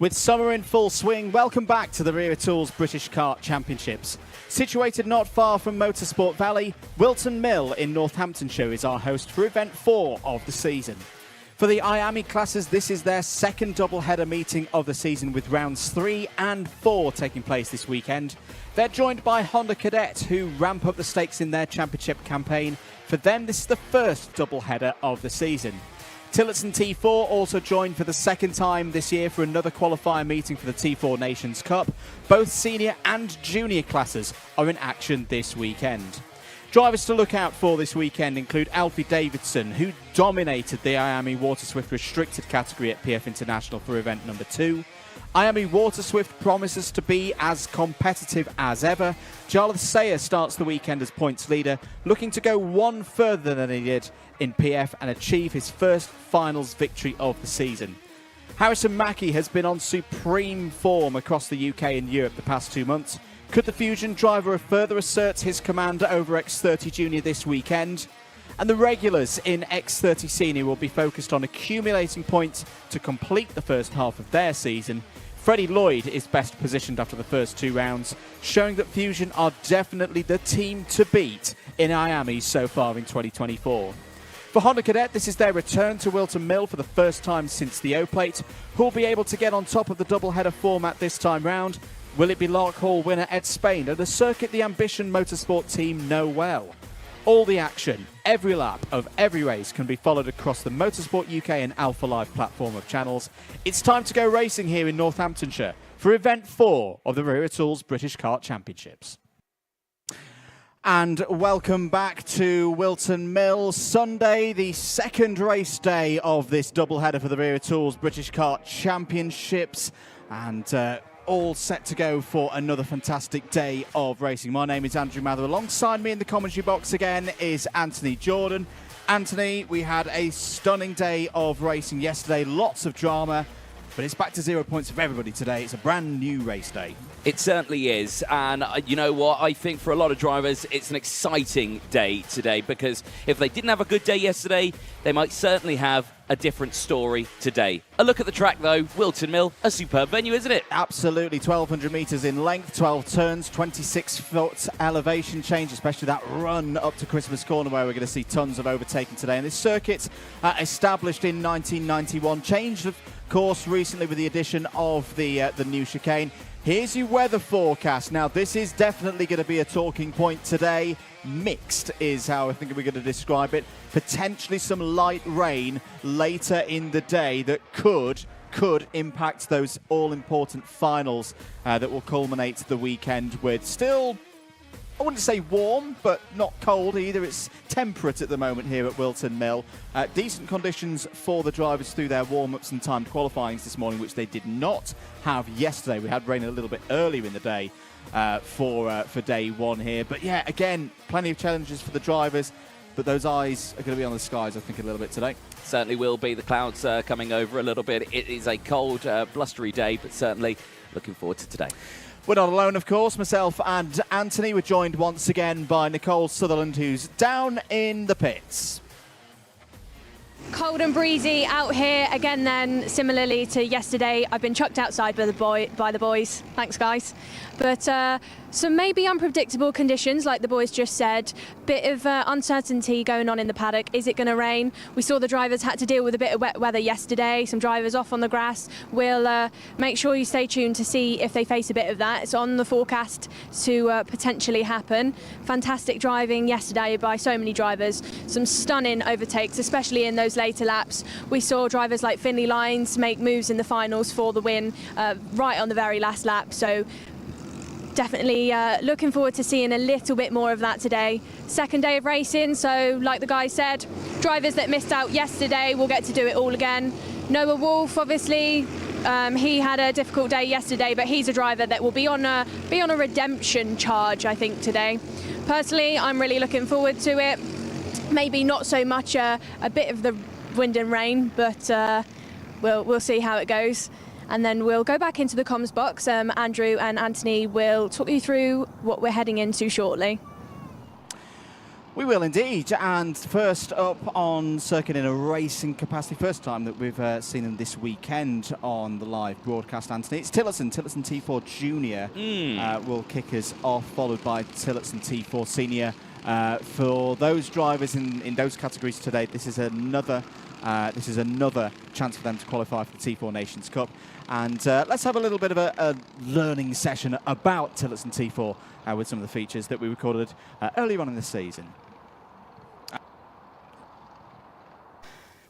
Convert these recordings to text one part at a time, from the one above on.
With summer in full swing, welcome back to the Wera Tools British Kart Championships. Situated not far from Motorsport Valley, Whilton Mill in Northamptonshire is our host for event 4 of the season. For the IAME classes, this is their second double-header meeting of the season, with rounds 3 and 4 taking place this weekend. They're joined by Honda Cadets, who ramp up the stakes in their championship campaign. For them, this is the first double-header of the season. Tillotson T4 also joined for the second time this year for another qualifier meeting for the T4 Nations Cup. Both senior and junior classes are in action this weekend. Drivers to look out for this weekend include Alfie Davidson, who dominated the IAME Waterswift restricted category at PF International for event number 2. IAME Waterswift promises to be as competitive as ever. Jarlath Sayer starts the weekend as points leader, looking to go one further than he did in PF and achieve his first finals victory of the season. Harrison Mackie has been on supreme form across the UK and Europe the past 2 months. Could the Fusion driver further assert his command over X30 Junior this weekend? And the regulars in X30 Senior will be focused on accumulating points to complete the first half of their season. Freddie Lloyd is best positioned after the first 2 rounds, showing that Fusion are definitely the team to beat in IAME so far in 2024. For Honda Cadet, this is their return to Whilton Mill for the first time since the O-Plate, who will be able to get on top of the double-header format this time round. Will it be Lark Hall winner Ed Spain and a circuit the Ambition Motorsport team know well? All the action, every lap of every race can be followed across the Motorsport UK and Alpha Live platform of channels. It's time to go racing here in Northamptonshire for event 4 of the Wera Tools British Kart Championships. And welcome back to Whilton Mill. Sunday, the second race day of this doubleheader for the Wera Tools British Kart Championships. And all set to go for another fantastic day of racing. My name is Andrew Mather. Alongside me in the commentary box again is Anthony Jordan. Anthony, we had a stunning day of racing yesterday. Lots of drama. But it's back to 0 points for everybody today. It's a brand new race day. It certainly is. And you know what? I think for a lot of drivers, it's an exciting day today, because if they didn't have a good day yesterday, they might certainly have a different story today. A look at the track, though. Whilton Mill, a superb venue, isn't it? Absolutely. 1,200 metres in length, 12 turns, 26-foot elevation change, especially that run up to Christmas Corner where we're going to see tons of overtaking today. And this circuit, established in 1991, changed, of course, recently with the addition of the new chicane. Here's your weather forecast. Now, this is definitely going to be a talking point today. Mixed is how I think we're going to describe it. Potentially some light rain later in the day that could impact those all-important finals that will culminate the weekend with still, I wouldn't say warm, but not cold either. It's temperate at the moment here at Whilton Mill. Decent conditions for the drivers through their warm-ups and timed qualifyings this morning, which they did not have yesterday. We had rain a little bit earlier in the day for day 1 here. But yeah, again, plenty of challenges for the drivers, but those eyes are going to be on the skies, I think, a little bit today. Certainly will be. The clouds coming over a little bit. It is a cold, blustery day, but certainly looking forward to today. We're not alone, of course. Myself and Anthony were joined once again by Nicole Sutherland, who's down in the pits. Cold and breezy out here again then, similarly to yesterday. I've been chucked outside by the boys. Thanks, guys. But some maybe unpredictable conditions, like the boys just said. Bit of uncertainty going on in the paddock. Is it going to rain? We saw the drivers had to deal with a bit of wet weather yesterday. Some drivers off on the grass. We'll make sure you stay tuned to see if they face a bit of that. It's on the forecast to potentially happen. Fantastic driving yesterday by so many drivers. Some stunning overtakes, especially in those later laps. We saw drivers like Finley Lyons make moves in the finals for the win right on the very last lap. So definitely looking forward to seeing a little bit more of that today. Second day of racing, so like the guy said, drivers that missed out yesterday will get to do it all again. Noah Wolf, obviously, he had a difficult day yesterday, but he's a driver that will be on a redemption charge, I think, today. Personally, I'm really looking forward to it. Maybe not so much a bit of the wind and rain, but we'll see how it goes. And then we'll go back into the comms box. Andrew and Anthony will talk you through what we're heading into shortly. We will indeed. And first up on circuit in a racing capacity, first time that we've seen them this weekend on the live broadcast, Anthony. It's Tillotson T4 Junior will kick us off, followed by Tillotson T4 Senior. For those drivers in those categories today, this is another chance for them to qualify for the T4 Nations Cup. And let's have a little bit of a learning session about Tillotson T4 with some of the features that we recorded earlier on in the season.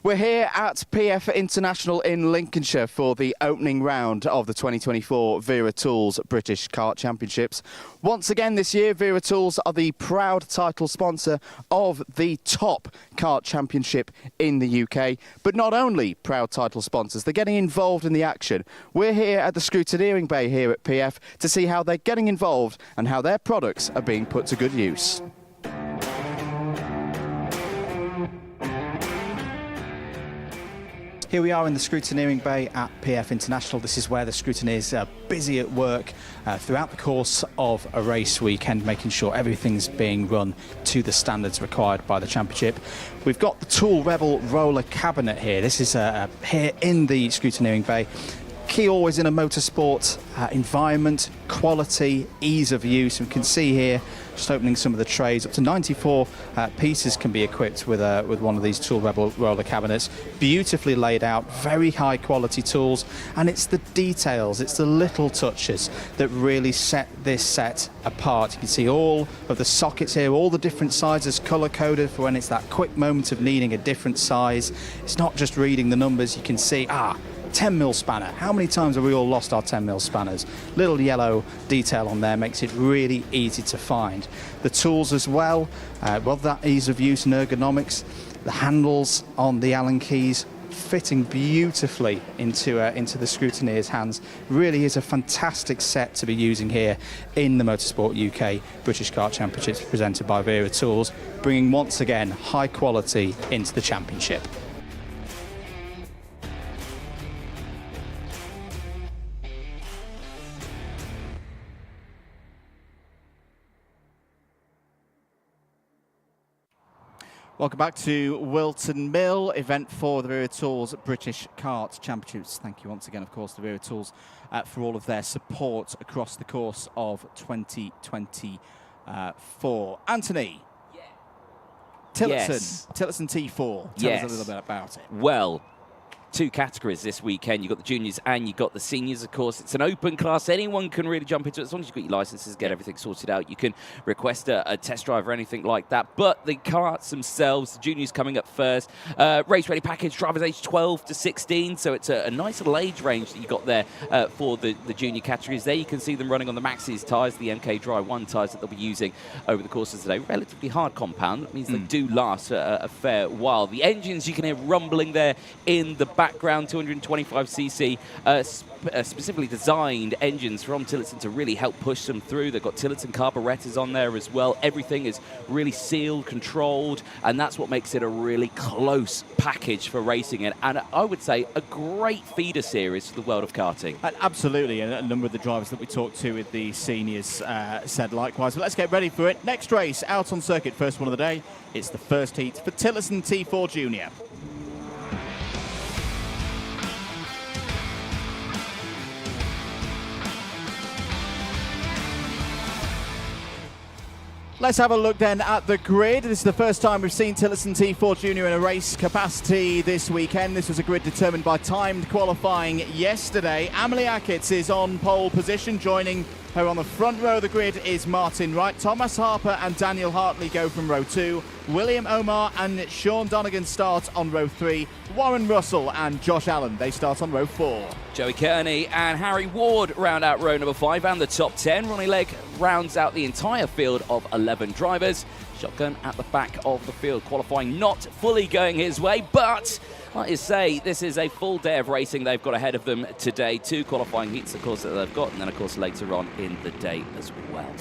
We're here at PF International in Lincolnshire for the opening round of the 2024 Wera Tools British Kart Championships. Once again this year, Wera Tools are the proud title sponsor of the top kart championship in the UK. But not only proud title sponsors, they're getting involved in the action. We're here at the scrutineering bay here at PF to see how they're getting involved and how their products are being put to good use. Here we are in the scrutineering bay at PF International. This is where the scrutineers are busy at work throughout the course of a race weekend, making sure everything's being run to the standards required by the championship. We've got the Tool Rebel roller cabinet here. This is here in the scrutineering bay. Key always in a motorsport environment, quality, ease of use. And we can see here, just opening some of the trays, up to 94 pieces can be equipped with one of these Tool Rebel roller cabinets. Beautifully laid out, very high quality tools, and it's the details, it's the little touches that really set this set apart. You can see all of the sockets here, all the different sizes color coded for when it's that quick moment of needing a different size. It's not just reading the numbers, you can see 10mm spanner. How many times have we all lost our 10mm spanners? Little yellow detail on there makes it really easy to find. The tools as well, that ease of use and ergonomics. The handles on the Allen keys fitting beautifully into the scrutineer's hands. Really is a fantastic set to be using here in the Motorsport UK British Kart Championships presented by Wera Tools, bringing once again high quality into the championship. Welcome back to Whilton Mill, event 4 of the Wera Tools British Kart Championships. Thank you once again, of course, to Wera Tools for all of their support across the course of 2024. Anthony, Tillotson T4, tell us a little bit about it. Well, two categories this weekend. You've got the juniors and you've got the seniors, of course. It's an open class. Anyone can really jump into it. As long as you've got your licenses, get everything sorted out. You can request a test drive or anything like that. But the karts themselves, the juniors coming up first. Race ready package, drivers age 12 to 16. So it's a nice little age range that you've got there for the junior categories. There you can see them running on the Maxxis tyres, the MK Dry 1 tyres that they'll be using over the course of today. Relatively hard compound. That means they do last a fair while. The engines, you can hear rumbling there in the background, 225cc, specifically designed engines from Tillotson to really help push them through. They've got Tillotson carburetors on there as well. Everything is really sealed, controlled, and that's what makes it a really close package for racing in. And I would say a great feeder series for the world of karting. Absolutely, and a number of the drivers that we talked to with the seniors said likewise. But let's get ready for it. Next race out on circuit, first one of the day. It's the first heat for Tillotson T4 Junior. Let's have a look then at the grid. This is the first time we've seen Tillotson T4 Junior in a race capacity this weekend. This was a grid determined by timed qualifying yesterday. Amelie Ackitts is on pole position. Joining her on the front row of the grid is Martin Wright. Thomas Harper and Daniel Hartley go from row 2. William Omar and Sean Donegan start on row 3. Warren Russell and Josh Allen, they start on row 4. Joey Kearney and Harry Ward round out row number 5 and the top 10. Ronnie Legg rounds out the entire field of 11 drivers. Shotgun at the back of the field, qualifying not fully going his way, but like you say, this is a full day of racing they've got ahead of them today. 2 qualifying heats, of course, that they've got, and then, of course, later on in the day as well.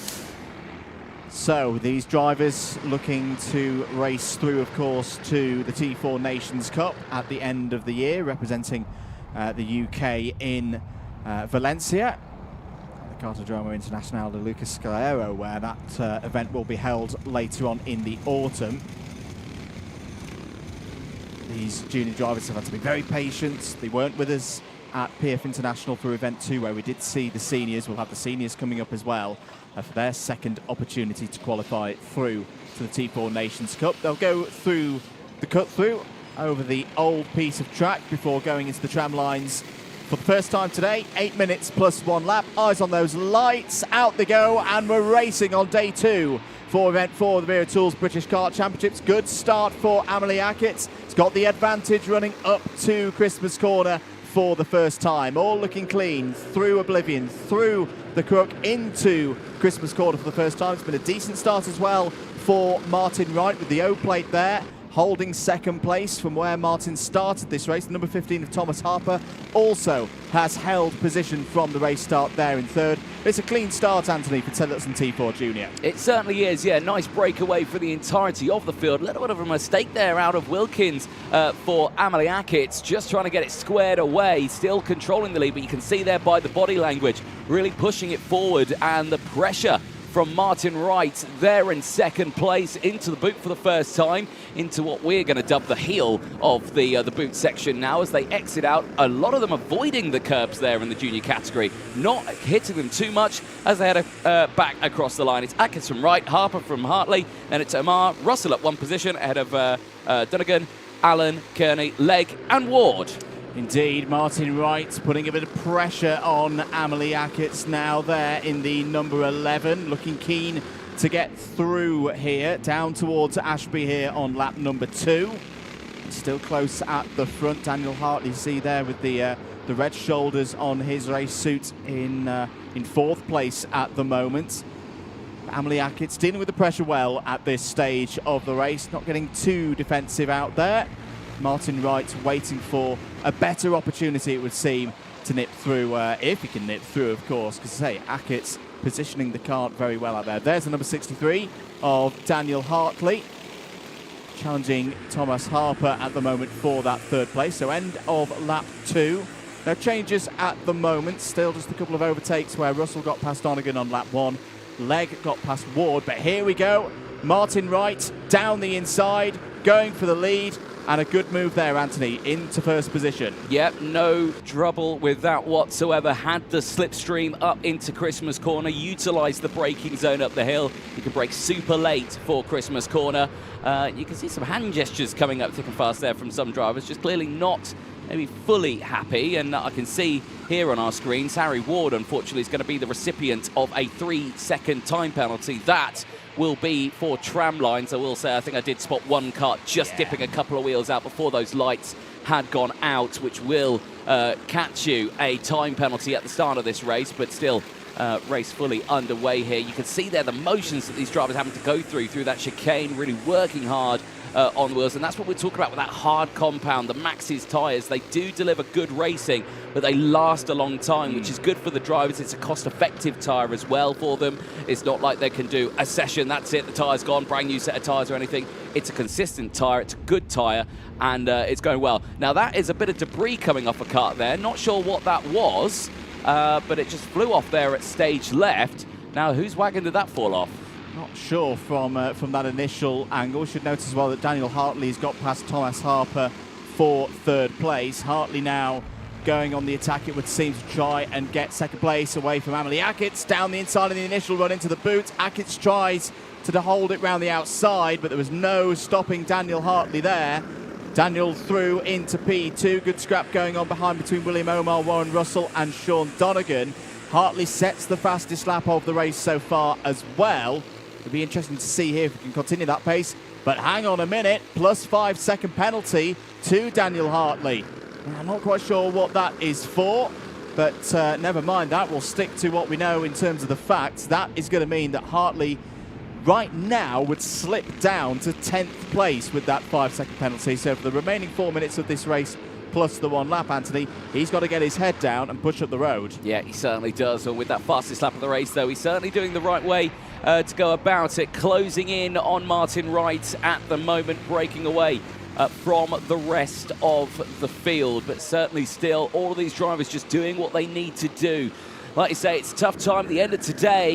So these drivers looking to race through, of course, to the T4 Nations Cup at the end of the year, representing the UK in Valencia. The Cartodromo Internacional de Lucas Scalero, where that event will be held later on in the autumn. These junior drivers have had to be very patient. They weren't with us at PF International for Event 2, where we did see the seniors. We'll have the seniors coming up as well for their second opportunity to qualify through to the T4 Nations Cup. They'll go through the cut-through over the old piece of track before going into the tram lines for the first time today. 8 minutes plus 1 lap. Eyes on those lights. Out they go, and we're racing on day 2 for Event 4 of the Wera Tools British Kart Championships. Good start for Amelie Ackett. It's got the advantage running up to Christmas Corner for the first time. All looking clean through Oblivion, through the crook into Christmas Corner for the first time. It's been a decent start as well for Martin Wright with the O plate there, holding second place from where Martin started this race. The number 15 of Thomas Harper also has held position from the race start there in third. It's a clean start, Anthony, for Tillotson T4 Junior. It certainly is, yeah. Nice breakaway for the entirety of the field. A little bit of a mistake there out of Wilkins for Amelie Ackett, just trying to get it squared away, still controlling the lead, but you can see there by the body language, really pushing it forward, and the pressure from Martin Wright there in second place into the boot for the first time, into what we're going to dub the heel of the boot section now as they exit out. A lot of them avoiding the curbs there in the junior category, not hitting them too much as they head back across the line. It's Ackett from Wright, Harper from Hartley, then it's Omar, Russell at one position ahead of Dunnigan, Allen, Kearney, Legg and Ward. Indeed, Martin Wright putting a bit of pressure on Amelie Ackett now there in the number 11, looking keen to get through here, down towards Ashby here on lap number 2. Still close at the front. Daniel Hartley, you see there with the red shoulders on his race suit in fourth place at the moment. Amelie Ackett dealing with the pressure well at this stage of the race, not getting too defensive out there. Martin Wright waiting for a better opportunity, it would seem, to nip through, if he can nip through, of course, because, say, Ackett's positioning the kart very well out there. There's the number 63 of Daniel Hartley, challenging Thomas Harper at the moment for that third place. So end of lap 2. No changes at the moment, still just a couple of overtakes where Russell got past Donegan on lap 1, Legg got past Ward, but here we go. Martin Wright down the inside, going for the lead. And a good move there, Anthony, into first position. Yep, no trouble with that whatsoever. Had the slipstream up into Christmas Corner, utilised the braking zone up the hill. You can brake super late for Christmas Corner. You can see some hand gestures coming up thick and fast there from some drivers, just clearly not maybe fully happy. And I can see here on our screens, Harry Ward, unfortunately, is going to be the recipient of a 3-second time penalty. That will be for tram lines. I will say, I think I did spot one kart just dipping a couple of wheels out before those lights had gone out, which will catch you a time penalty at the start of this race, but still race fully underway here. You can see there the motions that these drivers having to go through that chicane, really working hard on the wheels, and that's what we're talking about with that hard compound. The Maxxis tyres, they do deliver good racing, but they last a long time, which is good for the drivers. It's a cost-effective tyre as well for them. It's not like they can do a session, that's it, the tyre's gone, brand new set of tyres or anything. It's a consistent tyre, it's a good tyre, and it's going well. Now that is a bit of debris coming off a kart there. Not sure what that was, but it just flew off there at stage left. Now, whose wagon did that fall off? Not sure from that initial angle. We should notice as well that Daniel Hartley's got past Thomas Harper for third place. Hartley now going on the attack, it would seem, to try and get second place away from Amelie Ackett. Down the inside of the initial run into the boot. Ackett tries to hold it round the outside, but there was no stopping Daniel Hartley there. Daniel through into P2. Good scrap going on behind between William Omar, Warren Russell and Sean Donegan. Hartley sets the fastest lap of the race so far as well. It'll be interesting to see here if we can continue that pace. But hang on a minute, plus 5 second penalty to Daniel Hartley. I'm not quite sure what that is for, but never mind that. We'll stick to what we know in terms of the facts. That is going to mean that Hartley right now would slip down to 10th place with that 5 second penalty. So for the remaining 4 minutes of this race, plus the 1 lap, Anthony, he's got to get his head down and push up the road. Yeah, he certainly does. And with that fastest lap of the race, though, he's certainly doing the right way to go about it. Closing in on Martin Wright at the moment, breaking away from the rest of the field. But certainly still, all of these drivers just doing what they need to do. like you say, it's a tough time at the end of today.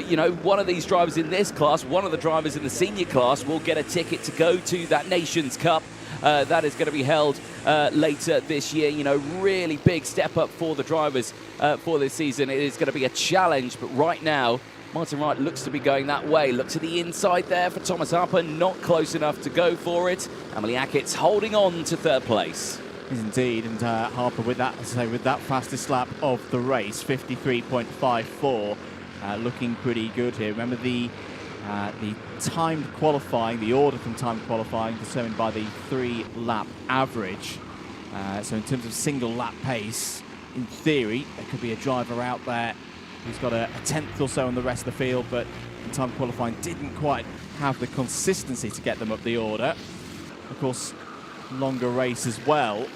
You know, one of these drivers in this class, one of the drivers in the senior class will get a ticket to go to that Nations Cup. That is going to be held later this year. You know, really big step up for the drivers for this season. It is going to be a challenge, but right now, Martin Wright looks to be going that way. Look to the inside there for Thomas Harper, not close enough to go for it. Emily Ackett's holding on to third place. Indeed, and Harper with that, as I say, with that fastest lap of the race, 53.54, looking pretty good here. Remember the timed qualifying, the order from timed qualifying determined by the 3-lap average. So in terms of single lap pace, in theory, there could be a driver out there who's got a tenth or so on the rest of the field, but in time qualifying didn't quite have the consistency to get them up the order. Of course, longer race as well,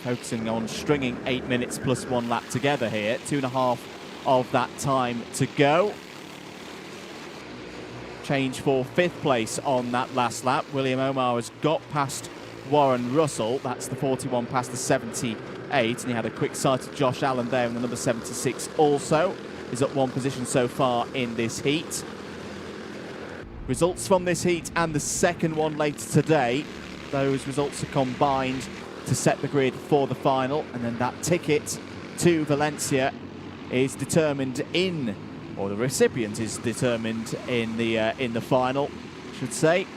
focusing on stringing 8 minutes plus 1 lap together here. 2.5 of that time to go. Change for 5th place on that last lap. William Omar has got past Warren Russell. That's the 41 past the 78, and he had a quick sight of Josh Allen there in the number 76 also. Is up 1 position so far in this heat. Results from this heat and the second one later today. Those results are combined to set the grid for the final, and then that ticket to Valencia is determined in, or the recipient is determined in the final, I should say.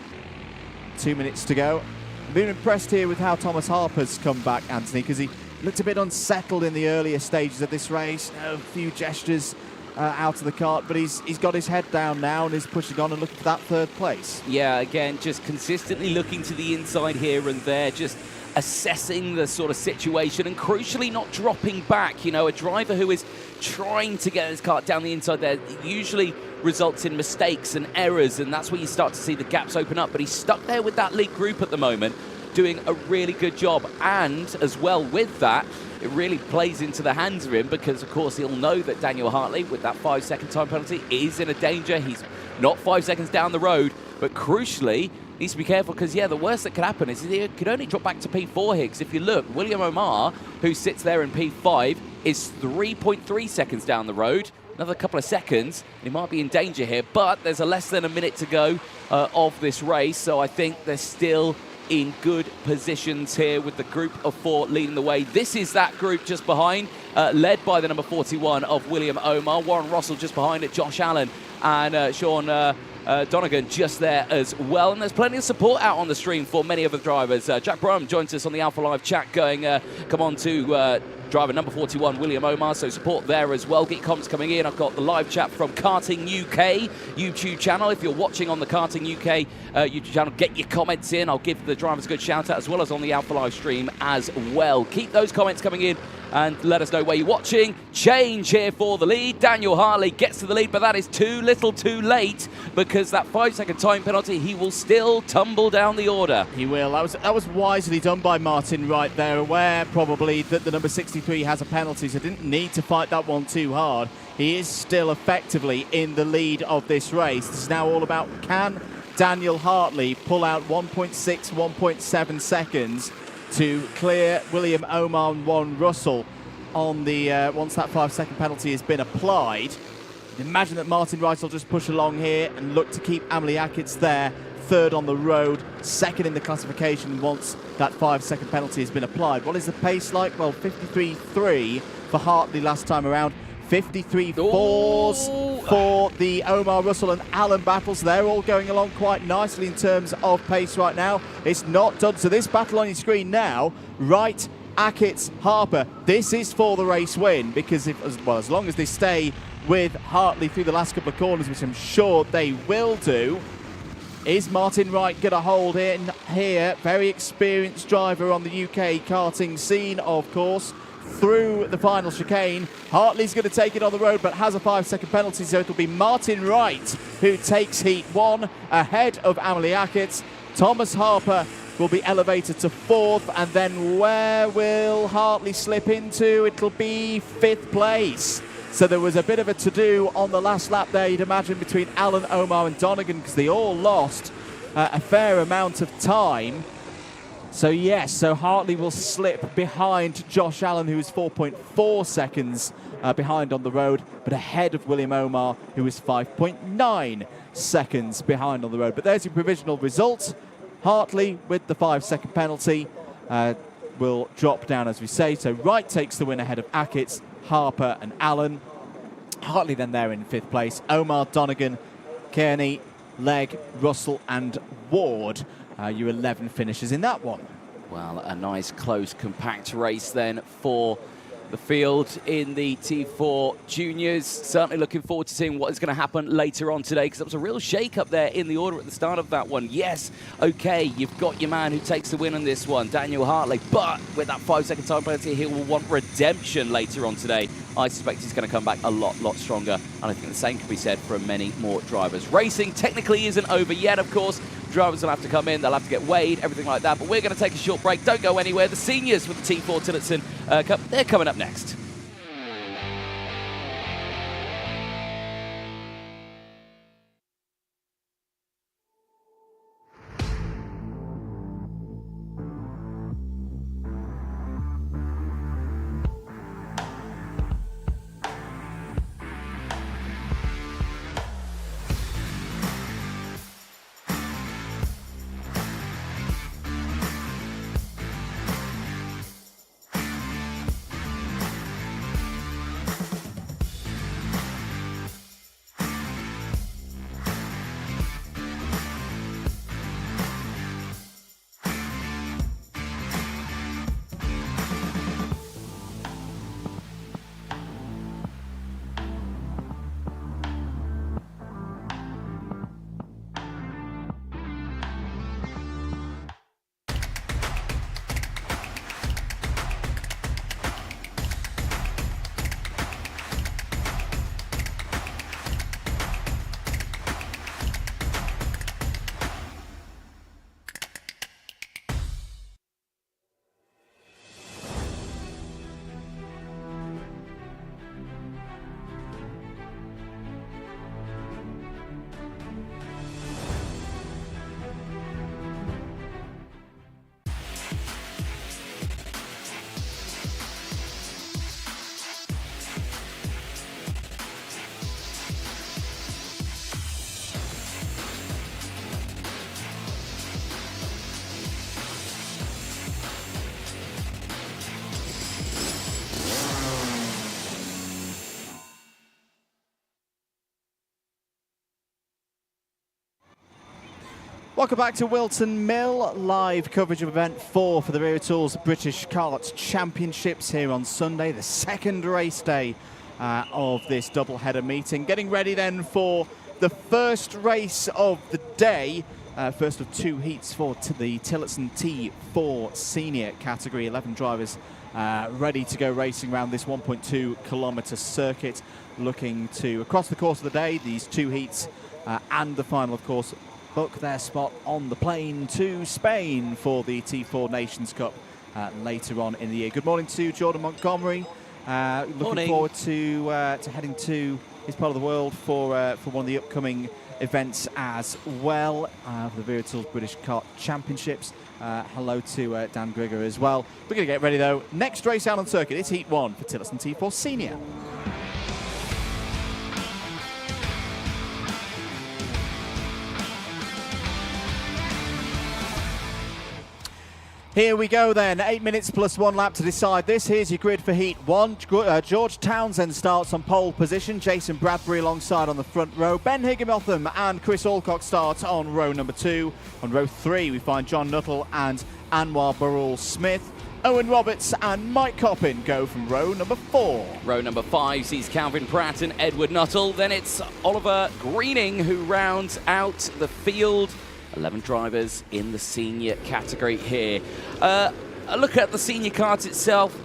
2 minutes to go. I've been impressed here with how Thomas Harper's come back, Anthony, because he looked a bit unsettled in the earlier stages of this race. A few gestures out of the kart, but he's got his head down now and is pushing on and looking for that 3rd place. Yeah, again, just consistently looking to the inside here and there, just assessing the sort of situation and crucially not dropping back. You know, a driver who is trying to get his kart down the inside there usually results in mistakes and errors, and that's where you start to see the gaps open up. But he's stuck there with that lead group at the moment, doing a really good job. And as well with that, it really plays into the hands of him because, of course, he'll know that Daniel Hartley, with that 5-second time penalty, is in a danger. He's not 5 seconds down the road, but crucially, needs to be careful because, yeah, the worst that could happen is he could only drop back to P4 here. Because if you look, William Omar, who sits there in P5, is 3.3 seconds down the road. Another couple of seconds, he might be in danger here, but there's a less than a minute to go of this race, so I think they're still in good positions here with the group of 4 leading the way. This is that group just behind, led by the number 41 of William Omar. Warren Russell just behind it, Josh Allen and Sean Donegan just there as well. And there's plenty of support out on the stream for many of the drivers. Jack Brum joins us on the Alpha Live chat going, come on to driver number 41, William Omar, so support there as well. Get your comments coming in. I've got the live chat from Karting UK YouTube channel. If you're watching on the Karting UK YouTube channel, get your comments in. I'll give the drivers a good shout out as well as on the Alpha Live stream as well. Keep those comments coming in and let us know where you're watching. Change here for the lead. Daniel Hartley gets to the lead, but that is too little too late because that 5-second time penalty, he will still tumble down the order. He will. That was wisely done by Martin Wright there, aware probably that the number 63 has a penalty, so didn't need to fight that one too hard. He is still effectively in the lead of this race. This is now all about, can Daniel Hartley pull out 1.6, 1.7 seconds to clear William Omar and Warren Russell on the once that 5-second penalty has been applied. Imagine that Martin Wright will just push along here and look to keep Amelie Ackett's there, 3rd on the road, 2nd in the classification once that 5-second penalty has been applied. What is the pace like? Well, 53.3 for Hartley last time around. 53.4s for the Omar Russell and Allen battles. They're all going along quite nicely in terms of pace right now. It's not done. So this battle on your screen now, Wright, Ackett's, Harper, this is for the race win because as long as they stay with Hartley through the last couple of corners, which I'm sure they will do, is Martin Wright going to hold in here? Very experienced driver on the UK karting scene, of course. Through the final chicane, Hartley's going to take it on the road but has a 5-second penalty, so it'll be Martin Wright who takes heat 1 ahead of Amelie Ackett. Thomas Harper will be elevated to 4th, and then where will Hartley slip into? It'll be 5th place. So there was a bit of a to-do on the last lap there, you'd imagine, between Allen, Omar and Donegan, because they all lost a fair amount of time. So yes, so Hartley will slip behind Josh Allen, who is 4.4 seconds behind on the road, but ahead of William Omar, who is 5.9 seconds behind on the road. But there's your provisional result. Hartley, with the 5-second penalty, will drop down, as we say. So Wright takes the win ahead of Ackerts, Harper and Allen. Hartley then there in 5th place. Omar, Donegan, Kearney, Legg, Russell and Ward. Your 11 finishers in that one. Well, a nice, close, compact race then for the field in the T4 Juniors. Certainly looking forward to seeing what is going to happen later on today, because it was a real shake-up there in the order at the start of that one. Yes, okay, you've got your man who takes the win on this one, Daniel Hartley, but with that 5-second time penalty, he will want redemption later on today. I suspect he's going to come back a lot stronger, and I think the same can be said for many more drivers. Racing technically isn't over yet, of course. Drivers will have to come in, they'll have to get weighed, everything like that, but we're going to take a short break. Don't go anywhere. The seniors with the T4 Tillotson Cup, they're coming up next. Welcome back to Whilton Mill, live coverage of event 4 for the Wera Tools British Kart Championships here on Sunday, the second race day of this double-header meeting. Getting ready then for the first race of the day, first of 2 heats for the Tillotson T4 senior category. 11 drivers ready to go racing around this 1.2 kilometre circuit, looking to, across the course of the day, these 2 heats and the final, of course, book their spot on the plane to Spain for the T4 Nations Cup later on in the year. Good morning to Jordan Montgomery. Looking forward to heading to his part of the world for one of the upcoming events as well, for the Wera Tools British Kart Championships. Hello to Dan Grigger as well. We're going to get ready though. Next race out on circuit is Heat 1 for Tillotson T4 Senior. Here we go then, 8 minutes plus 1 lap to decide this. Here's your grid for Heat 1. George Townsend starts on pole position. Jason Bradbury alongside on the front row. Ben Higginbotham and Chris Alcock start on row number 2. On row 3 we find John Nuttall and Anwar Barul Smith. Owen Roberts and Mike Coppin go from row number 4. Row number 5 sees Calvin Pratt and Edward Nuttall. Then it's Oliver Greening who rounds out the field. 11 drivers in the senior category here. A look at the senior kart itself.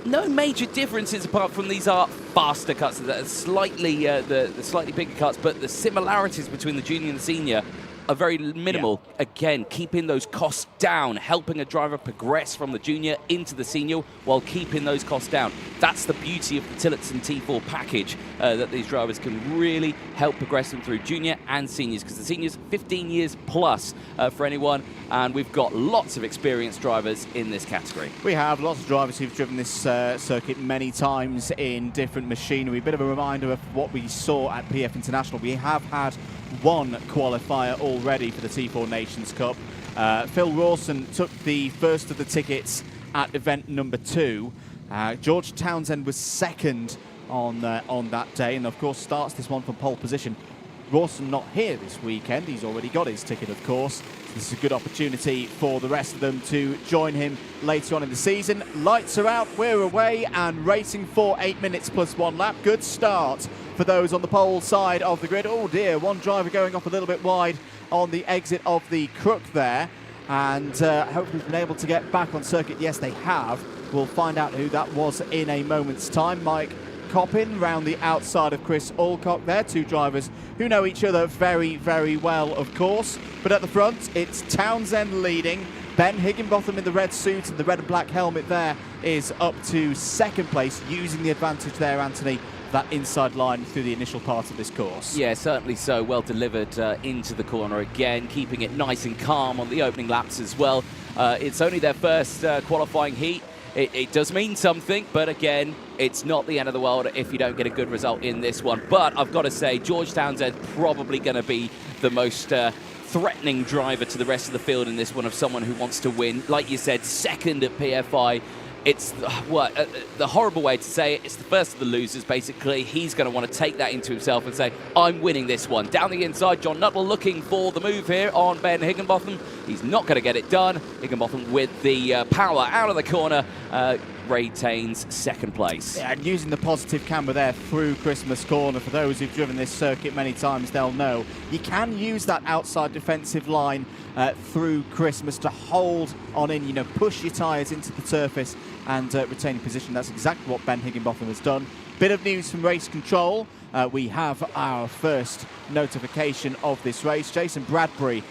No major differences apart from these are faster karts. That are slightly the slightly bigger karts, but the similarities between the junior and the senior are very minimal. Yeah. Again, keeping those costs down, helping a driver progress from the junior into the senior while keeping those costs down. That's the beauty of the Tillotson T4 package, that these drivers can really help progress them through junior and seniors, because the seniors 15 years plus for anyone, and we've got lots of experienced drivers in this category. We have lots of drivers who've driven this circuit many times in different machinery. A bit of a reminder of what we saw at PF International. We have had one qualifier already for the T4 Nations Cup. Phil Rawson took the first of the tickets at event number 2. George Townsend was second on that day, and of course starts this one from pole position. Rawson not here this weekend. He's already got his ticket, of course. So this is a good opportunity for the rest of them to join him later on in the season. Lights are out, we're away, and racing for 8 minutes plus 1 lap. Good start for those on the pole side of the grid. Oh dear, one driver going off a little bit wide on the exit of the crook there, and hopefully been able to get back on circuit. Yes, they have. We'll find out who that was in a moment's time. Mike Coppin round the outside of Chris Alcock there. Two drivers who know each other very, very well, of course. But at the front, it's Townsend leading. Ben Higginbotham in the red suit and the red and black helmet there is up to second place, using the advantage there, Anthony, that inside line through the initial part of this course. Yeah, certainly so. Well delivered into the corner again, keeping it nice and calm on the opening laps as well. It's only their first qualifying heat. It does mean something, but again, it's not the end of the world if you don't get a good result in this one. But I've got to say, George Townsend probably going to be the most threatening driver to the rest of the field in this one, of someone who wants to win. Like you said, second at PFI. It's the horrible way to say it. It's the first of the losers, basically. He's going to want to take that into himself and say, I'm winning this one. Down the inside, John Nuttall looking for the move here on Ben Higginbotham. He's not going to get it done. Higginbotham with the power out of the corner retains second place. Yeah, and using the positive camber there through Christmas corner. For those who've driven this circuit many times, they'll know you can use that outside defensive line through Christmas to hold on in, you know, push your tyres into the surface and retain your position. That's exactly what Ben Higginbotham has done. Bit of news from race control. We have our first notification of this race. Jason Bradbury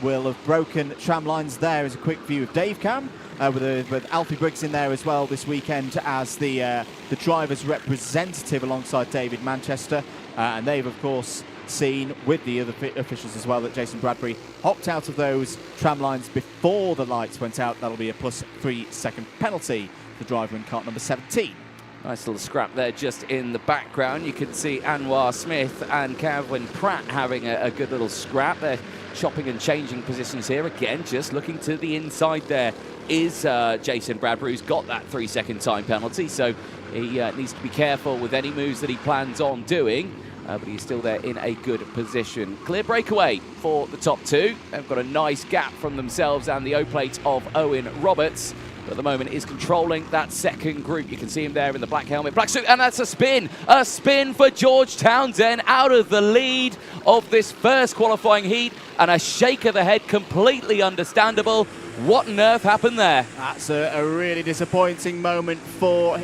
will have broken tram lines there. As a quick view of Dave Cam, with Alfie Briggs in there as well this weekend as the driver's representative alongside David Manchester. And they've, of course, seen with the other officials as well that Jason Bradbury hopped out of those tram lines before the lights went out. That'll be a +3 second penalty for the driver in cart number 17. Nice little scrap there just in the background. You can see Anwar Smith and Calvin Pratt having a good little scrap. They're chopping and changing positions here. Again, just looking to the inside there is Jason Bradbury, who's got that 3 second time penalty. So he needs to be careful with any moves that he plans on doing. But he's still there in a good position. Clear breakaway for the top two. They've got a nice gap from themselves and the O-plate of Owen Roberts. But at the moment is controlling that second group. You can see him there in the black helmet, black suit, and that's a spin. A spin for George Townsend out of the lead of this first qualifying heat. And a shake of the head, completely understandable. What on earth happened there? That's a really disappointing moment for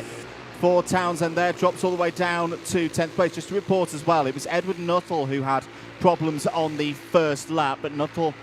Townsend there. Drops all the way down to 10th place. Just to report as well, it was Edward Nuttall who had problems on the first lap, but Nuttall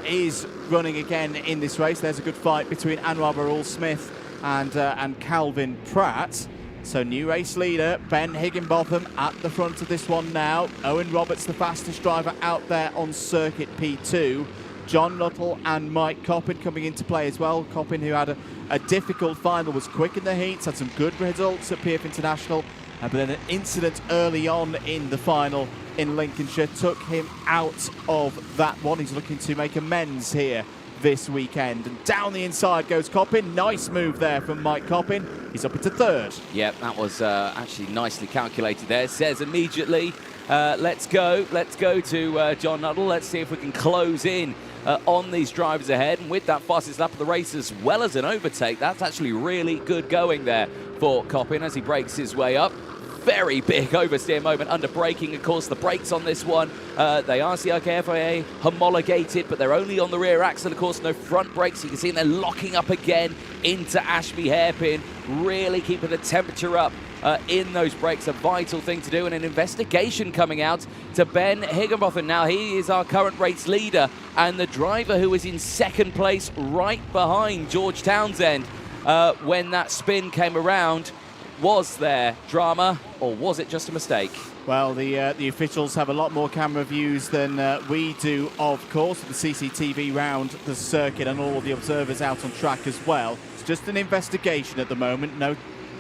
is running again in this race. There's a good fight between Anwar Barul-Smith and Calvin Pratt. So new race leader, Ben Higginbotham at the front of this one now. Owen Roberts, the fastest driver out there on circuit P2. John Nuttall and Mike Coppin coming into play as well. Coppin, who had a difficult final, was quick in the heats, had some good results at PF International, but then an incident early on in the final in Lincolnshire took him out of that one. He's looking to make amends here this weekend. And down the inside goes Coppin. Nuttall move there from Mike Coppin. He's up into third. Yeah, that was actually nicely calculated there. Says immediately, let's go to John Nuttall. Let's see if we can close in on these drivers ahead. And with that fastest lap of the race as well as an overtake, that's actually really good going there for Coppin as he breaks his way up. Very big oversteer moment under braking. Of course, the brakes on this one, they are CRKFIA homologated, but they're only on the rear axle. Of course, no front brakes. You can see they're locking up again into Ashby Hairpin, really keeping the temperature up in those brakes, a vital thing to do, and an investigation coming out to Ben Higginbotham. Now, he is our current race leader and the driver who is in second place right behind George Townsend. When that spin came around, was there drama or was it just a mistake? Well, the officials have a lot more camera views than we do, of course, with the CCTV round the circuit and all the observers out on track as well. It's just an investigation at the moment. No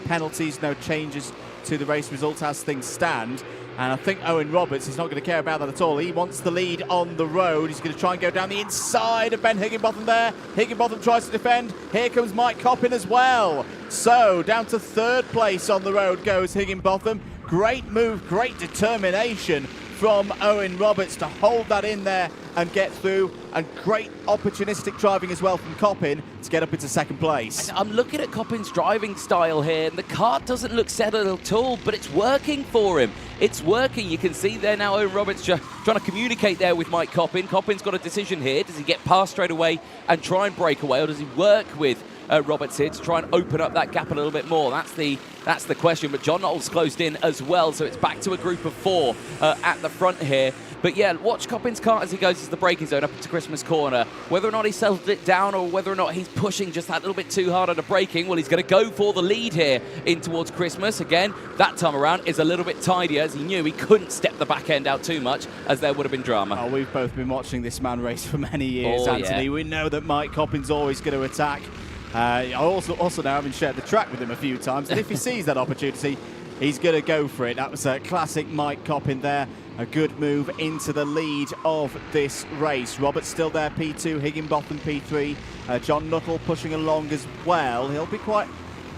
penalties, no changes to the race results as things stand. And I think Owen Roberts is not going to care about that at all. He wants the lead on the road. He's going to try and go down the inside of Ben Higginbotham there. Higginbotham tries to defend. Here comes Mike Coppin as well. So down to third place on the road goes Higginbotham. Great move, great determination from Owen Roberts to hold that in there and get through, and great opportunistic driving as well from Coppin to get up into second place. I'm looking at Coppin's driving style here, and the kart doesn't look settled at all, but it's working for him. It's working. You can see there now Owen Roberts trying to communicate there with Mike Coppin. Coppin's got a decision here. Does he get past straight away and try and break away, or does he work with Roberts here to try and open up that gap a little bit more? That's the question. But John Knowles closed in as well, so it's back to a group of 4 at the front here. But yeah, watch Coppin's kart as he goes to the braking zone up into Christmas corner. Whether or not he settled it down or whether or not he's pushing just that little bit too hard on the braking, well, he's going to go for the lead here in towards Christmas. Again, that time around is a little bit tidier, as he knew he couldn't step the back end out too much, as there would have been drama. Oh, we've both been watching this man race for many years, Anthony. Yeah. We know that Mike Coppin's always going to attack. I also now having shared the track with him a few times, and if he sees that opportunity, he's going to go for it. That was a classic Mike Coppin there. A good move into the lead of this race. Roberts still there, P2, Higginbotham P3. John Nuttall pushing along as well. He'll be quite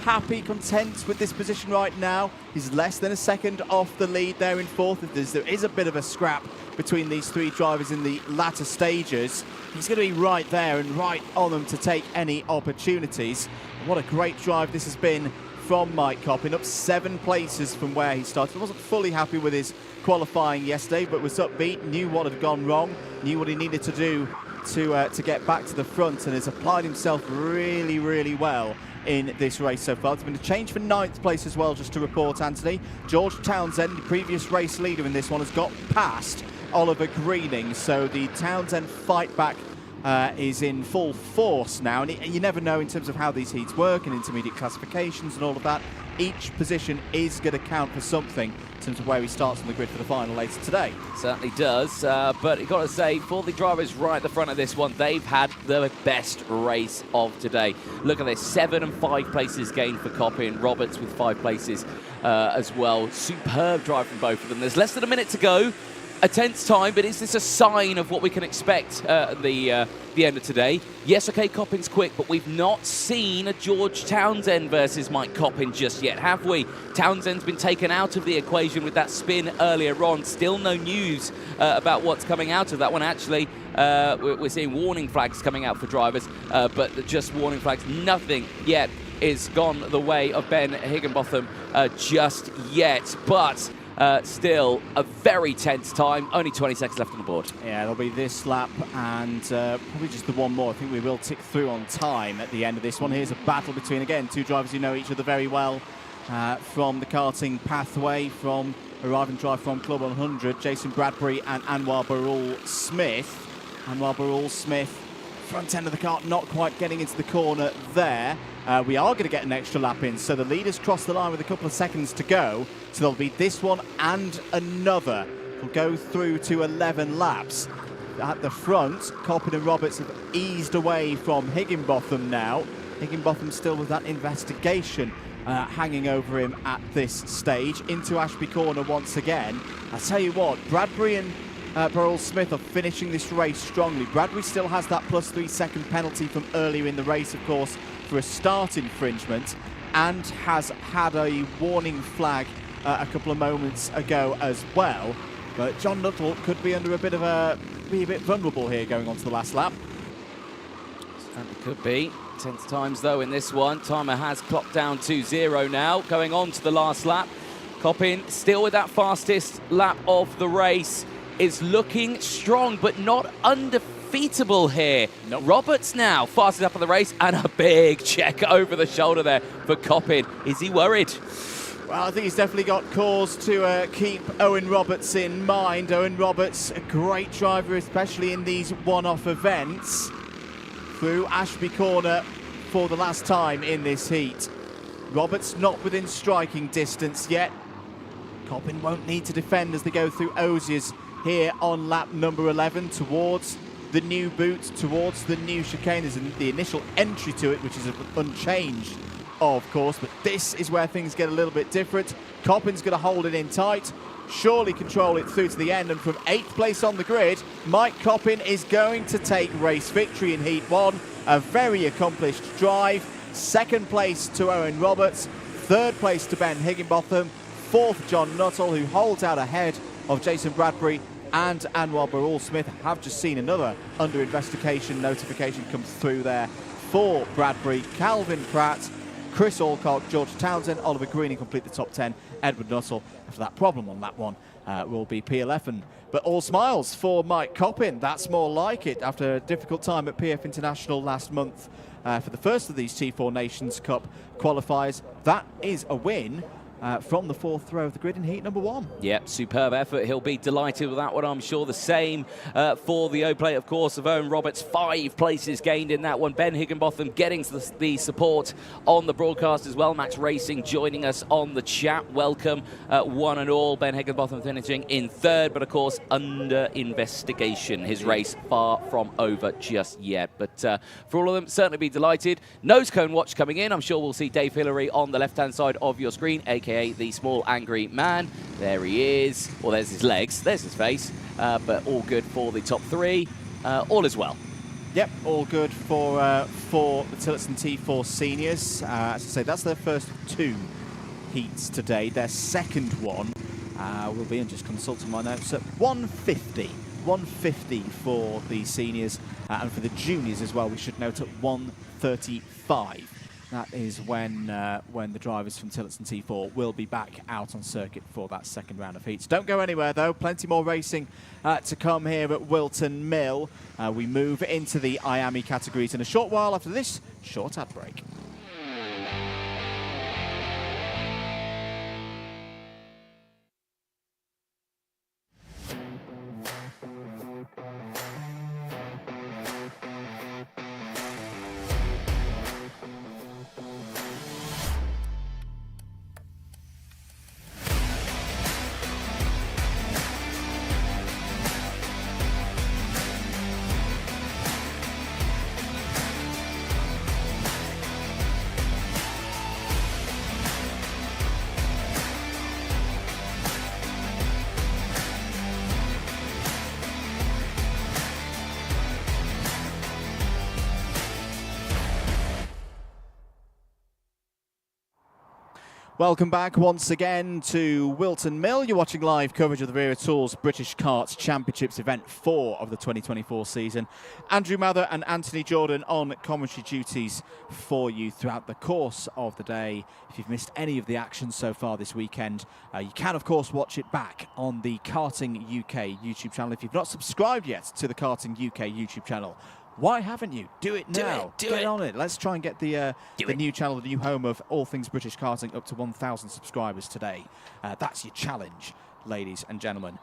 happy, content with this position right now. He's less than a second off the lead there in fourth. If there is a bit of a scrap between these 3 drivers in the latter stages, he's going to be right there and right on them to take any opportunities. What a great drive this has been from Mike Coppin, up 7 places from where he started. He wasn't fully happy with his qualifying yesterday, but was upbeat, knew what had gone wrong, knew what he needed to do to get back to the front, and has applied himself really, really well in this race so far. There's been a change for 9th place as well, just to report, Anthony. George Townsend, the previous race leader in this one, has got past Oliver Greening, so the Townsend fight back is in full force now, and you never know in terms of how these heats work and intermediate classifications and all of that. Each position is going to count for something in terms of where he starts on the grid for the final later today. Certainly does, but you've got to say, for the drivers right at the front of this one, they've had the best race of today. Look at this, 7 and 5 places gained for Coppin, Roberts with 5 places as well. Superb drive from both of them. There's less than a minute to go. A tense time, but is this a sign of what we can expect at the end of today? Yes, okay, Coppin's quick, but we've not seen a George Townsend versus Mike Coppin just yet, have we? Townsend's been taken out of the equation with that spin earlier on. Still no news about what's coming out of that one. Actually, we're seeing warning flags coming out for drivers, but just warning flags. Nothing yet is gone the way of Ben Higginbotham just yet, but still a very tense time. Only 20 seconds left on the board. Yeah, there'll be this lap and probably just the one more. I think we will tick through on time at the end of this one. Here's a battle between, again, 2 drivers who know each other very well from the karting pathway, from Arrive and Drive from Club 100, Jason Bradbury and Anwar Barul Smith. Anwar Barul Smith, front end of the kart, not quite getting into the corner there. We are going to get an extra lap in, so the leaders cross the line with a couple of seconds to go. So there'll be this one and another. We'll go through to 11 laps. At the front, Coppin and Roberts have eased away from Higginbotham now. Higginbotham still with that investigation hanging over him at this stage. Into Ashby Corner once again. I tell you what, Bradbury and Burrell Smith are finishing this race strongly. Bradbury still has that +3 second penalty from earlier in the race, of course, for a start infringement, and has had a warning flag a couple of moments ago as well. But John Nuttall could be under a bit vulnerable here going on to the last lap. Certainly could be. Tense times though in this one. Timer has clocked down to 0 now, going on to the last lap. Coppin still with that fastest lap of the race, is looking strong but not undefeatable here. Nope. Roberts now fastest up of the race, and a big check over the shoulder there for Coppin. Is he worried? Well, I think he's definitely got cause to keep Owen Roberts in mind. Owen Roberts, a great driver, especially in these one-off events. Through Ashby Corner for the last time in this heat. Roberts not within striking distance yet. Coppin won't need to defend as they go through Osiers here on lap number 11 towards the new boot, towards the new chicane. There's the initial entry to it, which is unchanged, of course, but this is where things get a little bit different. Coppin's going to hold it in tight, surely control it through to the end, and from 8th place on the grid, Mike Coppin is going to take race victory in Heat 1. A very accomplished drive. 2nd place to Owen Roberts, 3rd place to Ben Higginbotham, 4th John Nuttall, who holds out ahead of Jason Bradbury and Anwar Barul Smith. Have just seen another under investigation notification come through there for Bradbury. Calvin Pratt, Chris Alcock, George Townsend, Oliver Greening complete the top 10. Edward Nuttall, after that problem on lap 1, will be PL11. But all smiles for Mike Coppin. That's more like it after a difficult time at PF International last month for the first of these T4 Nations Cup qualifiers. That is a win from the 4th row of the grid in heat number 1. Yep, superb effort. He'll be delighted with that one, I'm sure. The same for the O-plate, of course, of Owen Roberts. 5 places gained in that one. Ben Higginbotham getting the support on the broadcast as well. Max Racing joining us on the chat. Welcome, one and all. Ben Higginbotham finishing in 3rd, but of course under investigation. His race far from over just yet. But for all of them, certainly be delighted. Nose cone watch coming in. I'm sure we'll see Dave Hillary on the left-hand side of your screen, aka the small angry man. There he is. Well, there's his legs, there's his face, but all good for the top 3. All is well. Yep, all good for the Tillotson T4 seniors. As I say, that's their first 2 heats today. Their second one will be, and just consulting my notes, at 150. 150 for the seniors, and for the juniors as well, we should note at 135. That is when the drivers from Tillotson T4 will be back out on circuit for that second round of heats. Don't go anywhere though, plenty more racing to come here at Whilton Mill. We move into the IAME categories in a short while after this short ad break. Welcome back once again to Whilton Mill. You're watching live coverage of the Wera Tools British Karts Championships Event 4 of the 2024 season. Andrew Mather and Anthony Jordan on commentary duties for you throughout the course of the day. If you've missed any of the action so far this weekend, you can, of course, watch it back on the Karting UK YouTube channel. If you've not subscribed yet to the Karting UK YouTube channel, why haven't you? Do it now. Get on it. Let's try and get the new channel, the new home of all things British karting, up to 1,000 subscribers today. That's your challenge, ladies and gentlemen.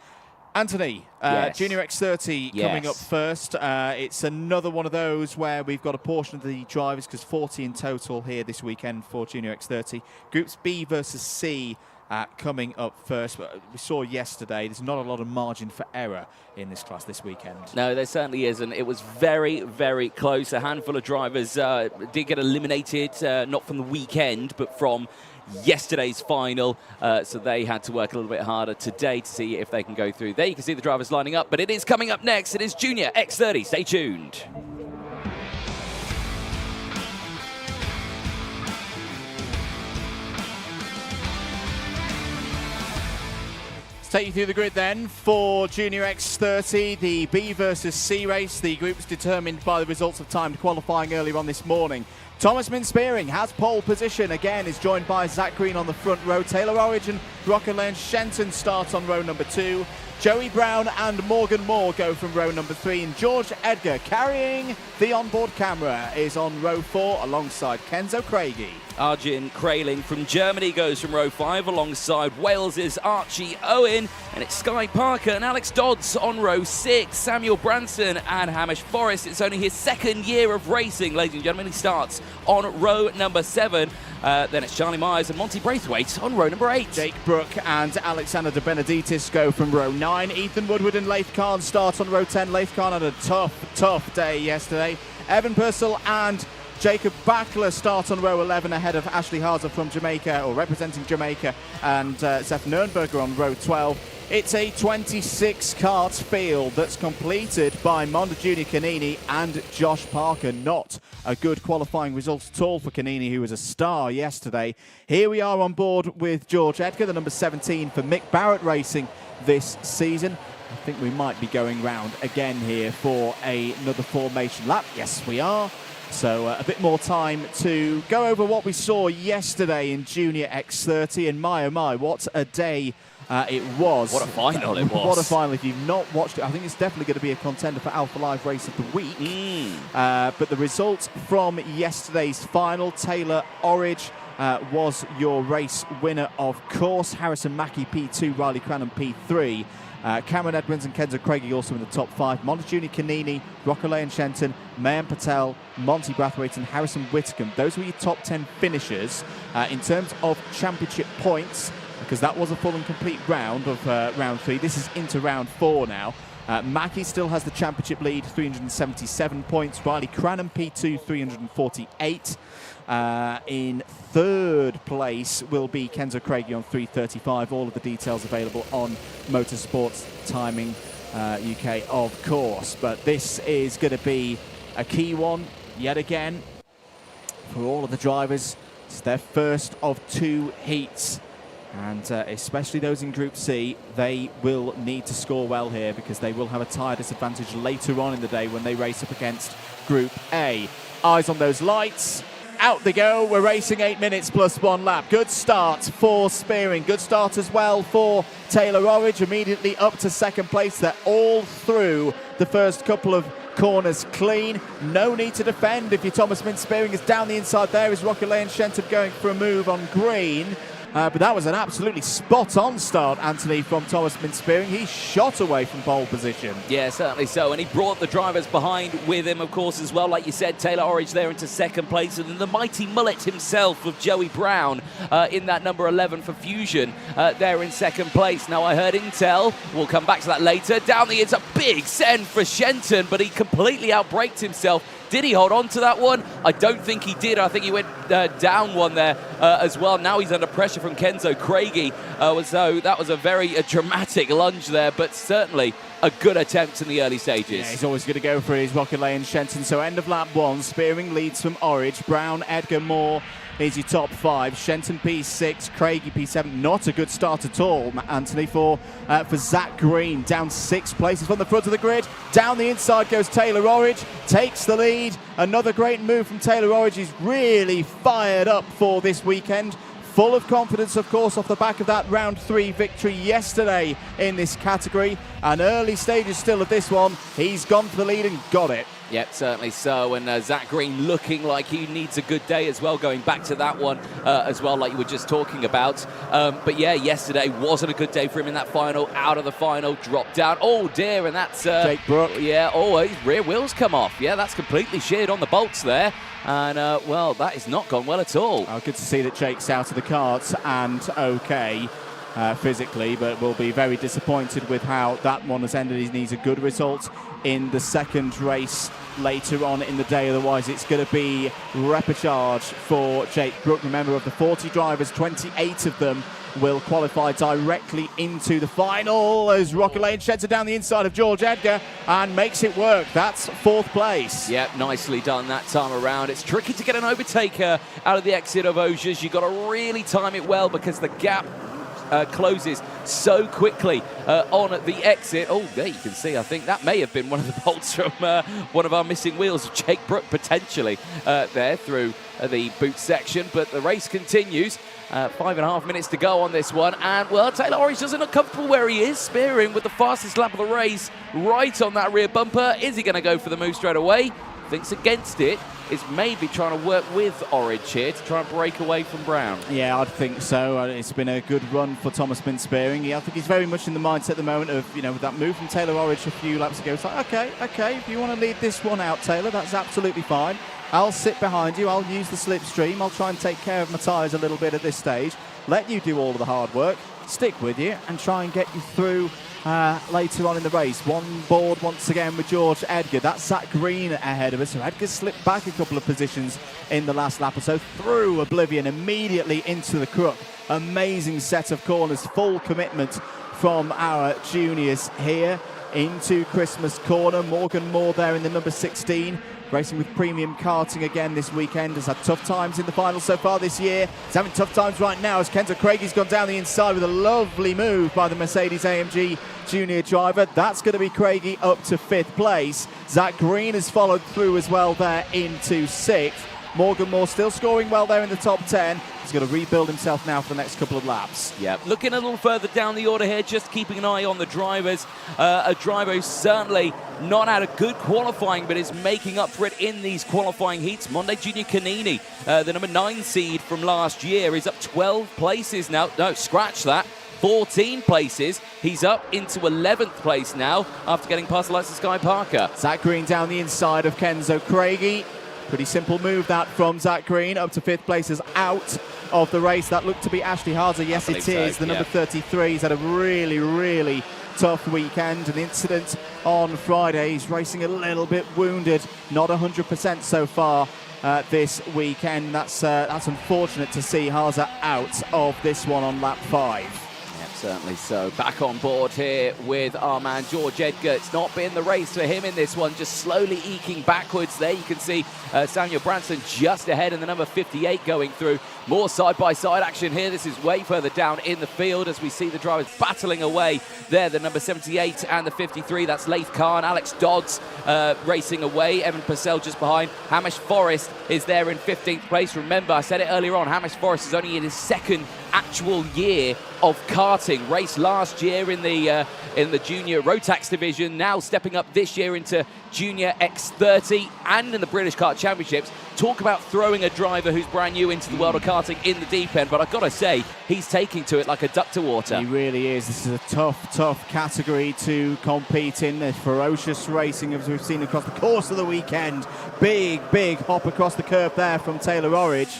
Anthony, yes. Junior X30 coming up first. It's another one of those where we've got a portion of the drivers, because 40 in total here this weekend for Junior X30. Groups B versus C coming up first. But we saw yesterday there's not a lot of margin for error in this class this weekend. No, there certainly isn't. It was very, very close. A handful of drivers did get eliminated, not from the weekend, but from yesterday's final, so they had to work a little bit harder today to see if they can go through. There you can see the drivers lining up, but it is coming up next. It is Junior X30. Stay tuned. Take you through the grid then for Junior X30, the B versus C race. The group's determined by the results of timed qualifying earlier on this morning. Thomas Minspearing has pole position, again is joined by Zach Green on the front row. Taylor Origin Rockaway and Shenton start on row number 2. Joey Brown and Morgan Moore go from row number 3, and George Edgar, carrying the onboard camera, is on row 4 alongside Kenzo Craigie. Arjun Kraling from Germany goes from row 5 alongside Wales's Archie Owen, and it's Sky Parker and Alex Dodds on row 6. Samuel Branson and Hamish Forrest, it's only his second year of racing, ladies and gentlemen. He starts on row number 7. Then it's Charlie Myers and Monty Braithwaite on row number 8. Jake Brook and Alexander De Benedictis go from row 9. Ethan Woodward and Leif Khan start on row 10. Leif Khan had a tough day yesterday. Evan Purcell and Jacob Backler start on row 11 ahead of Ashley Harzer from Jamaica, or representing Jamaica, and Seth Nurnberger on row 12. It's a 26 karts field that's completed by Monda Junior Canini and Josh Parker. Not a good qualifying result at all for Canini, who was a star yesterday. Here we are on board with George Edgar, the number 17 for Mick Barrett Racing this season. I think we might be going round again here for another formation lap. Yes, we are. So a bit more time to go over what we saw yesterday in Junior X30, and my oh my, what a day it was. What a final it was. What a final. If you've not watched it, I think it's definitely going to be a contender for Alpha Live Race of the Week. But the result from yesterday's final, Taylor Orridge was your race winner, of course. Harrison Mackie P2, Riley Cranham P3. Cameron Edmonds and Kenzo Craigie also in the top 5. Monda Junior Canini, Rockaway and Shenton, Mayan Patel, Monty Brathwaite and Harrison Whitcomb. Those were your top 10 finishers. In terms of championship points, because that was a full and complete round of round 3. This is into round 4 now. Mackie still has the championship lead, 377 points. Riley Cranham P2, 348. In third place will be Kenzo Craigie on 335. All of the details available on Motorsports Timing UK, of course. But this is going to be a key one yet again for all of the drivers. It's their first of 2 heats. And especially those in Group C, they will need to score well here, because they will have a tyre disadvantage later on in the day when they race up against Group A. Eyes on those lights. Out they go. We're racing 8 minutes plus 1 lap. Good start for Spearing. Good start as well for Taylor Orridge. Immediately up to second place. They're all through the first couple of corners clean. No need to defend if you're Thomas Mint Spearing. Is down the inside there is Rockaway and Shenton going for a move on green. But that was an absolutely spot-on start, Anthony, from Thomas Mint Spearing. He shot away from pole position. Yeah, certainly so. And he brought the drivers behind with him, of course, as well. Like you said, Taylor Orridge there into second place. And then the mighty mullet himself of Joey Brown in that number 11 for Fusion there in second place. Now, I heard intel. We'll come back to that later. Down the inside, big send for Shenton, but he completely outbraked himself. Did he hold on to that one? I don't think he did. I think he went down one there as well. Now he's under pressure from Kenzo Craigie. So that was a very dramatic lunge there, but certainly a good attempt in the early stages. Yeah, he's always going to go for his Rockaway and Shenton. So end of lap 1, Spearing leads from Orridge. Brown, Edgar, Moore is your top 5. Shenton P6, Craigie P7. Not a good start at all, Anthony, for Zach Green. Down 6 places from the front of the grid. Down the inside goes Taylor Orridge. Takes the lead. Another great move from Taylor Orridge. He's really fired up for this weekend. Full of confidence, of course, off the back of that round 3 victory yesterday in this category. And early stages still of this one. He's gone for the lead and got it. Yep, certainly so. And Zach Green looking like he needs a good day as well, going back to that one as well, like you were just talking about. But yeah, yesterday wasn't a good day for him in that final. Out of the final, dropped down. Oh dear, and that's Jake Brook. Yeah, his rear wheels come off. Yeah, that's completely sheared on the bolts there. And, well, that has not gone well at all. Oh, good to see that Jake's out of the karts and okay physically, but will be very disappointed with how that one has ended. He needs a good result in the second race later on in the day. Otherwise, it's going to be repechage for Jake Brook. Remember, of the 40 drivers, 28 of them will qualify directly into the final as Rockaway and Shenton down the inside of George Edgar and makes it work. That's 4th place. Yep, nicely done that time around. It's tricky to get an overtaker out of the exit of Ogiers. You've got to really time it well because the gap closes so quickly on the exit. Oh, there you can see, I think that may have been one of the bolts from one of our missing wheels of Jake Brook, potentially there through the boot section. But the race continues. 5.5 minutes to go on this one, and well, Taylor Orridge doesn't look comfortable where he is, spearing with the fastest lap of the race right on that rear bumper. Is he going to go for the move straight away? Thinks against it. Is maybe trying to work with Orridge here to try and break away from Brown. Yeah, I'd think so. It's been a good run for Thomas Bin Spearing. I think he's very much in the mindset at the moment of, with that move from Taylor Orridge a few laps ago. It's like, okay, if you want to lead this one out, Taylor, that's absolutely fine. I'll sit behind you. I'll use the slipstream. I'll try and take care of my tyres a little bit at this stage. Let you do all of the hard work. Stick with you and try and get you through later on in the race. One board once again with George Edgar. That's Zach Green ahead of us. So Edgar slipped back a couple of positions in the last lap or so, through Oblivion immediately into the crook. Amazing set of corners, full commitment from our juniors here into Christmas Corner. Morgan Moore there in the number 16. Racing with Premium Karting again this weekend. Has had tough times in the final so far this year. He's having tough times right now as Kenzo Craigie's gone down the inside with a lovely move by the Mercedes-AMG junior driver. That's going to be Craigie up to 5th place. Zach Green has followed through as well there into 6th. Morgan Moore still scoring well there in the top 10. He's got to rebuild himself now for the next couple of laps. Yeah, looking a little further down the order here, just keeping an eye on the drivers. A driver who's certainly not had a good qualifying, but is making up for it in these qualifying heats. Monday Junior Canini, the number 9 seed from last year, is up 12 places now. No, scratch that. 14 places. He's up into 11th place now after getting past the likes of Sky Parker. Zach Green down the inside of Kenzo Craigie. Pretty simple move that from Zach Green. Up to 5th place is out of the race. That looked to be Ashley Harzer. Yes, it is. The number 33. He's had a really, really tough weekend. An incident on Friday. He's racing a little bit wounded. Not 100% so far this weekend. That's unfortunate to see Harzer out of this one on lap 5. Certainly so. Back on board here with our man George Edgar. It's not been the race for him in this one, just slowly eking backwards. There you can see Samuel Branson just ahead in the number 58 going through. More side-by-side action here. This is way further down in the field as we see the drivers battling away there. The number 78 and the 53. That's Laith Khan, Alex Dodds racing away. Evan Purcell just behind. Hamish Forrest is there in 15th place. Remember, I said it earlier on, Hamish Forrest is only in his second actual year of karting. Raced last year in the junior Rotax division, now stepping up this year into junior X30 and in the British Kart Championships. Talk about throwing a driver who's brand new into the world of karting in the deep end, but I've got to say, he's taking to it like a duck to water. He really is. This is a tough category to compete in. There's ferocious racing as we've seen across the course of the weekend. Big hop across the curb there from Taylor Orridge.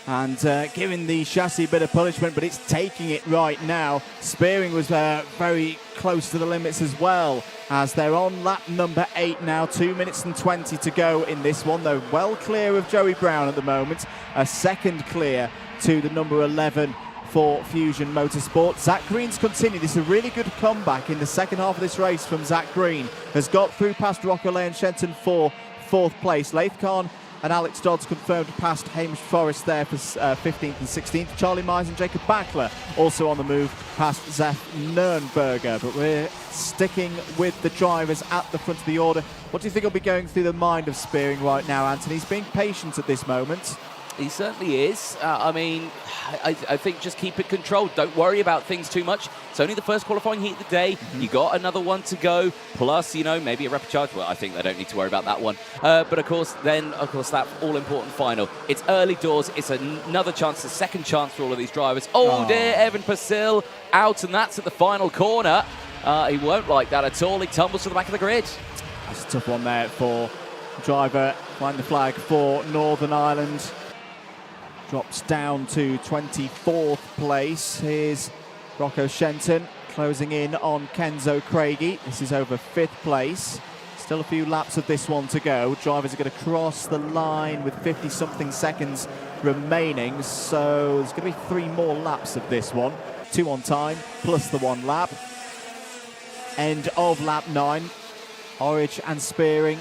And giving the chassis a bit of punishment, but it's taking it right now. Spearing was very close to the limits as well, as they're on lap number 8 now. 2 minutes and 20 to go in this one. They're well clear of Joey Brown at the moment. A second clear to the number 11 for Fusion Motorsport. Zach Green's continued. This is a really good comeback in the second half of this race from Zach Green. Has got through past Rocco Lane Shenton for 4th place. Laith Khan and Alex Dodds confirmed past Hamish Forrest there for 15th and 16th. Charlie Myers and Jacob Backler also on the move past Zef Nurnberger. But we're sticking with the drivers at the front of the order. What do you think will be going through the mind of Spearing right now, Anthony? He's being patient at this moment. He certainly is. I mean, I think just keep it controlled. Don't worry about things too much. It's only the first qualifying heat of the day. You got another one to go. Plus, maybe a rapid charge. Well, I think they don't need to worry about that one. But of course, that all-important final. It's early doors. It's another chance, a second chance for all of these drivers. Oh dear, Evan Purcell out, and that's at the final corner. He won't like that at all. He tumbles to the back of the grid. That's a tough one there for driver flying the flag for Northern Ireland. Drops down to 24th place. Here's Rocco Shenton closing in on Kenzo Craigie. This is over 5th place. Still a few laps of this one to go. Drivers are going to cross the line with 50-something seconds remaining. So there's going to be 3 more laps of this one. 2 on time, plus the 1 lap. End of lap 9. Orridge and Spearing.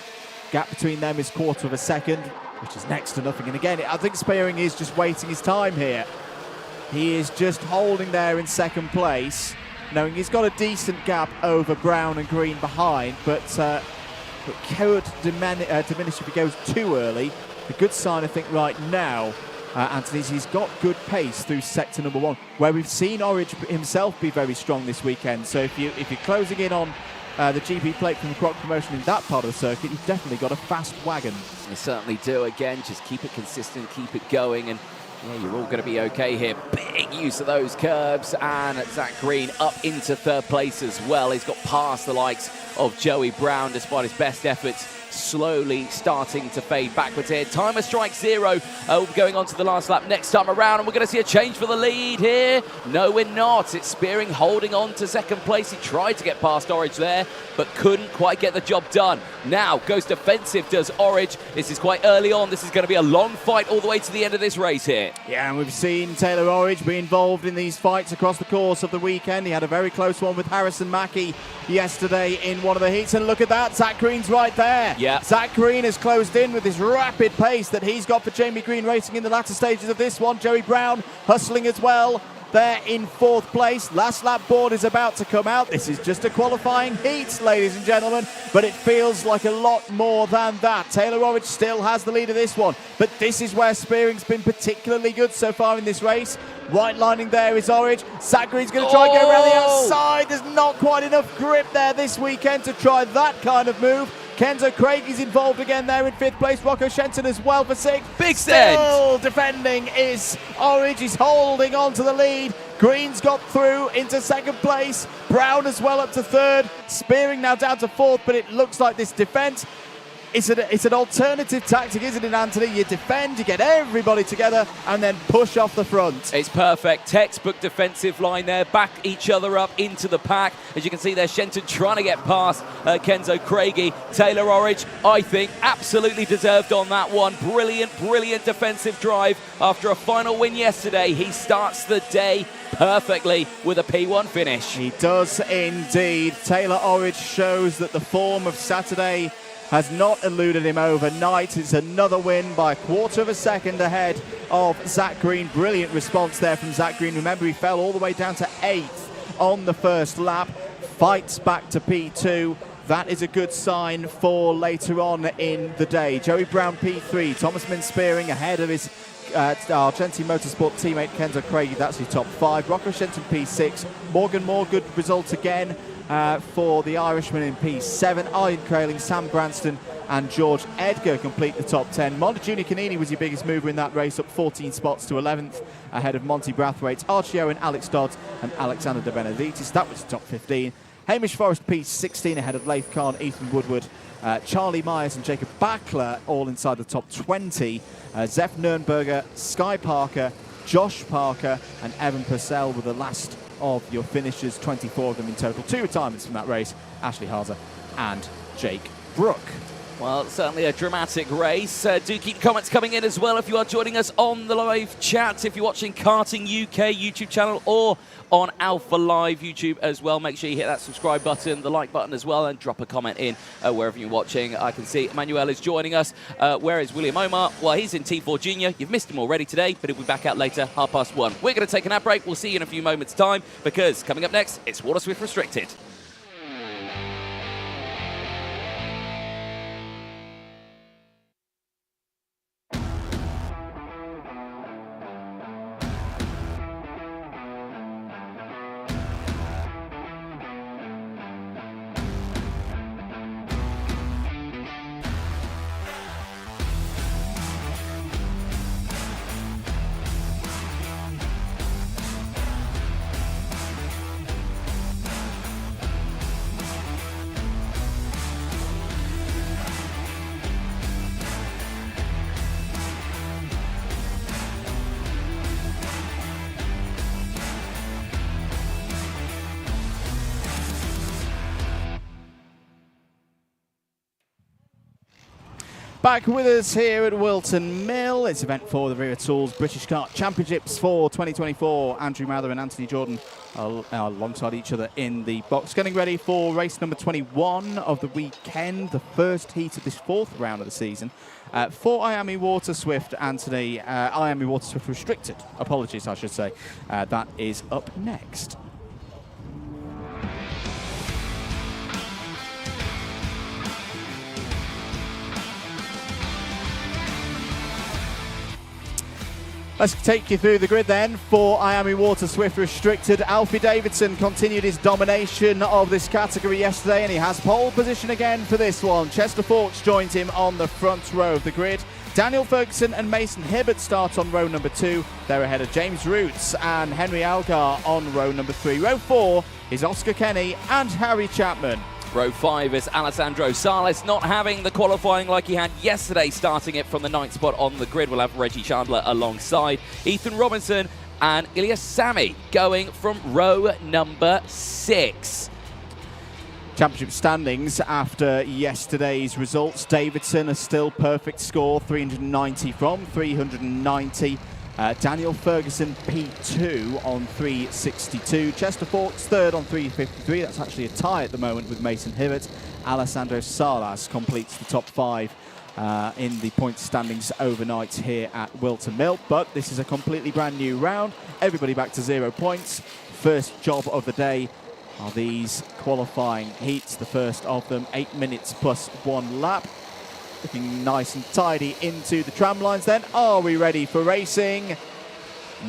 Gap between them is 1/4 of a second, which is next to nothing. And again, I think Spearing is just waiting his time here. He is just holding there in 2nd place, knowing he's got a decent gap over Brown and Green behind, but it could diminish if he goes too early. A good sign, I think, right now Anthony's, he's got good pace through sector number 1, where we've seen Orridge himself be very strong this weekend. So if you're closing in on the GP plate from Croc Promotion in that part of the circuit, you've definitely got a fast wagon. You certainly do. Again, just keep it consistent, keep it going, and yeah, you're all going to be okay here. Big use of those curbs, and Zach Green up into 3rd place as well. He's got past the likes of Joey Brown despite his best efforts. Slowly starting to fade backwards here. Timer strikes 0. We'll be going on to the last lap next time around, and we're going to see a change for the lead here. No, we're not. It's Spearing holding on to 2nd place. He tried to get past Orridge there, but couldn't quite get the job done. Now goes defensive, does Orridge. This is quite early on. This is going to be a long fight all the way to the end of this race here. Yeah, and we've seen Taylor Orridge be involved in these fights across the course of the weekend. He had a very close one with Harrison Mackie yesterday in one of the heats, and look at that, Zach Green's right there. Yeah. Zach Green has closed in with his rapid pace that he's got for Jamie Green Racing in the latter stages of this one. Joey Brown hustling as well. There in 4th place. Last lap board is about to come out. This is just a qualifying heat, ladies and gentlemen, but it feels like a lot more than that. Taylor Orridge still has the lead of this one, but this is where Spearing's been particularly good so far in this race. White lining there is Orridge. Zach Green's going to try and get around the outside. There's not quite enough grip there this weekend to try that kind of move. Kenzo Craig is involved again there in 5th place. Rocco Shenton as well for 6th. Big Still defending is Orridge. He's holding on to the lead. Green's got through into 2nd place. Brown as well up to 3rd. Spearing now down to 4th, but it looks like this defence, it's an alternative tactic, isn't it, Anthony? You defend, you get everybody together, and then push off the front. It's perfect. Textbook defensive line there. Back each other up into the pack. As you can see there, Shenton trying to get past Kenzo Craigie. Taylor Orridge, I think, absolutely deserved on that one. Brilliant, brilliant defensive drive after a final win yesterday. He starts the day perfectly with a P1 finish. He does indeed. Taylor Orridge shows that the form of Saturday has not eluded him overnight. It's another win by 1/4 of a second ahead of Zach Green. Brilliant response there from Zach Green. Remember, he fell all the way down to 8th on the 1st lap. Fights back to P2. That is a good sign for later on in the day. Joey Brown P3. Thomas Min Spearing ahead of his Argenti Motorsport teammate Kenzo Craig. That's his top 5. Rocco Shenton P6. Morgan Moore, good result again for the Irishman in P7. Ian Crailing, Sam Branston and George Edgar complete the top 10. Monte Junior Canini was your biggest mover in that race, up 14 spots to 11th ahead of Monty Brathwaite, Archie Owen, Alex Dodds and Alexander De Benedictis. That was the top 15. Hamish Forrest P16 ahead of Leif Kahn, Ethan Woodward, Charlie Myers and Jacob Backler all inside the top 20. Zeph Nurnberger, Sky Parker, Josh Parker and Evan Purcell were the last of your finishers, 24 of them in total. 2 retirements from that race, Ashley Harzer and Jake Brook. Well, certainly a dramatic race. Do keep comments coming in as well if you are joining us on the live chat. If you're watching Karting UK YouTube channel or on Alpha Live YouTube as well, make sure you hit that subscribe button, the like button as well, and drop a comment in wherever you're watching. I can see Emmanuel is joining us. Where is William Omar? Well, he's in T4 Junior. You've missed him already today, but he'll be back out later, 1:30. We're going to take an ad break. We'll see you in a few moments' time, because coming up next, it's Water Swift Restricted. Back with us here at Whilton Mill. It's event 4 of the Wera Tools British Kart Championships for 2024. Andrew Mather and Anthony Jordan are alongside each other in the box, getting ready for race number 21 of the weekend, the first heat of this 4th round of the season. For IAME Water Swift, Anthony, IAME Water Swift Restricted, apologies I should say, that is up next. Let's take you through the grid then for IAME Water Swift Restricted. Alfie Davidson continued his domination of this category yesterday, and he has pole position again for this one. Chester Fawkes joins him on the front row of the grid. Daniel Ferguson and Mason Hibbert start on row number 2. They're ahead of James Roots and Henry Algar on row number 3. Row 4 is Oscar Kenny and Harry Chapman. Row 5 is Alessandro Sales, not having the qualifying like he had yesterday, starting it from the 9th spot on the grid. We'll have Reggie Chandler alongside Ethan Robinson and Ilya Sami going from row number 6. Championship standings after yesterday's results. Davidson a still perfect score, 390 from 390. Daniel Ferguson P2 on 362. Chester Fawkes third on 353. That's actually a tie at the moment with Mason Hibbert. Alessandro Salas completes the top 5 in the point standings overnight here at Whilton Mill. But this is a completely brand new round. Everybody back to 0 points. First job of the day are these qualifying heats. The first of them, 8 minutes plus 1 lap. Looking nice and tidy into the tram lines then. Are we ready for racing?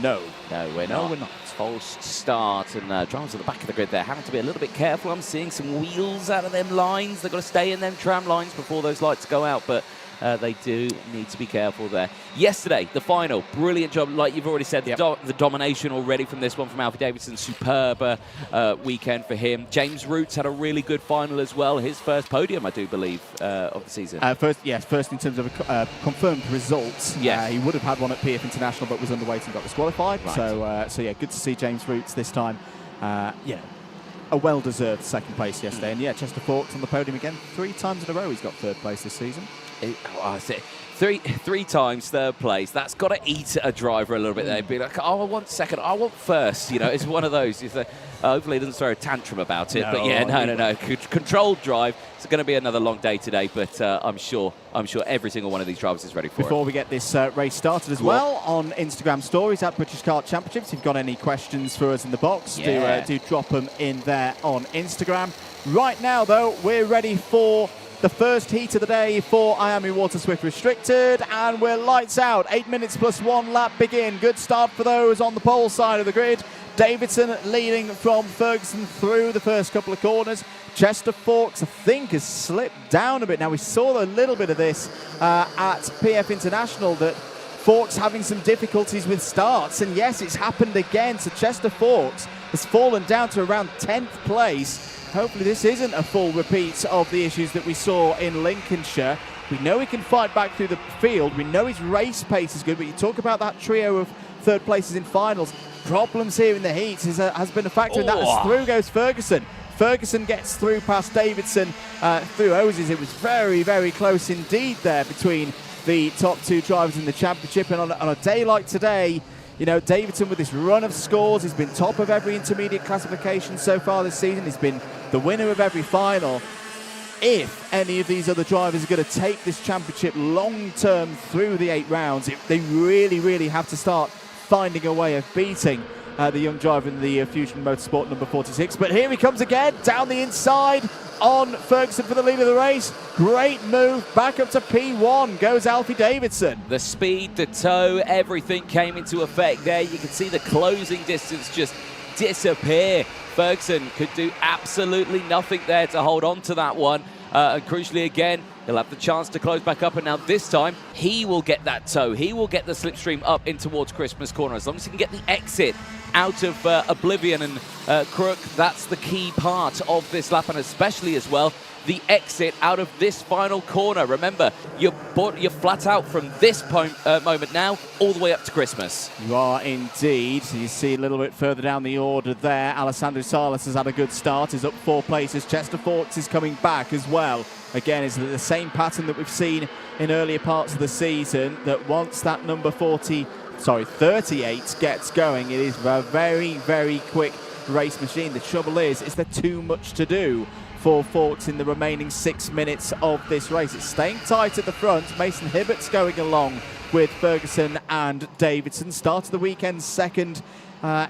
No. No, we're not. False start, and drivers at the back of the grid there having to be a little bit careful. I'm seeing some wheels out of them lines. They've got to stay in them tram lines before those lights go out, but they do need to be careful there. Yesterday, the final, brilliant job, like you've already said, the domination already from this one from Alfie Davidson. Superb weekend for him. James Roots had a really good final as well. His first podium, I do believe, of the season. First in terms of confirmed results. Yeah. He would have had one at PF International, but was underweight and got disqualified. Right. So yeah, good to see James Roots this time. A well-deserved second place yesterday. And yeah, Chester Fawkes on the podium again. 3 times in a row he's got third place this season. Three times third place. That's got to eat a driver a little bit there. Be like, oh, I want second, I want first. You know, it's one of those. Hopefully he doesn't throw a tantrum about it. But yeah, no. Controlled drive. It's going to be another long day today, but I'm sure every single one of these drivers is ready for it. Before we get this race started as well, on Instagram stories at British Kart Championships, if you've got any questions for us in the box, do drop them in there on Instagram. Right now, though, we're ready for the first heat of the day for IAME Water Swift Restricted, and we're lights out. 8 minutes plus 1 lap begin. Good start for those on the pole side of the grid. Davidson leading from Ferguson through the first couple of corners. Chester Fawkes, I think, has slipped down a bit. Now, we saw a little bit of this at PF International, that Fawkes having some difficulties with starts, and yes, it's happened again. So Chester Fawkes has fallen down to around 10th place. Hopefully this isn't a full repeat of the issues that we saw in Lincolnshire. We know he can fight back through the field. We know his race pace is good, but you talk about that trio of third places in finals. Problems here in the heats has been a factor in that. As through goes Ferguson. Ferguson gets through past Davidson through hoses. It was very, very close indeed there between the top 2 drivers in the championship. And on a day like today, you know, Davidson with this run of scores, he's been top of every intermediate classification so far this season. He's been the winner of every final. If any of these other drivers are going to take this championship long-term through the 8 rounds, they really, really have to start finding a way of beating the young driver in the Fusion Motorsport number 46. But here he comes again, down the inside on Ferguson for the lead of the race. Great move, back up to P1 goes Alfie Davidson. The speed, the toe, everything came into effect there. You can see the closing distance just disappear. Ferguson could do absolutely nothing there to hold on to that one. And crucially again, he'll have the chance to close back up, and now this time he will get that toe. He will get the slipstream up in towards Christmas Corner. As long as he can get the exit out of Oblivion and Crook, that's the key part of this lap, and especially as well the exit out of this final corner. Remember, you're flat out from this moment now all the way up to Christmas. You are indeed. You see a little bit further down the order there. Alessandro Salas has had a good start. He's up 4 places. Chester Fawkes is coming back as well. Again, is the same pattern that we've seen in earlier parts of the season, that once that number 38 gets going, it is a very, very quick race machine. The trouble is there too much to do for Fawkes in the remaining 6 minutes of this race. It's staying tight at the front. Mason Hibbert's going along with Ferguson and Davidson. Start of the weekend second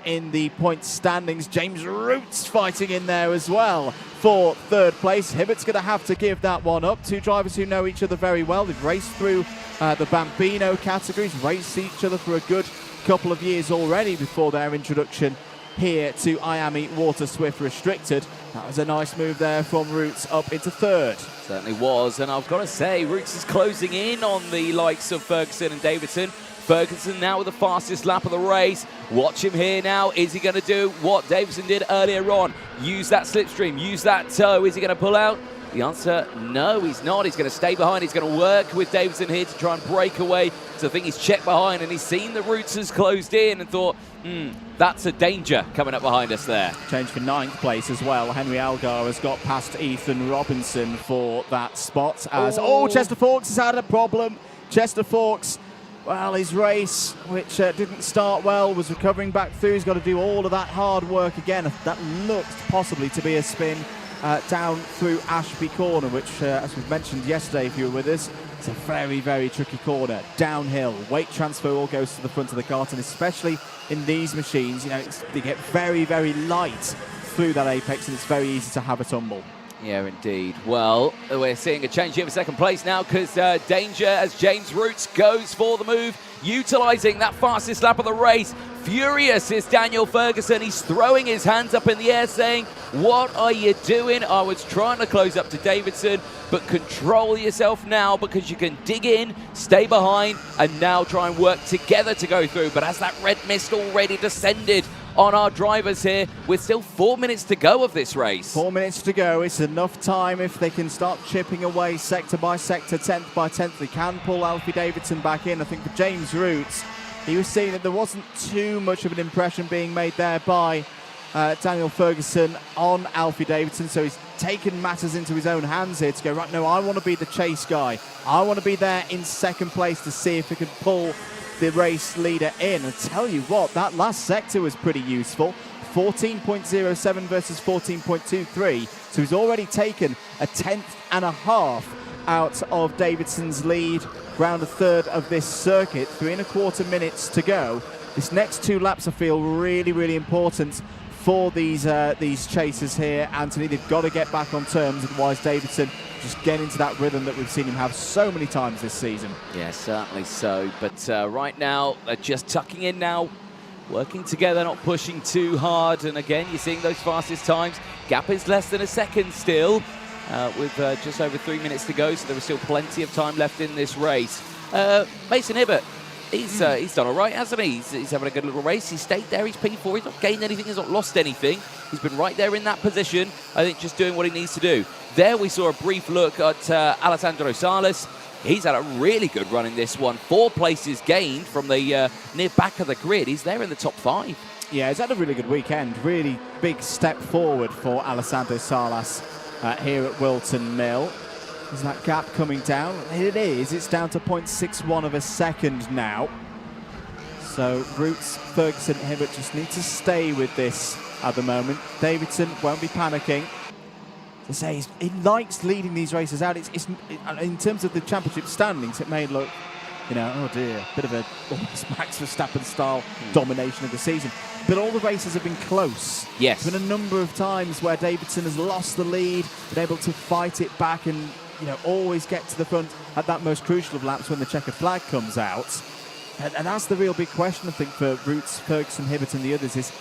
in the point standings. James Roots fighting in there as well for third place. Hibbert's going to have to give that one up. 2 drivers who know each other very well. They've raced through the Bambino categories, raced each other for a good couple of years already before their introduction here to IAME Water Swift Restricted. That was a nice move there from Roots up into third. Certainly was, and I've got to say, Roots is closing in on the likes of Ferguson and Davidson. Ferguson now with the fastest lap of the race. Watch him here now. Is he going to do what Davidson did earlier on? Use that slipstream, use that toe. Is he going to pull out? The answer, no, he's not. He's going to stay behind. He's going to work with Davidson here to try and break away. So I think he's checked behind and he's seen the Roots has closed in and thought, that's a danger coming up behind us there. Change for 9th place as well. Henry Algar has got past Ethan Robinson for that spot. As Chester Fawkes has had a problem. Chester Fawkes, well, his race, which didn't start well, was recovering back through. He's got to do all of that hard work again. That looked possibly to be a spin down through Ashby Corner, which, as we've mentioned yesterday, if you were with us, it's a very, very tricky corner. Downhill, weight transfer all goes to the front of the kart, and especially in these machines, you know, they get very, very light through that apex, and it's very easy to have a tumble. Yeah, indeed. Well, we're seeing a change here for second place now because danger as James Roots goes for the move, utilising that fastest lap of the race. Furious is Daniel Ferguson. He's throwing his hands up in the air saying, what are you doing? I was trying to close up to Davidson, but control yourself now because you can dig in, stay behind, and now try and work together to go through. But as that red mist already descended on our drivers here, with still 4 minutes to go of this race. 4 minutes to go. It's enough time if they can start chipping away sector by sector, 10th by 10th. They can pull Alfie Davidson back in. I think for James Roots, he was seeing that there wasn't too much of an impression being made there by Daniel Ferguson on Alfie Davidson, so he's taken matters into his own hands here to go, right, no, I want to be the chase guy. I want to be there in second place to see if he can pull the race leader in. And tell you what, that last sector was pretty useful. 14.07 versus 14.23. So he's already taken a 10th and a half out of Davidson's lead. Round a third of this circuit, 3.25 minutes to go. This next 2 laps, I feel, really, really important for these chasers here, Anthony. They've got to get back on terms, otherwise Davidson just get into that rhythm that we've seen him have so many times this season. Yeah, certainly so. But right now, they're just tucking in now, working together, not pushing too hard. And again, you're seeing those fastest times. Gap is less than a second still, with just over 3 minutes to go. So there is still plenty of time left in this race. Mason Hibbert, he's done all right, hasn't he? He's having a good little race. He stayed there. He's P4. He's not gained anything. He's not lost anything. He's been right there in that position. I think just doing what he needs to do. There we saw a brief look at Alessandro Salas. He's had a really good run in this one. 4 places gained from the near back of the grid. He's there in the top 5. Yeah, he's had a really good weekend. Really big step forward for Alessandro Salas here at Whilton Mill. Is that gap coming down? It is. It's down to 0.61 of a second now. So Roots, Ferguson, Hibbert just need to stay with this at the moment. Davidson won't be panicking. To say he likes leading these races out. It's in terms of the championship standings, it may look, you know, oh dear, bit of a almost Max Verstappen style domination of the season. But all the races have been close. Yes. There's been a number of times where Davidson has lost the lead, been able to fight it back and, you know, always get to the front at that most crucial of laps when the checkered flag comes out. And that's the real big question, I think, for Roots, Ferguson, Hibbert and the others is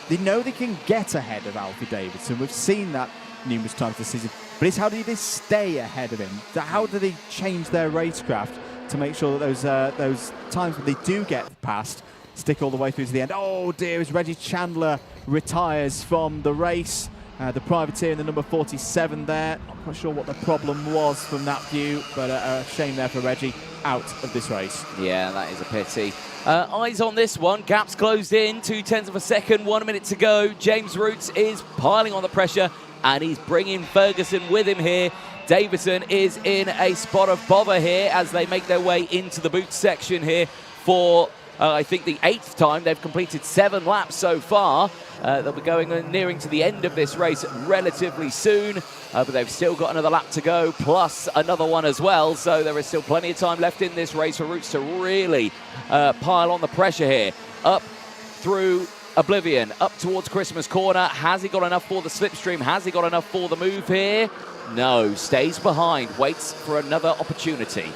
they know they can get ahead of Alfie Davidson. We've seen that numerous times this season. But it's how do they stay ahead of him? How do they change their racecraft to make sure that those times when they do get past stick all the way through to the end? Oh dear, as Reggie Chandler retires from the race. The privateer in the number 47 there. Not quite sure what the problem was from that view, but a shame there for Reggie, out of this race. Yeah, that is a pity. Eyes on this one. Gaps closed in, 0.2 of a second, 1 minute to go. James Roots is piling on the pressure, and he's bringing Ferguson with him here. Davidson is in a spot of bother here as they make their way into the boot section here for, I think, the 8th time. They've completed 7 laps so far. They'll be going nearing to the end of this race relatively soon, but they've still got another lap to go, plus another one as well. So there is still plenty of time left in this race for Roots to really pile on the pressure here. Up through Oblivion, up towards Christmas Corner. Has he got enough for the slipstream? Has he got enough for the move here? No, stays behind, waits for another opportunity.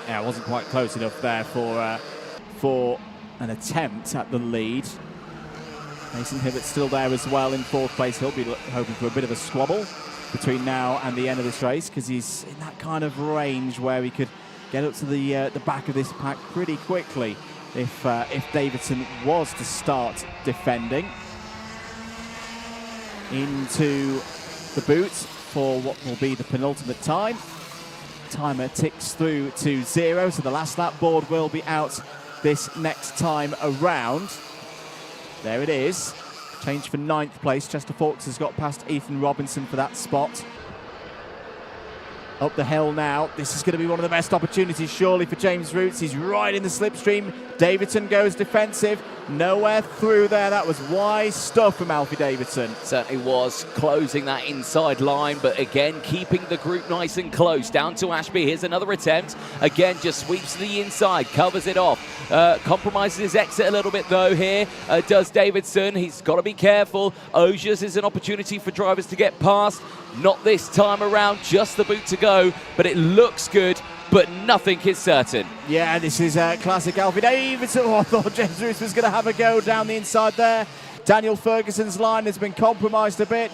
Yeah, it wasn't quite close enough there for an attempt at the lead. Mason Hibbert's still there as well in 4th place. He'll be hoping for a bit of a squabble between now and the end of this race, because he's in that kind of range where he could get up to the back of this pack pretty quickly if Davidson was to start defending. Into the boot for what will be the penultimate time. Timer ticks through to 0, so the last lap board will be out this next time around. There it is. Change for 9th place. Chester Fawkes has got past Ethan Robinson for that spot. Up the hill now. This is going to be one of the best opportunities, surely, for James Roots. He's right in the slipstream. Davidson goes defensive. Nowhere through there. That was wise stuff from Alfie Davidson. Certainly was, closing that inside line, but again, keeping the group nice and close. Down to Ashby. Here's another attempt. Again, just sweeps to the inside, covers it off. Compromises his exit a little bit, though, here. Does Davidson. He's got to be careful. Ogiers is an opportunity for drivers to get past. Not this time around, just the boot to go, but it looks good, but nothing is certain. Yeah, this is classic Alfie Davidson. Oh, I thought James Roos was going to have a go down the inside there. Daniel Ferguson's line has been compromised a bit.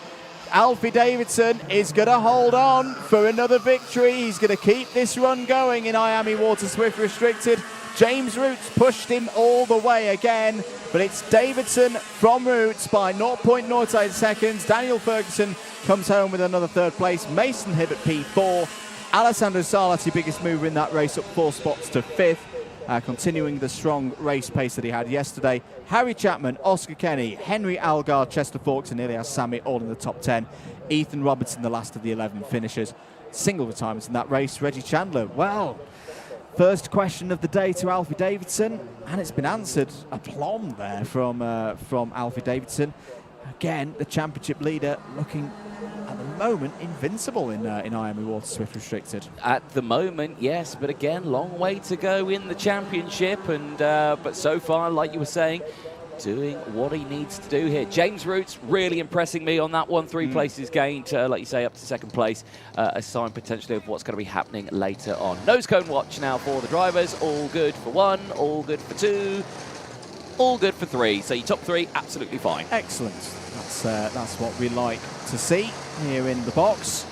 Alfie Davidson is going to hold on for another victory. He's going to keep this run going in IAME Water Swift Restricted. James Roots pushed him all the way again, but it's Davidson from Roots by 0.08 seconds. Daniel Ferguson comes home with another 3rd place. Mason Hibbert P4. Alessandro Salati, biggest mover in that race, up 4 spots to 5th, continuing the strong race pace that he had yesterday. Harry Chapman, Oscar Kenny, Henry Algar, Chester Fawkes and Ilias Sami all in the top 10. Ethan Robertson, the last of the 11 finishers. Single retirements in that race. Reggie Chandler, well, first question of the day to Alfie Davidson, and it's been answered. Aplomb there from Alfie Davidson. Again, the championship leader looking at the moment invincible in IAME Water Swift Restricted. At the moment, yes, but again, long way to go in the championship, and but so far, like you were saying, doing what he needs to do here. James Roots really impressing me on that one. 3 places gained, like you say, up to 2nd place. A sign potentially of what's going to be happening later on. Nose cone watch now for the drivers. All good for 1, all good for 2, all good for 3. So your top 3, absolutely fine. Excellent. That's what we like to see here in the box.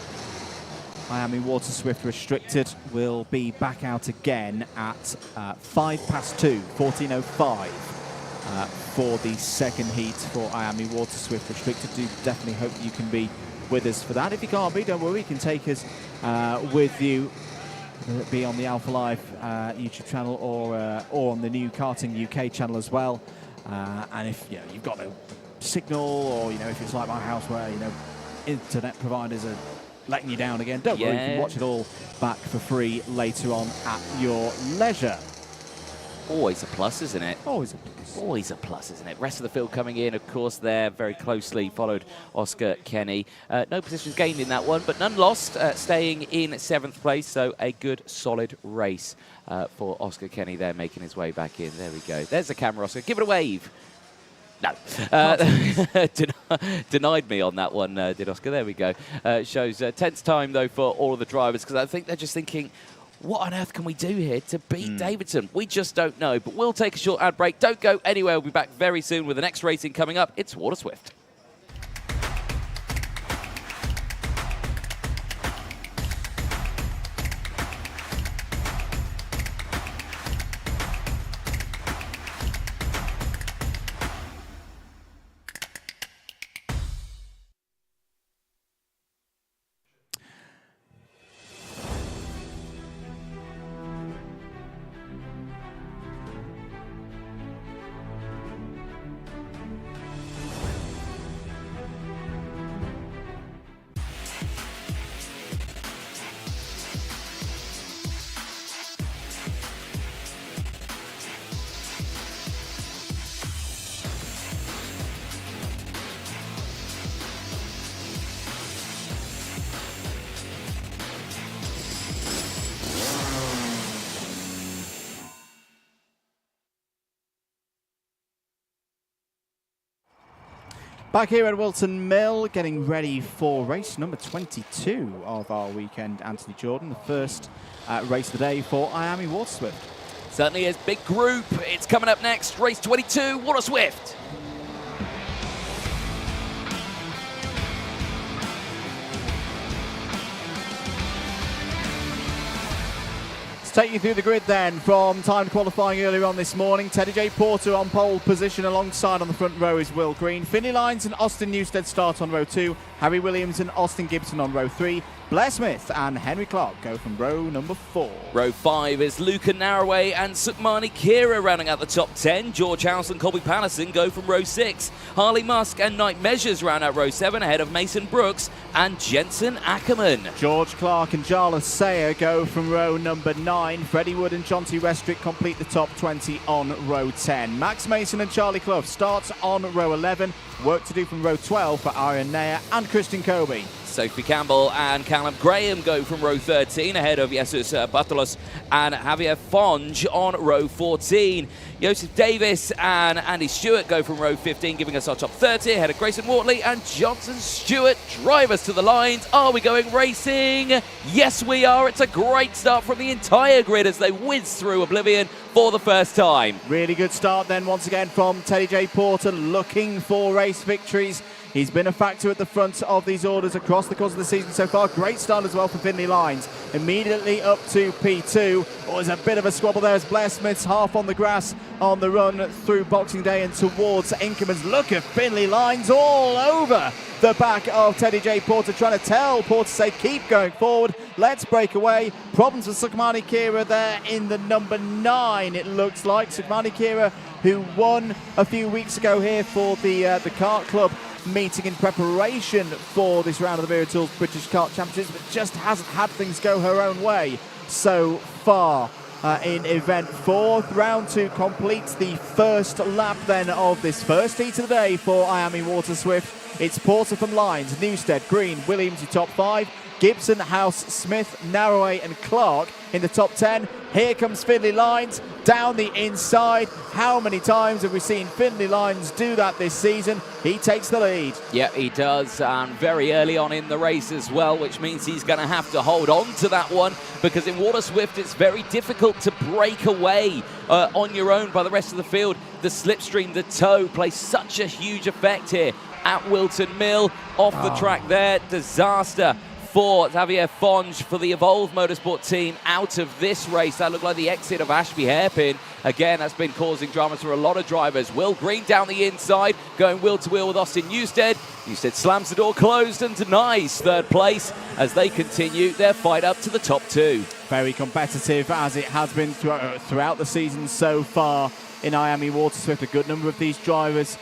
IAME Water Swift Restricted will be back out again at 2:05, 14:05. For the 2nd heat for IAME Water Swift Restricted. Do definitely hope you can be with us for that. If you can't be, don't worry, you can take us with you, whether it be on the Alpha Life YouTube channel or on the new Karting UK channel as well. And if you've got no signal, or if it's like my house where internet providers are letting you down again, don't worry, you can watch it all back for free later on at your leisure. Always a plus, isn't it? Always a plus. Always a plus, isn't it? Rest of the field coming in, of course, there very closely followed Oscar Kenny. No positions gained in that one, but none lost, staying in 7th place. So a good, solid race for Oscar Kenny there, making his way back in. There we go. There's the camera, Oscar. Give it a wave. No. Denied me on that one, did Oscar. There we go. Shows tense time, though, for all of the drivers, because I think they're just thinking, what on earth can we do here to beat Davidson? We just don't know. But we'll take a short ad break. Don't go anywhere. We'll be back very soon with the next racing coming up. It's Water Swift. Back here at Whilton Mill, getting ready for race number 22 of our weekend, Anthony Jordan, the first race of the day for IAME Water Swift. Certainly is. Big group. It's coming up next. Race 22, Water Swift. Take you through the grid then from time qualifying earlier on this morning. Teddy J. Porter on pole position, alongside on the front row is Will Green. Finley Lyons and Austin Newstead start on row 2. Harry Williams and Austin Gibson on row 3. Blair Smith and Henry Clark go from row number 4. Row 5 is Luca Narroway and Sukmani Kira rounding out the top 10. George House and Colby Patterson go from row 6. Harley Musk and Night Measures round out row 7 ahead of Mason Brooks and Jensen Ackerman. George Clark and Jarlath Sayer go from row number 9. Freddie Wood and Jonty Restrick complete the top 20 on row 10. Max Mason and Charlie Clough starts on row 11. Work to do from row 12 for Aaron Nair and Christian Kobe. Sophie Campbell and Callum Graham go from row 13 ahead of Jesus Bartolos and Javier Fonge on row 14. Joseph Davis and Andy Stewart go from row 15, giving us our top 30 ahead of Grayson Wortley and Johnson Stewart. Drive us to the lines. Are we going racing? Yes, we are. It's a great start from the entire grid as they whiz through Oblivion for the first time. Really good start then once again from Teddy J. Porter, looking for race victories. He's been a factor at the front of these orders across the course of the season so far. Great start as well for Finley Lyons. Immediately up to P2. Oh, there's a bit of a squabble there as Blair Smith's half on the grass on the run through Boxing Day and towards Inkerman's. Look at Finley Lyons all over the back of Teddy J. Porter, trying to tell Porter to say, keep going forward, let's break away. Problems with Sukmani Kira there in the number 9, it looks like. Sukmani Kira, who won a few weeks ago here for the Kart Club meeting in preparation for this round of the Vera Tools British Kart Championships, but just hasn't had things go her own way so far in event 4. Round 2 completes the first lap then of this first heat of the day for IAME Water Swift. It's Porter from Lyons, Newstead, Green, Williams your top 5, Gibson, House, Smith, Narroway and Clark in the top 10. Here comes Finley Lyons down the inside. How many times have we seen Finley Lyons do that this season? He takes the lead. Yeah, he does, and very early on in the race as well, which means he's going to have to hold on to that one, because in Water Swift it's very difficult to break away on your own by the rest of the field. The slipstream, the toe, plays such a huge effect here at Wilton Mill. Off the track there, disaster for Javier Fonge for the Evolve Motorsport team out of this race. That looked like the exit of Ashby Hairpin. Again, that's been causing dramas for a lot of drivers. Will Green down the inside, going wheel to wheel with Austin Newstead. Newstead slams the door closed and denies third place as they continue their fight up to the top 2. Very competitive, as it has been throughout the season so far in IAME Water Swift. A good number of these drivers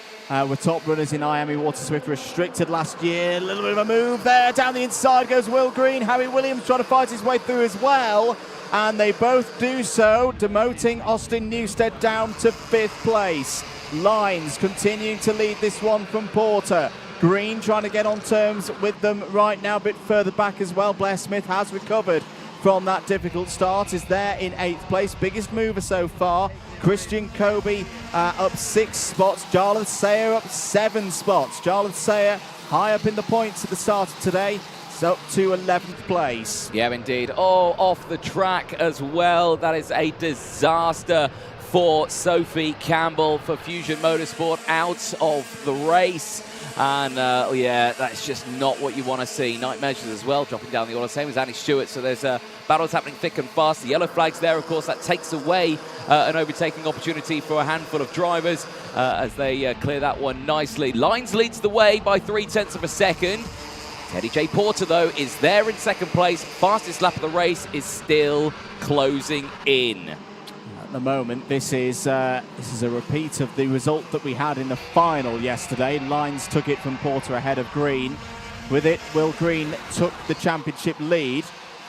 were top runners in IAME Water Swift, restricted last year. A little bit of a move there. Down the inside goes Will Green. Harry Williams trying to fight his way through as well. And they both do so, demoting Austin Newstead down to 5th place. Lyons continuing to lead this one from Porter. Green trying to get on terms with them right now, a bit further back as well. Blair Smith has recovered from that difficult start, is there in 8th place. Biggest mover so far. Christian Kobe up 6 spots. Jarlath Sayer up 7 spots. Jarlath Sayer high up in the points at the start of today. It's up to 11th place. Yeah, indeed. Oh, off the track as well. That is a disaster for Sophie Campbell, for Fusion Motorsport, out of the race. And yeah, that's just not what you want to see. Night Measures as well, dropping down the order, same as Andy Stewart. So there's battles happening thick and fast. The yellow flag's there, of course. That takes away an overtaking opportunity for a handful of drivers as they clear that one nicely. Lyons leads the way by 0.3 of a second. Teddy J. Porter, though, is there in 2nd place. Fastest lap of the race is still closing in. At the moment, this is a repeat of the result that we had in the final yesterday. Lyons took it from Porter ahead of Green. With it, Will Green took the championship lead,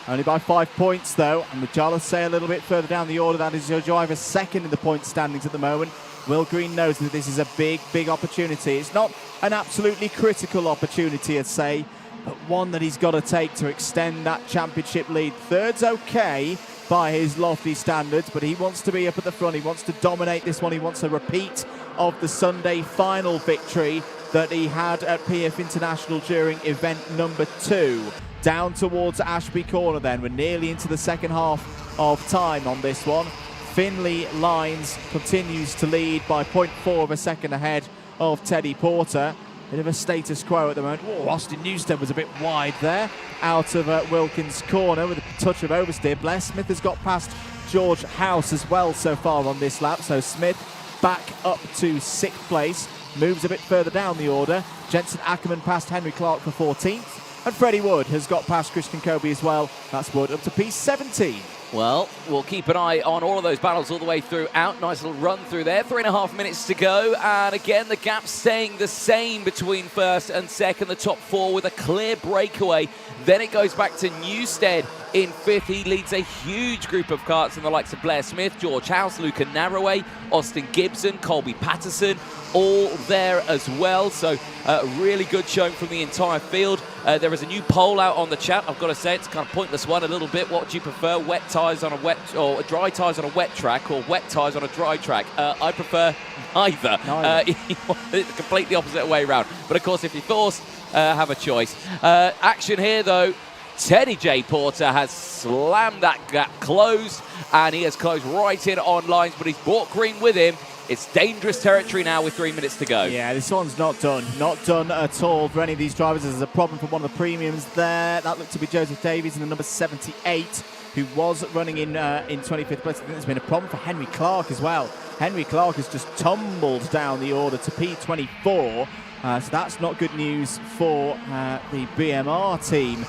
only by 5 points though. And with Jarlath Sayer a little bit further down the order, that is your driver second in the point standings at the moment. Will Green knows that this is a big opportunity. It's not an absolutely critical opportunity, I'd say, but one that he's got to take to extend that championship lead. Third's okay by his lofty standards, but he wants to be up at the front. He wants to dominate this one. He wants a repeat of the Sunday final victory that he had at PF International during event number 2. Down towards Ashby Corner then. We're nearly into the second half of time on this one. Finley Lines continues to lead by 0.4 of a second ahead of Teddy Porter. Bit of a status quo at the moment. Oh, Austin Newstead was a bit wide there, out of Wilkins' corner with a touch of oversteer. Blair Smith has got past George House as well so far on this lap, so Smith back up to 6th place, moves a bit further down the order. Jensen Ackerman past Henry Clark for 14th, and Freddie Wood has got past Christian Kobe as well. That's Wood up to P17. Well, we'll keep an eye on all of those battles all the way throughout. Nice little run through there. 3.5 minutes to go. And again, the gap staying the same between first and second. The top 4 with a clear breakaway. Then it goes back to Newstead in 5th. He leads a huge group of karts in the likes of Blair Smith, George House, Luca Narroway, Austin Gibson, Colby Patterson, all there as well. So really good showing from the entire field. There is a new poll out on the chat. I've got to say, it's kind of pointless one a little bit. What would you prefer, wet tyres on a wet, or dry tyres on a wet track, or wet tyres on a dry track? I prefer neither. Completely opposite way around. But of course, if you're forced, have a choice. Action here though. Teddy J. Porter has slammed that gap closed, and he has closed right in on lines, but he's brought Green with him. It's dangerous territory now with 3 minutes to go. Yeah, this one's not done. Not done at all for any of these drivers. There's a problem for one of the premiums there. That looked to be Joseph Davies in the number 78, who was running in 25th place. I think there's been a problem for Henry Clark as well. Henry Clark has just tumbled down the order to P24. So that's not good news for the BMR team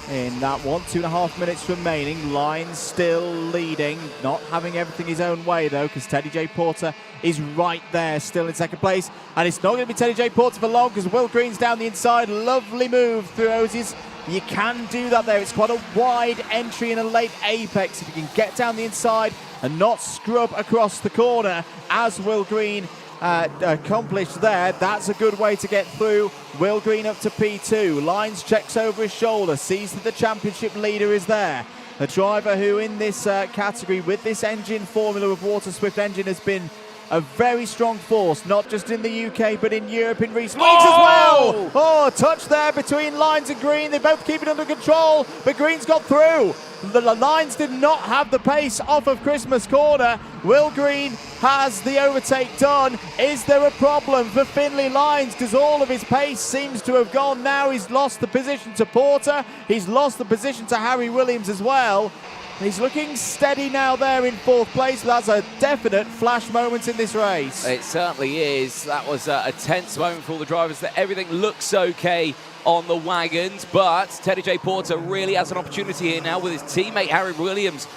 in that one. 2.5 minutes remaining. Lines still leading, not having everything his own way though, because Teddy J. Porter is right there, still in second place. And it's not going to be Teddy J. Porter for long, because Will Green's down the inside. Lovely move through Osies. You can do that there. It's quite a wide entry in a late apex. If you can get down the inside and not scrub across the corner, as Will Green accomplished there, that's a good way to get through. Will Green up to P2. Lines checks over his shoulder, sees that the championship leader is there. A driver who in this category with this engine formula of Water Swift engine has been a very strong force, not just in the UK, but in Europe in recent weeks as well. Oh, a touch there between Lines and Green. They both keep it under control, but Green's got through. The Lines did not have the pace off of Christmas Corner. Will Green has the overtake done. Is there a problem for Finley Lines? Because all of his pace seems to have gone now. He's lost the position to Porter. He's lost the position to Harry Williams as well. He's looking steady now there in 4th place. That's a definite flash moment in this race. It certainly is. That was a tense moment for all the drivers. That everything looks okay on the wagons, but Teddy J. Porter really has an opportunity here now with his teammate Harry Williams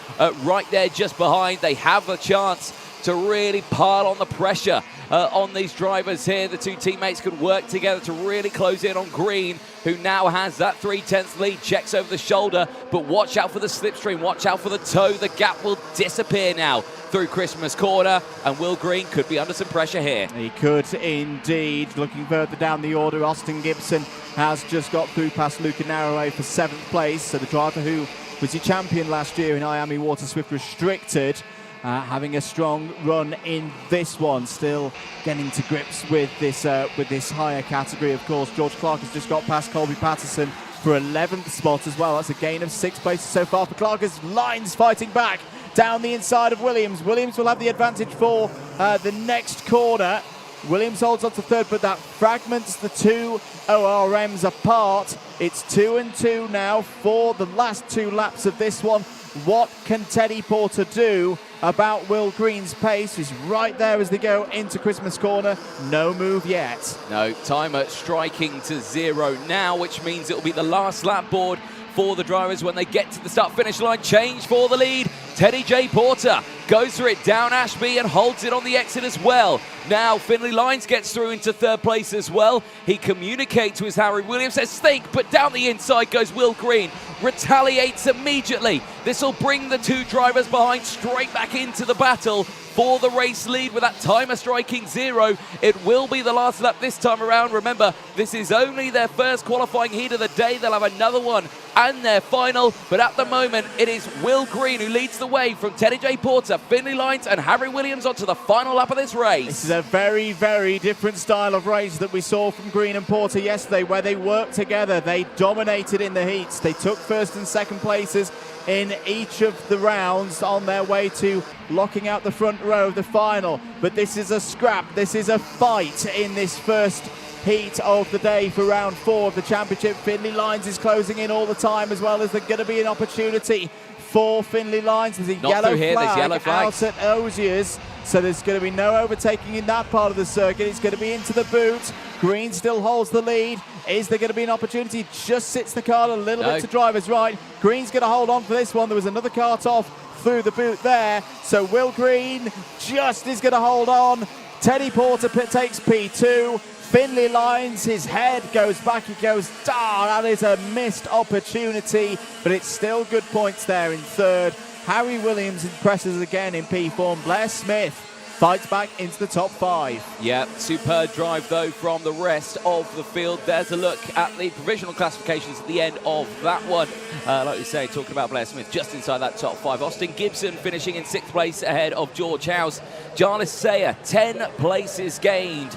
right there just behind. They have a chance to really pile on the pressure on these drivers here. The two teammates could work together to really close in on Green, who now has that 3/10 lead, checks over the shoulder, but watch out for the slipstream, watch out for the toe. The gap will disappear now through Christmas Corner, and Will Green could be under some pressure here. He could indeed. Looking further down the order, Austin Gibson has just got through past Luca Narroway for 7th place, so the driver who was your champion last year in IAME Water Swift Restricted, having a strong run in this one, still getting to grips with this higher category. Of course, George Clark has just got past Colby Patterson for 11th spot as well. That's a gain of 6 places so far for Clark, as Lines fighting back down the inside of Williams. Williams will have the advantage for the next corner. Williams holds on to 3rd, but that fragments the two ORMs apart. It's 2-2 now for the last 2 laps of this one. What can Teddy Porter do about Will Green's pace? He's right there as they go into Christmas Corner. No move yet. No, timer striking to 0 now, which means it will be the last lap board for the drivers when they get to the start-finish line. Change for the lead. Teddy J. Porter goes for it down Ashby and holds it on the exit as well. Now Finley Lines gets through into 3rd place as well. He communicates with Harry Williams, says think, but down the inside goes Will Green. Retaliates immediately. This will bring the 2 drivers behind straight back into the battle for the race lead with that timer striking 0. It will be the last lap this time around. Remember, this is only their first qualifying heat of the day. They'll have another one and their final. But at the moment, it is Will Green who leads the way from Teddy J. Porter, Finley Lyons and Harry Williams onto the final lap of this race. This is a very, very different style of race that we saw from Green and Porter yesterday, where they worked together. They dominated in the heats. They took first and second places in each of the rounds on their way to locking out the front row of the final. But this is a scrap. This is a fight in this first heat of the day for round 4 of the championship. Finley Lyons is closing in all the time, as well as there's going to be an opportunity for Finley Lyons. There's a yellow flag out at Osiers, so there's going to be no overtaking in that part of the circuit. It's going to be into the boot. Green still holds the lead. Is there going to be an opportunity? Just sits the car a little bit to driver's right. Green's going to hold on for this one. There was another kart off through the boot there, so Will Green just is going to hold on. Teddy Porter takes P2. Finley Lyons, his head goes back, he goes, that is a missed opportunity, but it's still good points there in third. Harry Williams impresses again in P form. Blair Smith fights back into the top 5. Yeah, superb drive though from the rest of the field. There's a look at the provisional classifications at the end of that one. Like we say, talking about Blair Smith just inside that top 5. Austin Gibson finishing in 6th place ahead of George House. Jarlis Sayer, 10 places gained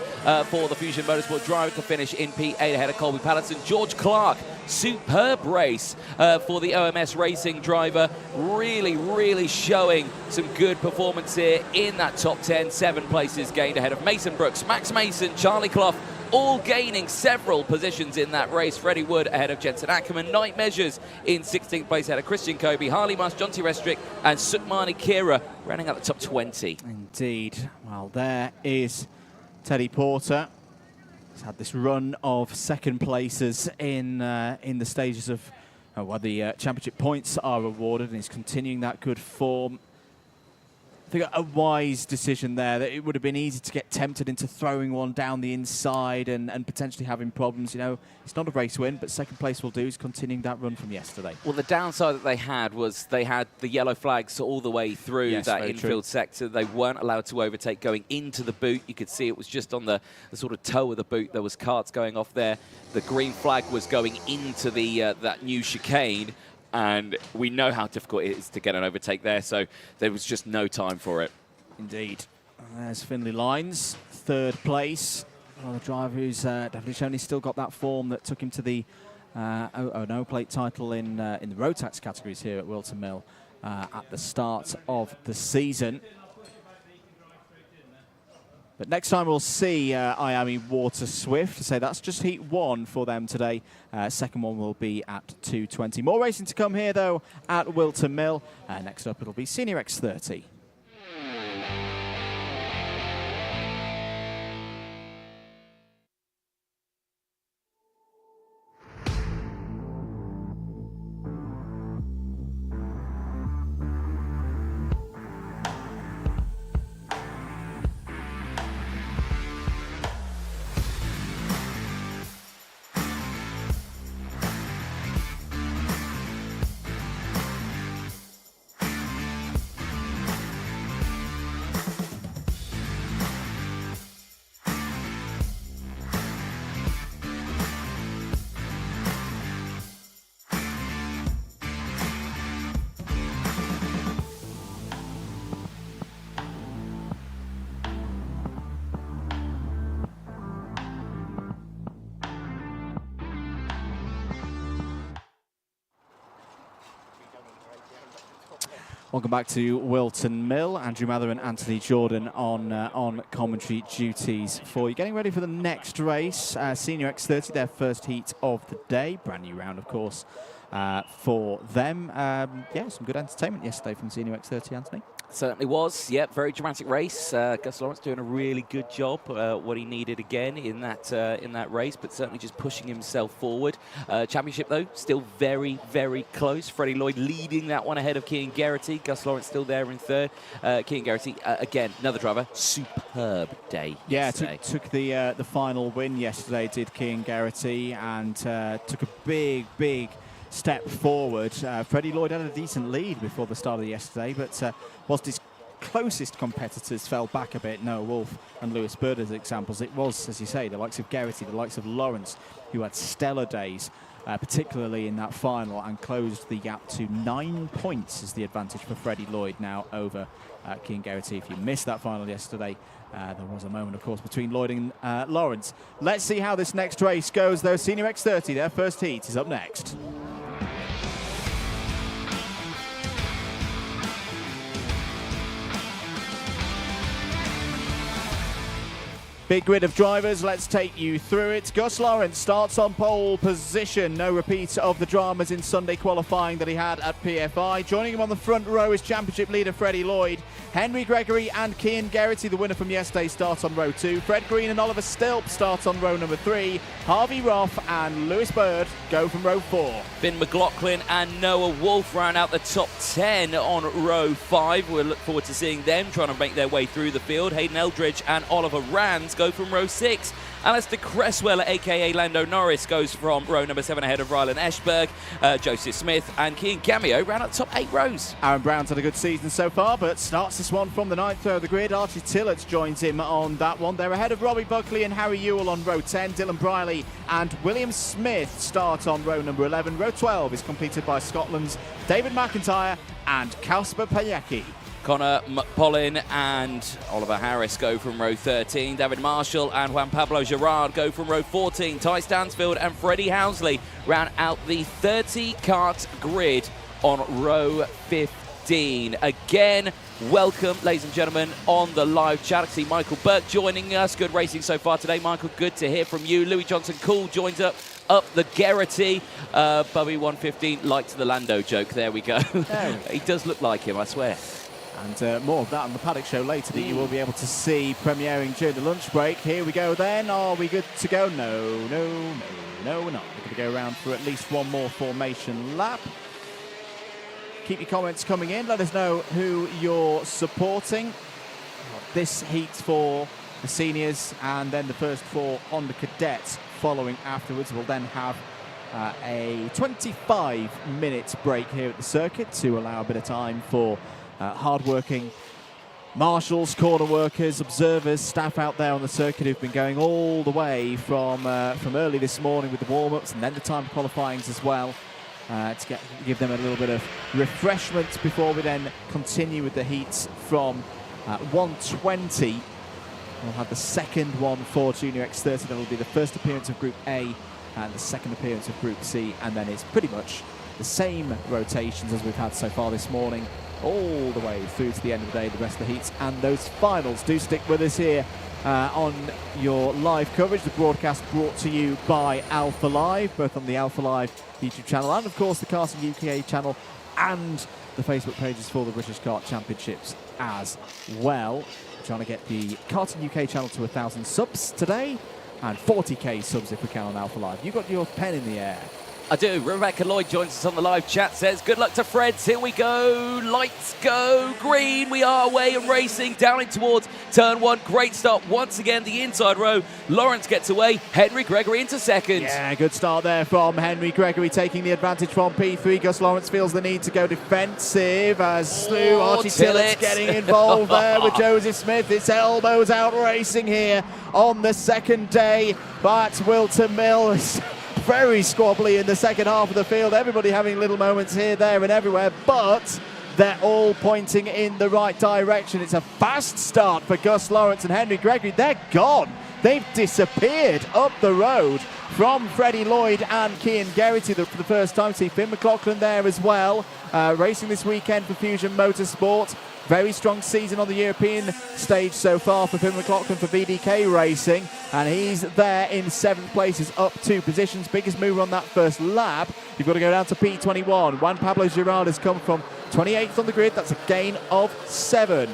for the Fusion Motorsport driver to finish in P8 ahead of Colby Patterson. George Clark, superb race for the OMS Racing driver. Really showing some good performance here in that top 10. 7 places gained ahead of Mason Brooks, Max Mason, Charlie Clough, all gaining several positions in that race. Freddie Wood ahead of Jensen Ackerman. Night Measures in 16th place ahead of Christian Kobe. Harley Musk, Jonty Restrick and Sukmani Kira running out the top 20. Indeed. Well, there is Teddy Porter. He's had this run of second places in the stages of where the championship points are awarded, and he's continuing that good form. I think a wise decision there, that it would have been easy to get tempted into throwing one down the inside and potentially having problems. You know, it's not a race win, but second place will do. He's continuing that run from yesterday. Well, the downside that they had was they had the yellow flags all the way through that infield sector. They weren't allowed to overtake going into the boot. You could see it was just on the sort of toe of the boot. There was karts going off there. The green flag was going into the that new chicane. And we know how difficult it is to get an overtake there, so there was just no time for it. Indeed. There's Finley Lyons, 3rd place. Well, the driver who's definitely shown he's still got that form that took him to the O plate title in the Rotax categories here at Whilton Mill at the start of the season. But next time we'll see IAME Water Swift. So that's just heat 1 for them today. Second one will be at 2:20. More racing to come here, though, at Whilton Mill. Next up, it'll be Senior X30. Welcome back to Whilton Mill. Andrew Mather and Anthony Jordan on commentary duties for you. Getting ready for the next race, Senior X30, their first heat of the day. Brand new round, of course, for them. Yeah, some good entertainment yesterday from Senior X30, Anthony. Certainly was. Yep, very dramatic race. Gus Lawrence doing a really good job. What he needed again in that race, but certainly just pushing himself forward. Championship though, still very, very close. Freddie Lloyd leading that one ahead of Kean Geraghty. Gus Lawrence still there in 3rd. Kean Geraghty again, another driver. Superb day. Yeah, took the final win yesterday. Did Kean Geraghty, and took a big step forward. Freddie Lloyd had a decent lead before the start of yesterday, but whilst his closest competitors fell back a bit, Noah Wolf and Lewis Bird as examples, it was, as you say, the likes of Geraghty, the likes of Lawrence, who had stellar days. particularly in that final, and closed the gap to 9 points as the advantage for Freddie Lloyd now over Cian Geraghty. If you missed that final yesterday, there was a moment, of course, between Lloyd and Lawrence. Let's see how this next race goes, though. Senior X30, their first heat, is up next. Big grid of drivers, let's take you through it. Gus Lawrence starts on pole position. No repeat of the dramas in Sunday qualifying that he had at PFI. Joining him on the front row is championship leader Freddie Lloyd. Henry Gregory and Cian Geraghty, the winner from yesterday, start on row 2. Fred Green and Oliver Stilp start on row number 3. Harvey Roth and Lewis Bird go from row 4. Finn McLaughlin and Noah Wolf round out the top 10 on row 5. We'll look forward to seeing them trying to make their way through the field. Hayden Eldridge and Oliver Rands go from row 6. Alistair Cresswell, a.k.a. Lando Norris, goes from row number 7 ahead of Rylan Eschberg. Joseph Smith and Cian Gamio round out the top 8 rows. Aaron Brown's had a good season so far, but starts this one from the 9th row of the grid. Archie Tillotson joins him on that one. They're ahead of Robbie Buckley and Harry Ewell on row 10. Dylan Briley and William Smith start on row number 11. Row 12 is completed by Scotland's David McIntyre and Kasper Pajecki. Connor McPollin and Oliver Harris go from row 13. David Marshall and Juan Pablo Gerard go from row 14. Ty Stansfield and Freddie Housley round out the 30-kart grid on row 15. Again, welcome, ladies and gentlemen, on the live chat. I see Michael Burke joining us. Good racing so far today, Michael. Good to hear from you. Louis Johnson Cool joins up the Geraghty. Bubby 115 liked the Lando joke. There we go. He does look like him, I swear. And more of that on the Paddock Show later that you will be able to see premiering during the lunch break. Here we go then. Are we good to go? No, we're not. We're going to go around for at least one more formation lap. Keep your comments coming in. Let us know who you're supporting. This heat for the seniors and then the first 4 Honda cadets following afterwards. We'll then have a 25-minute break here at the circuit to allow a bit of time for hard-working marshals, corner workers, observers, staff out there on the circuit who've been going all the way from early this morning with the warm-ups and then the time qualifyings as well to give them a little bit of refreshment before we then continue with the heats from 1:20. We'll have the second one for Junior X30. That'll be the first appearance of Group A and the second appearance of Group C, and then it's pretty much the same rotations as we've had so far this morning, all the way through to the end of the day, the rest of the heats and those finals. Do stick with us here on your live coverage. The broadcast brought to you by Alpha Live, both on the Alpha Live YouTube channel and, of course, the Karting UK channel and the Facebook pages for the British Kart Championships as well. We're trying to get the Karting UK channel to 1,000 subs today and 40k subs if we can on Alpha Live. You got your pen in the air. I do. Rebecca Lloyd joins us on the live chat, says, good luck to Freds. Here we go. Lights go green. We are away and racing down in towards turn 1. Great start once again. The inside row. Lawrence gets away. Henry Gregory into second. Yeah, good start there from Henry Gregory, taking the advantage from P3. Gus Lawrence feels the need to go defensive as Archie Tillotson getting involved there with Joseph Smith. It's elbows out racing here on the second day. But Whilton Mill is very squabbly in the second half of the field. Everybody having little moments here, there and everywhere, but they're all pointing in the right direction. It's a fast start for Gus Lawrence and Henry Gregory. They're gone. They've disappeared up the road from Freddie Lloyd and Cian Geraghty for the first time. See Finn McLaughlin there as well, racing this weekend for Fusion Motorsport. Very strong season on the European stage so far for Finn McLaughlin for VDK Racing, and he's there in 7th place, is up 2 positions. Biggest mover on that first lap. You've got to go down to P21. Juan Pablo Gerard has come from 28th on the grid. That's a gain of 7.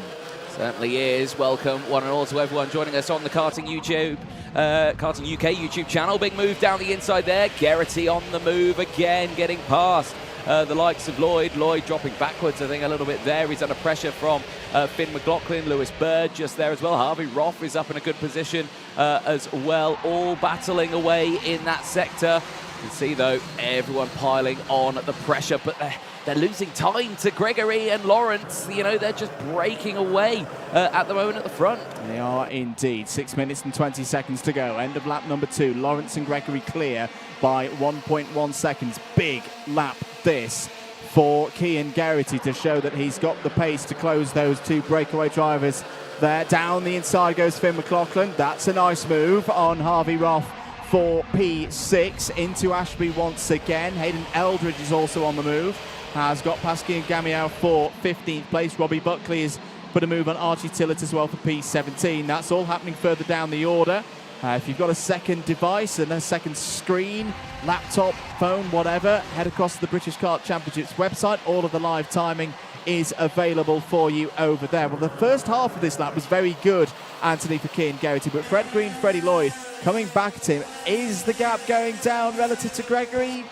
Certainly is. Welcome one and all to everyone joining us on the Karting UK YouTube channel. Big move down the inside there. Geraghty on the move again, getting past the likes of Lloyd. Lloyd dropping backwards, I think, a little bit there. He's under pressure from Finn McLaughlin. Lewis Bird just there as well. Harvey Roth is up in a good position as well. All battling away in that sector. You can see, though, everyone piling on the pressure, but they're losing time to Gregory and Lawrence. You know, they're just breaking away at the moment at the front. They are indeed. 6 minutes and 20 seconds to go. End of lap number 2. Lawrence and Gregory clear by 1.1 seconds. Big lap this for Cian Geraghty to show that he's got the pace to close those 2 breakaway drivers there. Down the inside goes Finn McLaughlin. That's a nice move on Harvey Roth for P6. Into Ashby once again. Hayden Eldridge is also on the move. Has got past Cian Gamiao for 15th place. Robbie Buckley has put a move on Archie Tillett as well for P17. That's all happening further down the order. If you've got a second device and a second screen, laptop, phone, whatever, head across to the British Kart Championships website. All of the live timing is available for you over there. Well, the first half of this lap was very good, Anthony, for Cian Geraghty, but Fred Green, Freddie Lloyd coming back at him. Is the gap going down relative to Gregory?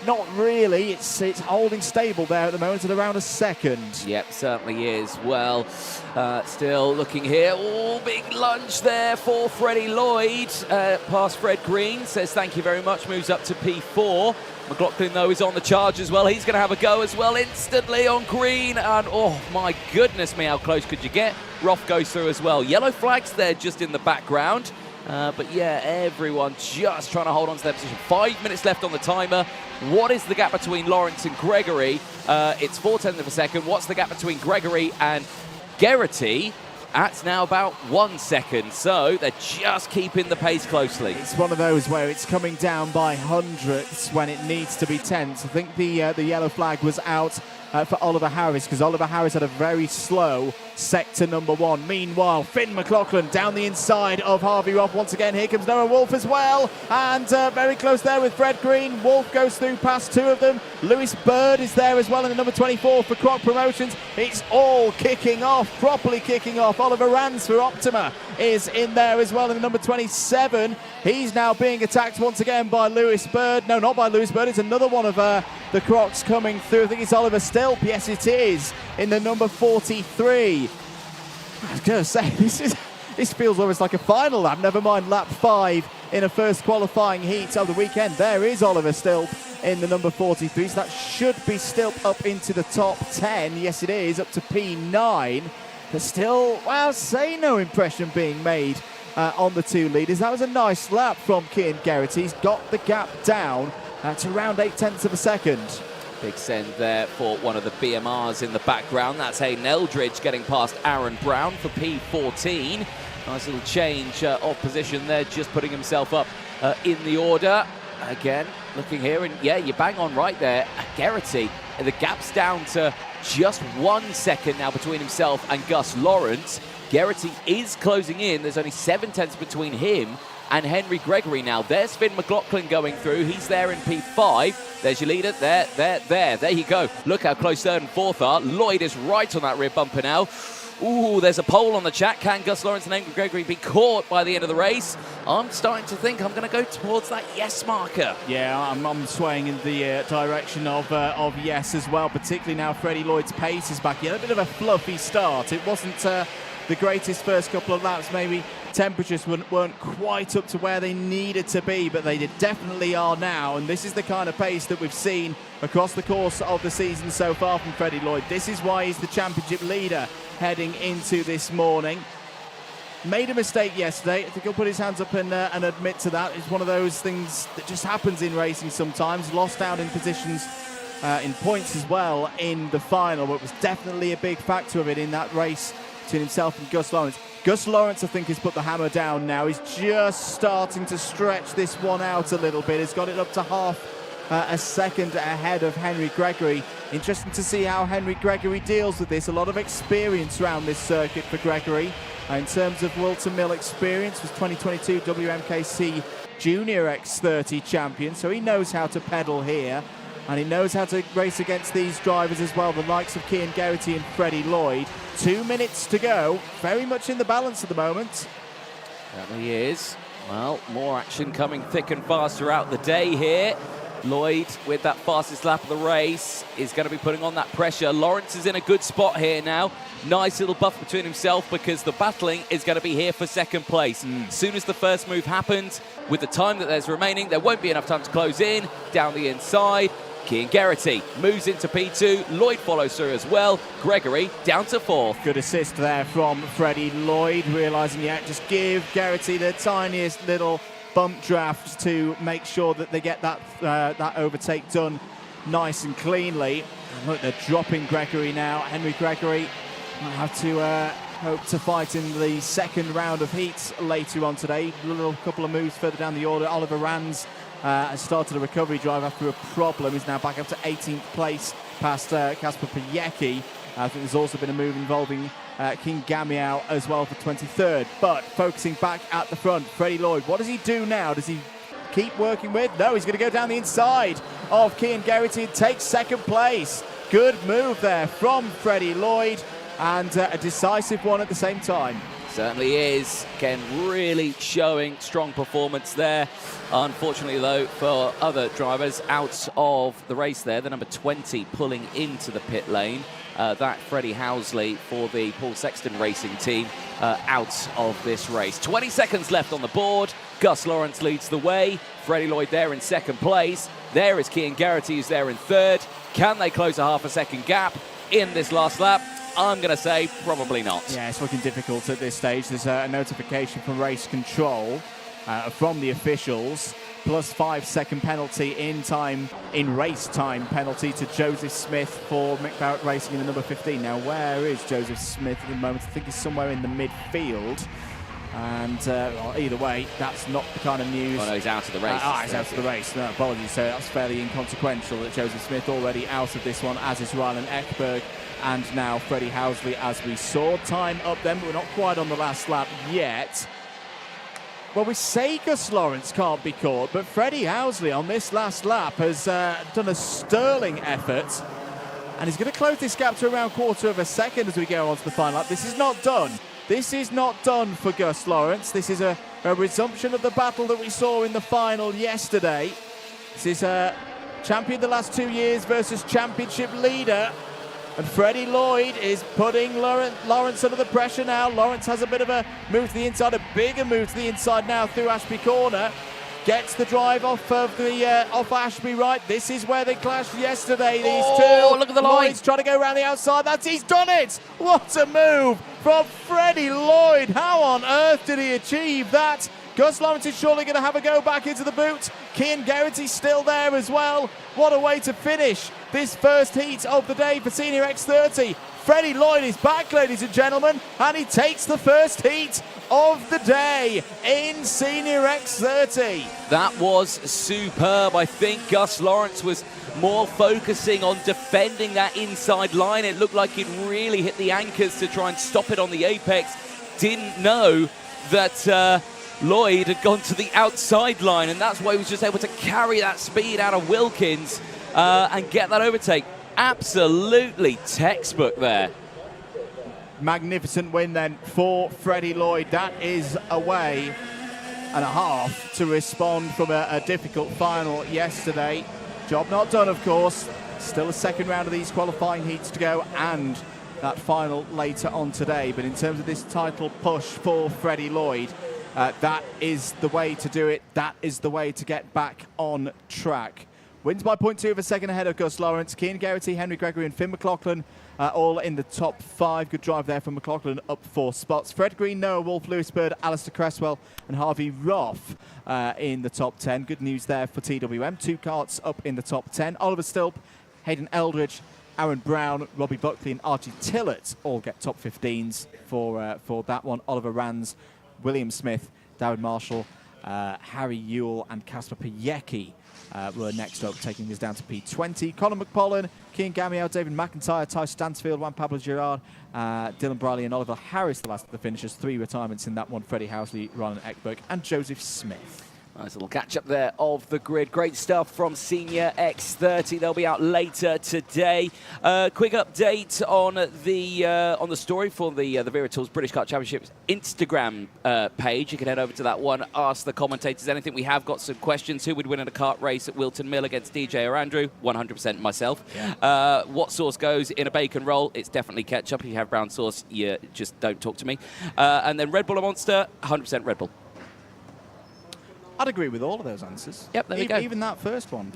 Not really. It's holding stable there at the moment at around a second. Yep, certainly is. Well, still looking here. Oh, big lunge there for Freddie Lloyd. Past Fred Green, says thank you very much, moves up to P4. McLaughlin, though, is on the charge as well. He's going to have a go as well instantly on Green. And, oh, my goodness me, how close could you get? Roth goes through as well. Yellow flags there just in the background. But yeah, everyone just trying to hold on to their position. 5 minutes left on the timer. What is the gap between Lawrence and Gregory? It's 0.4 of a second. What's the gap between Gregory and Geraghty? That's now about 1 second. So they're just keeping the pace closely. It's one of those where it's coming down by hundredths when it needs to be tenths. I think the yellow flag was out for Oliver Harris, because Oliver Harris had a very slow sector number 1. Meanwhile, Finn McLaughlin down the inside of Harvey Roth once again. Here comes Noah Wolf as well, and very close there with Fred Green. Wolf goes through past 2 of them. Lewis Bird is there as well in the number 24 for Croc Promotions. It's all kicking off, properly kicking off. Oliver Rands for Optima is in there as well in the number 27. He's now being attacked once again by Lewis Bird. No, not by Lewis Bird. It's another one of the Crocs coming through. I think it's Oliver Stilp. Yes, it is, in the number 43. I was going to say, this feels almost like a final lap. Never mind lap 5 in a first qualifying heat of the weekend. There is Oliver Stilp in the number 43. So that should be Stilp up into the top 10. Yes, it is, up to P9. But still, well, say no impression being made on the 2 leaders. That was a nice lap from Cian Geraghty. He's got the gap down to around 0.8 of a second. Big send there for one of the BMRs in the background. That's Hayden Eldridge getting past Aaron Brown for P14. Nice little change of position there, just putting himself up in the order. Again, looking here, and yeah, you're bang on right there. Geraghty, the gap's down to just 1 second now between himself and Gus Lawrence. Geraghty is closing in. There's only 0.7 between him and Henry Gregory now. There's Finn McLaughlin going through. He's there in P5. There's your leader. There you go. Look how close 3rd and 4th are. Lloyd is right on that rear bumper now. Ooh, there's a poll on the chat. Can Gus Lawrence and Henry Gregory be caught by the end of the race? I'm starting to think I'm going to go towards that yes marker. Yeah, I'm swaying in the direction of yes as well, particularly now Freddie Lloyd's pace is back. He had a bit of a fluffy start. It wasn't the greatest first couple of laps. Maybe temperatures weren't quite up to where they needed to be, but they definitely are now. And this is the kind of pace that we've seen across the course of the season so far from Freddie Lloyd. This is why he's the championship leader heading into this morning. Made a mistake yesterday. I think he'll put his hands up and admit to that. It's one of those things that just happens in racing sometimes. Lost out in positions, in points as well in the final, but was definitely a big factor of it in that race between himself and Gus Lawrence. Gus Lawrence, I think, has put the hammer down now. He's just starting to stretch this one out a little bit. He's got it up to half a second ahead of Henry Gregory. Interesting to see how Henry Gregory deals with this. A lot of experience around this circuit for Gregory. In terms of Whilton Mill experience, was 2022 WMKC Junior X30 champion, so he knows how to pedal here, and he knows how to race against these drivers as well, the likes of Cian Geraghty and Freddie Lloyd. 2 minutes to go, very much in the balance at the moment. Certainly is. Well, more action coming thick and fast throughout the day here. Lloyd, with that fastest lap of the race, is going to be putting on that pressure. Lawrence is in a good spot here now. Nice little buff between himself, because the battling is going to be here for second place. As soon as the first move happens, with the time that there's remaining, there won't be enough time to close in. Down the inside, Kean Geraghty moves into P2. Lloyd follows through as well. Gregory down to 4th. Good assist there from Freddie Lloyd, realising, just give Geraghty the tiniest little bump draft to make sure that they get that overtake done nice and cleanly. And look, they're dropping Gregory now. Henry Gregory might have to hope to fight in the second round of heats later on today. A little couple of moves further down the order. Oliver Rands has started a recovery drive after a problem. He's now back up to 18th place past Kasper Piecki. I think there's also been a move involving King Gamiao as well for 23rd. But focusing back at the front, Freddie Lloyd, what does he do now? Does he keep working with? No, he's going to go down the inside of Kean Geraghty and take second place. Good move there from Freddie Lloyd, and a decisive one at the same time. Certainly is. Again, really showing strong performance there. Unfortunately, though, for other drivers out of the race there, the number 20 pulling into the pit lane. That Freddie Housley for the Paul Sexton Racing team out of this race. 20 seconds left on the board. Gus Lawrence leads the way. Freddie Lloyd there in second place. There is Kean Geraghty, who's there in third. Can they close a half a second gap in this last lap? I'm going to say probably not. Yeah, it's looking difficult at this stage. There's a notification from race control from the officials, plus 5-second penalty in race time penalty to Joseph Smith for Mick Barrett Racing in the number 15. Now, where is Joseph Smith at the moment? I think he's somewhere in the midfield. And either way, that's not the kind of news. Oh, no, he's out of the race. He's out of the race. No, apologies. So that's fairly inconsequential that Joseph Smith already out of this one, as is Rylan Ekberg. And now Freddie Housley, as we saw. Time up then, but we're not quite on the last lap yet. Well, we say Gus Lawrence can't be caught, but Freddie Housley on this last lap has done a sterling effort. And he's going to close this gap to around quarter of a second as we go on to the final lap. This is not done. This is not done for Gus Lawrence. This is a resumption of the battle that we saw in the final yesterday. This is champion the last 2 years versus championship leader. And Freddie Lloyd is putting Lawrence under the pressure now. Lawrence has a bit of a move to the inside, a bigger move to the inside now through Ashby Corner. Gets the drive off of off Ashby right. This is where they clashed yesterday, these two. Look at the line. Lloyd's trying to go around the outside. He's done it. What a move from Freddie Lloyd. How on earth did he achieve that? Gus Lawrence is surely going to have a go back into the boot. Kean Geraghty's still there as well. What a way to finish this first heat of the day for Senior X30. Freddie Lloyd is back, ladies and gentlemen, and he takes the first heat of the day in Senior X30. That was superb. I think Gus Lawrence was more focusing on defending that inside line. It looked like he'd really hit the anchors to try and stop it on the apex. Didn't know that Lloyd had gone to the outside line, and that's why he was just able to carry that speed out of Wilkins and get that overtake. Absolutely textbook there. Magnificent win then for Freddie Lloyd. That is a way and a half to respond from a difficult final yesterday. Job not done, of course. Still a second round of these qualifying heats to go and that final later on today. But in terms of this title push for Freddie Lloyd, that is the way to do it. That is the way to get back on track. Wins by 0.2 of a second ahead of Gus Lawrence. Kean Geraghty, Henry Gregory and Finn McLaughlin all in the top 5. Good drive there from McLaughlin, up 4 spots. Fred Green, Noah Wolf, Lewis Bird, Alistair Cresswell and Harvey Roth in the top 10. Good news there for TWM. 2 karts up in the top 10. Oliver Stilp, Hayden Eldridge, Aaron Brown, Robbie Buckley and Archie Tillett all get top 15s for that one. Oliver Rands, William Smith, Darren Marshall, Harry Ewell and Kasper Piecki were next up, taking us down to P20. Colin McPollen, Kean Gamiao, David McIntyre, Ty Stansfield, Juan Pablo Girard, Dylan Briley and Oliver Harris, the last of the finishers. 3 retirements in that one. Freddie Housley, Rylan Ekberg and Joseph Smith. Nice little catch up there of the grid. Great stuff from Senior X30. They'll be out later today. Quick update on the story for the Wera Tools British Kart Championships Instagram page. You can head over to that one. Ask the commentators anything. We have got some questions. Who would win in a kart race at Whilton Mill against DJ or Andrew? 100% myself. Yeah. What sauce goes in a bacon roll? It's definitely ketchup. If you have brown sauce, you just don't talk to me. And then Red Bull or Monster? 100% Red Bull. I'd agree with all of those answers. Yep, there we go. Even that first one.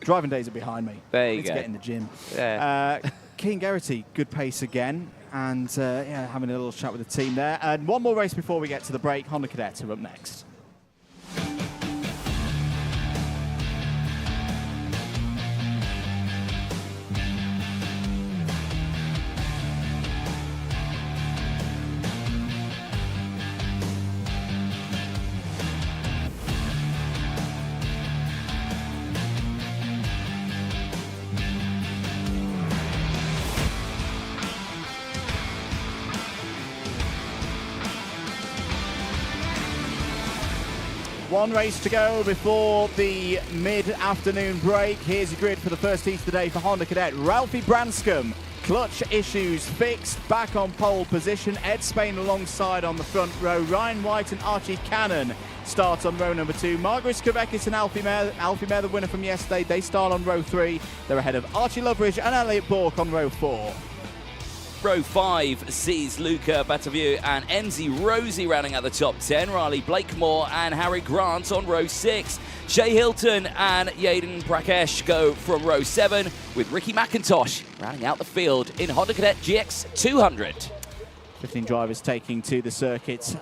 Driving days are behind me. There you Need go. to get in the gym. Yeah. Keane Geraghty, good pace again. And having a little chat with the team there. And one more race before we get to the break. Honda Cadets are up next. One race to go before the mid-afternoon break. Here's your grid for the first heat of the day for Honda Cadet. Ralphie Branscombe, clutch issues fixed, back on pole position. Ed Spain alongside on the front row. Ryan White and Archie Cannon start on row number 2. Margaret Skavekis and Alfie Mayer, the winner from yesterday, they start on row 3. They're ahead of Archie Loveridge and Elliot Bourke on row 4. Row 5 sees Luca Bataviu and Enzi Rosie rounding out the top 10. Riley Blakemore and Harry Grant on row 6. Shay Hilton and Yaden Prakesh go from row 7, with Ricky McIntosh rounding out the field in Honda Cadet GX 200. 15 drivers taking to the circuit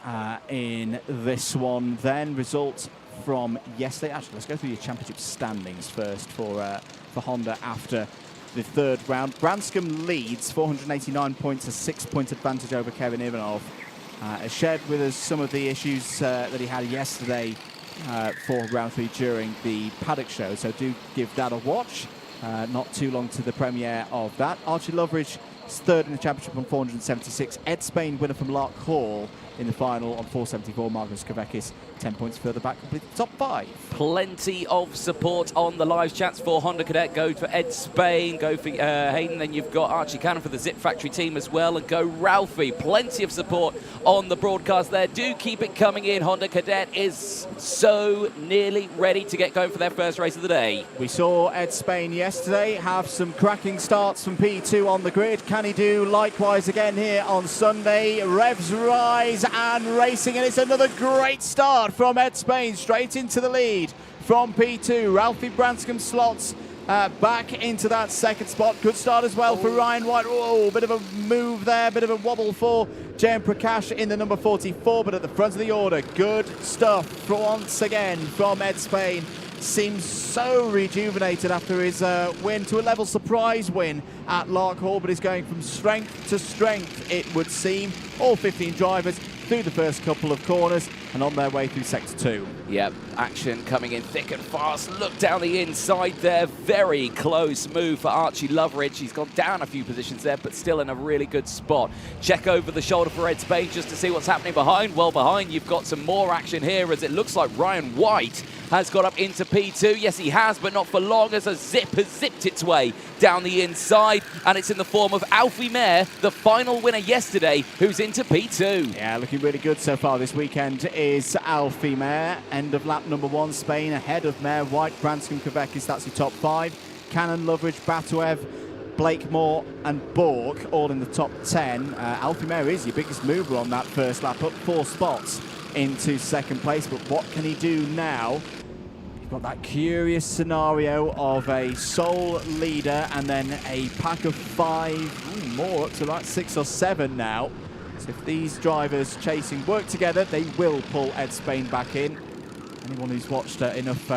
in this one. Then results from yesterday. Actually, let's go through your championship standings first for Honda after the third round. Branscombe leads 489 points, a 6-point advantage over Kevin Ivanov. Has shared with us some of the issues that he had yesterday for round 3 during the paddock show, so do give that a watch. Not too long to the premiere of that. Archie Loveridge is third in the championship on 476. Ed Spain, winner from Lark Hall, in the final on 474. Margaret Skavekis 10 points further back, complete the top 5. Plenty of support on the live chats for Honda Cadet. Go for Ed Spain, go for Hayden, then you've got Archie Cannon for the Zip Factory team as well, and go Ralphie. Plenty of support on the broadcast there. Do keep it coming in. Honda Cadet is so nearly ready to get going for their first race of the day. We saw Ed Spain yesterday have some cracking starts from P2 on the grid. Can he do likewise again here on Sunday? Revs rise and racing, and it's another great start from Ed Spain, straight into the lead from P2. Ralphie Branscombe slots back into that second spot. Good start as well for Ryan White. Oh, bit of a move there, bit of a wobble for Jayan Prakash in the number 44, but at the front of the order, good stuff once again from Ed Spain. Seems so rejuvenated after his win, to a level surprise win at Lark Hall, but is going from strength to strength, it would seem. All 15 drivers through the first couple of corners and on their way through sector 2. Yep, action coming in thick and fast. Look down the inside there. Very close move for Archie Loveridge. He's gone down a few positions there, but still in a really good spot. Check over the shoulder for Ed Spain just to see what's happening behind. Well, behind you've got some more action here, as it looks like Ryan White has got up into P2. Yes, he has, but not for long, as a Zip has zipped its way down the inside, and it's in the form of Alfie Mayer, the final winner yesterday, who's into P2. Yeah, looking really good so far this weekend is Alfie Mayer. End of lap number 1, Spain ahead of Mayer, White, Branscombe, Kvekis, that's your top 5. Cannon, Loveridge, Batuev, Blakemore and Bourke all in the top 10. Alfie Mayer is your biggest mover on that first lap, up 4 spots into second place, but what can he do now? You've got that curious scenario of a sole leader and then a pack of 5, more, up to about 6 or 7 now. So if these drivers chasing work together, they will pull Ed Spain back in. Anyone who's watched enough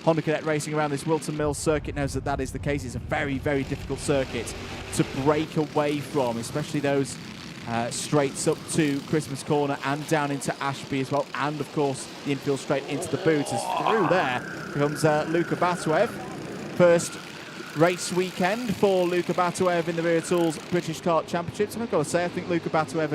Honda Cadet racing around this Whilton Mills circuit knows that that is the case. It's a very, very difficult circuit to break away from, especially those straights up to Christmas Corner and down into Ashby as well, and of course the infield straight into the boot. As through there comes Luka Batuev. First race weekend for Luka Batuev in the Rear Tools British Kart Championships, and I've got to say I think Luka Batuev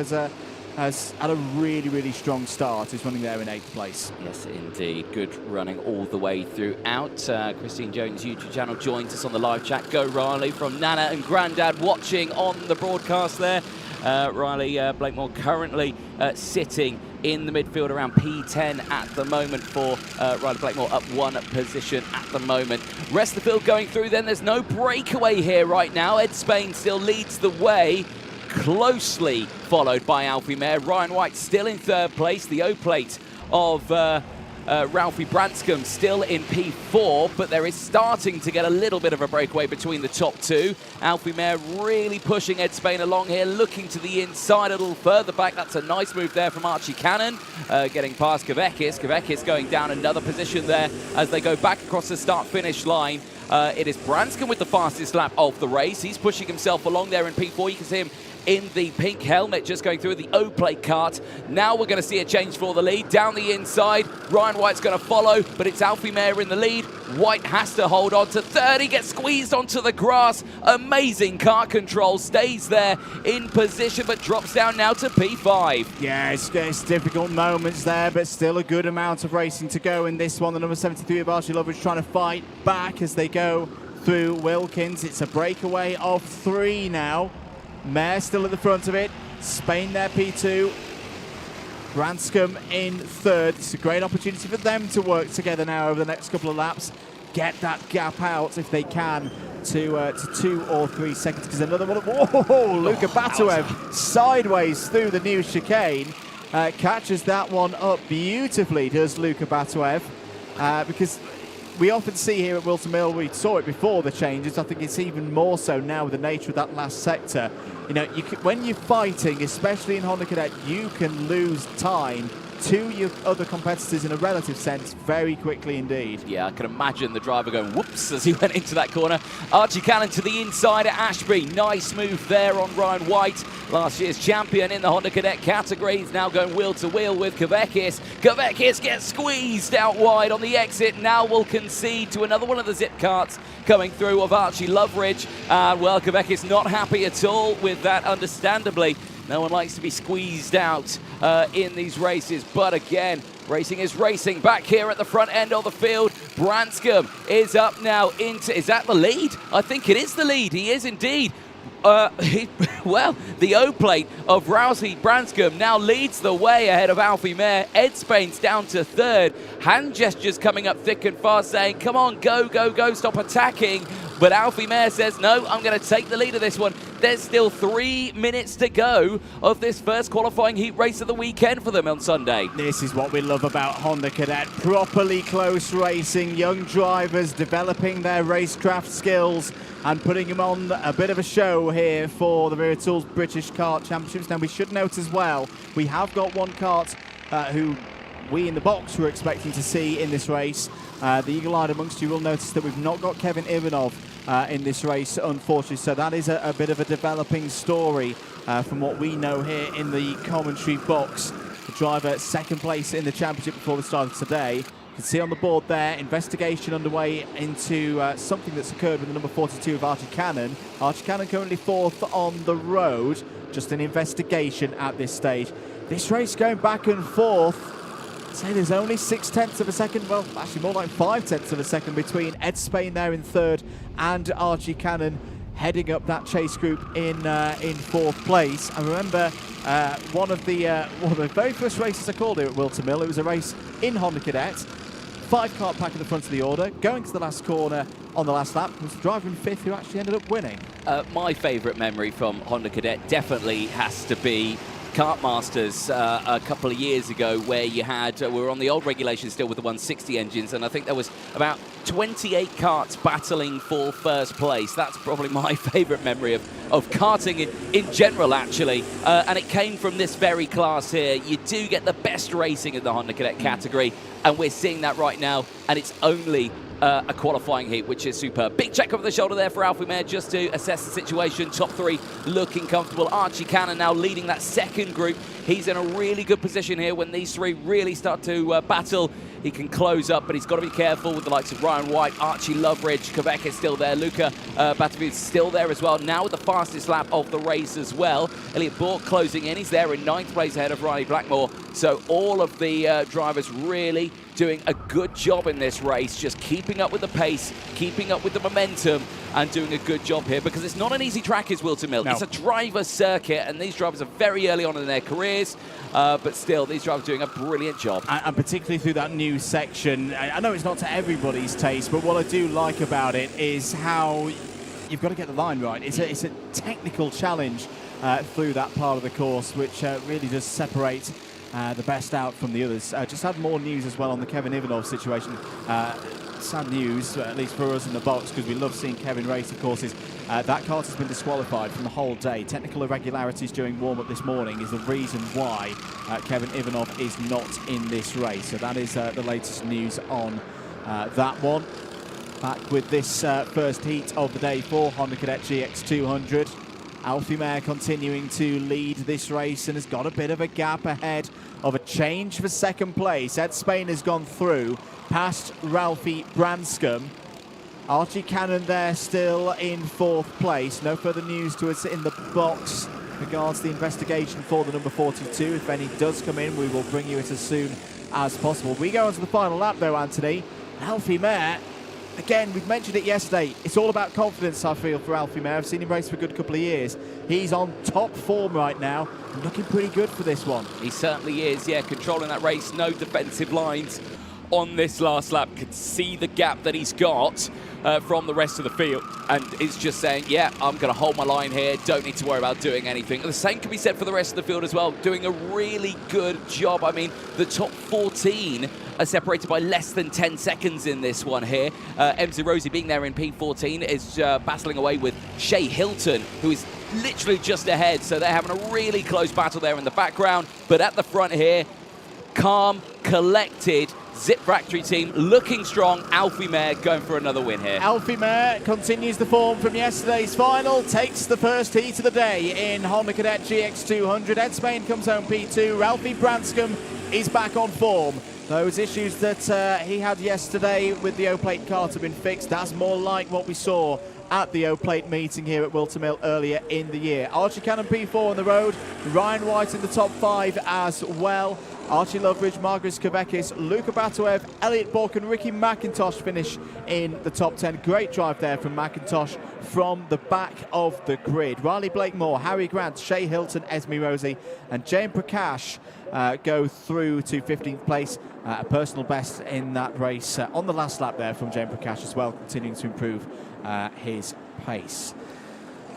has had a really, really strong start. He's running there in 8th place. Yes, indeed. Good running all the way throughout. Christine Jones' YouTube channel joins us on the live chat. Go Riley from Nana and Grandad watching on the broadcast there. Riley Blakemore currently sitting in the midfield around P10 at the moment for Riley Blakemore, up 1 position at the moment. Rest of the field going through then. There's no breakaway here right now. Ed Spain still leads the way, closely followed by Alfie Mayer. Ryan White still in 3rd place. The O-plate of Ralphie Branscombe still in P4, but there is starting to get a little bit of a breakaway between the top two. Alfie Mayer really pushing Ed Spain along here, looking to the inside a little further back. That's a nice move there from Archie Cannon, getting past Kavekis. Kavekis going down another position there as they go back across the start-finish line. It is Branscombe with the fastest lap of the race. He's pushing himself along there in P4. You can see him in the pink helmet, just going through the O-plate kart. Now we're going to see a change for the lead. Down the inside, Ryan White's going to follow, but it's Alfie Mayer in the lead. White has to hold on to third. He gets squeezed onto the grass. Amazing car control. Stays there in position, but drops down now to P5. Yeah, it's difficult moments there, but still a good amount of racing to go in this one. The number 73 of Archie Loveridge trying to fight back as they go through Wilkins. It's a breakaway of 3 now. Mayer still at the front of it. Spain there, P2. Branscombe in third. It's a great opportunity for them to work together now over the next couple of laps. Get that gap out if they can to 2 or 3 seconds. Because another one. Whoa! Luka Batuev sideways through the new chicane. Catches that one up beautifully, does Luka Batuev. Because we often see here at Wilton Mill, we saw it before the changes. I think it's even more so now with the nature of that last sector. You know, when you're fighting, especially in Honda Cadet, you can lose time to your other competitors in a relative sense very quickly indeed. Yeah, I can imagine the driver going whoops as he went into that corner. Archie Cannon to the inside at Ashby. Nice move there on Ryan White. Last year's champion in the Honda Cadet category. He's now going wheel to wheel with Kavekis. Kavekis gets squeezed out wide on the exit. Now will concede to another one of the zip carts coming through of Archie Loveridge. Well, Kavekis not happy at all with that, understandably. No one likes to be squeezed out in these races, but again, racing is racing. Back here at the front end of the field, Branscombe is up now into... Is that the lead? I think it is the lead. He is indeed. Well, the O-plate of Rousey Branscombe now leads the way ahead of Alfie Mayer. Ed Spain's down to third. Hand gestures coming up thick and fast saying, come on, go, go, go, stop attacking. But Alfie Mayer says, no, I'm going to take the lead of this one. There's still 3 minutes to go of this first qualifying heat race of the weekend for them on Sunday. This is what we love about Honda Cadet. Properly close racing, young drivers developing their racecraft skills and putting them on a bit of a show here for the Wera Tools British Kart Championships. Now, we should note as well, we have got one kart who we in the box were expecting to see in this race. The eagle-eyed amongst you will notice that we've not got Kevin Ivanov in this race, unfortunately. So that is a bit of a developing story from what we know here in the commentary box. The driver second place in the championship before the start of today. You can see on the board there, investigation underway into something that's occurred with the number 42 of Archie Cannon. Archie Cannon currently 4th on the road. Just an investigation at this stage. This race going back and forth. I'd say there's only 0.6 of a second, well, actually more like 0.5 of a second between Ed Spain there in third and Archie Cannon heading up that chase group in 4th place. And remember, one of the very first races I called here at Wilton Mill, it was a race in Honda Cadet. 5-kart pack at the front of the order, going to the last corner on the last lap was the driver in 5th who actually ended up winning. My favourite memory from Honda Cadet definitely has to be Kart Masters a couple of years ago, where you had, we were on the old regulations still with the 160 engines, and I think there was about 28 karts battling for first place. That's probably my favourite memory of karting in general, actually. And it came from this very class here. You do get the best racing in the Honda Cadet category, and we're seeing that right now, and it's only a qualifying heat, which is superb. Big check over the shoulder there for Alfie Mayer just to assess the situation. Top 3 looking comfortable. Archie Cannon now leading that second group. He's in a really good position here when these 3 really start to battle. He can close up, but he's got to be careful with the likes of Ryan White, Archie Loveridge, Quebec is still there, Luca Batavi's still there as well, now with the fastest lap of the race as well. Elliot Bork closing in, he's there in 9th place ahead of Riley Blackmore. So all of the drivers really doing a good job in this race, just keeping up with the pace, keeping up with the momentum, and doing a good job here, because it's not an easy track, is Wilton Mill. No. It's a driver's circuit, and these drivers are very early on in their careers, but still, these drivers are doing a brilliant job. And particularly through that new section. I know it's not to everybody's taste, but what I do like about it is how you've got to get the line right. It's a technical challenge through that part of the course, which really does separate the best out from the others. Just had more news as well on the Kevin Ivanov situation. Sad news, at least for us in the box, because we love seeing Kevin race, of course, is that kart has been disqualified from the whole day. Technical irregularities during warm-up this morning is the reason why Kevin Ivanov is not in this race. So that is the latest news on that one. Back with this first heat of the day for Honda Cadet GX200. Alfie Mayer continuing to lead this race and has got a bit of a gap ahead of a change for second place. Ed Spain has gone through past Ralphie Branscombe. Archie Cannon there still in fourth place. No further news to us in the box regards the investigation for the number 42. If any does come in, we will bring you it as soon as possible. We go on to the final lap though, Anthony. Alfie Mayer, again, we've mentioned it yesterday. It's all about confidence, I feel, for Alfie Mayer. I've seen him race for a good couple of years. He's on top form right now, looking pretty good for this one. He certainly is, yeah, controlling that race. No defensive lines on this last lap. Could see the gap that he's got from the rest of the field, and it's just saying, yeah, I'm going to hold my line here, don't need to worry about doing anything. The same can be said for the rest of the field as well, doing a really good job. I mean, the top 14 are separated by less than 10 seconds in this one here. MC Rosie being there in P14 is battling away with Shea Hilton, who is literally just ahead, so they're having a really close battle there in the background, but at the front here, calm, collected, Zip Factory team looking strong. Alfie Mayer going for another win here. Alfie Mayer continues the form from yesterday's final, takes the first heat of the day in Honda Cadet GX200. Ed Spain comes home P2. Ralphie Branscombe is back on form. Those issues that he had yesterday with the O-Plate kart have been fixed. That's more like what we saw at the O-Plate meeting here at Whilton Mill earlier in the year. Archie Cannon P4 on the road. Ryan White in the top 5 as well. Archie Loveridge, Margaret Skavekis, Luka Batuev, Elliot Bork and Ricky McIntosh finish in the top 10. Great drive there from McIntosh from the back of the grid. Riley Blakemore, Harry Grant, Shea Hilton, Esme Rosie and Jane Prakash go through to 15th place. A personal best in that race on the last lap there from Jane Prakash as well, continuing to improve his pace.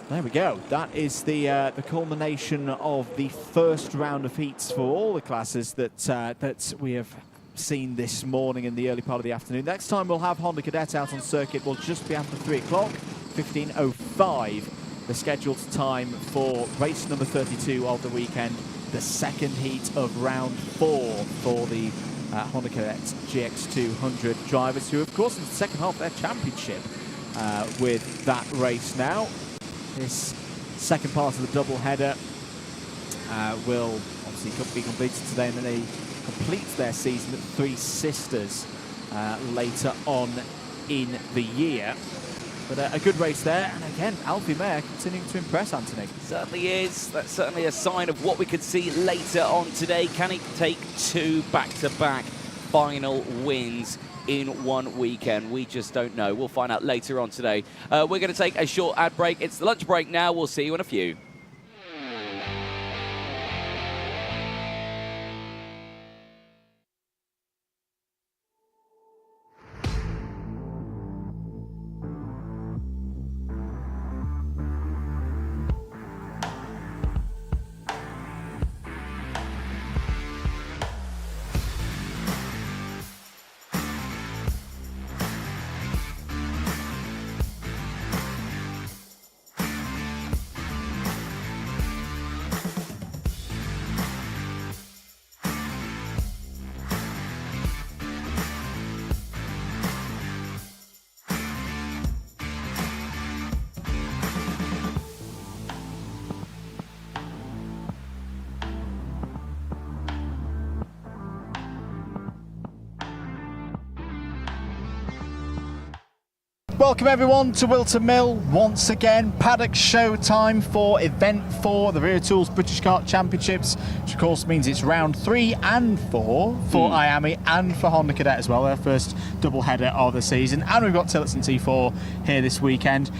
There we go. That is the culmination of the first round of heats for all the classes that we have seen this morning in the early part of the afternoon. Next time we'll have Honda Cadet out on circuit will just be after 3 o'clock, 15:05, the scheduled time for race number 32 of the weekend, the second heat of round 4 for the Honda Cadet GX200 drivers, who of course in the second half of their championship with that race now. This second part of the double header will obviously be completed today, and then they complete their season at Three Sisters later on in the year. But a good race there, and again, Alfie Mayer continuing to impress, Anthony. Certainly is. That's certainly a sign of what we could see later on today. Can he take 2 back-to-back final wins in one weekend? We just don't know. We'll find out later on today. We're going to take a short ad break. It's the lunch break now. We'll see you in a few. Welcome everyone to Whilton Mill once again. Paddock show time for event 4, the Wera Tools British Kart Championships, which of course means it's round 3 and 4 for IAME and for Honda Cadet as well, their first double header of the season. And we've got Tillotson T4 here this weekend.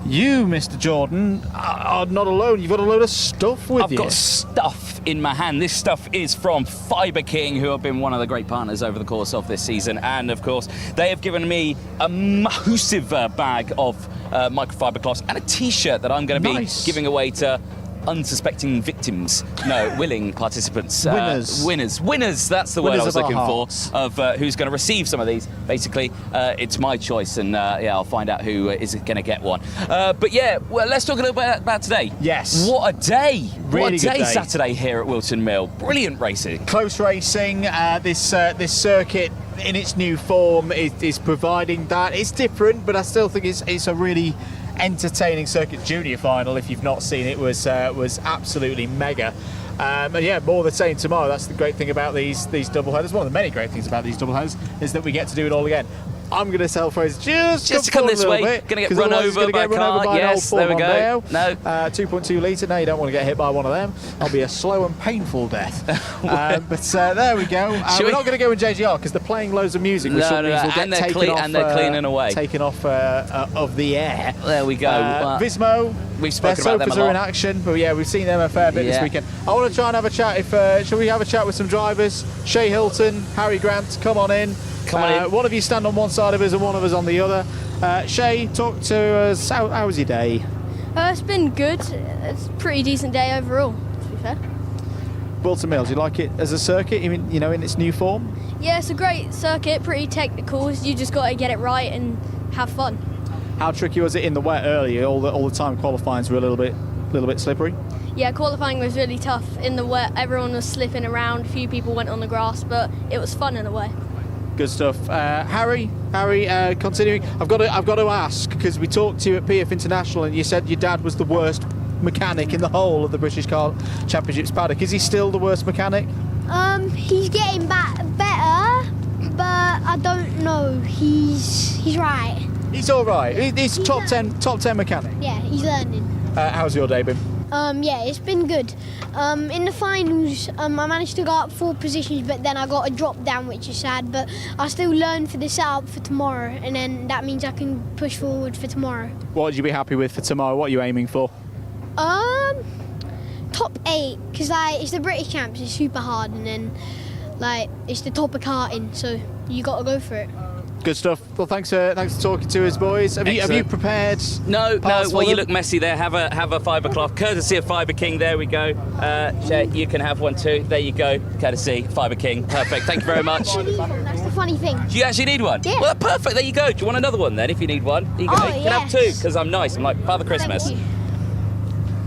You, Mr. Jordan, are not alone. You've got a load of stuff with you. I've got stuff in my hand. This stuff is from Fibre King, who have been one of the great partners over the course of this season. And, of course, they have given me a massive bag of microfiber cloths and a T-shirt that I'm going to be giving away to unsuspecting victims. No, willing participants. Winners. That's the word I was looking for. hearts. Of who's going to receive some of these. Basically, it's my choice, and I'll find out who is going to get one. But yeah, well, let's talk a little bit about today. Yes. What a day! Really what a good day, day Saturday here at Whilton Mill. Brilliant racing. Close racing. This circuit in its new form is providing that. It's different, but I still think it's a really entertaining circuit. Junior final, if you've not seen it, was absolutely mega. And yeah, more of the same tomorrow. That's the great thing about these double headers. One of the many great things about these double headers is that we get to do it all again. I'm going to self-praise just to come this way. Going to get run over by a car. Yes, there we go. No. 2.2 litre. No, you don't want to get hit by one of them. That'll be a slow and painful death. But there we go. We're not going to go in JGR because they're playing loads of music, which means we'll get taken off. And they're cleaning away. Taken off of the air. There we go. Vismo. We've spoken about them a Sofas lot. are in action, but yeah, we've seen them a fair bit this weekend. I want to try and have a chat. Shall we have a chat with some drivers? Shay Hilton, Harry Grant, come on in. One of you stand on one side of us and one of us on the other. Shay, talk to us. How was your day? It's been good. It's a pretty decent day overall, to be fair. Whilton Mill, do you like it as a circuit, even in its new form? Yeah, it's a great circuit, pretty technical. You just got to get it right and have fun. How tricky was it in the wet earlier? All the time qualifying were a little bit slippery. Yeah, qualifying was really tough in the wet. Everyone was slipping around. A few people went on the grass, but it was fun in a way. Good stuff. Harry, continuing. I've got to ask, because we talked to you at PF International and you said your dad was the worst mechanic in the whole of the British Car Championships paddock. Is he still the worst mechanic? He's getting better, but I don't know. He's right. He's all right. He's top 10 mechanic. Yeah, he's learning. How's your day been? Yeah, it's been good. In the finals, I managed to go up 4 positions, but then I got a drop down, which is sad. But I still learn for the setup for tomorrow, and then that means I can push forward for tomorrow. What would you be happy with for tomorrow? What are you aiming for? Top 8, because it's the British Champs. It's super hard, and then it's the top of karting, so you got to go for it. Good stuff. Well, thanks for talking to us, boys. Have you prepared? No. Well, you look messy there. Have a fibre cloth, courtesy of Fibre King. There we go. Shay, you can have one too. There you go. Courtesy Fibre King. Perfect. Thank you very much. That's the funny thing. Do you actually need one? Yeah. Well, perfect. There you go. Do you want another one then? If you need one, you can, you can have 2 because I'm nice. I'm like Father Christmas. Thank you.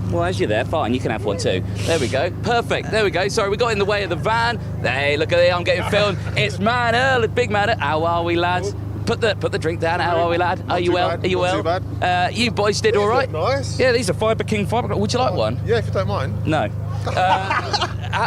Well, as you're there, fine, you can have one too. There we go. Perfect. There we go. Sorry, we got in the way of the van. Hey, look at it. I'm getting filmed. It's Man Earl, big Man Earl. How are we, lads? Put the drink down. How are we, lad? Are you well? Are you well? Not too bad. You boys did all right. Nice. Yeah, these are Fibre King Fibre. Would you like one? Yeah, if you don't mind. No.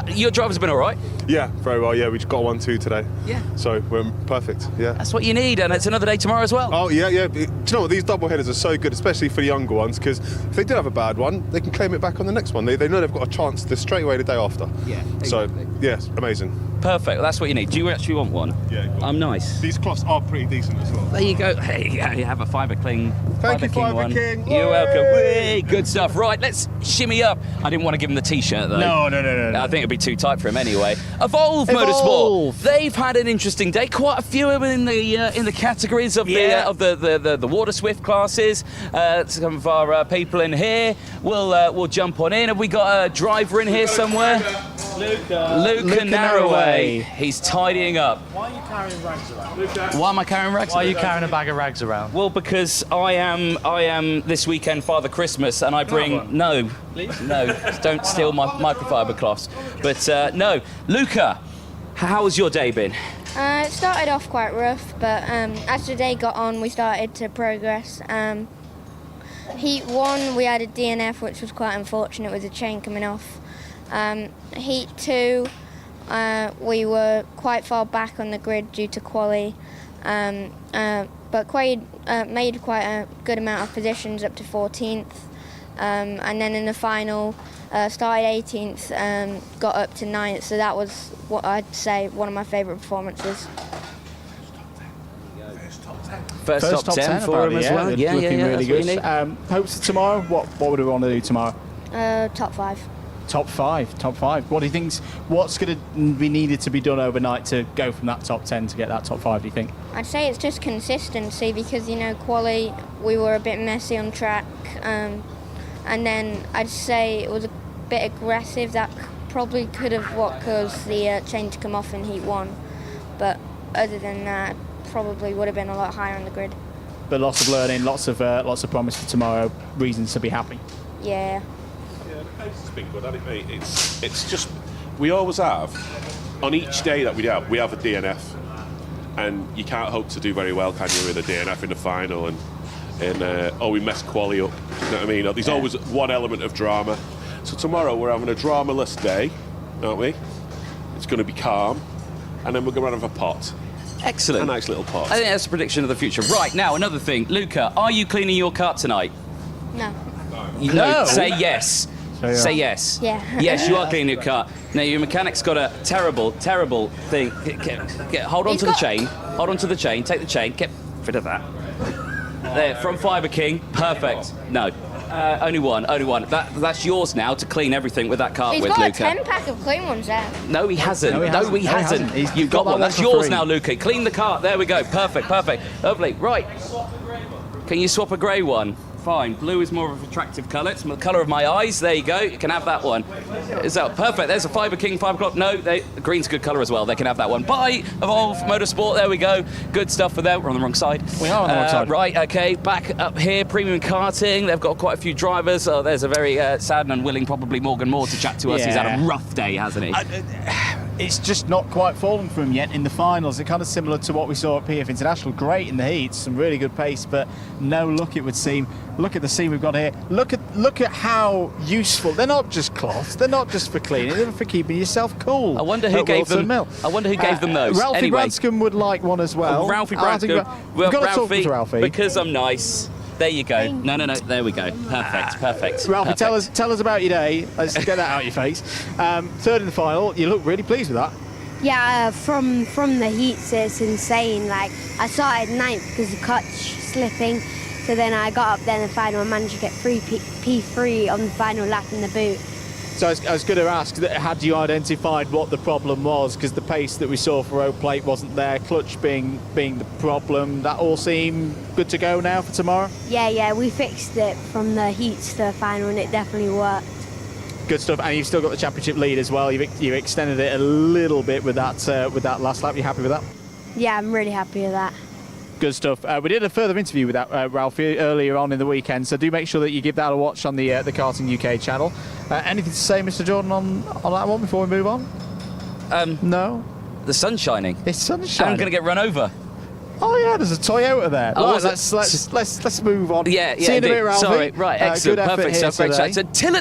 Your driver's been all right. Yeah, very well. Yeah, we just got 1-2 today. Yeah. So we're perfect. Yeah. That's what you need, and it's another day tomorrow as well. Oh yeah. Do you know what? These double headers are so good, especially for the younger ones, because if they do have a bad one, they can claim it back on the next one. They know they've got a chance to straight away the day after. Yeah. So yes, amazing. Perfect. That's what you need. Do you actually want one? Yeah. Cool. I'm nice. These cloths are pretty decent as well. There you go. Hey, yeah, you have a Fibre King. Thank you, King one. Fibre King. You're welcome. Whee! Good stuff. Right, let's shimmy up. I didn't want to give him the T-shirt though. No. I think it'd be too tight for him anyway. Evolve Motorsport. They've had an interesting day. Quite a few of them in the categories of the Water Swift classes. Some of our people in here will jump on in. Have we got a driver in here somewhere? Luca Narroway. He's tidying up. Why are you carrying rags around? Why am I carrying rags? Why are you carrying a bag of rags around? Well, because I am this weekend Father Christmas, and I bring no, don't steal my microfiber cloths. But no, Luca, how has your day been? It started off quite rough, but as the day got on, we started to progress. Heat 1, we had a DNF, which was quite unfortunate with the chain coming off. Heat 2, we were quite far back on the grid due to quali, but Quaid made quite a good amount of positions up to 14th, and then in the final started 18th, got up to 9th, so that was what I'd say one of my favourite performances. First top 10 for him as well. Yeah, looking really good. Really Hopes for tomorrow. What would we want to do tomorrow? Top 5. Top five. What do you think's what's going to be needed to be done overnight to go from that top 10 to get that top 5? Do you think? I'd say it's just consistency because quali we were a bit messy on track, and and then I'd say it was a bit aggressive. That probably could have caused the chain to come off in Heat 1, but other than that, probably would have been a lot higher on the grid. But lots of learning, lots of promise for tomorrow. Reasons to be happy. Yeah. Yeah, the pace has been good, hasn't it, mate? It's just, we always have, on each day that we have a DNF, and you can't hope to do very well, can you, with a DNF in the final, and we messed quali up. You know what I mean? There's always one element of drama. So tomorrow we're having a dramaless day, aren't we? It's going to be calm, and then we're going to have a pot. Excellent. A nice little pot. I think that's a prediction of the future. Right, now, another thing. Luca, are you cleaning your kart tonight? No. No. Say yes. Say yes. Yeah. Yes, you are cleaning your car. Now, your mechanic's got a terrible, terrible thing. Hold on to the chain. Hold on to the chain. Take the chain. Get rid of that. There, from Fibre King. Perfect. No. Only one. That's yours now to clean everything with that cart He's with, got Luca. a 10-pack of clean ones there. No, he hasn't. No, he hasn't. You've got one. That's yours now, Luca. Clean the cart. There we go. Perfect. Lovely. Right. Can you swap a grey one? Fine. Blue is more of an attractive colour. It's the colour of my eyes. There you go. You can have that one. Is that perfect? There's a Fibre King 5 o'clock. No, green's a good colour as well. They can have that one. Bye, Evolve Motorsport. There we go. Good stuff for them. We're on the wrong side. We are on the wrong side. Right, okay. Back up here, Premium Karting. They've got quite a few drivers. Oh, there's a very sad and unwilling, probably Morgan Moore, to chat to us. Yeah. He's had a rough day, hasn't he? It's just not quite fallen for him yet in the finals. It's kind of similar to what we saw at PF International. Great in the heats, some really good pace, but no luck, it would seem. Look at the scene we've got here. Look at how useful. They're not just cloths. They're not just for cleaning. They're for keeping yourself cool. I wonder who gave them. Mill. I wonder who gave them those. Ralphie anyway. Branscombe would like one as well. Ralphie Branscombe. We've got to talk to Ralphie because I'm nice. There you go. No. There we go. Perfect. Ralphie, Perfect. tell us about your day. Let's get that out of your face. Third in the final. You look really pleased with that. Yeah, from the heats, it's insane. Like, I started 9th because the cart's slipping, so then I got up there in the final and managed to get P3 on the final lap in the boot. So I was going to ask, had you identified what the problem was? Because the pace that we saw for O Plate wasn't there, clutch being the problem. That all seem good to go now for tomorrow? Yeah, we fixed it from the heats to the final and it definitely worked. Good stuff, and you've still got the championship lead as well. You've extended it a little bit with that last lap. You happy with that? Yeah, I'm really happy with that. Good stuff. We did a further interview with that Ralphie earlier on in the weekend, so do make sure that you give that a watch on the Karting UK channel. Anything to say, Mr. Jordan, on that one before we move on? No. The sun's shining. It's sun shining. I'm going to get run over. Oh yeah, there's a Toyota there. Oh, right, let's move on. Yeah. See you in a bit, Ralphie. Sorry, right, excellent, good perfect stuff. Great chat.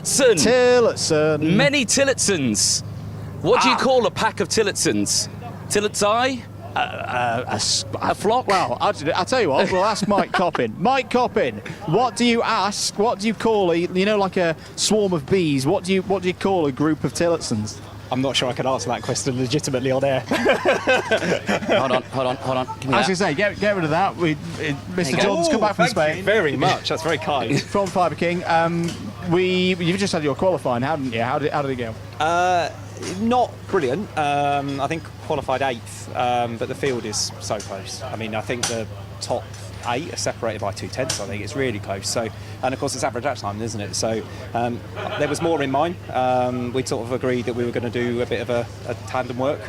So Tillotson. Many Tillotsons. What do you call a pack of Tillotsons? Tillotsi? A flock? Well, I'll tell you what. We'll ask Mike Coppin. Mike Coppin, what do you ask? What do you call like a swarm of bees? What do you call a group of Tillotsons? I'm not sure I can answer that question legitimately on air. Hold on. Give me I was that. going to say, get rid of that. Mr. Jordan's come back from Spain. Thank you very much. That's very kind. From Fibre King. You've just had your qualifying, haven't you? How did it go? Not brilliant. I think qualified 8th, but the field is so close. I mean, I think the top 8 are separated by 2/10. I think it's really close. So, and of course it's average lap time, isn't it? So there was more in mind. We sort of agreed that we were going to do a bit of a tandem work,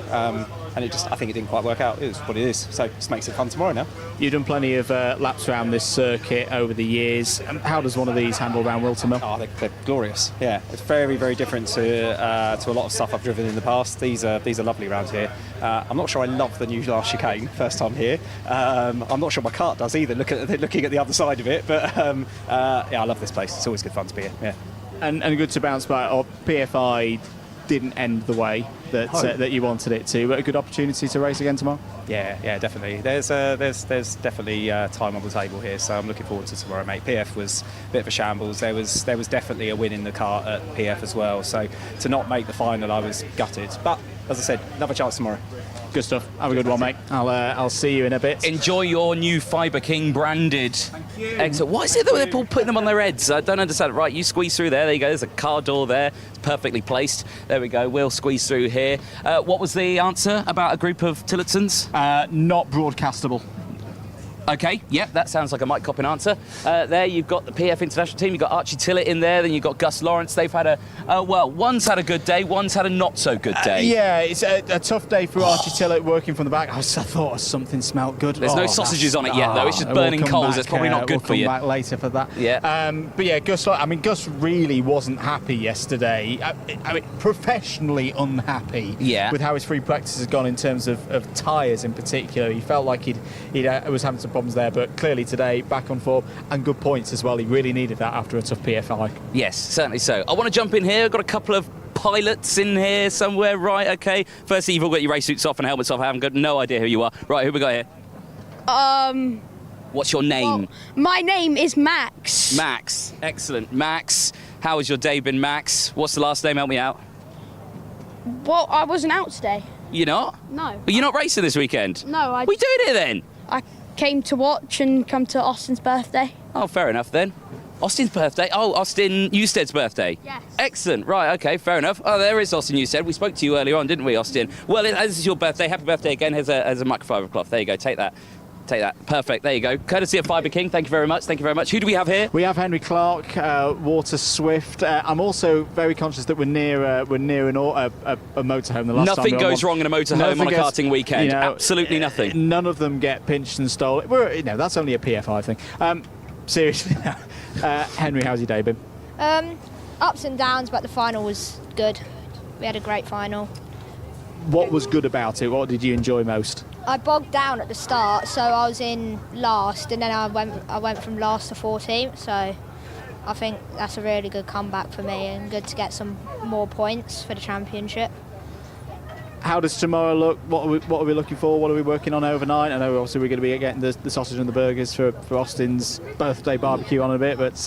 and I think it didn't quite work out. It is what it is. So it just makes it fun tomorrow now. You've done plenty of laps around this circuit over the years. How does one of these handle around Whilton Mill? Oh, they're glorious. Yeah, it's very, very different to a lot of stuff I've driven in the past. These are lovely around here. I'm not sure I love the new last chicane first time here. I'm not sure my kart does either. Looking at the other side of it, but yeah, I love this place. It's always good fun to be here. Yeah, and good to bounce back. PFI didn't end the way that you wanted it to, but a good opportunity to race again tomorrow. Yeah, definitely. There's definitely time on the table here, so I'm looking forward to tomorrow, mate. PF was a bit of a shambles. There was definitely a win in the kart at PF as well. So to not make the final, I was gutted. But as I said, another chance tomorrow. Good stuff. Have a good one, mate. I'll see you in a bit. Enjoy your new Fibre King branded. Thank you. Excellent. What is it that they're all putting them on their heads? I don't understand. Right, you squeeze through there. There you go. There's a car door there. It's perfectly placed. There we go. We'll squeeze through here. What was the answer about a group of Tillotsons? Not broadcastable. Okay, yep, that sounds like I might copy an answer. There you've got the PF International team, you've got Archie Tillett in there, then you've got Gus Lawrence. They've had one's had a good day, one's had a not so good day. Yeah, it's a tough day for Archie Tillett working from the back. I thought something smelt good. There's no sausages on it yet, though. It's just burning coals. It's probably not good for you. We'll come back later for that. Yeah. But yeah, Gus really wasn't happy yesterday. I mean, professionally unhappy with how his free practice has gone in terms of tyres in particular. He felt like he was having some problems there, but clearly today back on form and good points as well. He really needed that after a tough PFI. Yes, certainly so. I want to jump in here. I've got a couple of pilots in here somewhere, right? Okay. Firstly, you've all got your race suits off and helmets off. I haven't got no idea who you are. Right, who we got here? What's your name? Well, my name is Max. Max. Excellent. Max, how has your day been, Max? What's the last name? Help me out. Well, I wasn't out today. You're not? No. But you're not racing this weekend? No, What are you doing here then? I came to watch and come to Austin's birthday. Oh, fair enough then. Austin's birthday? Oh, Austin Newstead's birthday? Yes. Excellent. Right, okay, fair enough. Oh, there is Austin Newstead. We spoke to you earlier on, didn't we, Austin? Well, as is your birthday, happy birthday again. Here's a microfiber cloth. There you go, take that. Take that. Perfect. There you go. Courtesy of Fibre King. Thank you very much. Thank you very much. Who do we have here? We have Henry Clark, Water Swift. I'm also very conscious that we're near a motorhome. The last nothing time goes wrong in a motorhome on a karting weekend. You know, absolutely nothing. None of them get pinched and stolen. That's only a PFI thing. Seriously, Henry, how's your day been? Ups and downs, but the final was good. We had a great final. What was good about it? What did you enjoy most? I bogged down at the start, so I was in last, and then I went from last to 14th. So I think that's a really good comeback for me, and good to get some more points for the championship. How does tomorrow look? What are we looking for? What are we working on overnight? I know obviously we're going to be getting the sausage and the burgers for Austin's birthday barbecue on in a bit, but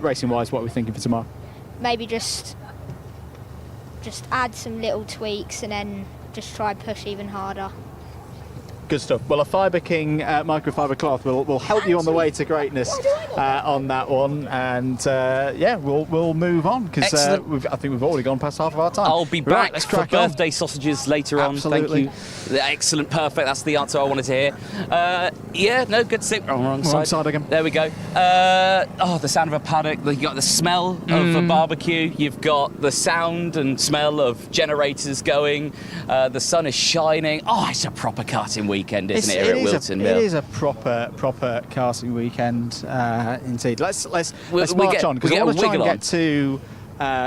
racing-wise, what are we thinking for tomorrow? Maybe just add some little tweaks and then just try and push even harder. Good stuff. Well, a Fibre King microfiber cloth will help you on the way to greatness on that one, and we'll move on because I think we've already gone past half of our time. I'll be back for birthday sausages later on. Absolutely. Thank you. Excellent, perfect. That's the answer I wanted to hear. Good to see. Wrong side again. There we go. The sound of a paddock. You've got the smell of a barbecue. You've got the sound and smell of generators going. The sun is shining. Oh, it's a proper karting weekend, isn't it? Here at Whilton Mill. It is a proper karting weekend indeed. Let's march on because I want to try and get to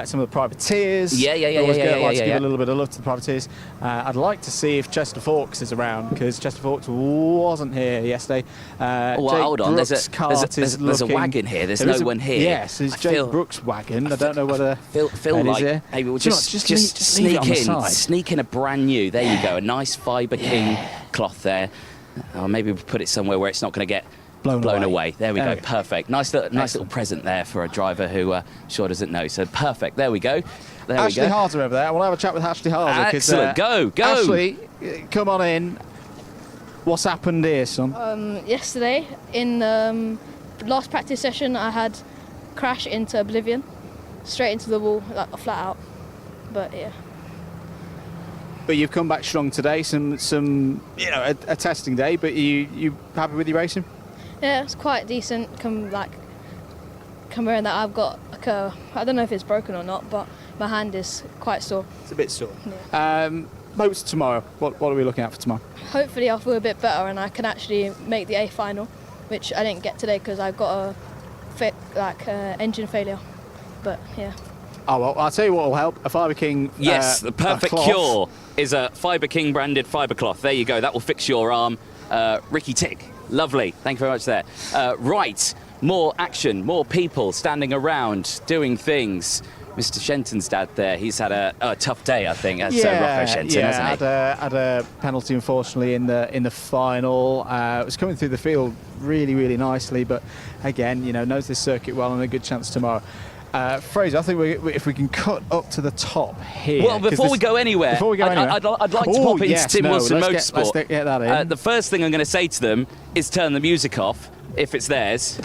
some of the privateers. Yeah. Always like to give a little bit of love to the privateers. I'd like to see if Chester Forks is around because Chester Forks wasn't here yesterday. Hold on. There's a wagon here. There's no one here. Yes, there's Jake Brooks' wagon. I don't know whether feel like here. Maybe we'll just sneak in a brand new. There you go. A nice Fibre King cloth there. Or maybe we'll put it somewhere where it's not going to get blown away. There we go. Perfect. Nice little present there for a driver who sure doesn't know. So perfect. There we go. Ashley Harder over there. I want to have a chat with Ashley Harder. Excellent. Go. Ashley, come on in. What's happened here, son? Yesterday in the last practice session, I had crash into oblivion, straight into the wall, like flat out. But yeah. But you've come back strong today. Some a testing day. But you happy with your racing? Yeah, it's quite decent. Comparing that I've got I don't know if it's broken or not, but my hand is quite sore. It's a bit sore. Yeah. Boats tomorrow. What are we looking at for tomorrow? Hopefully I'll feel a bit better and I can actually make the A final, which I didn't get today because I've got engine failure. But yeah. Oh well, I'll tell you what will help. A Fibre King. Yes, the perfect cure is a Fibre King branded fibre cloth. There you go. That will fix your arm. Ricky Tick. Lovely. Thank you very much there. Right. More action, more people standing around, doing things. Mr. Shenton's dad there, he's had a tough day, I think, at Rocco Shenton, hasn't he? Had a penalty, unfortunately, in the final. It was coming through the field really, really nicely, but again, knows this circuit well and a good chance tomorrow. Fraser, I think if we can cut up to the top here. Well, before we go anywhere, I'd like to pop into Tim Wilson Motorsport. Let's get that in. The first thing I'm going to say to them is turn the music off, if it's theirs.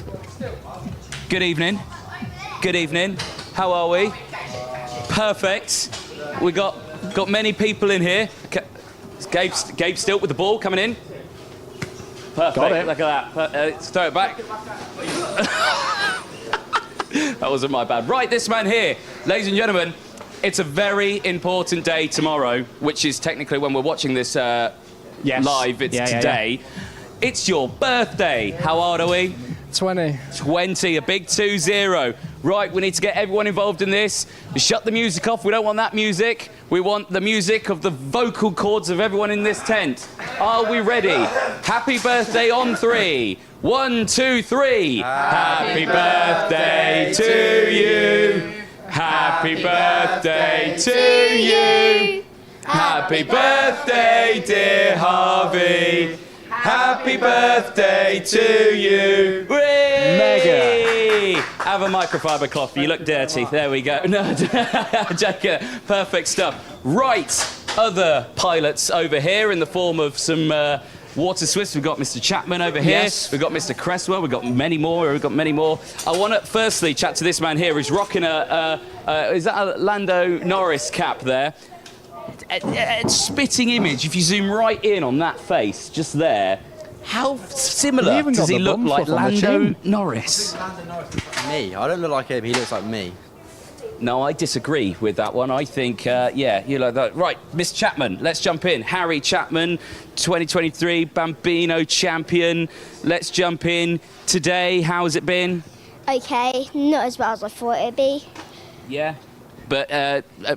Good evening. Good evening. How are we? Perfect. We got many people in here. Gabe Stilt with the ball coming in. Perfect. Got it. Look at that. Let's throw it back. That wasn't my bad. Right, this man here, ladies and gentlemen, it's a very important day tomorrow, which is technically when we're watching this live. It's today. Yeah. It's your birthday. How old are we? 20. 20, a big 2-0. Right, we need to get everyone involved in this. Shut the music off. We don't want that music. We want the music of the vocal cords of everyone in this tent. Are we ready? Happy birthday on 3. 1, 2, 3. Happy birthday to you. Happy birthday to you. Happy birthday, dear Harvey. Happy birthday to you. Mega. Have a microfiber cloth. You look dirty. There we go. No, Jack, perfect stuff. Right, other pilots over here in the form of some water swifts. We've got Mr. Chapman over here. Yes. We've got Mr. Cresswell. We've got many more. I want to firstly chat to this man here who's rocking is that a Lando Norris cap there? A spitting image, if you zoom right in on that face, just there, how similar does he look like Lando Norris? Me? I don't look like him, he looks like me. No, I disagree with that one. I think, yeah, you like that. Right, Miss Chapman, let's jump in. Harry Chapman, 2023 Bambino champion. Let's jump in. Today, how has it been? Okay, not as well as I thought it'd be. Yeah. But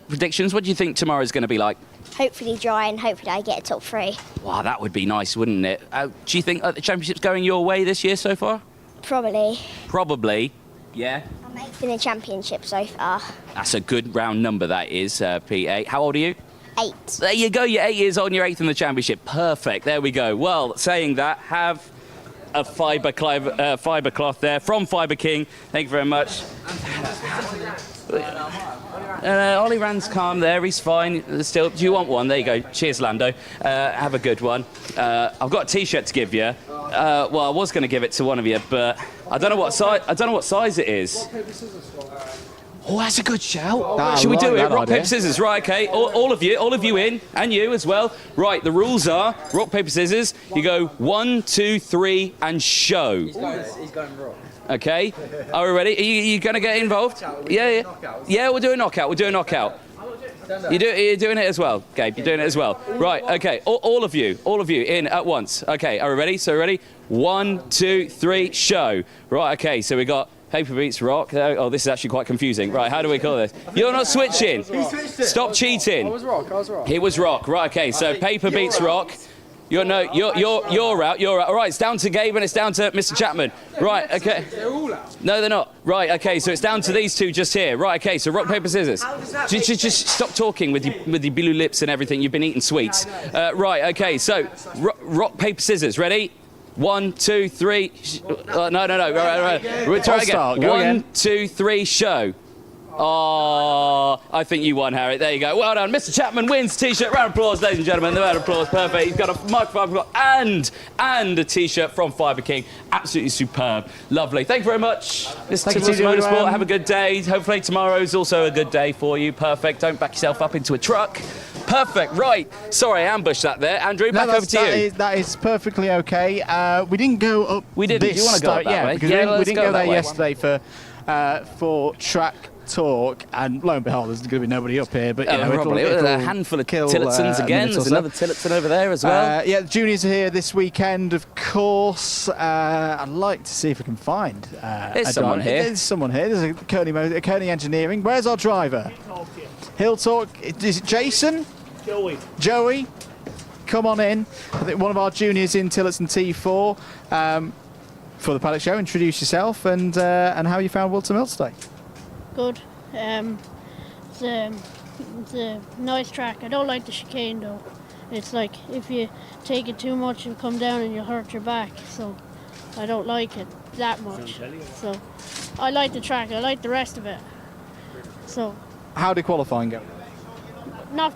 predictions, what do you think tomorrow's going to be like? Hopefully dry and hopefully I get a top 3. Wow, that would be nice, wouldn't it? Do you think the championship's going your way this year so far? Probably. Probably, yeah. I'm 8th in the championship so far. That's a good round number, that is, P8. How old are you? 8. There you go, you're 8 years old and you're 8th in the championship. Perfect, there we go. Well, saying that, have a fibre cloth there from Fibre King. Thank you very much. Ollie Rand's calm there, he's fine. Still, do you want one? There you go. Cheers, Lando. Have a good one. I've got a T-shirt to give you. Well, I was going to give it to one of you, but I don't know what size it is. Oh, that's a good shout. Should we do it? Rock, paper, scissors. Right, okay. All of you in, and you as well. Right, the rules are rock, paper, scissors. You go 1, 2, 3, and show. He's going rock. Okay. Are we ready? Are you going to get involved? Yeah. Yeah, we'll do a knockout. You're doing it as well, Gabe. You're doing it as well. Right, okay. All of you in at once. Okay, are we ready? So ready? 1, 2, 3, show. Right, okay, so we got paper beats rock. Oh, this is actually quite confusing. Right, how do we call this? You're not switching. Stop cheating. I was rock. He was rock. Right, okay, so paper beats rock. You're out. All right, it's down to Gabe and it's down to Mr. Chapman. Right, okay. They're all out. No, they're not. Right, okay, so it's down to these two just here. Right, okay, so rock, paper, scissors. Just stop talking with your blue lips and everything. You've been eating sweets. Right, okay, so rock, paper, scissors. Ready? 1, 2, 3. No. Right. We'll try again. 1, 2, 3, show. Oh, I think you won, Harry. There you go. Well done. Mr. Chapman wins T-shirt. Round of applause, ladies and gentlemen. The round of applause. Perfect. He's got a microphone and a T-shirt from Fibre King. Absolutely superb. Lovely. Thank you very much, Mr. Tillotson Motorsport. Have a good day. Hopefully tomorrow's also a good day for you. Perfect. Don't back yourself up into a truck. Perfect. Right. Sorry, I ambushed that there. Andrew, back over to you. That is perfectly okay. We didn't go up. We didn't. Do you want to go up that way? Because we didn't go there yesterday for track talk, and lo and behold, there's going to be nobody up here. But you know, probably a handful of Tillotsons again. There's another Tillotson over there as well. Yeah, the juniors are here this weekend, of course. I'd like to see if we can find. There's someone here. There's someone here. There's a Kearney Engineering. Where's our driver? Hill Talk. Is it Jason? Joey. Come on in. I think one of our juniors in Tillotson T4 for the paddock show. Introduce yourself and how you found Whilton Mill today. Good. It's a nice track. I don't like the chicane though. It's like if you take it too much and come down and you hurt your back. So I don't like it that much. So I like the track. I like the rest of it. So how did qualifying go? Not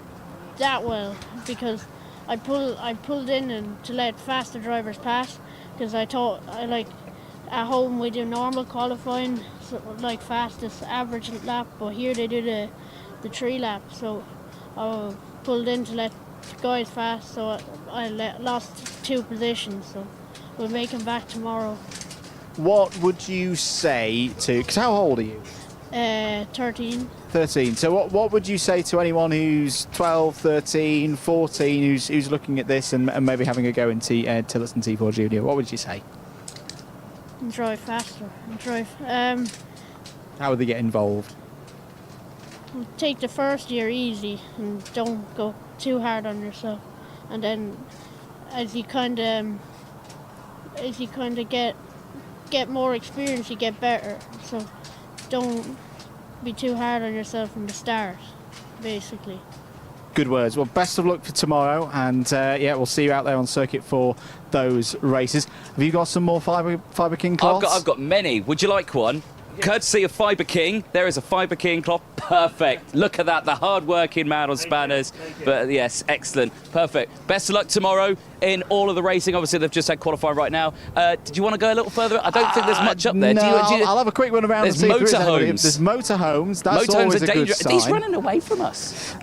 that well because I pulled in and to let faster drivers pass because I thought at home we do normal qualifying, so like fastest average lap, but here they do the 3 lap. So I pulled in to let guys fast, so I lost 2 positions. So we'll make him back tomorrow. What would you say to, because how old are you? 13. 13. So what would you say to anyone who's 12, 13, 14, who's looking at this and maybe having a go in Tillotson T4 Junior? What would you say? And drive faster. And drive. How would they get involved? Take the first year easy and don't go too hard on yourself. And then as you kind of get more experience, you get better. So don't be too hard on yourself from the start, basically. Good words. Well, best of luck for tomorrow, and yeah, we'll see you out there on circuit for those races. Have you got some more Fibre King cloths? I've got many. Would you like one? Courtesy of Fibre King, there is a Fibre King cloth. Perfect. Look at that, the hard-working man on spanners. But yes, excellent. Perfect. Best of luck tomorrow in all of the racing. Obviously, they've just had qualifying right now. Did you want to go a little further? I don't think there's much up there. No, I'll have a quick run around. There's and see if motorhomes. There's motorhomes. That's Motorhomes always are a good dangerous. sign. He's running away from us.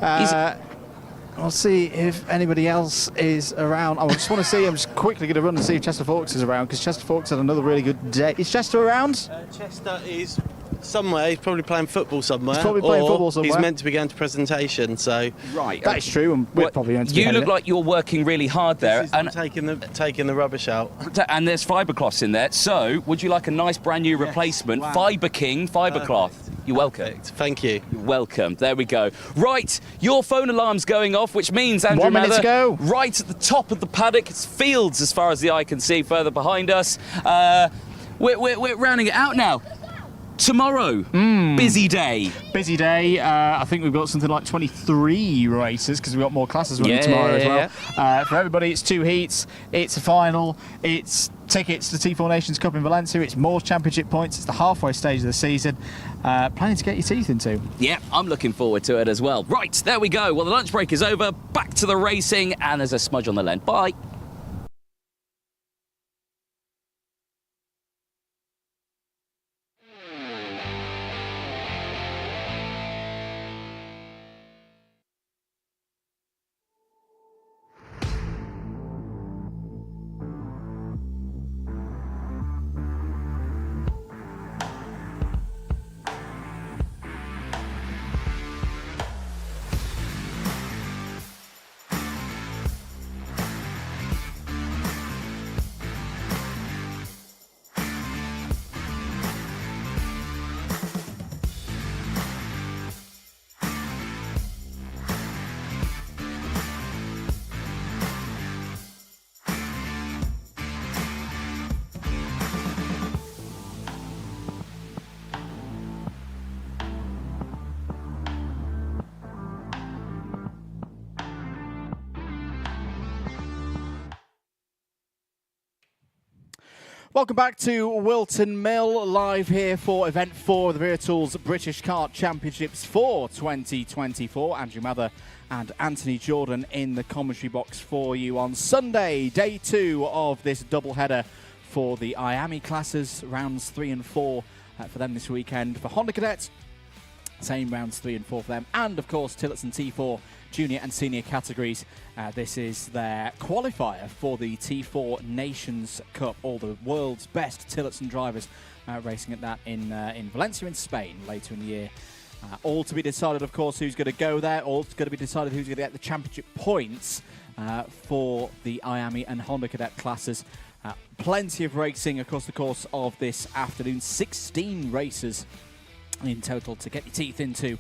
I'll see if anybody else is around. I just want to see. I'm just quickly going to run and see if Chester Forks is around, because Chester Forks had another really good day. Is Chester around? Chester is somewhere. He's probably playing football somewhere. He's probably playing football somewhere. He's meant to be going to presentation. So right, that is true. And we're probably going to. You look like you're working really hard there, and taking the rubbish out. And there's fibre cloths in there. So, would you like a nice brand new replacement? Wow. Fibre King fibre cloth. You're welcome. Perfect. Thank you. You're welcome. There we go. Right, your phone alarm's going off, which means, Andrew 1 minute Mather, to go. right at the top of the paddock, it's fields as far as the eye can see. Further behind us, we're rounding it out now. Tomorrow, busy day. Busy day. I think we've got something like 23 races, because we've got more classes running tomorrow as well. For everybody, it's 2 heats, it's a final, it's tickets to T4 Nations Cup in Valencia, it's more championship points, it's the halfway stage of the season. Planning to get your teeth into. Yeah, I'm looking forward to it as well. Right, there we go. Well, the lunch break is over. Back to the racing, and there's a smudge on the lens. Bye. Welcome back to Whilton Mill, live here for Event 4 of the Wera Tools British Kart Championships for 2024. Andrew Mather and Anthony Jordan in the commentary box for you on Sunday, day 2 of this doubleheader for the IAME classes, rounds 3 and 4 for them this weekend. For Honda Cadets, same rounds 3 and 4 for them, and of course Tillotson T4 junior and senior categories. This is their qualifier for the T4 Nations Cup. All the world's best Tillotson drivers racing at that in Valencia in Spain later in the year. All to be decided, of course, who's going to go there. All going to be decided who's going to get the championship points for the IAME and Honda Cadet classes. Plenty of racing across the course of this afternoon. 16 races in total to get your teeth into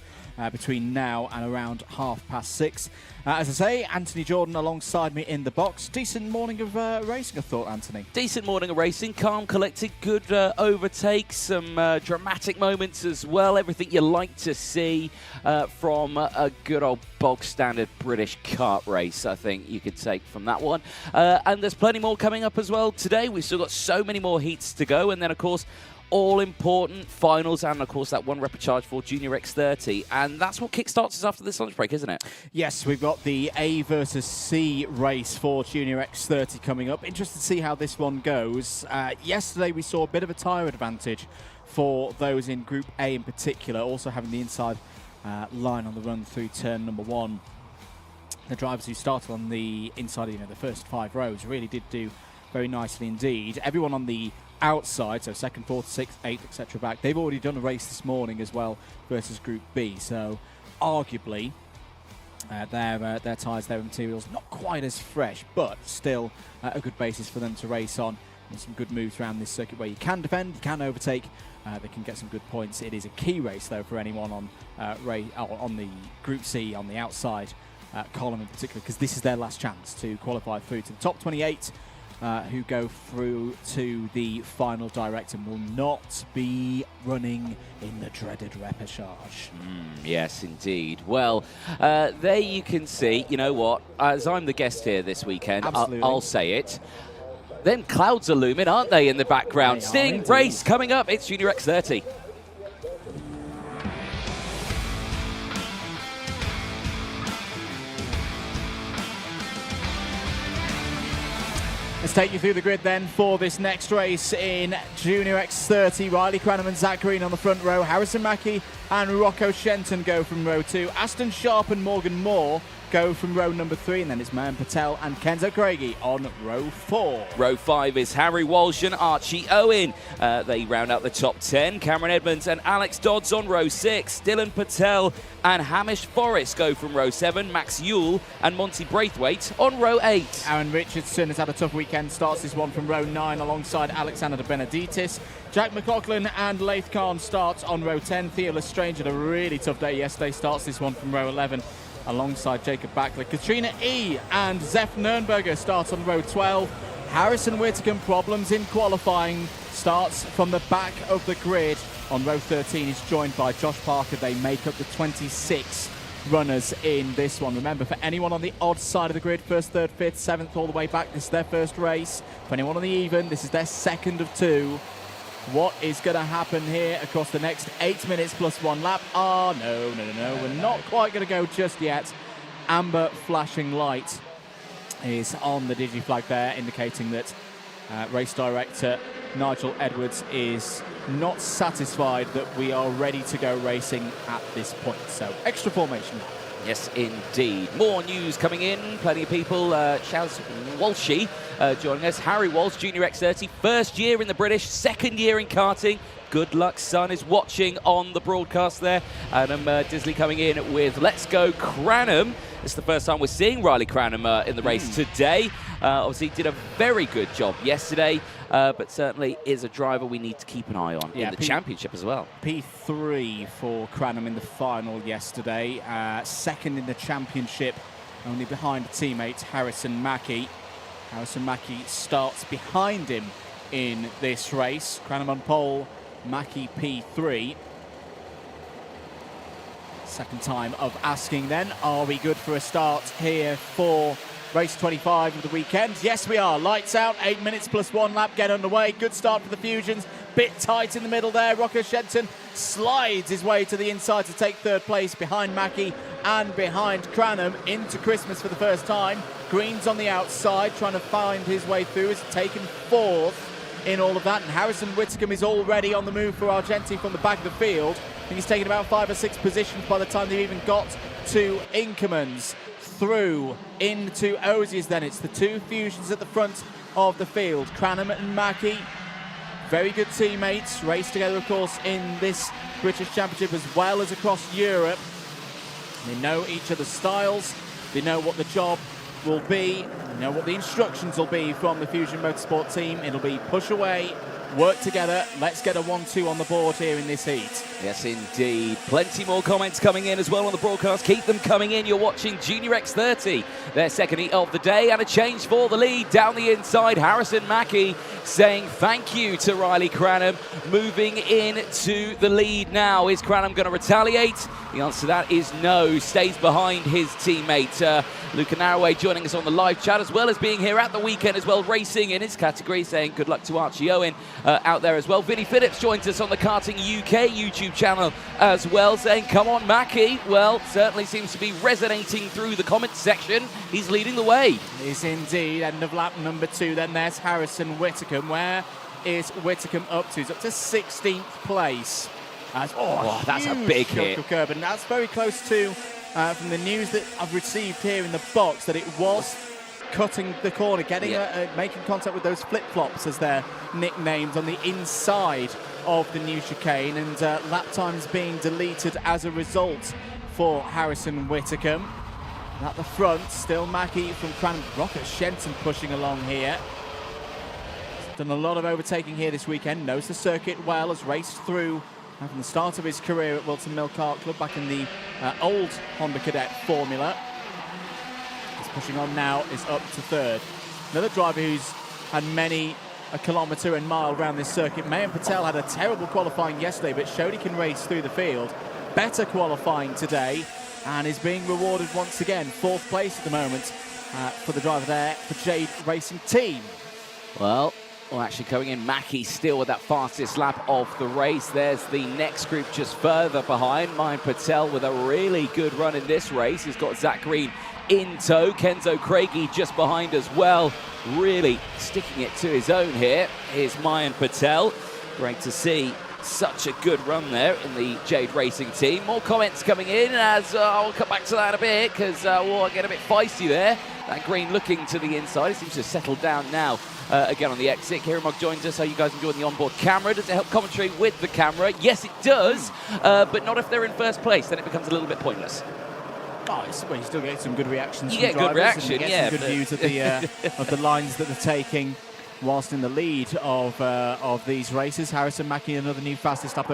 between now and around 6:30. As I say, Anthony Jordan alongside me in the box. Decent morning of racing, I thought, Anthony. Decent morning of racing, calm, collected, good overtakes, some dramatic moments as well. Everything you like to see from a good old bog standard British kart race, I think you could take from that one. And there's plenty more coming up as well today. We've still got so many more heats to go, and then of course all-important finals, and of course that one repechage for Junior X30, and that's what kickstarts us after this lunch break, isn't it? Yes, we've got the A versus C race for Junior X30 coming up. Interested to see how this one goes. Yesterday we saw a bit of a tyre advantage for those in Group A in particular, also having the inside line on the run through turn number 1. The drivers who started on the inside of the first 5 rows really did do very nicely indeed. Everyone on the outside, so 2nd, 4th, 6th, 8th, etc. back, they've already done a race this morning as well versus Group B. So arguably, their tyres, their materials, not quite as fresh, but still a good basis for them to race on. And some good moves around this circuit where you can defend, you can overtake, they can get some good points. It is a key race, though, for anyone on the Group C, on the outside column in particular, because this is their last chance to qualify through to the top 28 who go through to the final direct and will not be running in the dreaded repechage. Yes, indeed. Well, there you can see, you know what, as I'm the guest here this weekend, I'll say it. Then clouds are looming, aren't they, in the background? Sting race coming up. It's Junior X30. Let's take you through the grid then for this next race in Junior X30. Riley Cranham and Zach Green on the front row. Harrison Mackie and Rocco Shenton go from row 2. Aston Sharp and Morgan Moore go from row number 3, and then it's Mayan Patel and Kenzo Craigie on row 4. Row 5 is Harry Walsh and Archie Owen. They round out the top 10. Cameron Edmonds and Alex Dodds on row 6. Dylan Patel and Hamish Forrest go from row 7. Max Yule and Monty Braithwaite on row 8. Aaron Richardson has had a tough weekend, starts this one from row 9 alongside Alexander de Benedictis. Jack McLaughlin and Laith Khan starts on row 10. Theo Lestrange had a really tough day yesterday, starts this one from row 11 alongside Jacob Backley. Katrina E and Zeph Nurnberger starts on row 12. Harrison Whitcomb, problems in qualifying, starts from the back of the grid on row 13. He's joined by Josh Parker. They make up the 26 runners in this one. Remember, for anyone on the odd side of the grid, 1st, 3rd, 5th, 7th, all the way back, this is their first race. For anyone on the even, this is their 2nd of 2. What is going to happen here across the next 8 minutes plus 1 lap? No. We're not quite going to go just yet. Amber flashing light is on the digi-flag there, indicating that race director Nigel Edwards is not satisfied that we are ready to go racing at this point. So, extra formation. Yes, indeed. More news coming in. Plenty of people. Shaz Walshy joining us. Harry Walsh, Junior X30. 1st year in the British, 2nd year in karting. Good luck, son, is watching on the broadcast there. Adam Disley coming in with Let's Go Cranham. It's the first time we're seeing Riley Cranham in the race today. Obviously, did a very good job yesterday, but certainly is a driver we need to keep an eye on in the championship as well. P3 for Cranham in the final yesterday. 2nd in the championship, only behind teammate Harrison Mackie. Harrison Mackie starts behind him in this race. Cranham on pole, Mackie P3. Second time of asking then, are we good for a start here for race 25 of the weekend? Yes, we are. Lights out, 8 minutes plus 1 lap, get underway. Good start for the Fusions. Bit tight in the middle there. Rocco Shenton slides his way to the inside to take 3rd place behind Mackie and behind Cranham into Christmas for the first time. Green's on the outside trying to find his way through. Has taken 4th in all of that, and Harrison Whitcomb is already on the move for Argenti from the back of the field. I think he's taken about 5 or 6 positions by the time they've even got to Inkermans. Through into Osiers then. It's the 2 Fusions at the front of the field. Cranham and Mackie, very good teammates, race together of course in this British Championship as well as across Europe. They know each other's styles, they know what the job will be, they know what the instructions will be from the Fusion Motorsport team. It'll be push away, work together, let's get a 1-2 on the board here in this heat. Yes, indeed. Plenty more comments coming in as well on the broadcast. Keep them coming in. You're watching Junior X30, their 2nd heat of the day, and a change for the lead down the inside. Harrison Mackie saying thank you to Riley Cranham, moving into the lead now. Is Cranham going to retaliate? The answer to that is no. Stays behind his teammate Luca Narroway, joining us on the live chat, as well as being here at the weekend as well, racing in his category, saying good luck to Archie Owen out there as well. Vinnie Phillips joins us on the Karting UK YouTube channel as well, saying come on Mackie. Well, certainly seems to be resonating through the comments section. He's leading the way. Is indeed. End of lap number 2. Then there's Harrison Whitcomb. Where is Whitcomb up to? He's up to 16th place. That's a big hit. Curb, and that's very close to, from the news that I've received here in the box, that it was cutting the corner, getting making contact with those flip-flops, as they're nicknamed, on the inside of the new chicane, and lap times being deleted as a result for Harrison Whitcomb. And at the front, still Mackie from Cranham. Rocket Shenton pushing along here. He's done a lot of overtaking here this weekend, knows the circuit well, has raced through from the start of his career at Whilton Mill Kart Club back in the old Honda Cadet formula. He's pushing on now, is up to third. Another driver who's had many a kilometre and mile around this circuit. Mayan Patel had a terrible qualifying yesterday, but showed he can race through the field. Better qualifying today, and is being rewarded once again. 4th place at the moment for the driver there for Jade Racing Team. Well, actually coming in, Mackie still with that fastest lap of the race. There's the next group just further behind. Mayan Patel with a really good run in this race. He's got Zach Green in tow. Kenzo Craigie just behind as well. Really sticking it to his own here. Here's Mayan Patel. Great to see such a good run there in the Jade Racing Team. More comments coming in, as I'll come back to that in a bit, because we'll get a bit feisty there. That Green looking to the inside. It seems to have settled down now. Again on the exit. Kieran Mogg joins us. Are you guys enjoying the onboard camera? Does it help commentary with the camera? Yes, it does, but not if they're in first place. Then it becomes a little bit pointless. Oh, well, you still get some good reactions. You from get drivers, good reaction, and you get some good views of the of the lines that they're taking, whilst in the lead of these races. Harrison Mackie, another new fastest lap.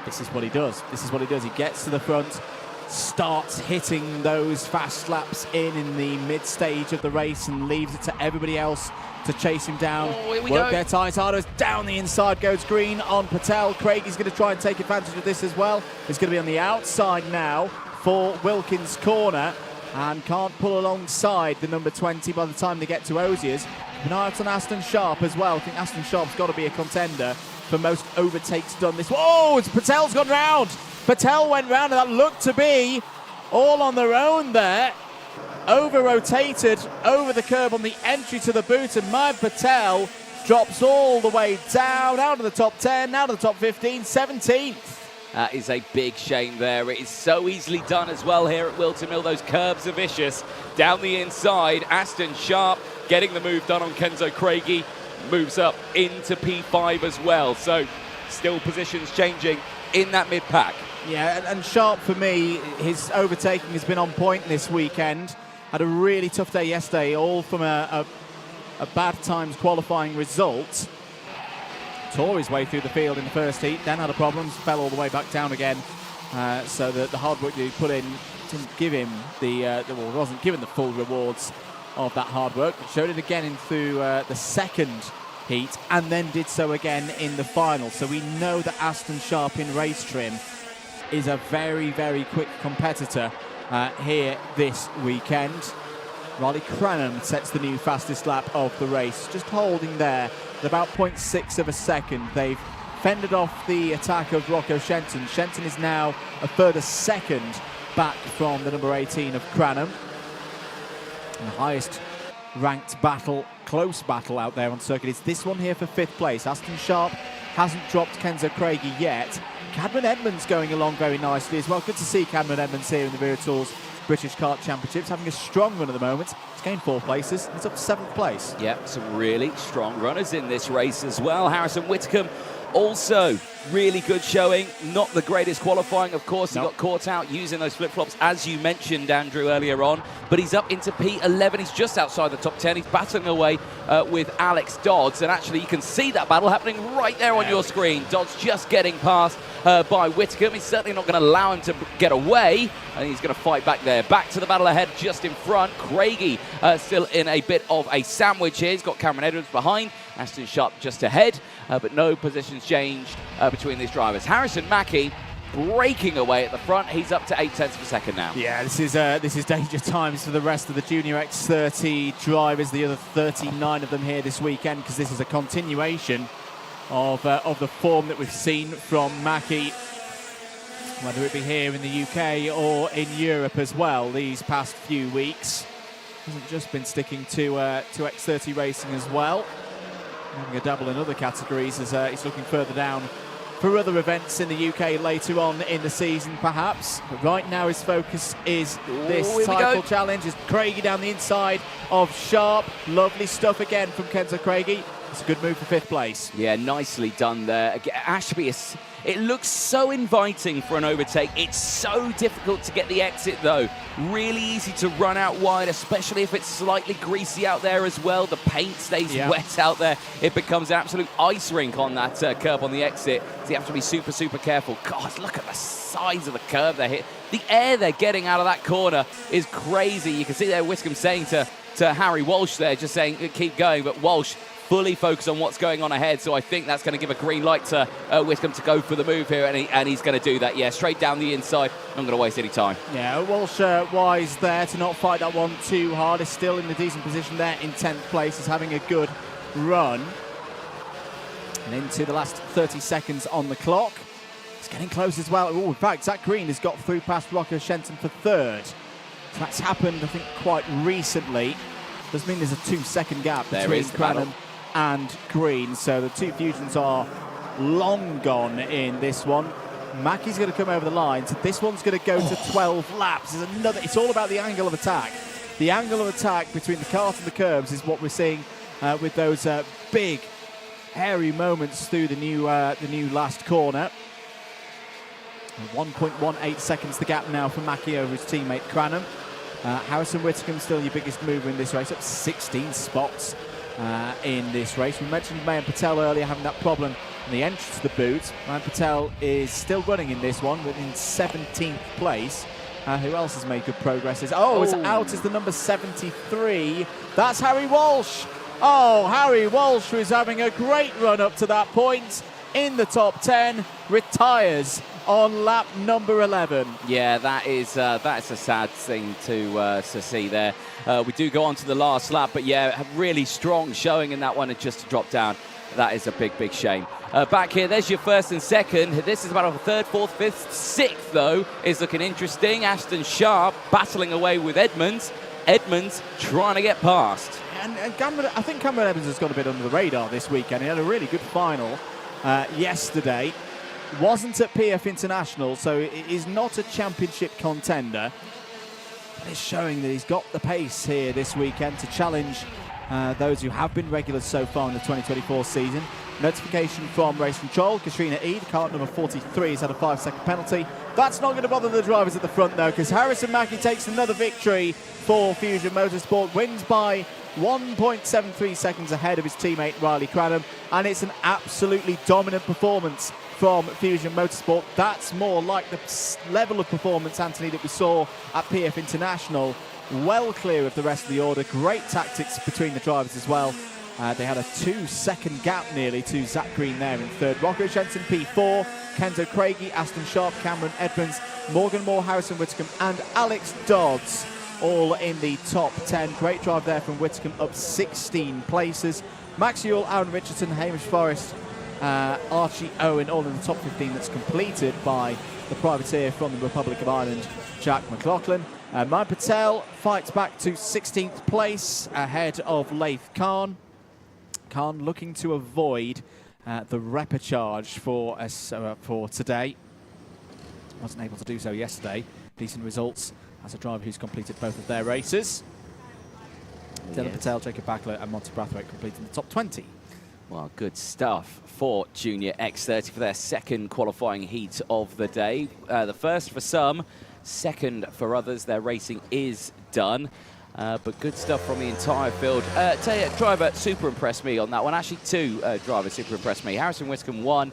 This is what he does. This is what he does. He gets to the front, starts hitting those fast laps in the mid stage of the race, and leaves it to everybody else to chase him down. Work their tyres harder. Down the inside goes Green on Patel. Craig is going to try and take advantage of this as well. He's going to be on the outside now for Wilkins Corner, and can't pull alongside the number 20 by the time they get to Osiers. An eye out on Aston Sharp as well. I think Aston Sharp's got to be a contender for most overtakes done this. Oh, Patel's gone round. Patel went round, and that looked to be all on their own there. Over-rotated over the curb on the entry to the boot, and Mayan Patel drops all the way down, out of the top 10, out of the top 15, 17th. That is a big shame there. It is so easily done as well here at Whilton Mill. Those curbs are vicious. Down the inside, Aston Sharp getting the move done on Kenzo Craigie. Moves up into P5 as well. So still positions changing in that mid-pack. Yeah, and Sharp, for me, his overtaking has been on point this weekend. Had a really tough day yesterday, all from a bad times qualifying result. Tore his way through the field in the first heat, then had a problem, fell all the way back down again. So the hard work that he put in didn't give him wasn't given the full rewards of that hard work. Showed it again through the second heat, and then did so again in the final. So we know that Aston Sharp in race trim is a very, very quick competitor here this weekend. Riley Cranham sets the new fastest lap of the race, just holding there at about 0.6 of a second. They've fended off the attack of Rocco Shenton. Shenton is now a further second back from the number 18 of Cranham. And the highest ranked battle, close battle out there on circuit is this one here for 5th place. Aston Sharp hasn't dropped Kenzo Craigie yet. Cadman Edmonds going along very nicely as well. Good to see Cadman Edmonds here in the Wera Tools British Kart Championships, having a strong run at the moment. He's gained 4 places. He's up to 7th place. Yep, some really strong runners in this race as well. Harrison Whitcomb also really good showing. Not the greatest qualifying, of course. He got caught out using those flip-flops, as you mentioned, Andrew, earlier on. But he's up into P11. He's just outside the top 10. He's battling away with Alex Dodds. And actually, you can see that battle happening right there on your screen. Dodds just getting past by Whitcomb. He's certainly not going to allow him to get away. And he's going to fight back there. Back to the battle ahead, just in front. Craigie still in a bit of a sandwich here. He's got Cameron Edwards behind. Aston Sharp just ahead. But no positions changed between these drivers. Harrison Mackie breaking away at the front. He's up to 0.8 of a second now. Yeah, this is danger times for the rest of the Junior X30 drivers, the other 39 of them here this weekend, because this is a continuation of the form that we've seen from Mackie, whether it be here in the UK or in Europe as well these past few weeks. Hasn't just been sticking to X30 racing as well. Having a double in other categories as he's looking further down for other events in the UK later on in the season, perhaps. But right now his focus is this title challenge. Is Craigie down the inside of Sharp. Lovely stuff again from Kenzo Craigie. It's a good move for 5th place. Yeah, nicely done there. Ashby, it looks so inviting for an overtake. It's so difficult to get the exit, though. Really easy to run out wide, especially if it's slightly greasy out there as well. The paint stays wet out there. It becomes an absolute ice rink on that curb on the exit. So you have to be super, super careful. God, look at the size of the curve they're hitting. The air they're getting out of that corner is crazy. You can see there Wiscombe saying to Harry Walsh there, just saying, keep going, but Walsh fully focused on what's going on ahead, so I think that's going to give a green light to Wiscombe to go for the move here, and he's going to do that, straight down the inside. Not going to waste any time. Yeah, Walsh wise there to not fight that one too hard. Is still in a decent position there in 10th place. Is having a good run. And into the last 30 seconds on the clock. It's getting close as well. In fact, Zach Green has got through past Rocco Shenton for 3rd. So that's happened, I think, quite recently. Does mean there's a 2-second gap between Cranham and Green, so the two Fusions are long gone in this one. Mackey's going to come over the line, so this one's going to go to 12 laps. It's all about the angle of attack. The angle of attack between the kart and the curbs is what we're seeing with those big, hairy moments through the new last corner. 1.18 seconds the gap now for Mackey over his teammate Cranham. Harrison Whitcomb still your biggest mover in this race, up 16 spots in this race. We mentioned Mayan Patel earlier having that problem in the entrance to the boot. Mayan Patel is still running in this one, but in 17th place. Who else has made good progress? It's out as the number 73. That's Harry Walsh. Oh, Harry Walsh, who is having a great run up to that point in the top 10, retires on lap number 11. Yeah, that's a sad thing to see there. We do go on to the last lap, but yeah, really strong showing in that one, and just to drop down, that is a big, big shame. Back here, there's your 1st and 2nd. This is about a 3rd, 4th, 5th, 6th, though, is looking interesting. Ashton Sharp battling away with Edmonds. Edmonds trying to get past. And Cameron, I think Cameron Evans has got a bit under the radar this weekend. He had a really good final yesterday. Wasn't at PF International, so it is not a championship contender. But it's showing that he's got the pace here this weekend to challenge those who have been regulars so far in the 2024 season. Notification from race control. Katrina Eade, kart number 43, has had a 5-second penalty. That's not going to bother the drivers at the front, though, because Harrison Mackey takes another victory for Fusion Motorsport, wins by 1.73 seconds ahead of his teammate Riley Cranham, and it's an absolutely dominant performance from Fusion Motorsport. That's more like the level of performance, Anthony, that we saw at PF International. Well clear of the rest of the order. Great tactics between the drivers as well. They had a 2-second gap nearly to Zach Green there in 3rd. Rocco Shenton P4, Kenzo Craigie, Aston Sharp, Cameron Edmonds, Morgan Moore, Harrison Whitcomb and Alex Dodds all in the top 10. Great drive there from Whitcomb, up 16 places. Max Ewell, Aaron Richardson, Hamish Forrest, Archie Owen all in the top 15. That's completed by the privateer from the Republic of Ireland, Jack McLaughlin. Mayan Patel fights back to 16th place ahead of Laith Khan. Khan looking to avoid the repechage for today. Wasn't able to do so yesterday. Decent results as a driver who's completed both of their races. Dylan Patel, Jacob Backler and Monty Brathwaite completing the top 20. Well, good stuff for Junior X30 for their 2nd qualifying heat of the day. The 1st for some, 2nd for others. Their racing is done. But good stuff from the entire field. Tell you, driver super impressed me on that one. Actually, 2 drivers super impressed me. Harrison Whitcomb won,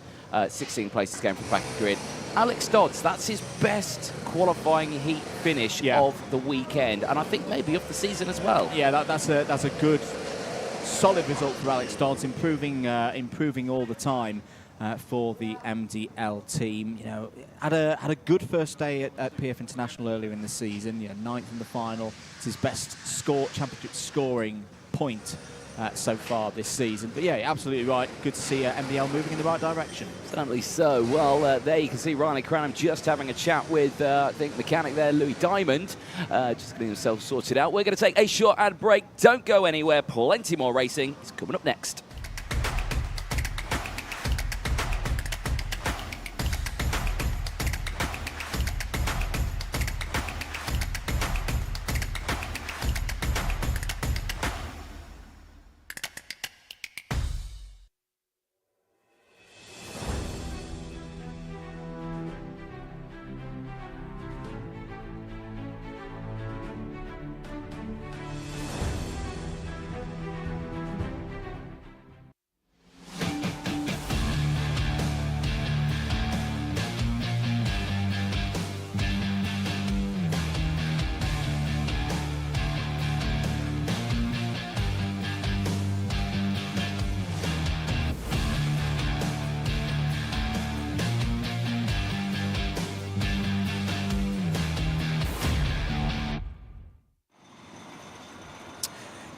16 places going from the back of the grid. Alex Dodds, that's his best qualifying heat finish of the weekend, and I think maybe of the season as well. Yeah, that's a good, solid result for Alex Dodds, improving all the time for the MDL team. You know, had a good first day at PF International earlier in the season. 9th in the final. It's his best championship scoring point so far this season. But yeah, absolutely right. Good to see MDL moving in the right direction. Certainly so. Well, there you can see Riley Cranham just having a chat with, I think, mechanic there, Louis Diamond, just getting himself sorted out. We're going to take a short ad break. Don't go anywhere. Plenty more racing is coming up next.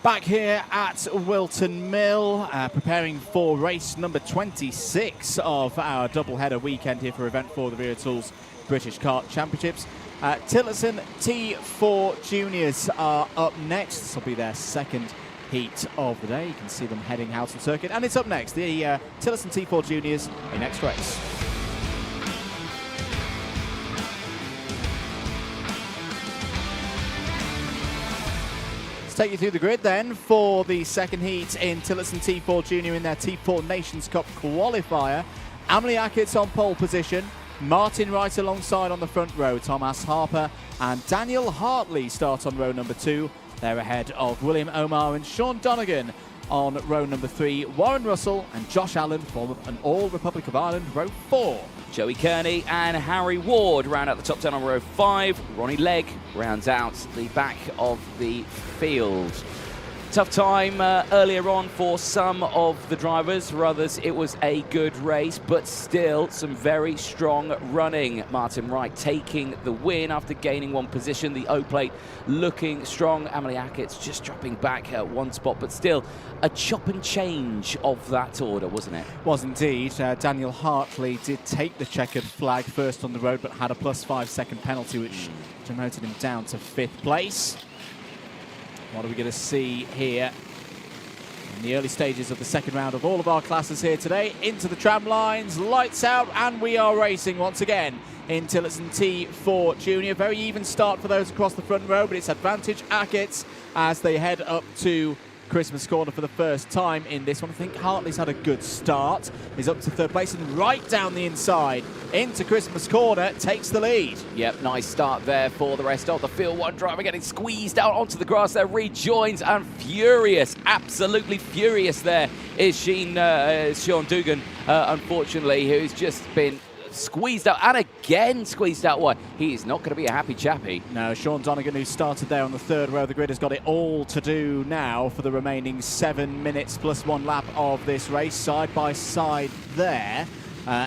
Back here at Whilton Mill, preparing for race number 26 of our doubleheader weekend here for Event 4, the Wera Tools British Kart Championships. Tillotson T4 Juniors are up next. This will be their second heat of the day. You can see them heading out on circuit. And it's up next, the Tillotson T4 Juniors, the next race. Take you through the grid then for the second heat in Tillotson T4 Junior in their T4 Nations Cup qualifier. Emily Ackett's on pole position. Martin Wright alongside on the front row. Thomas Harper and Daniel Hartley start on row number 2. They're ahead of William Omar and Sean Donegan on row number 3. Warren Russell and Josh Allen form an All Republic of Ireland row 4. Joey Kearney and Harry Ward round out the top 10 on row 5. Ronnie Legg rounds out the back of the field. Tough time earlier on for some of the drivers. For others, it was a good race, but still some very strong running. Martin Wright taking the win after gaining one position. The O-plate looking strong. Emily Ackett's just dropping back at one spot, but still a chop and change of that order, wasn't it? Was indeed. Daniel Hartley did take the checkered flag first on the road, but had a +5 second penalty, which demoted him down to 5th place. What are we going to see here in the early stages of the second round of all of our classes here today? Into the tram lines, lights out, and we are racing once again in Tillotson T4 Junior. Very even start for those across the front row, but it's advantage Ackett's as they head up to Christmas Corner for the first time in this one. I think Hartley's had a good start. He's up to 3rd place and right down the inside into Christmas Corner, takes the lead. Yep, nice start there for the rest of the field. One driver getting squeezed out onto the grass there, rejoins, and furious, absolutely furious there is Sean Dugan, unfortunately, who's just been squeezed out and again squeezed out wide. He is not going to be a happy chappy. No, Sean Donegan, who started there on the 3rd row of the grid, has got it all to do now for the remaining 7 minutes plus 1 lap of this race. Side by side there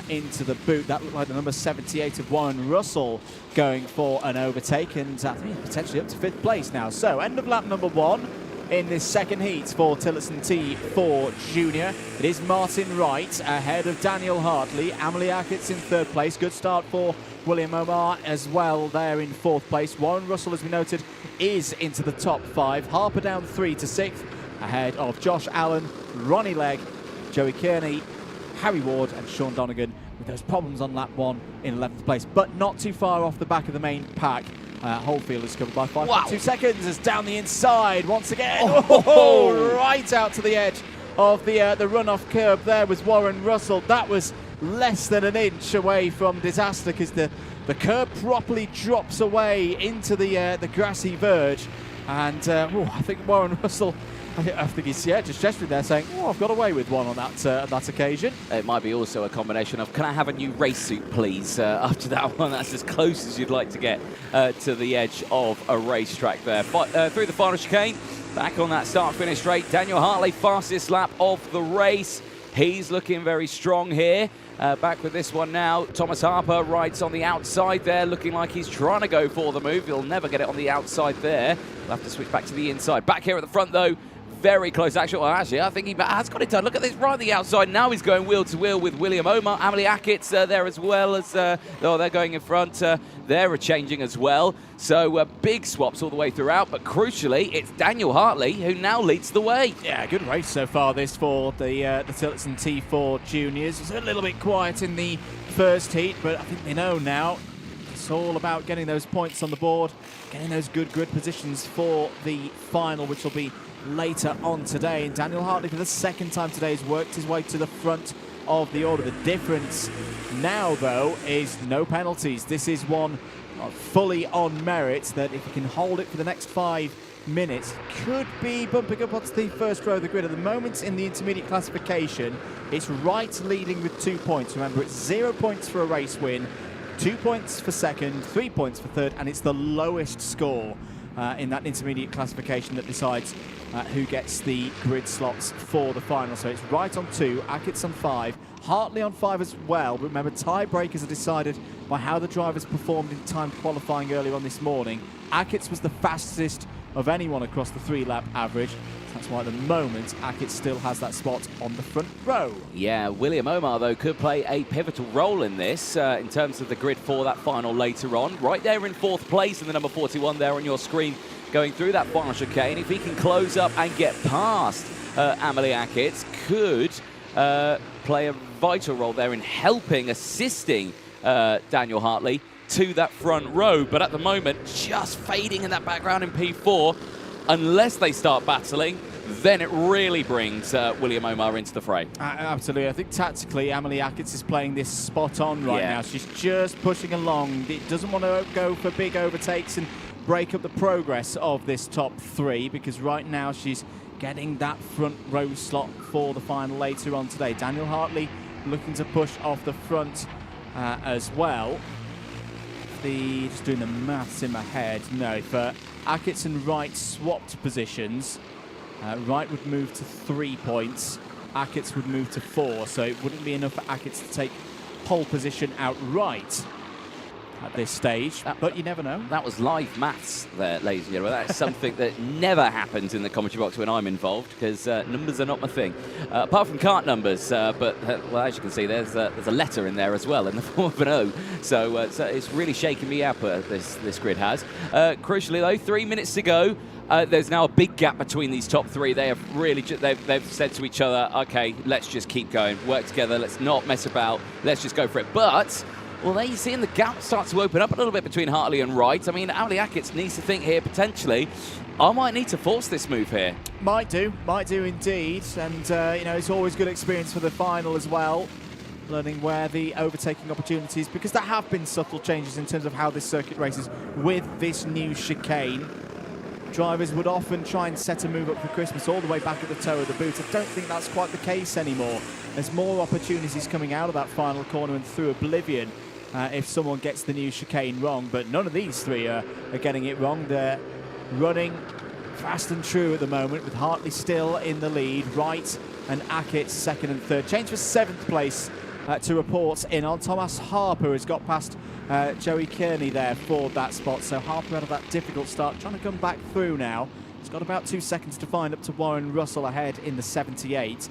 into the boot. That looked like the number 78 of Warren Russell going for an overtake, and I think potentially up to 5th place now. So end of lap number 1 in this second heat for Tillotson T4 Junior. It is Martin Wright ahead of Daniel Hartley. Emily Ackett's in 3rd place. Good start for William Omar as well there in 4th place. Warren Russell, as we noted, is into the top 5. Harper down 3 to 6th ahead of Josh Allen, Ronnie Legg, Joey Kearney, Harry Ward and Sean Donegan with those problems on lap 1 in 11th place, but not too far off the back of the main pack. Holefield is covered by 5.2 seconds as down the inside once again. Right out to the edge of the runoff curb there was Warren Russell. That was less than an inch away from disaster because the curb properly drops away into the grassy verge. And I think Warren Russell, I think he's just gesturing there saying, I've got away with one on that occasion. It might be also a combination of, can I have a new race suit, please? After that one, that's as close as you'd like to get to the edge of a racetrack there. Through the final chicane, back on that start-finish straight. Daniel Hartley, fastest lap of the race. He's looking very strong here. Back with this one now. Thomas Harper rides on the outside there, looking like he's trying to go for the move. He'll never get it on the outside there. We'll have to switch back to the inside. Back here at the front, though. Very close action. Well, actually, I think he has got it done. Look at this right on the outside. Now he's going wheel to wheel with William Omar. Emily Ackett's there as well as they're going in front. They're changing as well. So big swaps all the way throughout. But crucially, it's Daniel Hartley who now leads the way. Yeah, good race so far this for the Tillotson T4 Juniors. It's a little bit quiet in the first heat, but I think they know now it's all about getting those points on the board, getting those good grid positions for the final, which will be later on today. And Daniel Hartley, for the second time today, has worked his way to the front of the order. The difference now, though, is no penalties. This is one fully on merit that if he can hold it for the next 5 minutes, could be bumping up onto the first row of the grid. At the moment in the intermediate classification, it's Wright leading with 2 points. Remember, it's 0 points for a race win, 2 points for second, 3 points for third, and it's the lowest score in that intermediate classification that decides who gets the grid slots for the final. So it's Wright on 2, Ackett's on 5, Hartley on 5 as well. But remember, tiebreakers are decided by how the drivers performed in time qualifying earlier on this morning. Ackett's was the fastest of anyone across the 3-lap average. That's why at the moment, Hackett still has that spot on the front row. Yeah, William Omar, though, could play a pivotal role in this in terms of the grid for that final later on. Right there in 4th place in the number 41 there on your screen going through that final chicane. If he can close up and get past Amelie Hackett, could play a vital role there in helping, assisting Daniel Hartley to that front row. But at the moment, just fading in that background in P4. Unless they start battling, then it really brings William Omar into the fray. Absolutely. I think tactically, Amelie Hackett is playing this spot on right now. She's just pushing along. It doesn't want to go for big overtakes and break up the progress of this top 3, because right now she's getting that front row slot for the final later on today. Daniel Hartley looking to push off the front as well. Just doing the maths in my head. No, for Hackett and Wright swapped positions. Wright would move to 3 points. Hackett would move to 4, so it wouldn't be enough for Hackett to take pole position outright at this stage, but you never know. That was live maths there, ladies and gentlemen. That is something that never happens in the commentary box when I'm involved, because numbers are not my thing. Apart from kart numbers, but well, as you can see, there's a letter in there as well in the form of an O. So it's really shaking me up, this grid has. Crucially, though, 3 minutes to go. There's now a big gap between these top 3. They have really, they've said to each other, okay, let's just keep going, work together, let's not mess about, let's just go for it. But well, there you see, and the gap starts to open up a little bit between Hartley and Wright. I mean, Amelie Hackett needs to think here, potentially, I might need to force this move here. Might do indeed. And, you know, it's always good experience for the final as well, learning where the overtaking opportunities, because there have been subtle changes in terms of how this circuit races with this new chicane. Drivers would often try and set a move up for Christmas all the way back at the toe of the boot. I don't think that's quite the case anymore. There's more opportunities coming out of that final corner and through oblivion if someone gets the new chicane wrong, but none of these 3 are getting it wrong. They're running fast and true at the moment, with Hartley still in the lead. Wright and Hackett 2nd and 3rd. Change for 7th place to report in on. Thomas Harper has got past Joey Kearney there for that spot, so Harper out of that difficult start, trying to come back through now. He's got about 2 seconds to find up to Warren Russell ahead in the 78.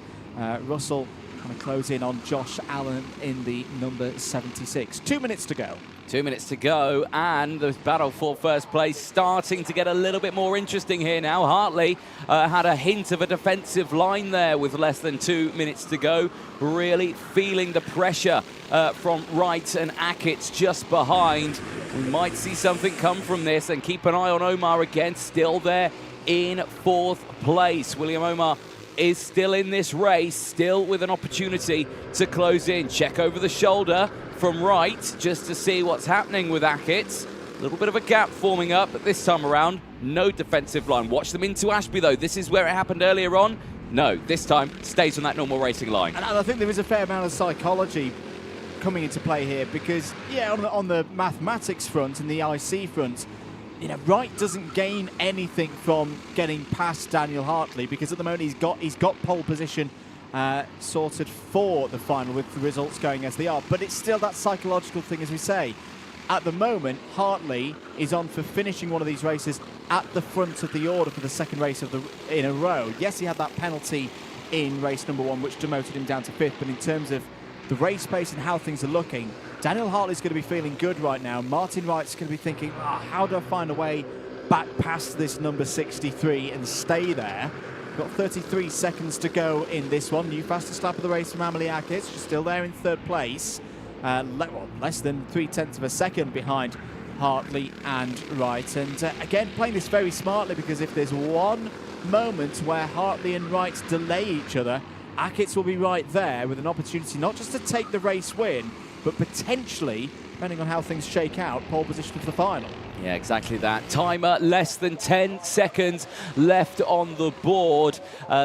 Russell trying to close in on Josh Allen in the number 76. 2 minutes to go. 2 minutes to go, and the battle for first place starting to get a little bit more interesting here now. Hartley had a hint of a defensive line there with less than 2 minutes to go. Really feeling the pressure from Wright and Hackett just behind. We might see something come from this, and keep an eye on Omar again, still there in 4th place. William Omar is still in this race, still with an opportunity to close in. Check over the shoulder from Wright just to see what's happening with Hackett. A little bit of a gap forming up, but this time around, no defensive line. Watch them into Ashby, though. This is where it happened earlier on. No, this time stays on that normal racing line. And I think there is a fair amount of psychology coming into play here, because, yeah, on the mathematics front and the IC front, you know, Wright doesn't gain anything from getting past Daniel Hartley, because at the moment he's got pole position sorted for the final with the results going as they are. But it's still that psychological thing, as we say. At the moment, Hartley is on for finishing one of these races at the front of the order for the 2nd race in a row. Yes, he had that penalty in race number 1, which demoted him down to 5th, but in terms of the race pace and how things are looking, Daniel Hartley's going to be feeling good right now. Martin Wright's going to be thinking, how do I find a way back past this number 63 and stay there? Got 33 seconds to go in this one. New fastest lap of the race from Amelie Hackett. She's still there in 3rd place. Less than 0.3 of a second behind Hartley and Wright. And again, playing this very smartly, because if there's one moment where Hartley and Wright delay each other, Hackett will be right there with an opportunity not just to take the race win, but potentially, depending on how things shake out, pole position for the final. Yeah, exactly that. Timer, less than 10 seconds left on the board.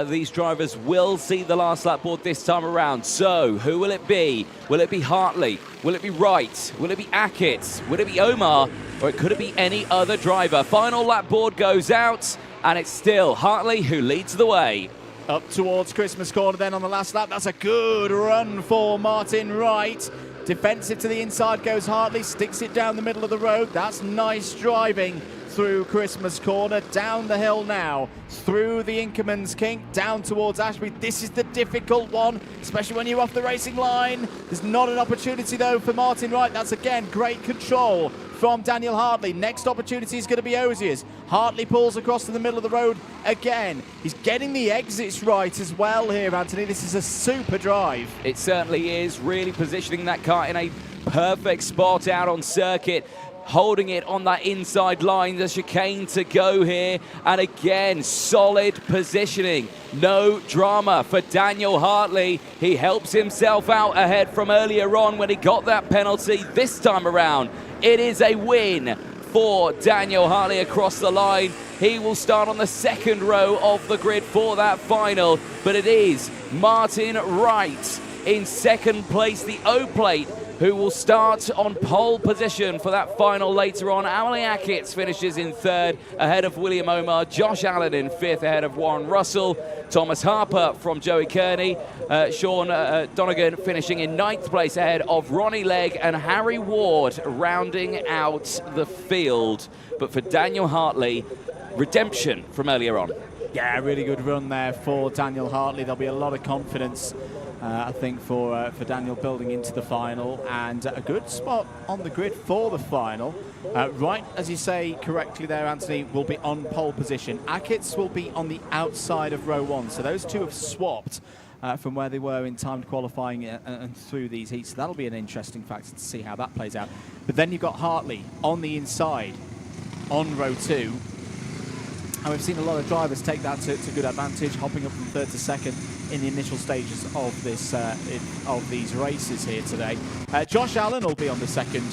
These drivers will see the last lap board this time around. So, who will it be? Will it be Hartley? Will it be Wright? Will it be Hackett? Will it be Omar? Or could it be any other driver? Final lap board goes out, and it's still Hartley who leads the way. Up towards Christmas corner then on the last lap. That's a good run for Martin Wright. Defensive to the inside goes Hartley, sticks it down the middle of the road. That's nice driving through Christmas Corner, down the hill now, through the Inkerman's Kink, down towards Ashby. This is the difficult one, especially when you're off the racing line. There's not an opportunity, though, for Martin Wright. That's, again, great control from Daniel Hartley. Next opportunity is going to be Ozier's. Hartley pulls across to the middle of the road again. He's getting the exits right as well here, Anthony. This is a super drive. It certainly is, really positioning that car in a perfect spot out on circuit, holding it on that inside line, the chicane to go here, and again, solid positioning. No drama for Daniel Hartley. He helps himself out ahead from earlier on when he got that penalty. This time around, it is a win for Daniel Hartley across the line. He will start on the second row of the grid for that final, but it is Martin Wright in second place, the O-plate, who will start on pole position for that final later on. Emily Ackett finishes in third ahead of William Omar. Josh Allen in fifth ahead of Warren Russell. Thomas Harper from Joey Kearney. Sean Donegan finishing in ninth place ahead of Ronnie Legg, and Harry Ward rounding out the field. But for Daniel Hartley, redemption from earlier on. Yeah, really good run there for Daniel Hartley. There'll be a lot of confidence, I think, for Daniel building into the final, and a good spot on the grid for the final. Right, as you say correctly there, Anthony, will be on pole position. Ackett's will be on the outside of row one, so those two have swapped from where they were in timed qualifying and through these heats. So that'll be an interesting factor to see how that plays out. But then you've got Hartley on the inside on row two. And we've seen a lot of drivers take that to good advantage, hopping up from third to second in the initial stages of this of these races here today. Josh Allen will be on the second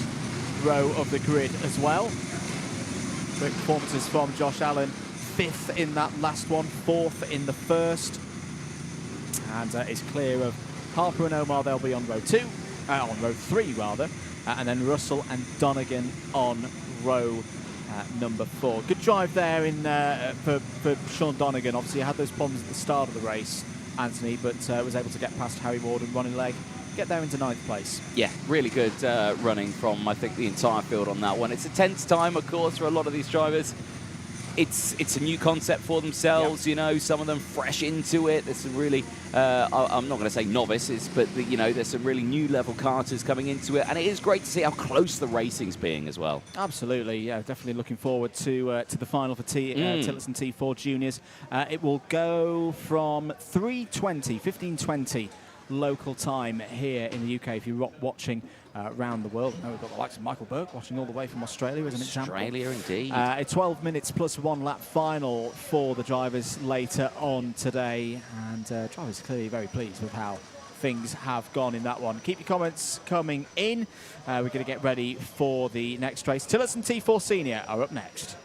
row of the grid as well. Great performances from Josh Allen. Fifth in that last one, fourth in the first. And is clear of Harper and Omar. They'll be on row two, on row three rather. And then Russell and Donegan on row number 4. Good drive there in for Sean Donegan. Obviously, he had those problems at the start of the race, Anthony, but was able to get past Harry Ward and Ronnie Legg, get there into ninth place. Yeah, really good running from, I think, the entire field on that one. It's a tense time, of course, for a lot of these drivers. It's a new concept for themselves, you know, some of them fresh into it. There's some really, I'm not going to say novices, but, you know, there's some really new level karters coming into it. And it is great to see how close the racing's being as well. Absolutely, yeah, definitely looking forward to the final for Tillotson T4 Juniors. It will go from 15:20 local time here in the UK if you're watching around the world. Now we've got the likes of Michael Burke watching all the way from Australia as an example. Australia, indeed. A 12 minutes plus 1 lap final for the drivers later on today, and drivers are clearly very pleased with how things have gone in that one. Keep your comments coming in. We're going to get ready for the next race. Tillotson T4 Senior are up next.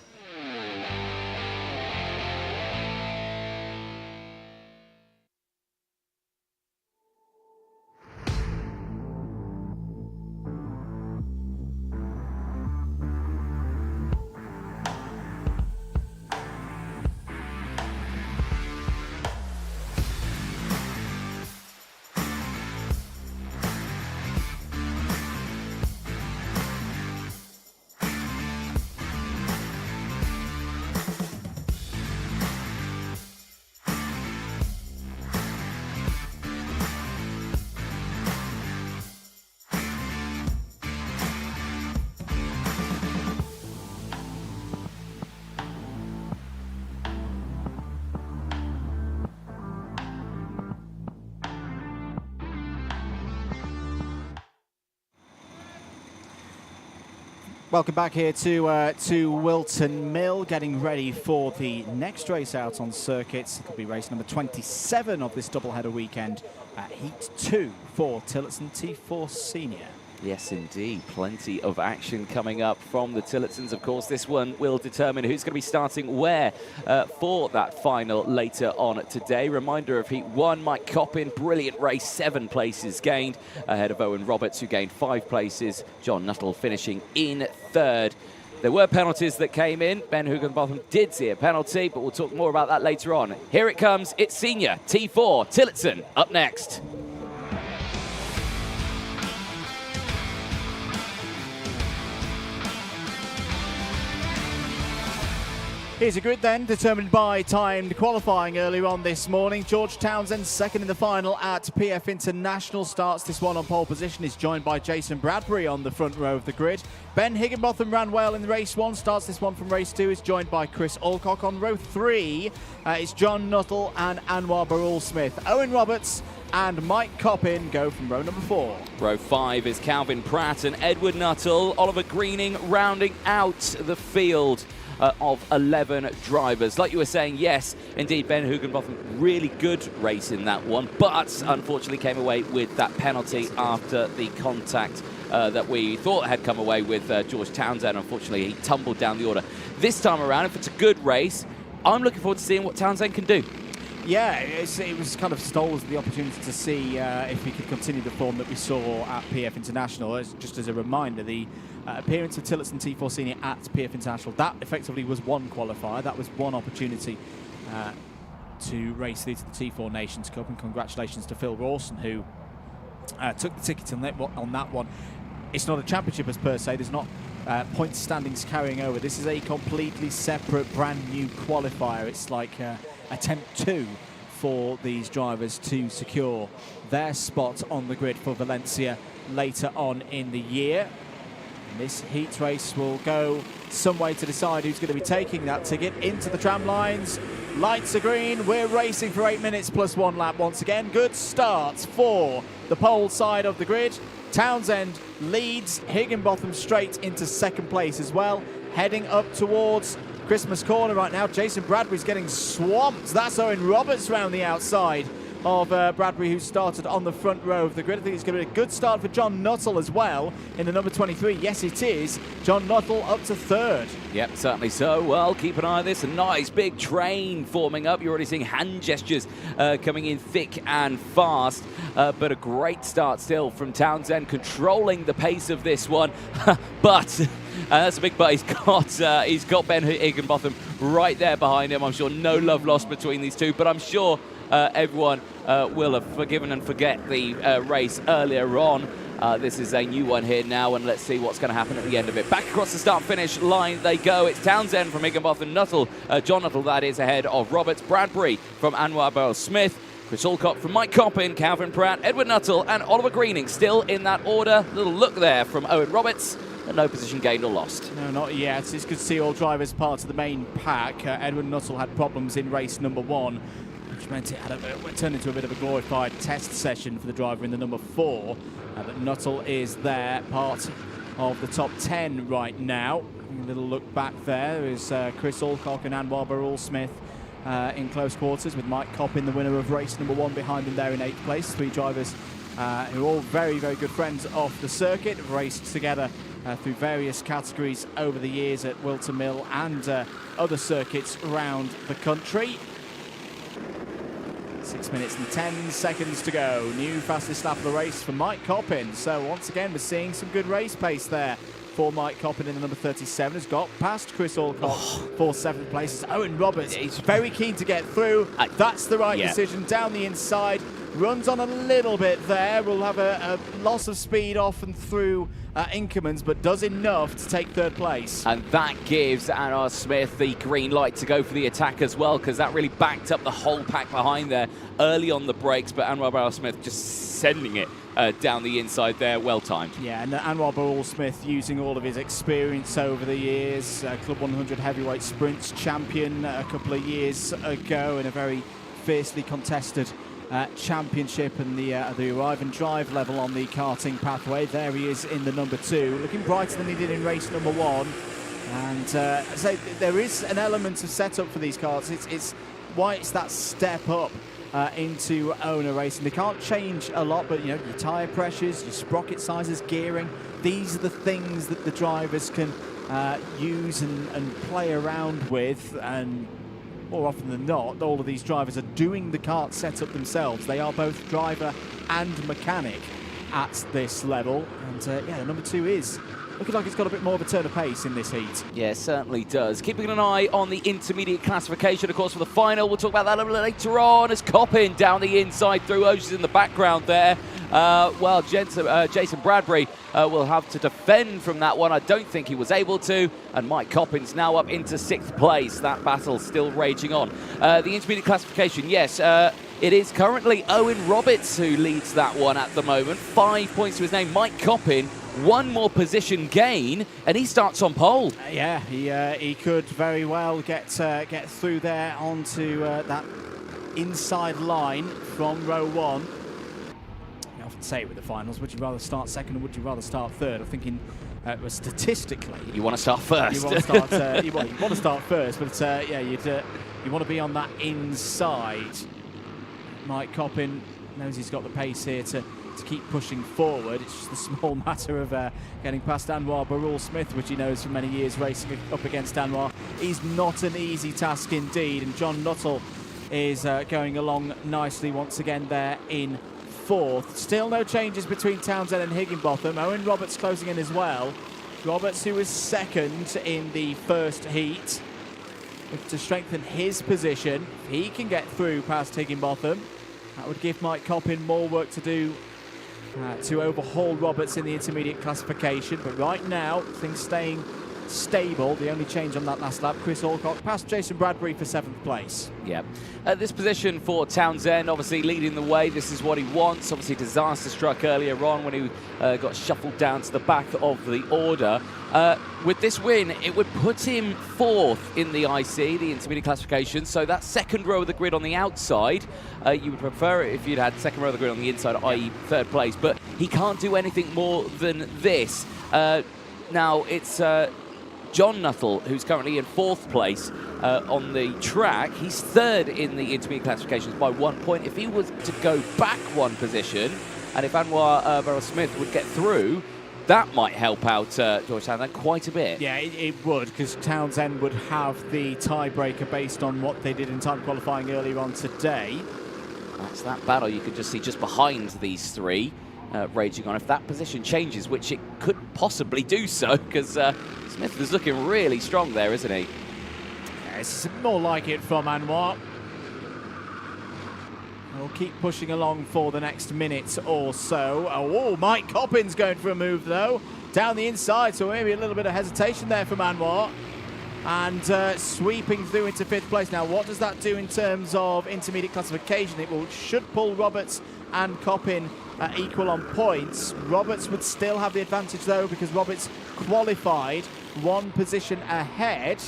Welcome back here to Whilton Mill, getting ready for the next race out on circuits. It'll be race number 27 of this doubleheader weekend, Heat 2 for Tillotson T4 Senior. Yes, indeed. Plenty of action coming up from the Tillotsons. Of course, this one will determine who's going to be starting where for that final later on today. Reminder of Heat 1, Mike Coppin, brilliant race, 7 places gained, ahead of Owen Roberts, who gained 5 places. John Nuttall finishing in third. There were penalties that came in. Ben Huggenbotham did see a penalty, but we'll talk more about that later on. Here it comes. It's Senior T4 Tillotson up next. Here's a grid then, determined by timed qualifying earlier on this morning. George Townsend, second in the final at PF International, starts this one on pole position. Is joined by Jason Bradbury on the front row of the grid. Ben Higginbotham ran well in race 1, starts this one from race 2. Is joined by Chris Alcock on row 3. It's John Nuttall and Anwar Barul-Smith. Owen Roberts and Mike Coppin go from row number 4. Row 5 is Calvin Pratt and Edward Nuttall. Oliver Greening rounding out the field of 11 drivers. Like you were saying, yes, indeed, Ben Higginbotham, really good race in that one, but unfortunately came away with that penalty after the contact that we thought had come away with George Townsend. Unfortunately, he tumbled down the order. This time around, if it's a good race, I'm looking forward to seeing what Townsend can do. Yeah, it was kind of stole the opportunity to see if he could continue the form that we saw at PF International. Just as a reminder, the appearance of Tillotson T4 Senior at PF International, that effectively was one qualifier. That was one opportunity to race through to the T4 Nations Cup, and congratulations to Phil Rawson, who took the ticket on that one. It's not a championship as per se. There's not point standings carrying over. This is a completely separate, brand new qualifier. It's like attempt 2 for these drivers to secure their spot on the grid for Valencia later on in the year. And this heat race will go some way to decide who's going to be taking that ticket into the tram lines. Lights are green. We're racing for 8 minutes plus 1 lap once again. Good start for the pole side of the grid. Townsend leads, Higginbotham straight into second place as well, heading up towards Christmas Corner right now. Jason Bradbury's getting swamped. That's Owen Roberts round the outside of Bradbury, who started on the front row of the grid. I think it's going to be a good start for John Nuttall as well in the number 23. Yes, it is. John Nuttall up to 3rd. Yep, certainly so. Well, keep an eye on this. A nice big train forming up. You're already seeing hand gestures coming in thick and fast. But a great start still from Townsend, controlling the pace of this one. But that's a big but. He's got Ben Higginbotham right there behind him. I'm sure no love lost between these two, but I'm sure everyone will have forgiven and forget the race earlier on. This is a new one here now, and let's see what's going to happen at the end of it. Back across the start-finish line they go. It's Townsend from Higginbotham, Nuttall, John Nuttall, that is, ahead of Roberts, Bradbury from Anwar Barul-Smith, Chris Alcock from Mike Coppin, Calvin Pratt, Edward Nuttall, and Oliver Greening still in that order. Little look there from Owen Roberts, and no position gained or lost. No, not yet. It's good to see all drivers part of the main pack. Edward Nuttall had problems in race number 1, which meant it turned into a bit of a glorified test session for the driver in the number 4. But Nuttall is there, part of the top 10 right now. A little look back there is Chris Alcock and Anwar Barul-Smith in close quarters, with Mike Coppin, the winner of race number 1, behind them there in 8th place. 3 drivers who are all very, very good friends of the circuit, have raced together through various categories over the years at Whilton Mill and other circuits around the country. 6 minutes and 10 seconds to go. New fastest lap of the race for Mike Coppin. So once again, we're seeing some good race pace there for Mike Coppin in the number 37. Has got past Chris Alcock for 7th place. It's Owen Roberts. He's very keen to get through. That's the right decision. Down the inside. Runs on a little bit there. Will have a loss of speed off and through Inkermans, but does enough to take 3rd place. And that gives Anwar Smith the green light to go for the attack as well, because that really backed up the whole pack behind there early on the brakes, but Anwar Barul-Smith just sending it down the inside there, well timed. Yeah, and Anwar Barul-Smith using all of his experience over the years, Club 100 heavyweight sprints champion a couple of years ago in a very fiercely contested championship, and the arrive and drive level on the karting pathway. There he is in the number 2, looking brighter than he did in race number 1. And so there is an element of setup for these cars. It's why it's that step up into owner racing. They can't change a lot, but you know, your tyre pressures, your sprocket sizes, gearing, these are the things that the drivers can use and play around with. And more often than not, all of these drivers are doing the kart setup themselves. They are both driver and mechanic at this level. And yeah, the number 2 is looking like it's got a bit more of a turn of pace in this heat. Yeah, it certainly does. Keeping an eye on the intermediate classification, of course, for the final. We'll talk about that a little later on as Coppin down the inside through Oceans in the background there. Well, Jason Bradbury will have to defend from that one. I don't think he was able to. And Mike Coppins now up into 6th place. That battle still raging on. The intermediate classification, yes. It is currently Owen Roberts who leads that one at the moment. 5 points to his name. Mike Coppin, one more position gain, and he starts on pole. Yeah, he could very well get through there onto that inside line from row 1. I often say with the finals, would you rather start second or would you rather start third? I'm thinking statistically, you want to start first. You want to start. You want to start first, but yeah, you want to be on that inside. Mike Coppin knows he's got the pace here to keep pushing forward. It's just a small matter of getting past Anwar Barul-Smith, which he knows from many years racing up against Anwar. He's not an easy task indeed, and John Nuttall is going along nicely once again there in 4th. Still no changes between Townsend and Higginbotham. Owen Roberts closing in as well. Roberts, who was 2nd in the first heat, to strengthen his position. If he can get through past Higginbotham, that would give Mike Coppin more work to do to overhaul Roberts in the intermediate classification. But right now, things staying stable. The only change on that last lap, Chris Alcock past Jason Bradbury for 7th place. Yeah. This position for Townsend, obviously leading the way. This is what he wants. Obviously disaster struck earlier on when he got shuffled down to the back of the order. With this win, it would put him 4th in the IC, the intermediate classification. So that 2nd row of the grid on the outside, you would prefer it if you'd had 2nd row of the grid on the inside, i.e. 3rd place. But he can't do anything more than this. Now it's John Nuttall, who's currently in 4th place on the track. He's 3rd in the intermediate classifications by 1 point. If he was to go back 1 position, and if Anwar Barul-Smith would get through, that might help out George Townsend quite a bit. Yeah, it would, because Townsend would have the tiebreaker based on what they did in time qualifying earlier on today. That's that battle you could just see just behind these 3 raging on. If that position changes, which it could possibly do so, because Smith is looking really strong there, isn't he? Yeah, it's more like it from Anwar. We'll keep pushing along for the next minute or so. Oh, Mike Coppin's going for a move, though. Down the inside, so maybe a little bit of hesitation there from Anwar. And sweeping through into 5th place. Now, what does that do in terms of intermediate classification? It should pull Roberts and Coppin equal on points. Roberts would still have the advantage, though, because Roberts qualified 1 position ahead.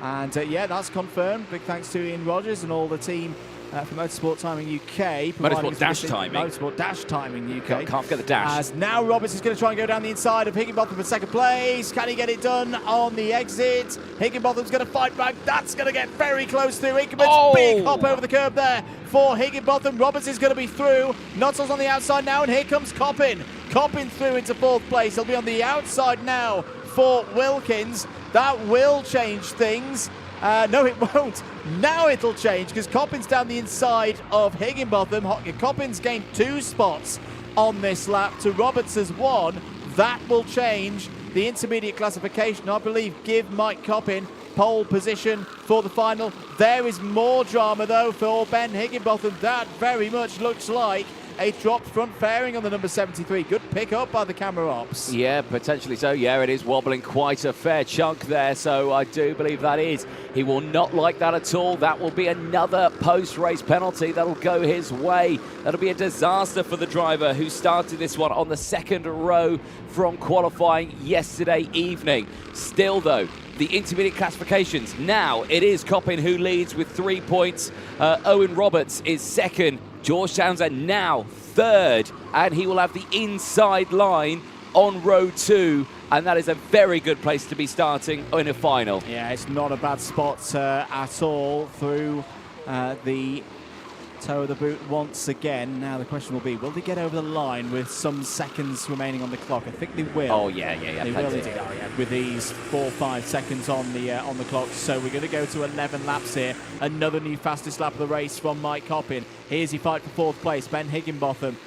And yeah, that's confirmed. Big thanks to Ian Rogers and all the team for Motorsport Timing UK. Motorsport Dash Timing. Motorsport Dash Timing UK. Can't forget the dash. As now Roberts is going to try and go down the inside of Higginbotham for 2nd place. Can he get it done on the exit? Higginbotham's going to fight back. That's going to get very close through. Higginbotham's big hop over the curb there for Higginbotham. Roberts is going to be through. Nuttall's on the outside now, and here comes Coppin. Coppin through into 4th place. He'll be on the outside now for Wilkins. That will change things. No, it won't. Now it'll change, because Coppin's down the inside of Higginbotham. Coppin's gained 2 spots on this lap to Roberts' 1. That will change the intermediate classification. I believe give Mike Coppin pole position for the final. There is more drama, though, for Ben Higginbotham. That very much looks like a dropped front fairing on the number 73. Good pick up by the camera ops. Yeah, potentially so. Yeah, it is wobbling quite a fair chunk there, so I do believe that is. He will not like that at all. That will be another post-race penalty that'll go his way. That'll be a disaster for the driver who started this one on the 2nd row from qualifying yesterday evening. Still, though, the intermediate classifications. Now it is Coppin who leads with 3 points. Owen Roberts is 2nd. George Townsend now 3rd, and he will have the inside line on row 2, and that is a very good place to be starting in a final. Yeah, it's not a bad spot at all through the toe of the boot once again. Now the question will be, will they get over the line with some seconds remaining on the clock? I think they will. Oh yeah. They will indeed. Oh, yeah. With these 4 or 5 seconds on the clock. So we're going to go to 11 laps here. Another new fastest lap of the race from Mike Coppin. Here's he fight for 4th place. Ben Higginbotham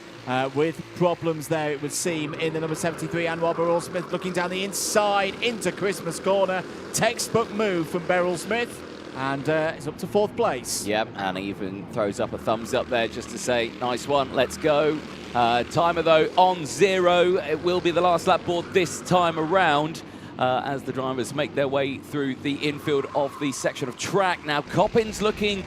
with problems there, it would seem, in the number 73. Anwar Barul-Smith looking down the inside into Christmas corner. Textbook move from Barul-Smith. And it's up to 4th place. Yep, and even throws up a thumbs up there just to say, nice one, let's go. Timer, though, on 0. It will be the last lap board this time around as the drivers make their way through the infield of the section of track. Now, Coppin's looking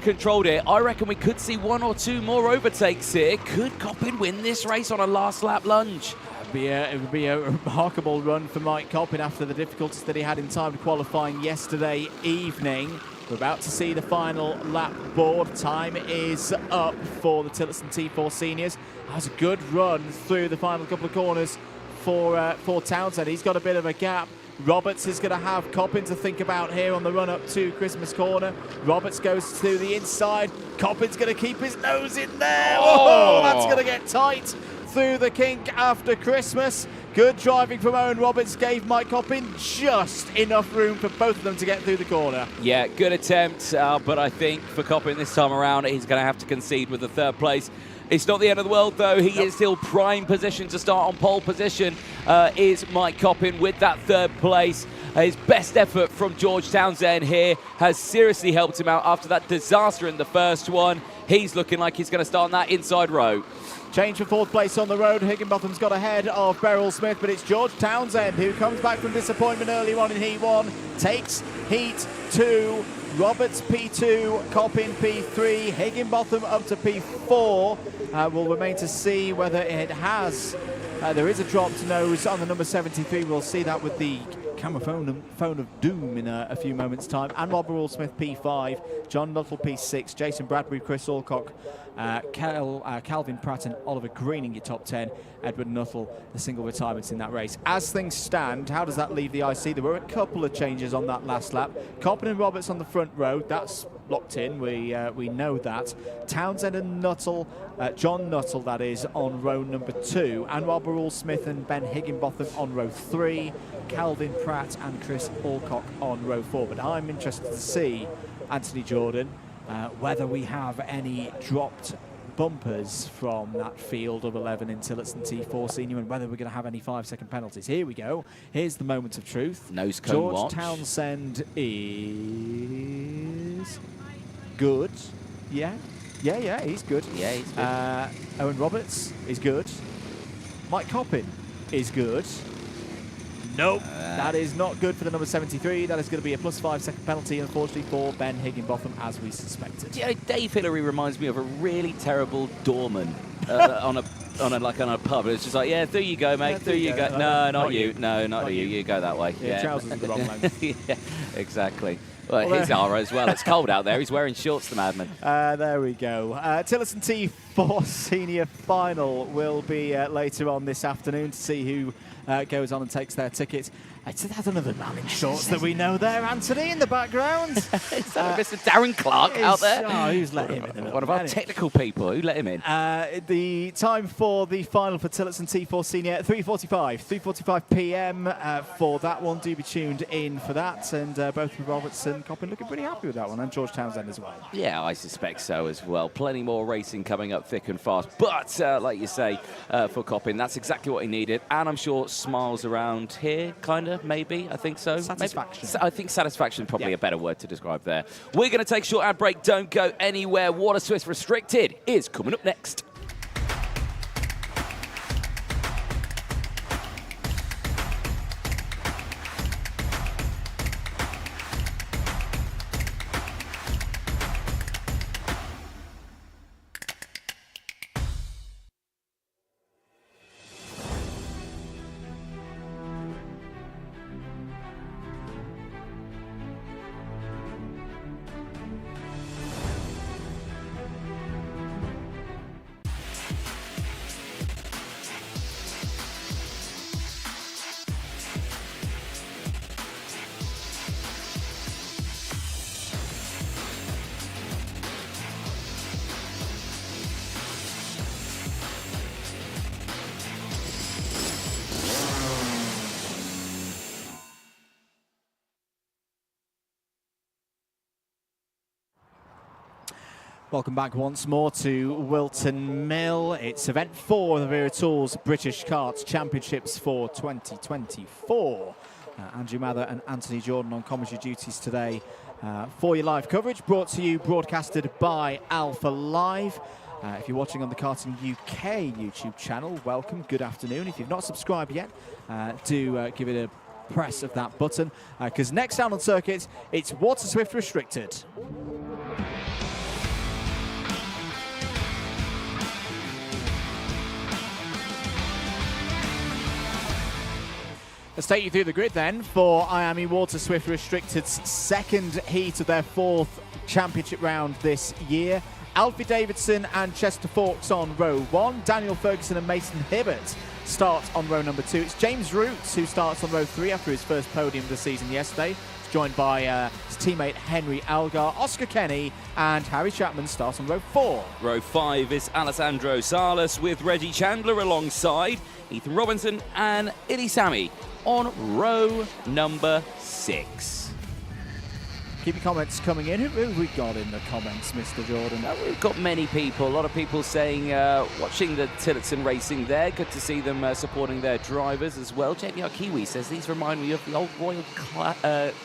controlled here. I reckon we could see 1 or 2 more overtakes here. Could Coppin win this race on a last lap lunge? It would be a remarkable run for Mike Coppin after the difficulties that he had in time qualifying yesterday evening. We're about to see the final lap board. Time is up for the Tillotson T4 seniors. That was a good run through the final couple of corners for Townsend. He's got a bit of a gap. Roberts is going to have Coppin to think about here on the run up to Christmas corner. Roberts goes to the inside. Coppin's going to keep his nose in there. Oh, that's going to get tight through the kink after Christmas. Good driving from Owen Roberts gave Mike Coppin just enough room for both of them to get through the corner. Yeah, good attempt, but I think for Coppin this time around, he's going to have to concede with the 3rd place. It's not the end of the world, though. He is still prime position to start on pole position, is Mike Coppin with that 3rd place. His best effort from George Townsend here has seriously helped him out after that disaster in the first one. He's looking like he's going to start on that inside row. Change for 4th place on the road. Higginbotham's got ahead of Beryl Smith, but it's George Townsend who comes back from disappointment early on in Heat 1, takes Heat 2. Roberts P2, Coppin P3, Higginbotham up to P4. Will remain to see whether it has. There is a dropped nose on the number 73. We'll see that with the camera phone of doom in a few moments' time. And Rob Earl Smith P5, John Nuttall P6, Jason Bradbury, Chris Alcock, Calvin Pratt and Oliver Green in your top 10. Edward Nuttall, the single retirements in that race. As things stand, how does that leave the IC? There were a couple of changes on that last lap. Coppin and Roberts on the front row, that's locked in, we know that. Townsend and Nuttall, John Nuttall that is, on row number 2. And Rob Earl Smith and Ben Higginbotham on row 3. Calvin Pratt and Chris Alcock on row 4. But I'm interested to see, Anthony Jordan, whether we have any dropped bumpers from that field of 11 in Tillotson T4 senior and whether we're going to have any 5-second penalties. Here we go. Here's the moment of truth. Nose cone George watch. Townsend is good. Yeah, he's good. Yeah, he's good. Owen Roberts is good. Mike Coppin is good. Nope, that is not good for the number 73. That is going to be a plus 5-second penalty, unfortunately, for Ben Higginbotham, as we suspected. You know, Dave Hillary reminds me of a really terrible doorman on a pub. It's just like, yeah, through you go, mate. Through you go. No, not you. No, not you. You go that way. Yeah, trousers are the wrong length. Yeah, exactly. Well, his Ara as well. It's cold out there. He's wearing shorts, the madman. There we go. Tillotson T4 senior final will be later on this afternoon to see who goes on and takes their ticket. That's another man in shorts that we know there, Anthony, in the background. Is that Mr. Darren Clark out there? Oh, who's let him in? One of our technical people. Who let him in? The time for the final for Tillotson T4 Senior, 3:45 p.m. For that one. Do be tuned in for that. And both Roberts and Coppin looking pretty happy with that one, and George Townsend as well. Yeah, I suspect so as well. Plenty more racing coming up thick and fast. But, like you say, for Coppin, that's exactly what he needed. And I'm sure smiles around here, kind of. Maybe, I think so. Satisfaction. Maybe. I think satisfaction is probably a better word to describe there. We're going to take a short ad break. Don't go anywhere. Water Swiss Restricted is coming up next. Welcome back once more to Whilton Mill. It's event 4 of the Wera Tools British Kart Championships for 2024. Andrew Mather and Anthony Jordan on commentary duties today for your live coverage, brought to you, broadcasted by Alpha Live. If you're watching on the Karting UK YouTube channel, welcome, good afternoon. If you've not subscribed yet, do give it a press of that button, because next down on circuit, it's Water Swift Restricted. Let's take you through the grid then for IAME Water Swift Restricted's second heat of their fourth championship round this year. Alfie Davidson and Chester Fawkes on row 1. Daniel Ferguson and Mason Hibbert start on row number 2. It's James Roots who starts on row 3 after his first podium of the season yesterday. He's joined by his teammate Henry Algar. Oscar Kenny and Harry Chapman start on row 4. Row 5 is Alessandro Salas with Reggie Chandler alongside Ethan Robinson and Illy Sammy on row number 6. Keep your comments coming in. Who have we got in the comments, Mr. Jordan? We've got many people, a lot of people saying, watching the Tillotson racing there, good to see them supporting their drivers as well. JBR Kiwi says, these remind me of the old Royal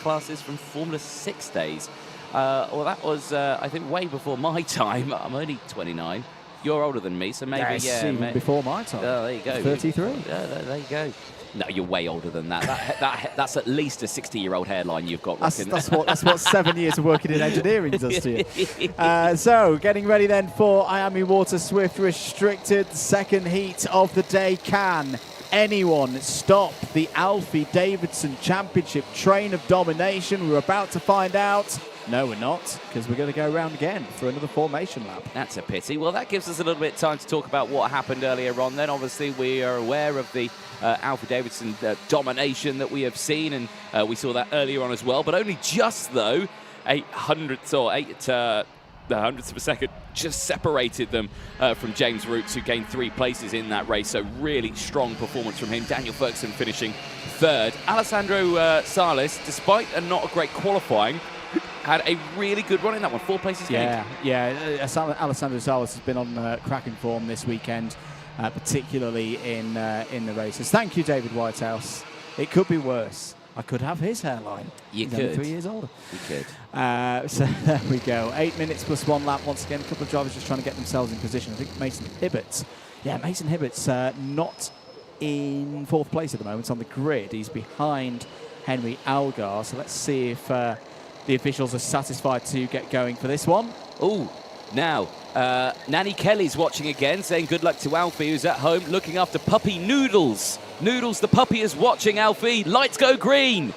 classes from Formula 6 days. Well, that was, I think, way before my time. I'm only 29. You're older than me, so maybe, yes, even before my time. There you go. 33. Yeah, there you go. No, you're way older than that. That's at least a 60-year-old hairline you've got. That's what 7 years of working in engineering does to you. So, getting ready then for IAME Water Swift Restricted, second heat of the day. Can anyone stop the Alfie Davidson Championship train of domination? We're about to find out. No, we're not, because we're going to go around again for another formation lap. That's a pity. Well, that gives us a little bit of time to talk about what happened earlier on. Then, obviously, we are aware of the Alfie Davidson domination that we have seen, and we saw that earlier on as well. But only just, though, 8 hundredths of a second just separated them from James Roots, who gained 3 places in that race. So really strong performance from him. Daniel Ferguson finishing 3rd. Alessandro Salas, despite a not a great qualifying, had a really good run in that one. 4 places gained. Yeah. Alessandro Salas has been on cracking form this weekend, particularly in the races. Thank you, David Whitehouse. It could be worse. I could have his hairline. You He's could. only 3 years older. You could. So there we go. 8 minutes plus 1 lap. Once again, a couple of drivers just trying to get themselves in position. I think Mason Hibbert's not in 4th place at the moment on the grid. He's behind Henry Algar. So let's see if the officials are satisfied to get going for this one. Oh, now, Nanny Kelly's watching again, saying good luck to Alfie, who's at home looking after puppy Noodles. Noodles, the puppy, is watching Alfie. Lights go green.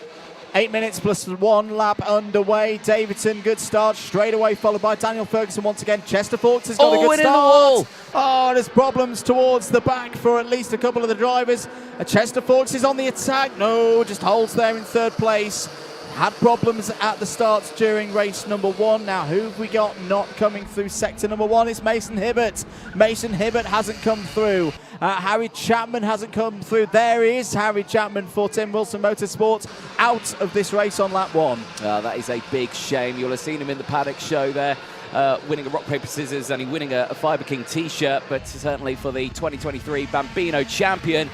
8 minutes plus 1 lap underway. Davidson, good start, straight away, followed by Daniel Ferguson once again. Chester Fawkes has got a good start. Oh, there's problems towards the back for at least a couple of the drivers. Chester Fawkes is on the attack. No, just holds there in 3rd place. Had problems at the starts during race number 1. Now, who have we got not coming through sector number 1? It's Mason Hibbert. Mason Hibbert hasn't come through. Harry Chapman hasn't come through. There is Harry Chapman for Tim Wilson Motorsports, out of this race on lap 1. That is a big shame. You'll have seen him in the paddock show there, winning a rock, paper, scissors, and winning a Fibre King t-shirt. But certainly for the 2023 Bambino champion,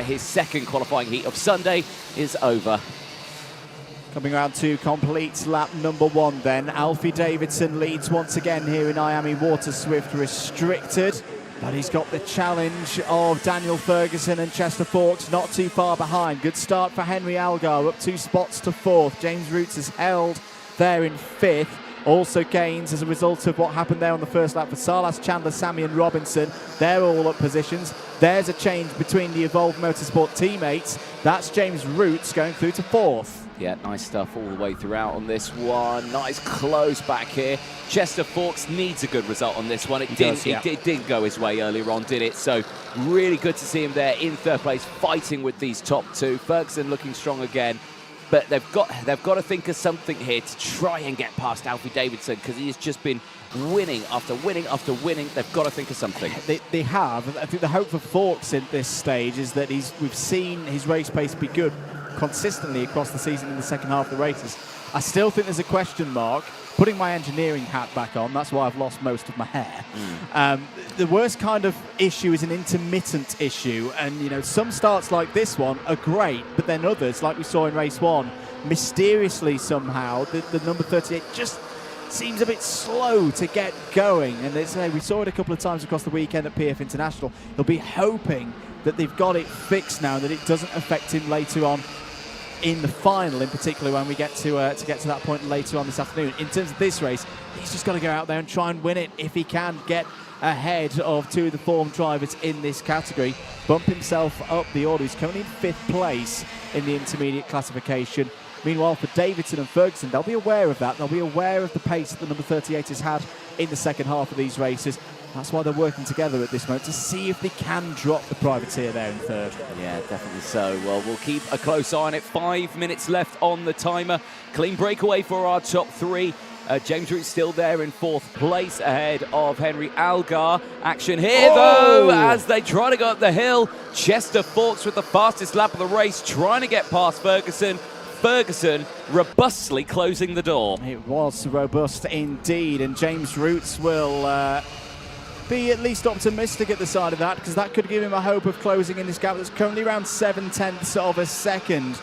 his second qualifying heat of Sunday is over. Coming around to complete lap number 1 then. Alfie Davidson leads once again here in IAME Water Swift Restricted. But he's got the challenge of Daniel Ferguson and Chester Fawkes not too far behind. Good start for Henry Algar, up 2 spots to 4th. James Roots has held there in 5th. Also gains as a result of what happened there on the first lap for Salas, Chandler, Sammy and Robinson. They're all up positions. There's a change between the Evolve Motorsport teammates. That's James Roots going through to 4th. Yeah, nice stuff all the way throughout on this one. Nice close back here. Chester Fawkes needs a good result on this one. It didn't go his way earlier on, did it? So really good to see him there in 3rd place, fighting with these top 2. Ferguson looking strong again. But they've got to think of something here to try and get past Alfie Davidson, because he has just been winning after winning after winning. They've got to think of something. They have. I think the hope for Fawkes in this stage is that we've seen his race pace be good consistently across the season in the second half of the races. I still think there's a question mark. Putting my engineering hat back on, that's why I've lost most of my hair. The worst kind of issue is an intermittent issue, and some starts like this one are great, but then others, like we saw in race 1, mysteriously somehow the number 38 just seems a bit slow to get going, and we saw it a couple of times across the weekend at PF International. He'll be hoping that they've got it fixed now, that it doesn't affect him later on in the final, in particular when we get to that point later on this afternoon. In terms of this race, he's just got to go out there and try and win it if he can get ahead of 2 of the form drivers in this category, bump himself up the order. He's currently in 5th place in the intermediate classification. Meanwhile, for Davidson and Ferguson, they'll be aware of that. They'll be aware of the pace that the number 38 has had in the second half of these races. That's why they're working together at this moment, to see if they can drop the privateer there in 3rd. Yeah, definitely so. Well, we'll keep a close eye on it. 5 minutes left on the timer. Clean breakaway for our top 3. James Root still there in 4th place ahead of Henry Algar. Action here, though, as they try to go up the hill. Chester Fawkes with the fastest lap of the race, trying to get past Ferguson. Ferguson robustly closing the door. It was robust indeed, and James Roots will be at least optimistic at the side of that, because that could give him a hope of closing in this gap that's currently around 0.7 of a second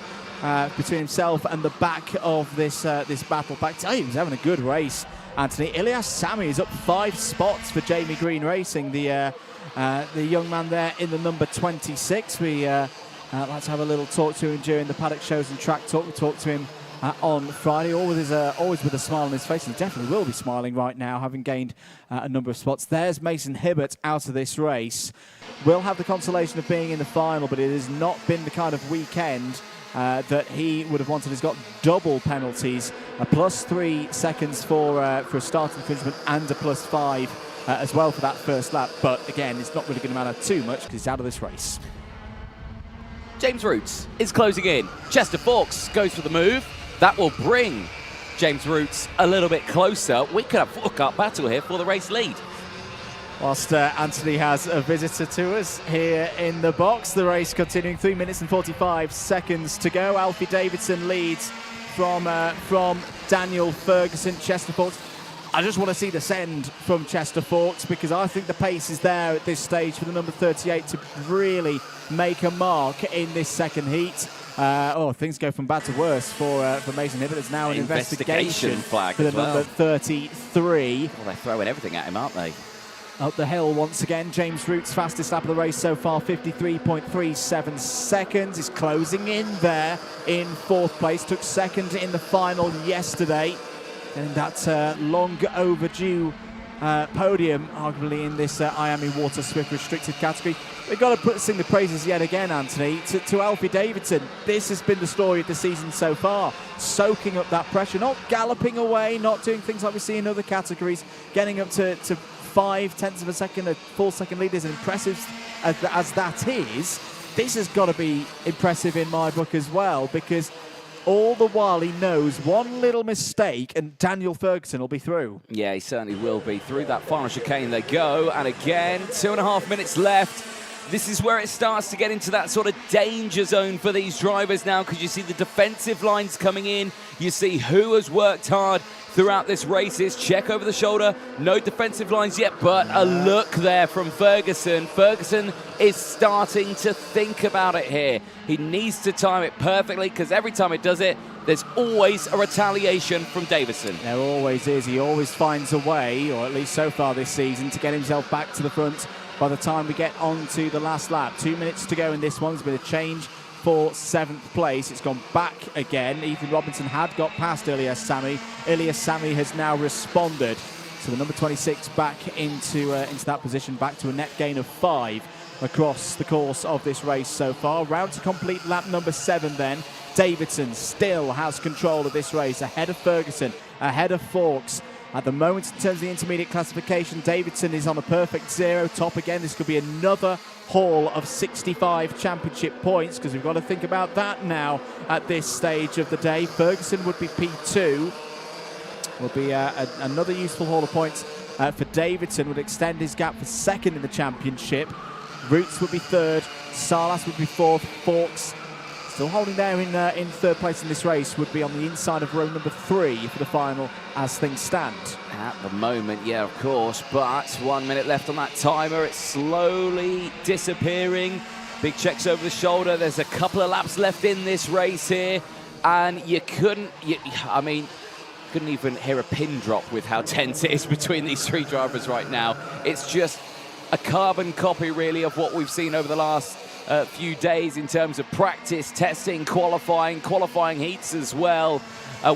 between himself and the back of this battle. But I tell you, he's having a good race, Anthony. Ilyas Sami is up 5 spots for Jamie Green Racing, the young man there in the number 26. We like to have a little talk to him during the paddock shows and track talk. We talked to him on Friday, always with a smile on his face. He definitely will be smiling right now, having gained a number of spots. There's Mason Hibbert out of this race. Will have the consolation of being in the final, but it has not been the kind of weekend that he would have wanted. He's got double penalties, a +3 seconds for a start infringement and a +5 as well for that first lap. But again, it's not really going to matter too much because he's out of this race. James Roots is closing in. Chester Fawkes goes for the move. That will bring James Roots a little bit closer. We could have a 4-car battle here for the race lead. Whilst Anthony has a visitor to us here in the box, the race continuing, 3 minutes and 45 seconds to go. Alfie Davidson leads from Daniel Ferguson. Chester Fawkes, I just want to see the send from Chester Fawkes, because I think the pace is there at this stage for the number 38 to really make a mark in this second heat. Things go from bad to worse for Mason Hibbert. There's now an investigation flag for the as well. number 33. Well, they're throwing everything at him, aren't they? Up the hill once again. James Root's fastest lap of the race so far, 53.37 seconds. He's closing in there in 4th place. Took 2nd in the final yesterday. Getting that long overdue podium, arguably, in this IAME Water Swift Restricted category. We've got to sing the praises yet again, Anthony, to Alfie Davidson. This has been the story of the season so far. Soaking up that pressure, not galloping away, not doing things like we see in other categories, getting up to 0.5 of a second, a full second lead. As impressive as that is, this has got to be impressive in my book as well, because all the while he knows one little mistake and Daniel Ferguson will be through. Yeah, he certainly will be. Through that final chicane they go, and again, 2.5 minutes left. This is where it starts to get into that sort of danger zone for these drivers now, because you see the defensive lines coming in. You see who has worked hard throughout this race. Is check over the shoulder. No defensive lines yet, but a look there from Ferguson. Ferguson is starting to think about it here. He needs to time it perfectly, because every time it does it, there's always a retaliation from Davison. There always is. He always finds a way, or at least so far this season, to get himself back to the front by the time we get on to the last lap. 2 minutes to go in this one. There's been a change for 7th place. It's gone back again. Ethan Robinson had got past Ilyas Sami. Ilyas Sami has now responded. So the number 26 back into that position, back to a net gain of 5 across the course of this race so far. Round to complete lap number 7 then. Davidson still has control of this race, ahead of Ferguson, ahead of Fawkes. At the moment, in terms of the intermediate classification, Davidson is on a perfect 0, top again. This could be another haul of 65 championship points, because we've got to think about that now at this stage of the day. Ferguson would be P2. Will be another useful haul of points for Davidson, would extend his gap for 2nd in the championship. Roots would be 3rd, Salas would be 4th, Fawkes Still holding there in third place in this race would be on the inside of row number 3 for the final as things stand. At the moment, yeah, of course, but 1 minute left on that timer. It's slowly disappearing. Big checks over the shoulder. There's a couple of laps left in this race here, and you couldn't even hear a pin drop with how tense it is between these 3 drivers right now. It's just a carbon copy, really, of what we've seen over the last few days in terms of practice, testing, qualifying heats as well.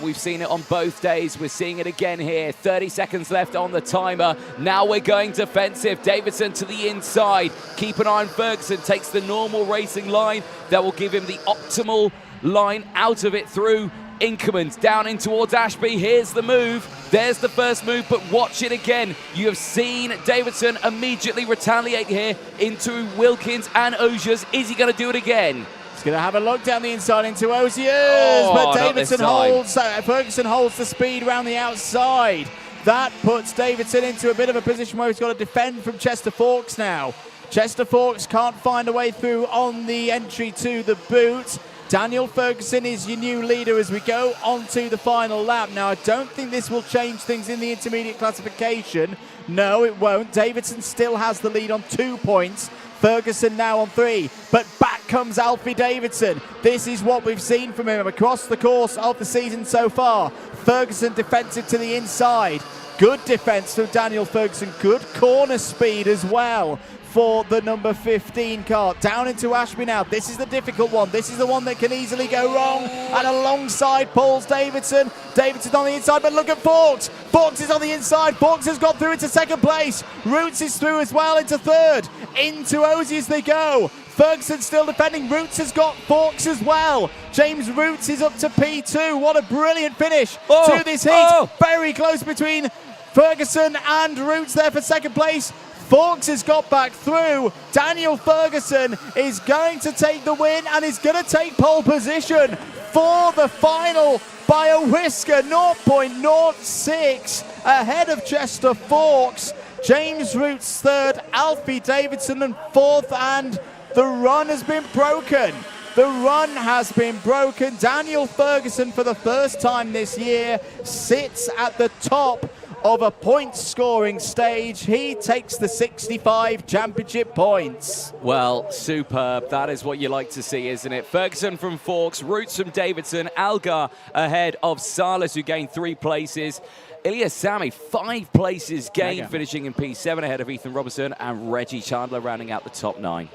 We've seen it on both days. We're seeing it again here. 30 seconds left on the timer. Now we're going defensive. Davidson to the inside. Keep an eye on Ferguson. Takes the normal racing line. That will give him the optimal line out of it through Inkermans. Down in towards Ashby. Here's the move. There's the first move, but watch it again. You have seen Davidson immediately retaliate here into Wilkins and Osiers. Is he going to do it again? He's going to have a look down the inside into Osiers, but Davidson holds. Ferguson holds the speed around the outside. That puts Davidson into a bit of a position where he's got to defend from Chester Forks now. Chester Forks can't find a way through on the entry to the boot. Daniel Ferguson is your new leader as we go on to the final lap. Now, I don't think this will change things in the intermediate classification. No, it won't. Davidson still has the lead on 2 points. Ferguson now on 3, but back comes Alfie Davidson. This is what we've seen from him across the course of the season so far. Ferguson defensive to the inside. Good defense from Daniel Ferguson. Good corner speed as well for the number 15 Kart. Down into Ashby now. This is the difficult one. This is the one that can easily go wrong. And alongside Paul's Davidson. Davidson's on the inside, but look at Forks. Forks is on the inside. Forks has got through into second place. Roots is through as well into third. Into Osiers they go. Ferguson still defending. Roots has got Forks as well. James Roots is up to P2. What a brilliant finish to this heat. Very close between Ferguson and Roots there for second place. Forks has got back through. Daniel Ferguson is going to take the win and is going to take pole position for the final by a whisker, 0.06 ahead of Chester Forks. James Roots third, Alfie Davidson and fourth, and the run has been broken. The run has been broken. Daniel Ferguson, for the first time this year, sits at the top of a point-scoring stage. He takes the 65 championship points. Well, superb. That is what you like to see, isn't it? Ferguson from Forks, Roots from Davidson, Algar ahead of Salas, who gained 3 places. Ilya Sami, 5 places gained, finishing in P7 ahead of Ethan Robertson, and Reggie Chandler rounding out the top 9.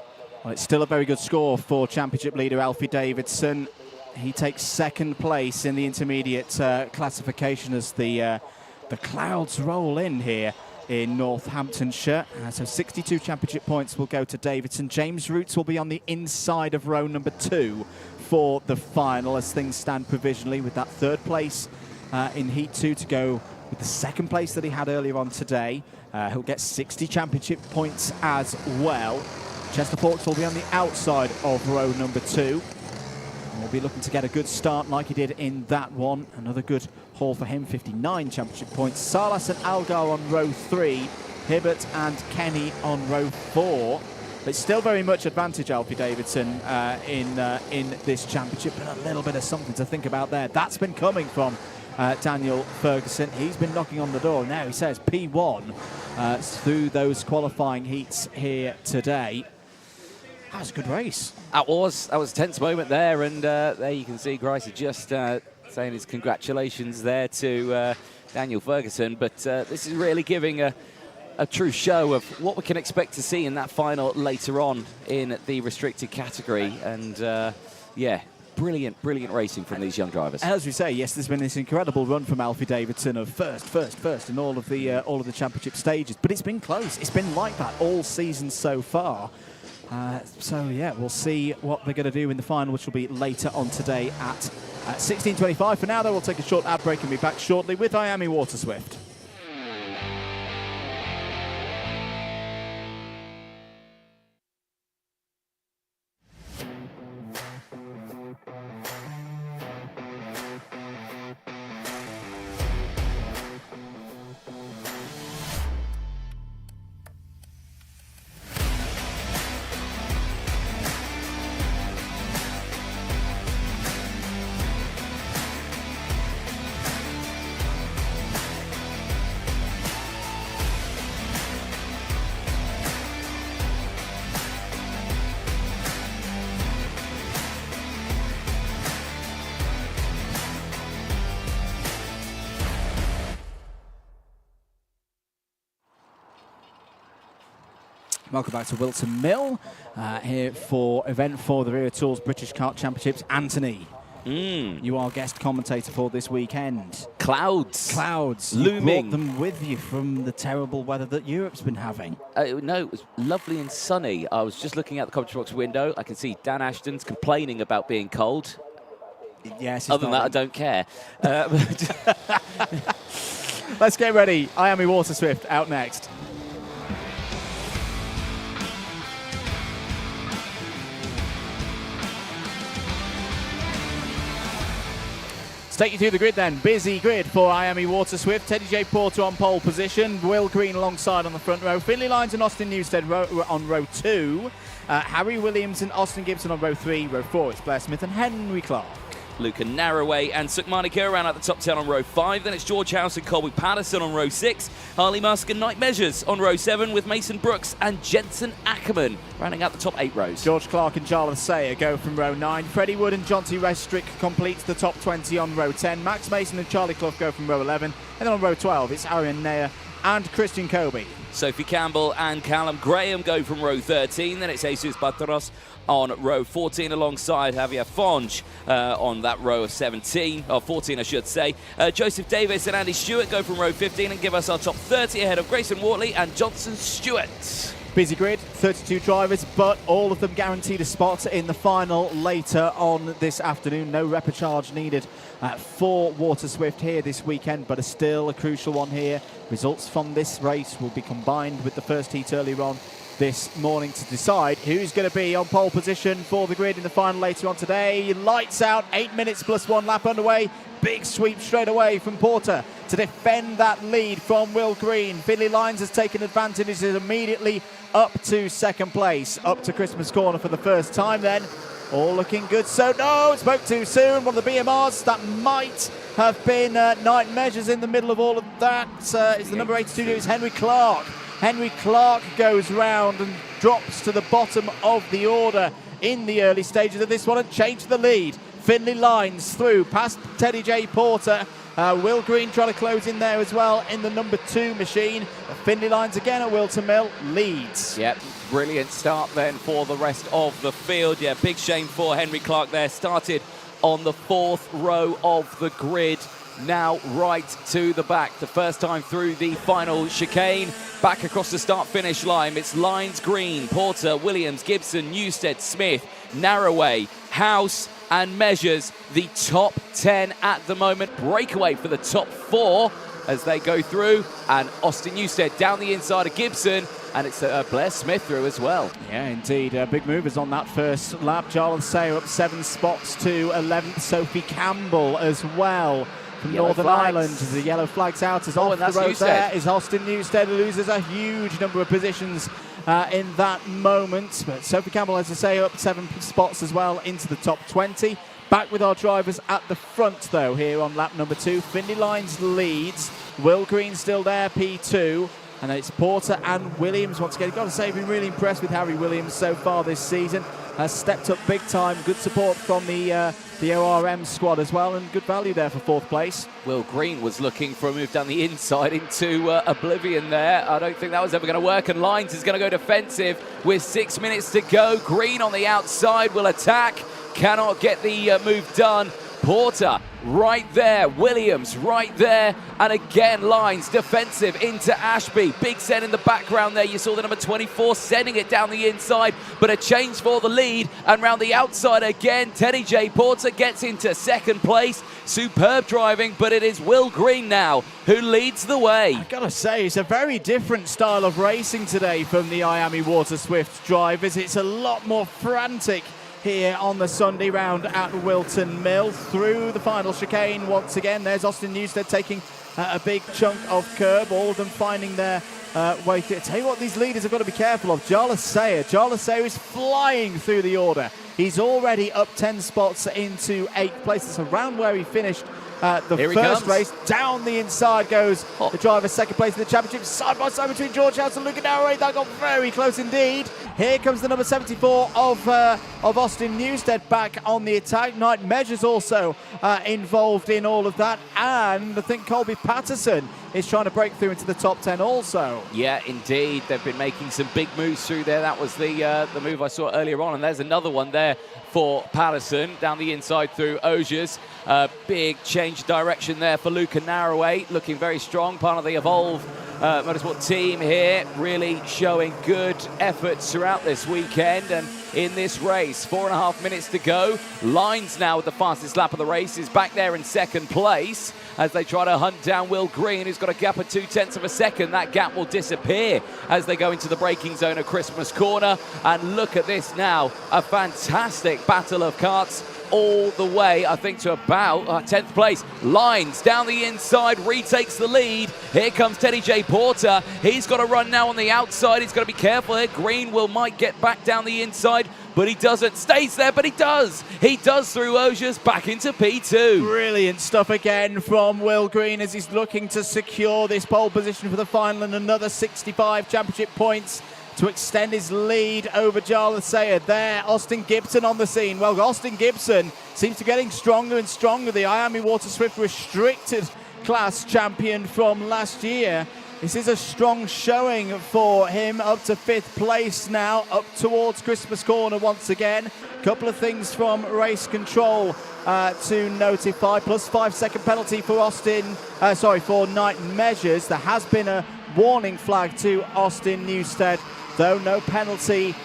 Well, it's still a very good score for championship leader Alfie Davidson. He takes second place in the intermediate classification as the clouds roll in here in Northamptonshire. So 62 championship points will go to Davidson. James Roots will be on the inside of row number 2 for the final as things stand provisionally, with that third place in Heat 2 to go with the second place that he had earlier on today. He'll get 60 championship points as well. Chester Forks will be on the outside of row number 2. We'll be looking to get a good start like he did in that one. Another good haul for him, 59 championship points. Salas and Algar on row 3, Hibbert and Kenny on row 4. But still very much advantage Alfie Davidson in this championship, but a little bit of something to think about there. That's been coming from Daniel Ferguson. He's been knocking on the door. Now he says P1 through those qualifying heats here today. That was a good race. That was a tense moment there, and there you can see Greiser just saying his congratulations there to Daniel Ferguson. But this is really giving a true show of what we can expect to see in that final later on in the restricted category. And yeah, brilliant racing from these young drivers. As we say, yes, there's been this incredible run from Alfie Davidson of first in all of the championship stages. But it's been close. It's been like that all season so far. So yeah, we'll see what they're going to do in the final, which will be later on today at 16:25. For now, though, we'll take a short ad break and be back shortly with IAME Water Swift. Welcome back to Whilton Mill, here for event 4 of the Wera Tools British Kart Championships. Anthony, you are guest commentator for this weekend. Clouds. Looming. You brought them with you from the terrible weather that Europe's been having. No, it was lovely and sunny. I was just looking out the commentary box window. I can see Dan Ashton's complaining about being cold. Yes. Other than that, I don't care. Let's get ready. IAME Water Swift out next. Take you through the grid then. Busy grid for IAME Water Swift. Teddy J. Porter on pole position. Will Green alongside on the front row. Finley Lyons and Austin Newstead on row 2. Harry Williams and Austin Gibson on row 3. Row 4, it's Blair Smith and Henry Clark. Luca Narroway and Sukmani Kiran out the top 10 on row 5. Then it's George House and Colby Patterson on row 6. Harley Musk and Night Measures on row 7 with Mason Brooks and Jensen Ackerman rounding out the top 8 rows. George Clark and Jarlath Sayer go from row 9. Freddie Wood and Jonty Restrick completes the top 20 on row 10. Max Mason and Charlie Clough go from row 11. And then on row 12, it's Arian Nair and Christian Kobe. Sophie Campbell and Callum Graham go from row 13. Then it's Jesus Batros on row 14 alongside Javier Fonge on that row of 17, or 14 I should say. Joseph Davis and Andy Stewart go from row 15 and give us our top 30 ahead of Grayson Wortley and Johnson Stewart. Busy grid, 32 drivers, but all of them guaranteed a spot in the final later on this afternoon. No repechage needed for Water Swift here this weekend, but still a crucial one here. Results from this race will be combined with the first heat earlier on this morning to decide who's going to be on pole position for the grid in the final later on today. Lights out, 8 minutes plus 1 lap underway. Big sweep straight away from Porter to defend that lead from Will Green. Finley Lyons has taken advantage, is immediately up to second place, up to Christmas Corner for the first time then. All looking good. So no, spoke too soon. One of the BMRs that might have been Night Measures in the middle of all of that. Is the number 82 is Henry Clark. Henry Clark goes round and drops to the bottom of the order in the early stages of this one and changed the lead. Finley Lyons through past Teddy J. Porter. Will Green trying to close in there as well in the number 2 machine. Finley Lyons again at Whilton Mill leads. Yep, brilliant start then for the rest of the field. Yeah, big shame for Henry Clark there. Started on the 4th row of the grid. Now right to the back. The first time through the final chicane. Back across the start-finish line. It's Lyons, Green, Porter, Williams, Gibson, Newstead, Smith, Narroway, House and Measures. The top 10 at the moment. Breakaway for the top 4 as they go through. And Austin Newstead down the inside of Gibson. And it's Blair Smith through as well. Yeah, indeed. Big movers on that first lap. Jarlath Sayer up 7 spots to 11th. Sophie Campbell as well. From Northern Ireland, the yellow flags out as off the road. There is Austin Newstead, who loses a huge number of positions in that moment. But Sophie Campbell, as I say, up 7 spots as well into the top 20. Back with our drivers at the front, though, here on lap number 2. Finley Lyons leads. Will Green still there, P2. And then it's Porter and Williams once again. Got to say, I've been really impressed with Harry Williams so far this season. Has stepped up big time. Good support from the ORM squad as well, and good value there for 4th place. Will Green was looking for a move down the inside into oblivion there. I don't think that was ever going to work, and Lyons is going to go defensive with 6 minutes to go. Green on the outside will attack. Cannot get the move done. Porter right there, Williams right there, and again Lyons defensive into Ashby. Big Sen in the background there. You saw the number 24 sending it down the inside, but a change for the lead, and round the outside again Teddy J. Porter gets into second place. Superb driving, but it is Will Green now who leads the way. I gotta say, it's a very different style of racing today from the IAME Water Swift drivers. It's a lot more frantic here on the Sunday round at Whilton Mill. Through the final chicane once again. There's Austin Newstead taking a big chunk of curb. All of them finding their way through. Tell you what, these leaders have got to be careful of. Jarlath Sayer is flying through the order. He's already up 10 spots into 8th place. It's around where he finished the Here he first comes. race. Down the inside goes the driver, second place in the championship, side by side between George House and Luca Narrow. That got very close indeed. Here comes the number 74 of Austin Newstead back on the attack. Knight Measures also involved in all of that, and I think Colby Patterson is trying to break through into the top 10 also. Yeah, indeed. They've been making some big moves through there. That was the move I saw earlier on, and there's another one there for Patterson down the inside through Ogiers. Big change direction there for Luca Narroway, looking very strong, part of the Evolve Motorsport team here, really showing good efforts throughout this weekend and in this race. 4.5 minutes to go. Lines now with the fastest lap of the race is back there in second place as they try to hunt down Will Green, who's got a gap of 0.2 of a second. That gap will disappear as they go into the braking zone of Christmas Corner. And look at this now, a fantastic battle of karts all the way, I think, to about 10th place. Lines down the inside, retakes the lead. Here comes Teddy J. Porter. He's got to run now on the outside. He's got to be careful here. Green might get back down the inside, but he doesn't. Stays there, but he does. He does through Ogiers back into P2. Brilliant stuff again from Will Green as he's looking to secure this pole position for the final and another 65 championship points to extend his lead over Jarlath Sayed. There, Austin Gibson on the scene. Well, Austin Gibson seems to be getting stronger and stronger. The IAME Water Swift restricted class champion from last year. This is a strong showing for him, up to 5th place now, up towards Christmas Corner once again. Couple of things from race control to notify, plus 5-second penalty for for Knight Measures. There has been a warning flag to Austin Newstead, though no penalty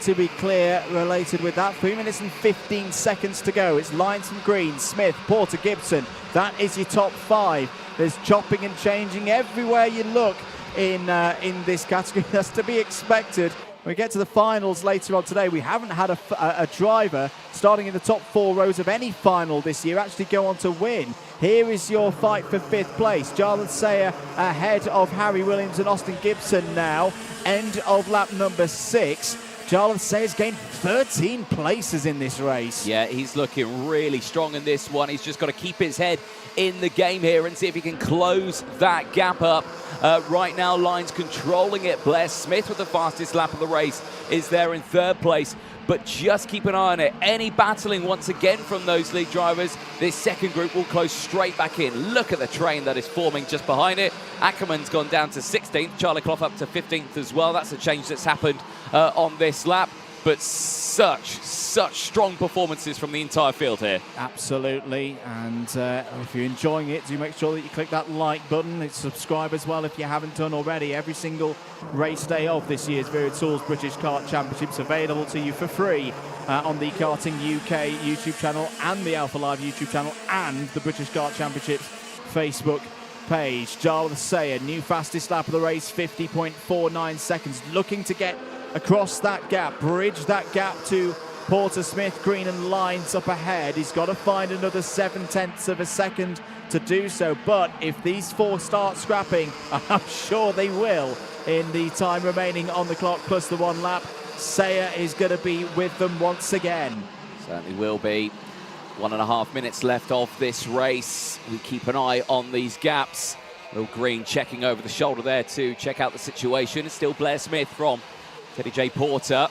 to be clear related with that. 3 minutes and 15 seconds to go. It's lines from Green, Smith, Porter, Gibson. That is your top 5. There's chopping and changing everywhere you look in this category. That's to be expected. When we get to the finals later on today, we haven't had a driver starting in the top 4 rows of any final this year actually go on to win. Here is your fight for 5th place. Jarlath Sayer ahead of Harry Williams and Austin Gibson now. End of lap number 6. Jarlath Sayer's gained 13 places in this race. Yeah, he's looking really strong in this one. He's just got to keep his head in the game here and see if he can close that gap up. Right now, Lines controlling it. Blair Smith with the fastest lap of the race is there in 3rd place. But just keep an eye on it. Any battling once again from those lead drivers, this second group will close straight back in. Look at the train that is forming just behind it. Ackerman's gone down to 16th. Charlie Clough up to 15th as well. That's a change that's happened on this lap. But such strong performances from the entire field here. Absolutely, and if you're enjoying it, do make sure that you click that like button. Subscribe as well if you haven't done already. Every single race day of this year's Wera Tools British Kart Championships available to you for free on the Karting UK YouTube channel and the Alpha Live YouTube channel and the British Kart Championships Facebook page. Jarlath Sayer, new fastest lap of the race, 50.49 seconds, looking to get across that gap, bridge that gap to Porter, Smith, Green and Lines up ahead. He's got to find another 0.7 of a second to do so, but if these 4 start scrapping, I'm sure they will in the time remaining on the clock plus the 1 lap, Sayer is going to be with them once again. Certainly will be. 1.5 minutes left of this race. We keep an eye on these gaps. Will Green checking over the shoulder there to check out the situation. It's still Blair Smith from Teddy J. Porter.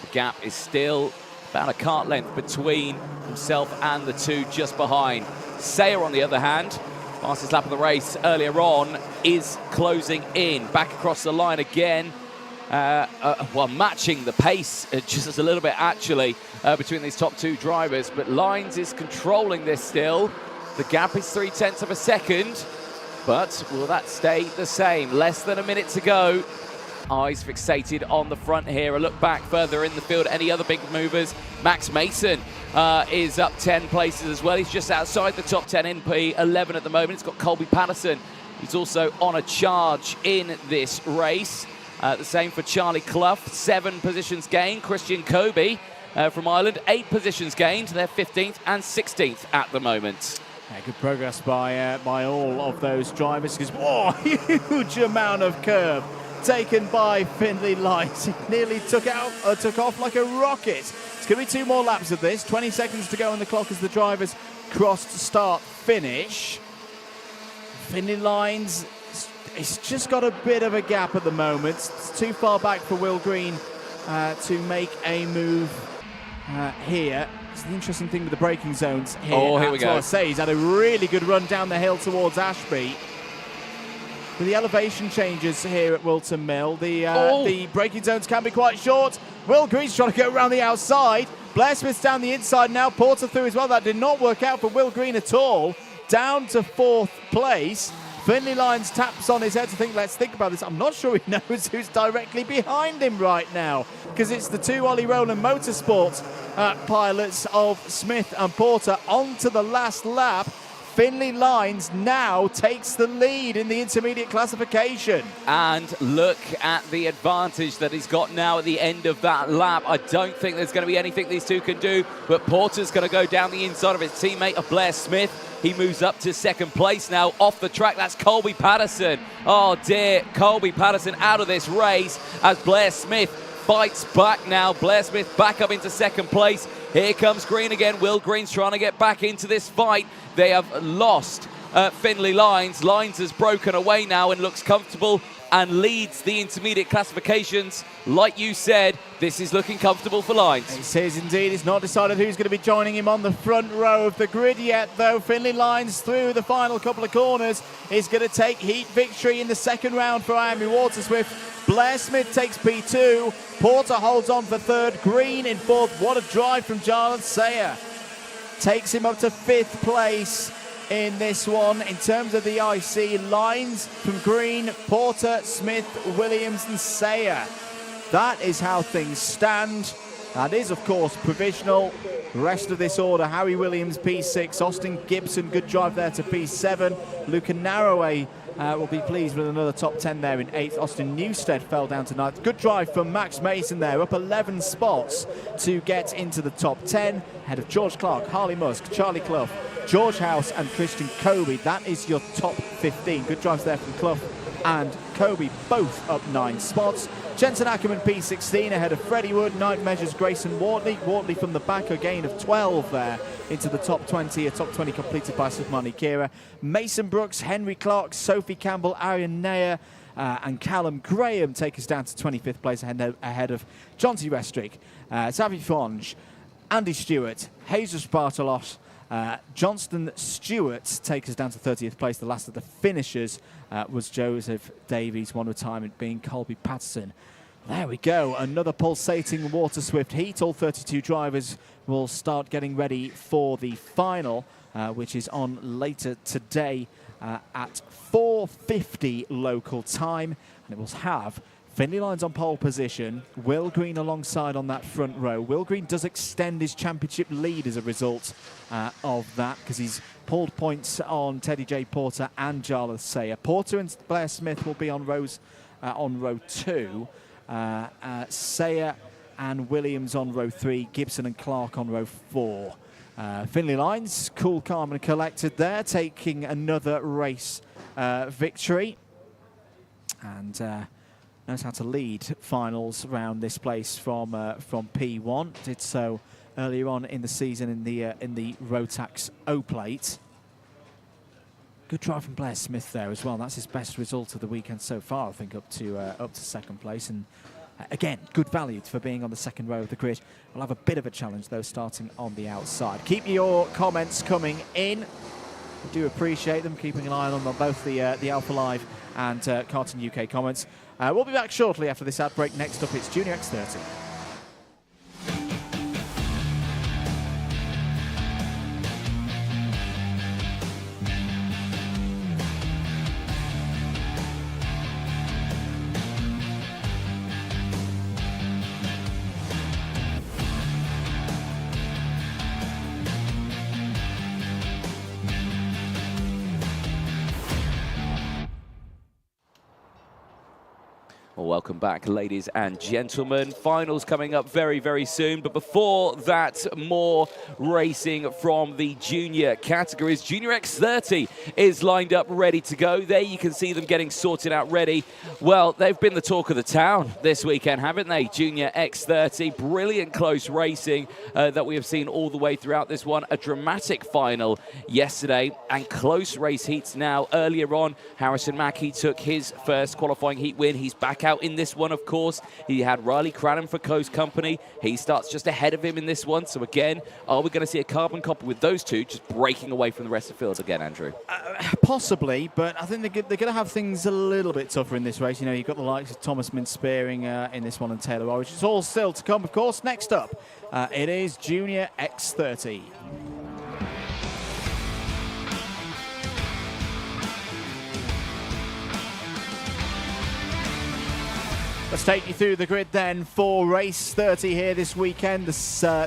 The gap is still about a kart length between himself and the 2 just behind. Sayer, on the other hand, fastest lap of the race earlier on, is closing in. Back across the line again. Matching the pace just a little bit, actually, between these top 2 drivers. But Lines is controlling this still. The gap is 0.3 of a second. But will that stay the same? Less than a minute to go. Eyes fixated on the front here. A look back further in the field. Any other big movers? Max Mason is up 10 places as well. He's just outside the top 10 in P11 at the moment. It's got Colby Patterson. He's also on a charge in this race. The same for Charlie Clough. 7 positions gained. Christian Kobe from Ireland. 8 positions gained. They're 15th and 16th at the moment. Yeah, good progress by all of those drivers. Because huge amount of curve taken by Findlay Lights. He nearly took off like a rocket. It's going to be 2 more laps of this. 20 seconds to go on the clock as the drivers cross to start finish. Finley Lines, it's just got a bit of a gap at the moment. It's too far back for Will Green to make a move here. It's the interesting thing with the braking zones here. Oh, here we go. I say, he's had a really good run down the hill towards Ashby. With the elevation changes here at Whilton Mill, the braking zones can be quite short. Will Green's trying to go around the outside. Blair Smith's down the inside now. Porter through as well. That did not work out for Will Green at all. Down to 4th place. Finley Lyons taps on his head to think, let's think about this. I'm not sure he knows who's directly behind him right now, because it's the two Ollie Rowland Motorsports pilots of Smith and Porter onto the last lap. Finley Lines now takes the lead in the intermediate classification. And look at the advantage that he's got now at the end of that lap. I don't think there's going to be anything these two can do, but Porter's going to go down the inside of his teammate of Blair Smith. He moves up to 2nd place now. Off the track, that's Colby Patterson. Oh dear, Colby Patterson out of this race as Blair Smith fights back now. Blair Smith back up into 2nd place. Here comes Green again. Will Green's trying to get back into this fight. They have lost Finley Lines. Lines has broken away now and looks comfortable and leads the intermediate classifications. Like you said, this is looking comfortable for Lines. It is indeed. It's not decided who's going to be joining him on the front row of the grid yet, though. Finley Lines through the final couple of corners is going to take heat victory in the 2nd round for IAME Waterswift. Blair Smith takes P2. Porter holds on for 3rd. Green in 4th. What a drive from Jarlath Sayer. Takes him up to 5th place in this one. In terms of the IC, Lines from Green, Porter, Smith, Williams and Sayer. That is how things stand. That is, of course, provisional. Rest of this order, Harry Williams, P6. Austin Gibson, good drive there to P7. Luca Narroway will be pleased with another top 10 there in 8th. Austin Newstead fell down to 9th. Good drive from Max Mason there, up 11 spots to get into the top 10. Ahead of George Clark, Harley Musk, Charlie Clough, George House and Christian Kobe. That is your top 15. Good drives there from Clough and Kobe, both up 9 spots. Jensen Ackerman P16 ahead of Freddie Wood, 9th measures Grayson Wortley. Wortley from the back, a gain of 12 there into the top 20. A top 20 completed by Sufmani Kira. Mason Brooks, Henry Clark, Sophie Campbell, Arian Nair and Callum Graham take us down to 25th place ahead of Jonty Restrick, Xavi Fonge, Andy Stewart, Jesus Bartolos, Johnston Stewart takes us down to 30th place. The last of the finishers was Joseph Davies, one retirement being Colby Patterson. There we go, another pulsating Waterswift heat. All 32 drivers will start getting ready for the final, which is on later today at 4:50 local time. And it will have Finley Lines on pole position, Will Green alongside on that front row. Will Green does extend his championship lead as a result of that, because he's pulled points on Teddy J. Porter and Jarlath Sayer. Porter and Blair Smith will be on row 2. Sayer and Williams on row 3. Gibson and Clark on row 4. Finley Lines, cool, calm and collected there, taking another race victory. And knows how to lead finals around this place from P1. Did so earlier on in the season in the Rotax O-Plate. Good drive from Blair Smith there as well. That's his best result of the weekend so far, I think, up to 2nd place. And again, good value for being on the 2nd row of the grid. We'll have a bit of a challenge though, starting on the outside. Keep your comments coming in. We do appreciate them. Keeping an eye on them, both the Alpha Live and Karting UK comments. We'll be back shortly after this ad break. Next up, it's Junior X30. Well, welcome back, ladies and gentlemen. Finals coming up very, very soon. But before that, more racing from the junior categories. Junior X30 is lined up, ready to go. There you can see them getting sorted out, ready. Well, they've been the talk of the town this weekend, haven't they? Junior X30, brilliant close racing that we have seen all the way throughout this one. A dramatic final yesterday and close race heats now. Earlier on, Harrison Mackie took his first qualifying heat win. He's back out in this one, of course. He had Riley Cranham for close company. He starts just ahead of him in this one. So again, are we going to see a carbon copy with those two just breaking away from the rest of the field again, Andrew? Possibly, but I think they're going to have things a little bit tougher in this race. You know, you've got the likes of Thomas Min-Spearing in this one and Taylor Orridge. It's all still to come, of course. Next up, it is Junior X30. Let's take you through the grid then for race 30 here this weekend. The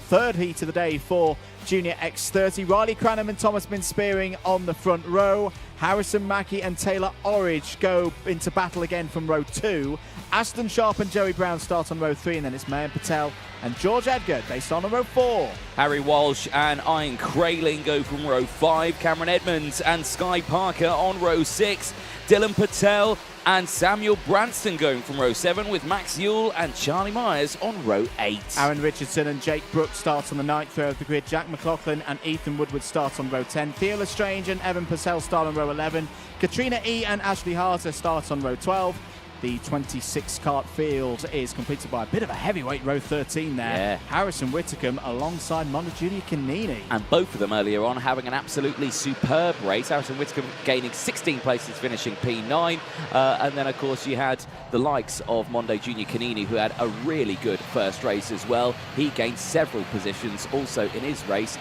third heat of the day for Junior X30. Riley Cranham and Thomas Min-Spearing on the front row. Harrison Mackie and Taylor Orridge go into battle again from row 2. Aston Sharp and Joey Brown start on row 3, and then it's Mayan Patel and George Edgar. They start on row 4. Harry Walsh and Ian Kraling go from row 5. Cameron Edmonds and Sky Parker on row 6. Dylan Patel and Samuel Branston going from row 7, with Max Yule and Charlie Myers on row 8. Aaron Richardson and Jake Brooks start on the 9th row of the grid. Jack McLaughlin and Ethan Woodward start on row 10. Theo Lestrange and Evan Purcell start on row 11. Katrina E and Ashley Harter start on row 12. The 26 kart field is completed by a bit of a heavyweight row 13 there. Yeah. Harrison Whitcomb alongside Mondo Junior Canini. And both of them earlier on having an absolutely superb race. Harrison Whitcomb gaining 16 places, finishing P9. And then, of course, you had the likes of Mondo Junior Canini, who had a really good first race as well. He gained several positions also in his race,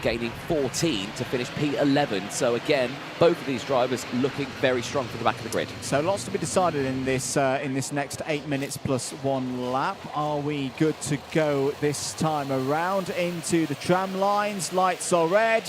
gaining 14 to finish P11. So, again, both of these drivers looking very strong for the back of the grid. So lots to be decided in this next 8 minutes plus 1 lap. Are we good to go this time around? Into the tram lines. Lights are red.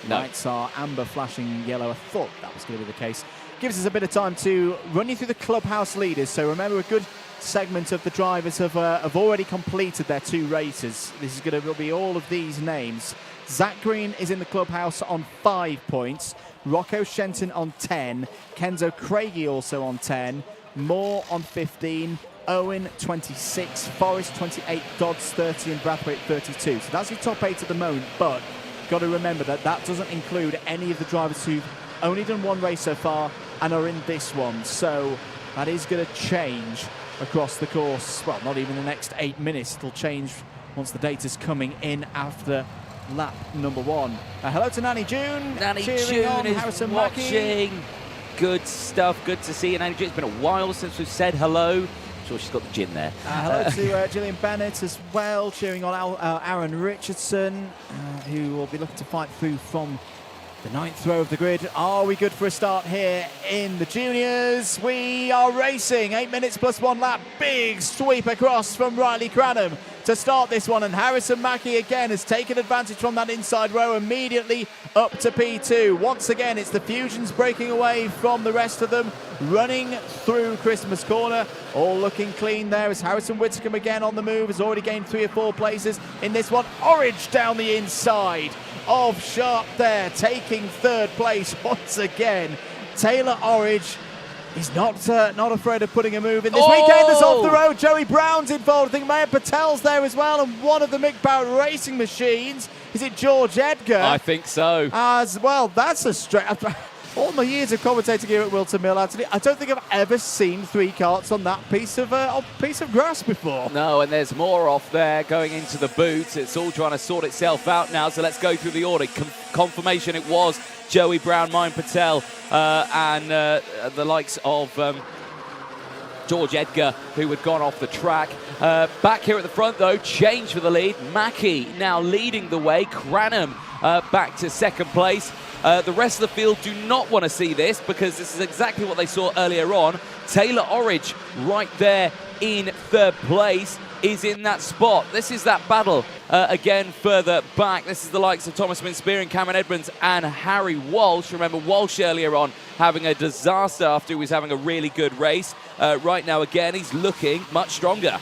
No. Lights are amber, flashing yellow. I thought that was going to be the case. Gives us a bit of time to run you through the clubhouse leaders. So remember, a good segment of the drivers have already completed their 2 races. This is going to be all of these names. Zach Green is in the clubhouse on 5 points. Rocco Shenton on 10. Kenzo Craigie also on 10. Moore on 15. Owen 26. Forrest 28. Dodds 30 and Brathwaite 32. So that's your top 8 at the moment, but got to remember that doesn't include any of the drivers who've only done 1 race so far and are in this one. So that is going to change across the course. Well, not even the next 8 minutes. It'll change once the data's coming in after lap number 1. Hello to Nanny June. Nanny cheering June on is Harrison watching. Mackie. Good stuff. Good to see you, Nanny June. It's been a while since we've said hello. I'm sure she's got the gin there. Hello to Gillian Bennett as well, cheering on Aaron Richardson, who will be looking to fight through from the 9th row of the grid. Are we good for a start here in the juniors? We are racing. 8 minutes plus 1 lap. Big sweep across from Riley Cranham to start this one. And Harrison Mackie again has taken advantage from that inside row, immediately up to P2. Once again, it's the Fusions breaking away from the rest of them, running through Christmas Corner. All looking clean there as Harrison Whitcomb again on the move, has already gained 3 or 4 places in this one. Orridge down the inside of Sharp there, taking 3rd place once again. Taylor Orridge is not afraid of putting a move in this weekend. That's off the road. Joey Brown's involved. I think Mayan Patel's there as well, and one of the Mick Barrett racing machines. Is it George Edgar? I think so. As well, that's a straight. All my years of commentating here at Whilton Mill, Anthony, I don't think I've ever seen 3 karts on that piece of grass before. No, and there's more off there going into the boot. It's all trying to sort itself out now, so let's go through the order. Confirmation it was Joey Brown, Mayan Patel, and the likes of George Edgar, who had gone off the track. Back here at the front, though, change for the lead. Mackie now leading the way. Cranham back to 2nd place. The rest of the field do not want to see this, because this is exactly what they saw earlier on. Taylor Orridge right there in third place is in that spot. This is that battle again further back. This is the likes of Thomas Minspearing, Cameron Edmonds and Harry Walsh. Remember Walsh earlier on having a disaster after he was having a really good race. Right now again he's looking much stronger.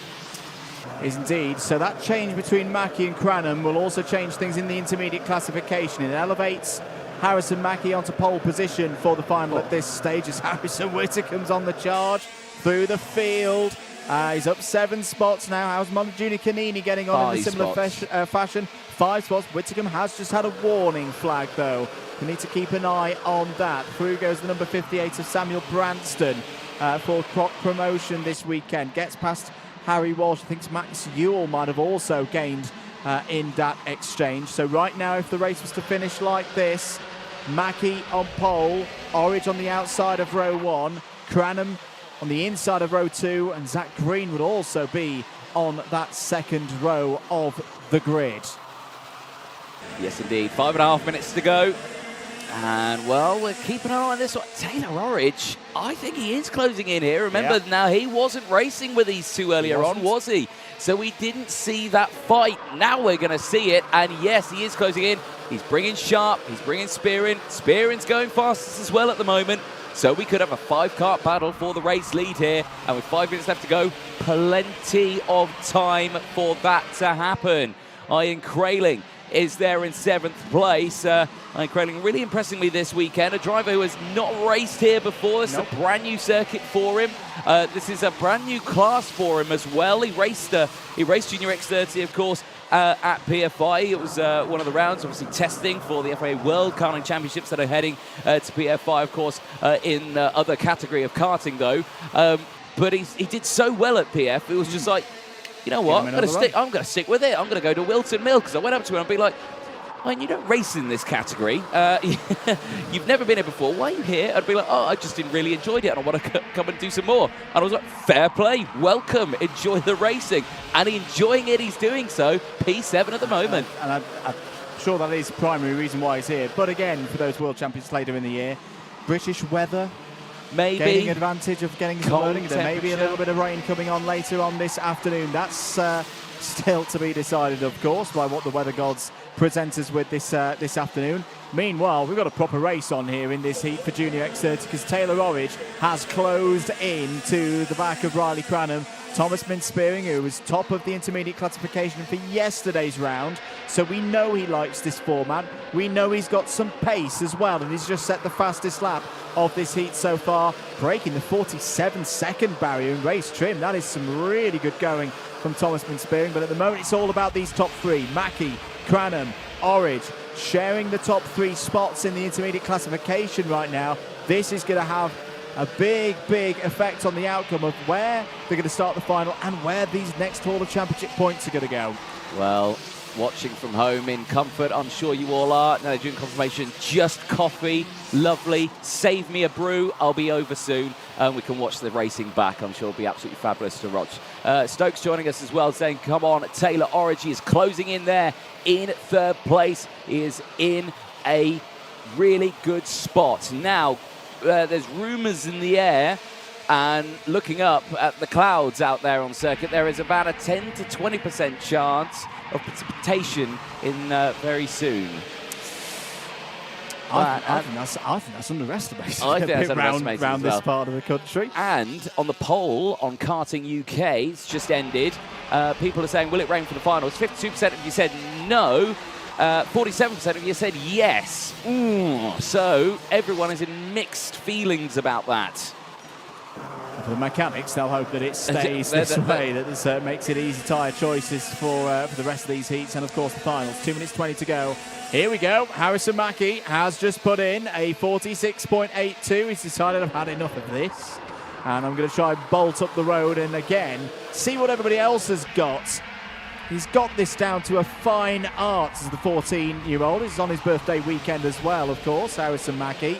Is indeed. So that change between Mackie and Cranham will also change things in the intermediate classification. It elevates Harrison Mackie onto pole position for the final at this stage as Harrison Whittaker's on the charge through the field. He's up 7 spots now. How's Junior Canini getting on in a similar fashion? 5 spots. Whittaker has just had a warning flag, though. We need to keep an eye on that. Through goes the number 58 of Samuel Branston for promotion this weekend. Gets past Harry Walsh. I think Max Ewell might have also gained in that exchange. So right now, if the race was to finish like this, Mackie on pole, Orridge on the outside of row 1, Cranham on the inside of row 2, and Zach Green would also be on that second row of the grid. Yes, indeed. 5.5 minutes to go. And, well, we're keeping an eye on this one. Taylor Orridge, I think he is closing in here. Remember, now he wasn't racing with these two earlier on, was he? So we didn't see that fight. Now we're going to see it. And, yes, he is closing in. He's bringing Sharp. He's bringing Spearing. Spearing's going fastest as well at the moment. So we could have a 5-kart battle for the race lead here. And with 5 minutes left to go, plenty of time for that to happen. Ian Kraling is there in 7th place. Ian Kraling really impressing me this weekend. A driver who has not raced here before. It's a brand new circuit for him. This is a brand new class for him as well. He raced Junior X30, of course, at PFI. It was one of the rounds, obviously testing for the FIA World Karting Championships that are heading to PFI, of course, in other category of karting, though. But he did so well at PF. It was just like, you know what, I'm going to stick with it. I'm going to go to Whilton Mill, because I went up to him and be like, oh, you don't race in this category. You've never been here before. Why are you here? I'd be like, oh, I just didn't really enjoy it, and I want to come and do some more. And I was like, fair play, welcome, enjoy the racing. And enjoying it, he's doing so. P7 at the moment. And I'm sure that is the primary reason why he's here. But again, for those World Championships later in the year, British weather, maybe gaining advantage of getting some loading. There may be a little bit of rain coming on later on this afternoon. That's still to be decided, of course, by what the weather gods present us with this afternoon. Meanwhile, we've got a proper race on here in this heat for Junior X30, because Taylor Orridge has closed in to the back of Riley Cranham. Thomas Minspearing, who was top of the intermediate classification for yesterday's round, so we know he likes this format. We know he's got some pace as well, and he's just set the fastest lap of this heat so far, breaking the 47-second barrier in race trim. That is some really good going from Thomas Minspearing, but at the moment it's all about these top 3. Mackie, Cranham, Orridge, sharing the top 3 spots in the intermediate classification right now. This is going to have a big effect on the outcome of where they're going to start the final and where these next Hall of Championship points are going to go. Well, watching from home in comfort, I'm sure you all are. Now, during confirmation, just coffee, lovely. Save me a brew. I'll be over soon, and we can watch the racing back. I'm sure it'll be absolutely fabulous to watch. Stokes joining us as well, saying, come on, Taylor Orridge is closing in there in 3rd place. He is in a really good spot. Now, there's rumours in the air, and looking up at the clouds out there on circuit, there is about a 10 to 20% chance of precipitation in very soon. I think that's underestimated. I think that's underestimated around as well. this part of the country. And on the poll on Karting UK, it's just ended. People are saying, will it rain for the finals? 52% of you said no. 47% of you said yes. So everyone is in mixed feelings about that. For the mechanics, they'll hope that it stays this way, that this makes it easy tyre choices for the rest of these heats and, of course, the finals. 2 minutes 20 to go. Here we go. Harrison Mackie has just put in a 46.82. He's decided I've had enough of this, and I'm going to try and bolt up the road and, again, see what everybody else has got. He's got this down to a fine art as the 14-year-old. He's on his birthday weekend as well, of course, Harrison Mackie.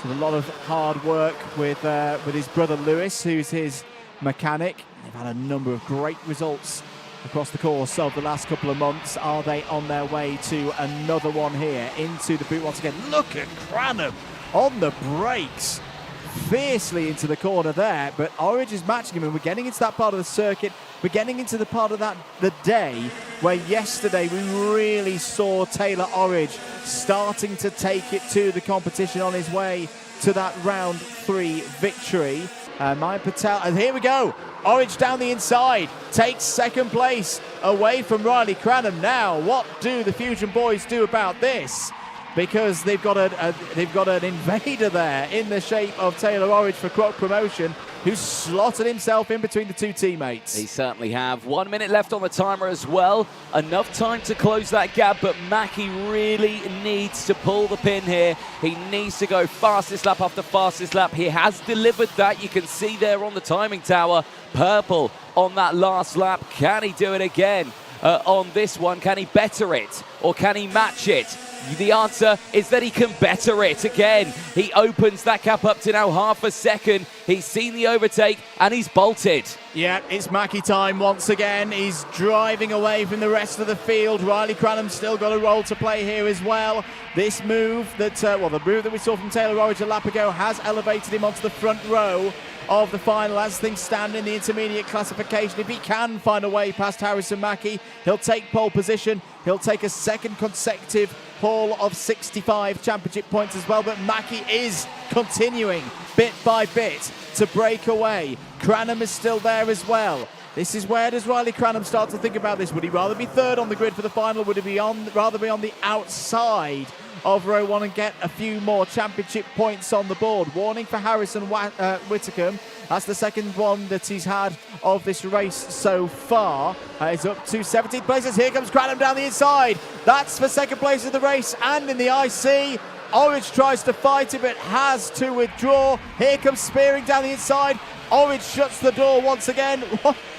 So a lot of hard work with his brother Lewis, who's his mechanic. They've had a number of great results across the course of the last couple of months. Are they on their way to another one here into the boot once again? Look at Cranham on the brakes. fiercely into the corner there, but Orange is matching him, and we're getting into that part of the circuit. We're getting into the part of the day where yesterday we really saw Taylor Orridge starting to take it to the competition on his way to that round 3 victory. Maya Patel, and here we go. Orridge down the inside, takes second place away from Riley Cranham. Now, what do the Fusion boys do about this? Because they've got an invader there in the shape of Taylor Orridge for Croc Promotion, who's slotted himself in between the two teammates. They certainly have. 1 minute left on the timer as well. Enough time to close that gap, but Mackie really needs to pull the pin here. He needs to go fastest lap after fastest lap. He has delivered that. You can see there on the timing tower, purple on that last lap. Can he do it again on this one? Can he better it, or can he match it? The answer is that he can better it again. He opens that gap up to now half a second. He's seen the overtake and he's bolted. Yeah, it's Mackie time once again. He's driving away from the rest of the field. Riley Cranham's still got a role to play here as well. This move that, the move that we saw from Taylor Orridge a lap ago has elevated him onto the front row of the final as things stand in the intermediate classification. If he can find a way past Harrison Mackie, he'll take pole position. He'll take a second consecutive haul of 65 championship points as well, but Mackie is continuing bit by bit to break away. Cranham is still there as well. This is where does Riley Cranham start to think about this? Would he rather be third on the grid for the final? Would he rather be on the outside of row 1 and get a few more championship points on the board? Warning for Harrison Whitcomb. That's the second one that he's had of this race so far. He's up to 17th places. Here comes Cranham down the inside. That's for second place of the race and in the IC. Orridge tries to fight it but has to withdraw. Here comes Spearing down the inside. Orridge shuts the door once again.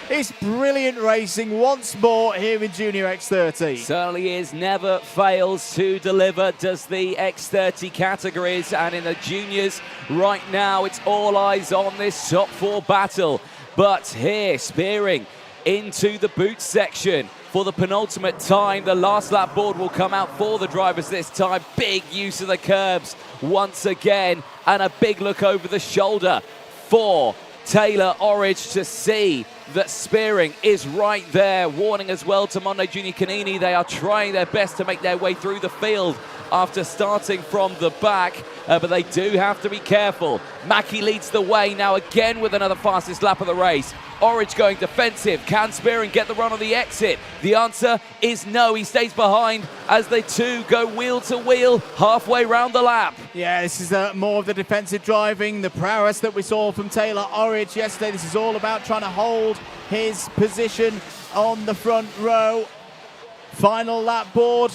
It's brilliant racing once more here in Junior X30. Certainly is. Never fails to deliver, does the X30 categories. And in the juniors right now, it's all eyes on this top 4 battle. But here, Spearing into the boot section for the penultimate time. The last lap board will come out for the drivers this time. Big use of the curbs once again, and a big look over the shoulder for Taylor Orridge to see that Spearing is right there. Warning as well to Mondo Junior Canini. They are trying their best to make their way through the field after starting from the back, but they do have to be careful. Mackie leads the way now again with another fastest lap of the race. Orridge going defensive. Can Spearing get the run on the exit? The answer is no. He stays behind as they two go wheel to wheel halfway round the lap. Yeah, this is more of the defensive driving, the prowess that we saw from Taylor Orridge yesterday. This is all about trying to hold his position on the front row. Final lap board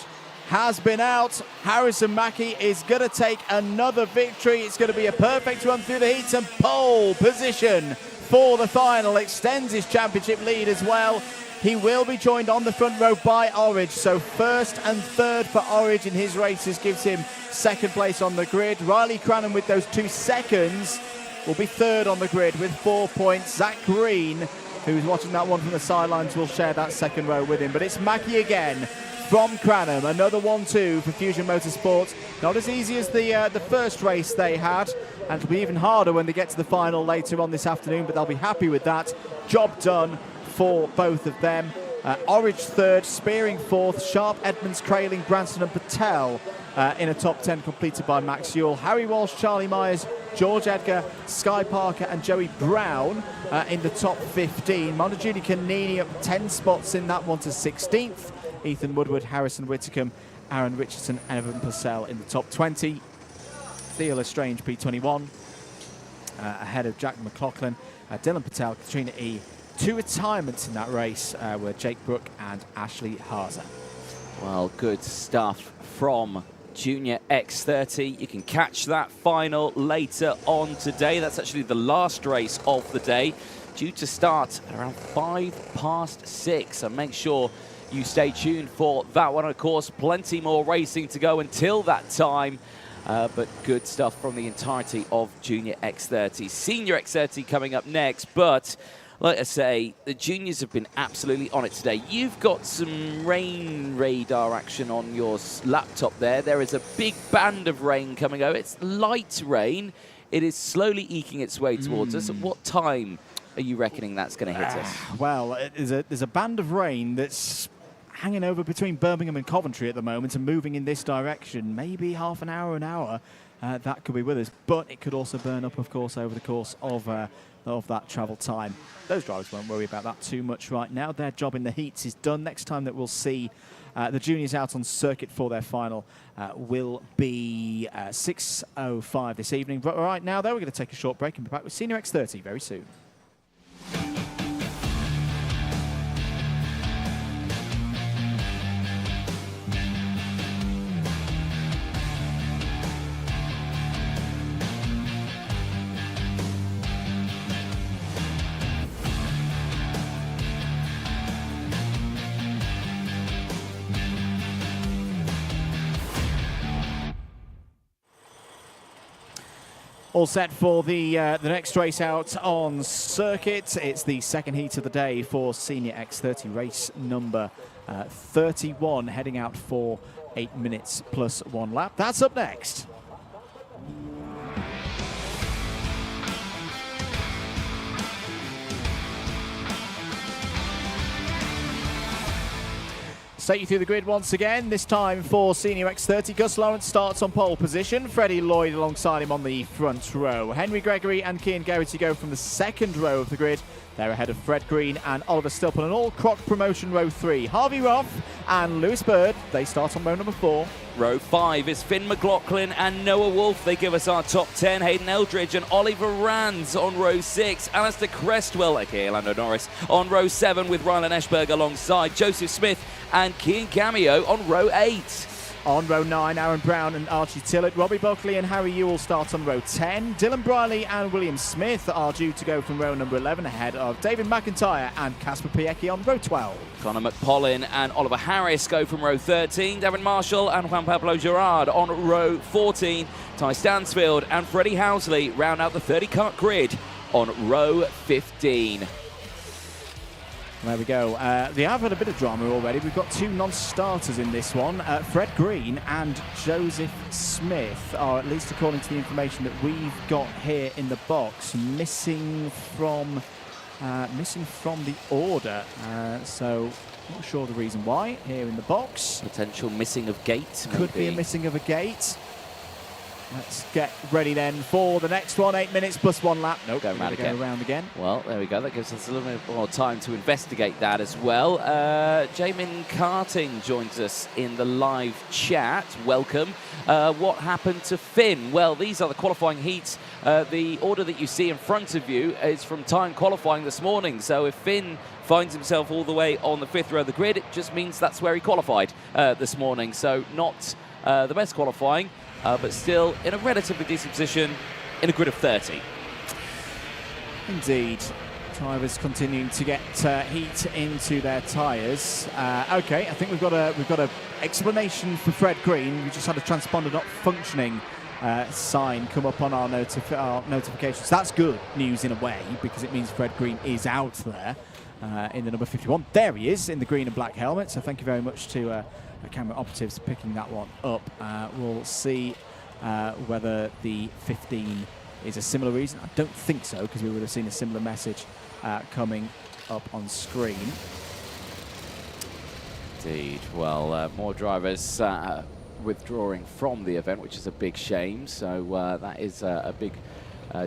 has been out. Harrison Mackie is going to take another victory. It's going to be a perfect run through the heats and pole position for the final. Extends his championship lead as well. He will be joined on the front row by Orridge. So first and third for Orridge in his races gives him second place on the grid. Riley Cranham with those 2 seconds will be third on the grid with 4 points. Zach Green, who's watching that one from the sidelines, will share that second row with him. But it's Mackie again from Cranham. Another 1-2 for Fusion Motorsports. Not as easy as the first race they had, and it'll be even harder when they get to the final later on this afternoon, but they'll be happy with that. Job done for both of them. Orridge third, Spearing fourth, Sharp, Edmonds, Crailing, Branson and Patel in a top 10 completed by Max Ewell. Harry Walsh, Charlie Myers, George Edgar, Sky Parker and Joey Brown in the top 15. Montejudy Canini up 10 spots in that one to 16th. Ethan Woodward, Harrison Whitcomb, Aaron Richardson and Evan Purcell in the top 20. Theo Lestrange, P21, ahead of Jack McLaughlin, Dylan Patel, Katrina E. 2 retirements in that race were Jake Brook and Ashley Harzer. Well, good stuff from Junior X30. You can catch that final later on today. That's actually the last race of the day, due to start at around 6:05. So make sure you stay tuned for that one. Of course, plenty more racing to go until that time. But good stuff from the entirety of Junior X30. Senior X30 coming up next, but like I say, the juniors have been absolutely on it today. You've got some rain radar action on your laptop there. There is a big band of rain coming over. It's light rain. it is slowly eking its way towards us. At what time are you reckoning that's going to hit us? Well, there's a band of rain that's hanging over between Birmingham and Coventry at the moment and moving in this direction. Maybe half an hour, that could be with us. But it could also burn up, of course, over the course of that travel time. Those drivers won't worry about that too much right now. Their job in the heats is done. Next time that we'll see the juniors out on circuit for their final will be 6:05 this evening. But right now, though, we're going to take a short break and be back with Senior X30 very soon. All set for the next race out on circuit. It's the second heat of the day for Senior X30 race number 31, heading out for 8 minutes plus 1 lap. That's up next. Take you through the grid once again, this time for Senior X30. Gus Lawrence starts on pole position. Freddie Lloyd alongside him on the front row. Henry Gregory and Cian Geraghty go from the second row of the grid. They're ahead of Fred Green and Oliver Stillpel and all Croc Promotion row 3. Harvey Roth and Lewis Bird, they start on row number 4. Row 5 is Finn McLaughlin and Noah Wolf. They give us our top 10. Hayden Eldridge and Oliver Rands on row 6. Alistair Crestwell, aka Lando Norris, on row 7 with Rylan Eschberg alongside Joseph Smith and Cian Cameo on row 8. On row 9, Aaron Brown and Archie Tillett. Robbie Buckley and Harry Ewell start on row 10. Dylan Briley and William Smith are due to go from row number 11 ahead of David McIntyre and Casper Piecki on row 12. Connor McPollin and Oliver Harris go from row 13. Darren Marshall and Juan Pablo Gerard on row 14. Ty Stansfield and Freddie Housley round out the 30-kart grid on row 15. There we go. They have had a bit of drama already. We've got 2 non-starters in this one. Fred Green and Joseph Smith are, at least according to the information that we've got here in the box, missing from the order. So not sure the reason why here in the box. Potential missing of gate. Could be a missing of a gate. Let's get ready then for the next one. 8 minutes plus 1 lap. Nope, go around again. Well, there we go. That gives us a little bit more time to investigate that as well. Jamin Karting joins us in the live chat. Welcome. What happened to Finn? Well, these are the qualifying heats. The order that you see in front of you is from time qualifying this morning. So if Finn finds himself all the way on the 5th row of the grid, it just means that's where he qualified this morning. So not the best qualifying. But still in a relatively decent position in a grid of 30. Indeed. Drivers continuing to get heat into their tyres. Okay, I think we've got a explanation for Fred Green. We just had a transponder not functioning sign come up on our notifications. That's good news in a way, because it means Fred Green is out there in the number 51. There he is in the green and black helmet. So thank you very much to camera operatives picking that one up. We'll see whether the 15 is a similar reason. I don't think so, because we would have seen a similar message coming up on screen. Indeed. Well, more drivers withdrawing from the event, which is a big shame. So that is a big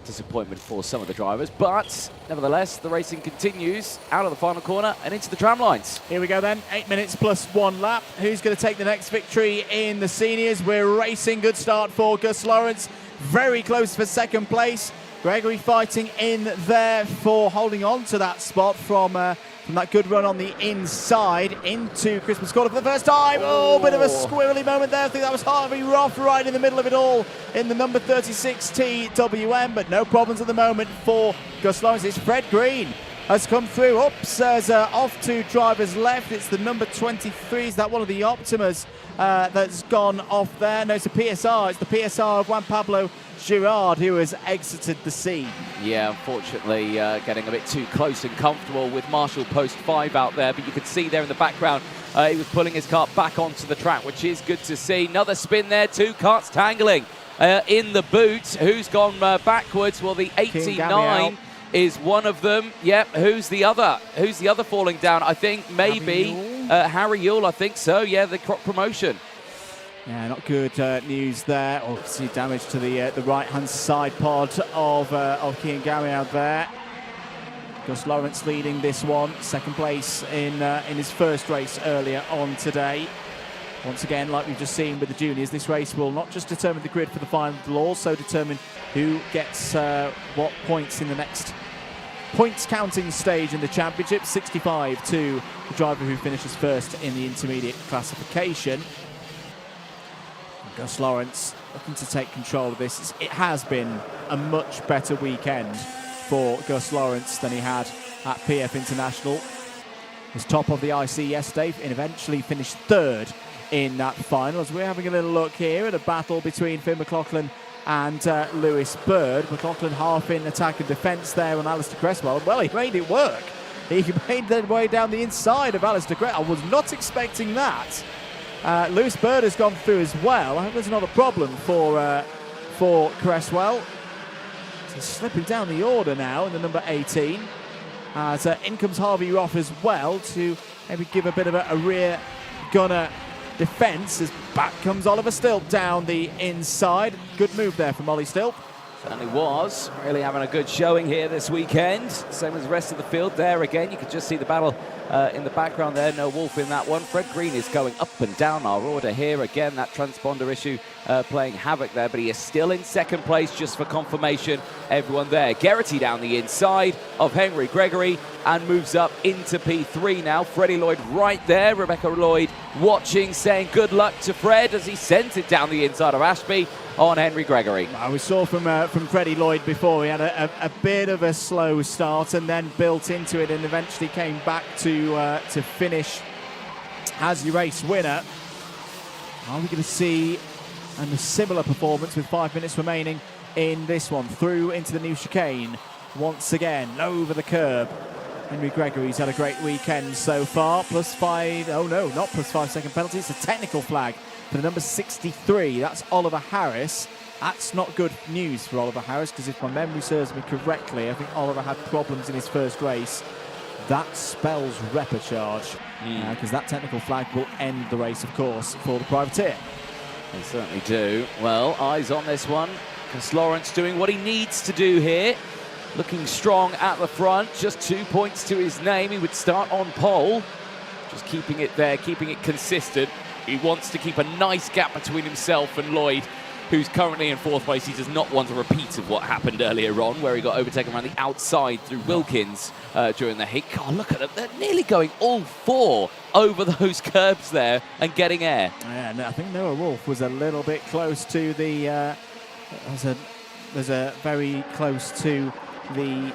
disappointment for some of the drivers, but nevertheless the racing continues out of the final corner and into the tram lines. Here we go then, 8 minutes plus 1 lap. Who's going to take the next victory in the seniors? We're racing. Good start for Gus Lawrence, very close for second place. Gregory fighting in there for holding on to that spot from that good run on the inside into Christmas Corner for the first time. Oh, bit of a squirrely moment there. I think that was Harvey Roth right in the middle of it all in the number 36 TWM, but no problems at the moment for Gus Lawrence. It's Fred Green has come through. Oops, there's off to drivers left. It's the number 23. Is that one of the Optimas that's gone off there? No, it's a PSR. It's the PSR of Juan Pablo Girard, who has exited the scene. Yeah, unfortunately getting a bit too close and comfortable with Marshall post 5 out there, but you could see there in the background he was pulling his kart back onto the track, which is good to see. Another spin there, 2 karts tangling in the boot. Who's gone backwards? Well, the 89 is one of them. Yep. Who's the other? Who's the other falling down? I think maybe Harry Yule. I think so. Yeah, the crop promotion. Yeah, not good news there. Oh, see damage to the right-hand side pod of Cian Gary out there. Gus Lawrence leading this one, second place in his first race earlier on today. Once again, like we've just seen with the juniors, this race will not just determine the grid for the final, it will also determine who gets what points in the next points counting stage in the championship. 65 to the driver who finishes first in the intermediate classification. Gus Lawrence looking to take control of this. It has been a much better weekend for Gus Lawrence than he had at PF International. He was top of the IC yesterday and eventually finished third in that final. As we're having a little look here at a battle between Finn McLaughlin and Lewis Bird. McLaughlin half in attack and defence there on Alistair Cresswell. Well, he made it work. He made their way down the inside of Alistair Cresswell. I was not expecting that. Lewis Bird has gone through as well. I hope there's not a problem for Cresswell. So slipping down the order now in the number 18. As in comes Harvey Roth as well to maybe give a bit of a rear gunner defence. As back comes Oliver Stilp down the inside. Good move there from Ollie Stilp. Certainly was. Really having a good showing here this weekend. Same as the rest of the field there again. You can just see the battle in the background there. No Wolf in that one. Fred Green is going up and down our order here. Again, that transponder issue playing havoc there, but he is still in second place just for confirmation. Everyone there. Geraghty down the inside of Henry Gregory and moves up into P3 now. Freddie Lloyd right there. Rebecca Lloyd watching, saying good luck to Fred as he sends it down the inside of Ashby on Henry Gregory. We saw from Freddie Lloyd before, he had a bit of a slow start and then built into it and eventually came back to finish as your race winner. Are we going to see a similar performance with 5 minutes remaining in this one? Through into the new chicane once again, over the curb. Henry Gregory's had a great weekend so far. +5, oh no, not +5 second penalty, it's a technical flag for the number 63. That's Oliver Harris. That's not good news for Oliver Harris, because if my memory serves me correctly, I think Oliver had problems in his first race. That spells repechage, because that technical flag will end the race, of course, for the privateer. They certainly do. Well, eyes on this one. Gus Lawrence doing what he needs to do here. Looking strong at the front, just 2 points to his name. He would start on pole, just keeping it there, keeping it consistent. He wants to keep a nice gap between himself and Lloyd, who's currently in fourth place. He does not want a repeat of what happened earlier on, where he got overtaken around the outside through Wilkins during the heat. God, look at them. They're nearly going all four over those curbs there and getting air. Yeah, no, I think Noah Wolf was a little bit close to the... there's a very close to the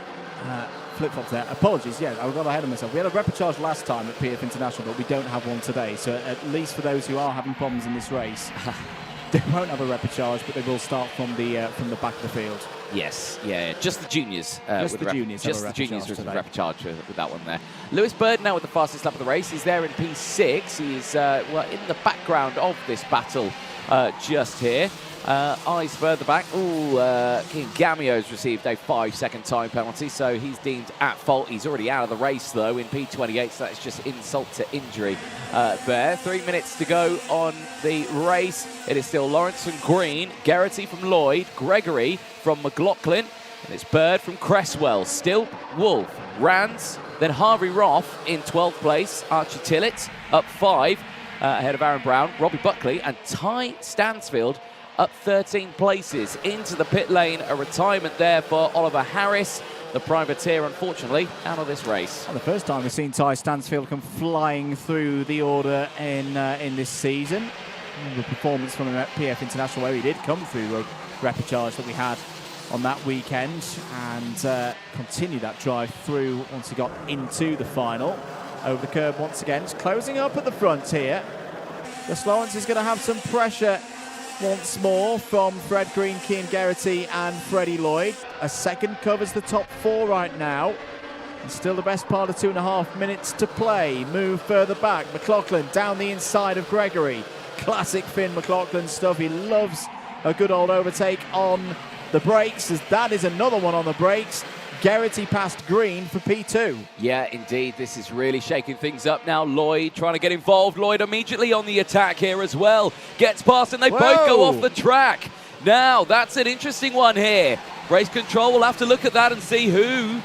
flip-flop there. Apologies, yeah, I got ahead of myself. We had a repechage last time at PF International, but we don't have one today. So at least for those who are having problems in this race, they won't have a repechage, but they will start from the back of the field. Yes, yeah, just the juniors. Just the juniors with the repechage with that one there. Lewis Bird now with the fastest lap of the race. He's there in P6. He's in the background of this battle just here. Eyes further back. King Gamio's received a 5-second time penalty, so he's deemed at fault. He's already out of the race, though, in P28, so that's just insult to injury there. 3 minutes to go on the race. It is still Lawrence from Green, Geraghty from Lloyd, Gregory from McLaughlin, and it's Bird from Cresswell. Still Wolf, Rands, then Harvey Roth in 12th place. Archie Tillett up 5 ahead of Aaron Brown, Robbie Buckley, and Ty Stansfield up 13 places into the pit lane. A retirement there for Oliver Harris, the privateer, unfortunately, out of this race. Well, the first time we've seen Ty Stansfield come flying through the order in this season. The performance from him at PF International, where he did come through the repechage that we had on that weekend, and continue that drive through once he got into the final. Over the curb once again, just closing up at the front here. Gus Lawrence is going to have some pressure once more from Fred Green, Cian Geraghty and Freddie Lloyd. A second covers the top 4 right now. And still the best part of 2.5 minutes to play. Move further back. McLaughlin down the inside of Gregory. Classic Finn McLaughlin stuff. He loves a good old overtake on the brakes, as that is another one on the brakes. Geraghty past Green for P2. Yeah, indeed. This is really shaking things up now. Lloyd trying to get involved. Lloyd immediately on the attack here as well. Gets past and they both go off the track. Now, that's an interesting one here. Race control will have to look at that and see who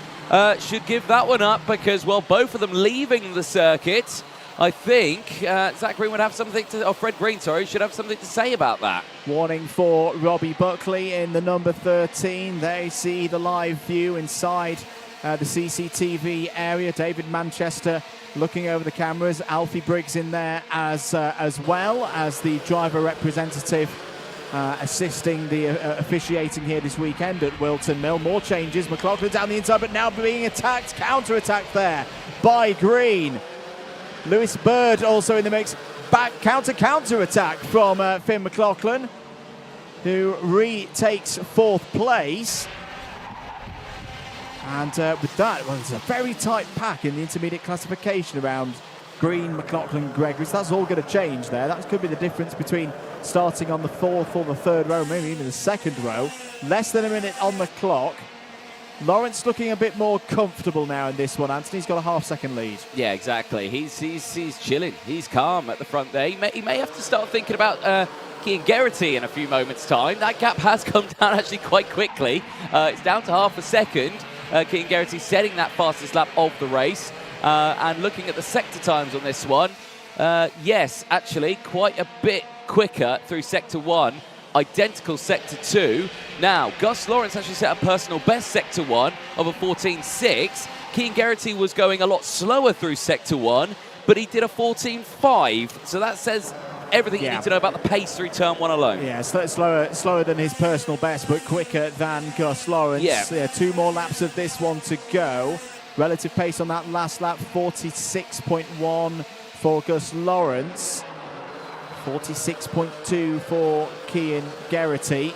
should give that one up, because, well, both of them leaving the circuit. I think Zach Green would have something to, or Fred Green, sorry, should have something to say about that. Warning for Robbie Buckley in the number 13. They see the live view inside the CCTV area. David Manchester looking over the cameras. Alfie Briggs in there as well as the driver representative assisting the officiating here this weekend at Whilton Mill. More changes. McLaughlin down the inside, but now being attacked, counter-attacked there by Green. Lewis Bird also in the mix. Back counter attack from Finn McLaughlin, who retakes 4th place. And with that, well, it's a very tight pack in the intermediate classification around Green, McLaughlin, Gregory. So that's all going to change there. That could be the difference between starting on the 4th or the 3rd row, maybe even the 2nd row. Less than a minute on the clock. Lawrence looking a bit more comfortable now in this one, Anthony. He's got a half-second lead. Yeah, exactly. He's chilling. He's calm at the front there. He may have to start thinking about Cian Geraghty in a few moments' time. That gap has come down actually quite quickly. It's down to half a second. Cian Geraghty setting that fastest lap of the race. And looking at the sector times on this one, yes, actually quite a bit quicker through Sector 1. Identical Sector 2. Now, Gus Lawrence actually set a personal best Sector 1 of a 14.6. Cian Geraghty was going a lot slower through Sector 1, but he did a 14.5. So that says everything you need to know about the pace through Turn 1 alone. Yeah, slower than his personal best, but quicker than Gus Lawrence. Yeah. 2 more laps of this one to go. Relative pace on that last lap, 46.1 for Gus Lawrence. 46.2 for Cian Geraghty.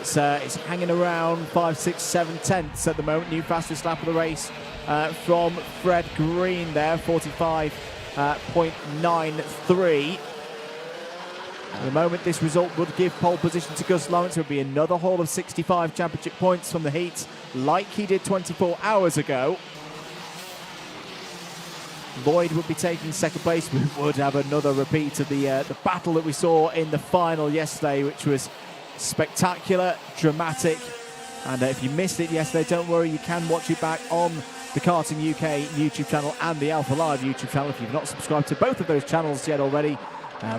So it's hanging around 5, 6, 7 tenths at the moment. New fastest lap of the race from Fred Green there, 45.93. At the moment, this result would give pole position to Gus Lawrence. It would be another haul of 65 championship points from the heats, like he did 24 hours ago. Lloyd would be taking 2nd place. We would have another repeat of the battle that we saw in the final yesterday, which was spectacular, dramatic. And if you missed it yesterday, don't worry, you can watch it back on the Karting UK YouTube channel and the Alpha Live YouTube channel. If you've not subscribed to both of those channels yet already,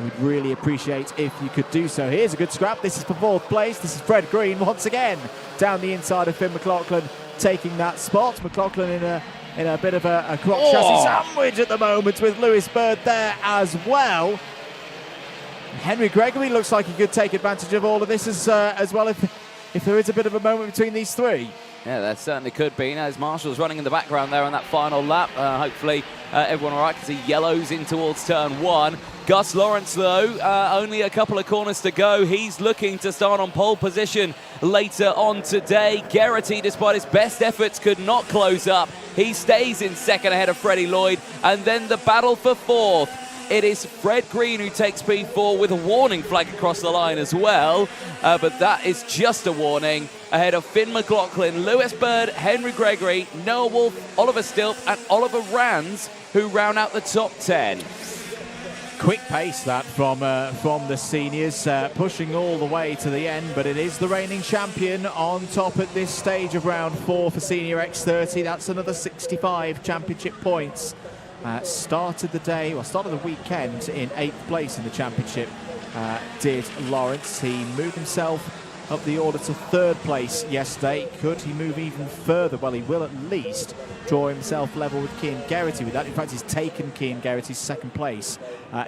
we'd really appreciate if you could do so. Here's a good scrap. This is for 4th place. This is Fred Green once again down the inside of Finn McLaughlin, taking that spot. McLaughlin in a bit of a crop chassis sandwich at the moment with Lewis Bird there as well. Henry Gregory looks like he could take advantage of all of this as well if there is a bit of a moment between these 3. Yeah, that certainly could be. Now, as Marshall's running in the background there on that final lap, hopefully everyone all right, because he yellows in towards Turn 1. Gus Lawrence, though, only a couple of corners to go. He's looking to start on pole position later on today. Geraghty, despite his best efforts, could not close up. He stays in 2nd ahead of Freddie Lloyd. And then the battle for 4th. It is Fred Green who takes P4 with a warning flag across the line as well. But that is just a warning ahead of Finn McLaughlin, Lewis Bird, Henry Gregory, Noah Wolf, Oliver Stilp and Oliver Rands, who round out the top 10. Quick pace that from the seniors, pushing all the way to the end, but it is the reigning champion on top at this stage of round 4 for Senior X30. That's another 65 championship points. Started the weekend in 8th place in the championship, did Lawrence. He moved himself up the order to 3rd place yesterday. Could he move even further? Well, he will at least draw himself level with Cian Geraghty with that. In fact, he's taken Cian Geraghty's 2nd place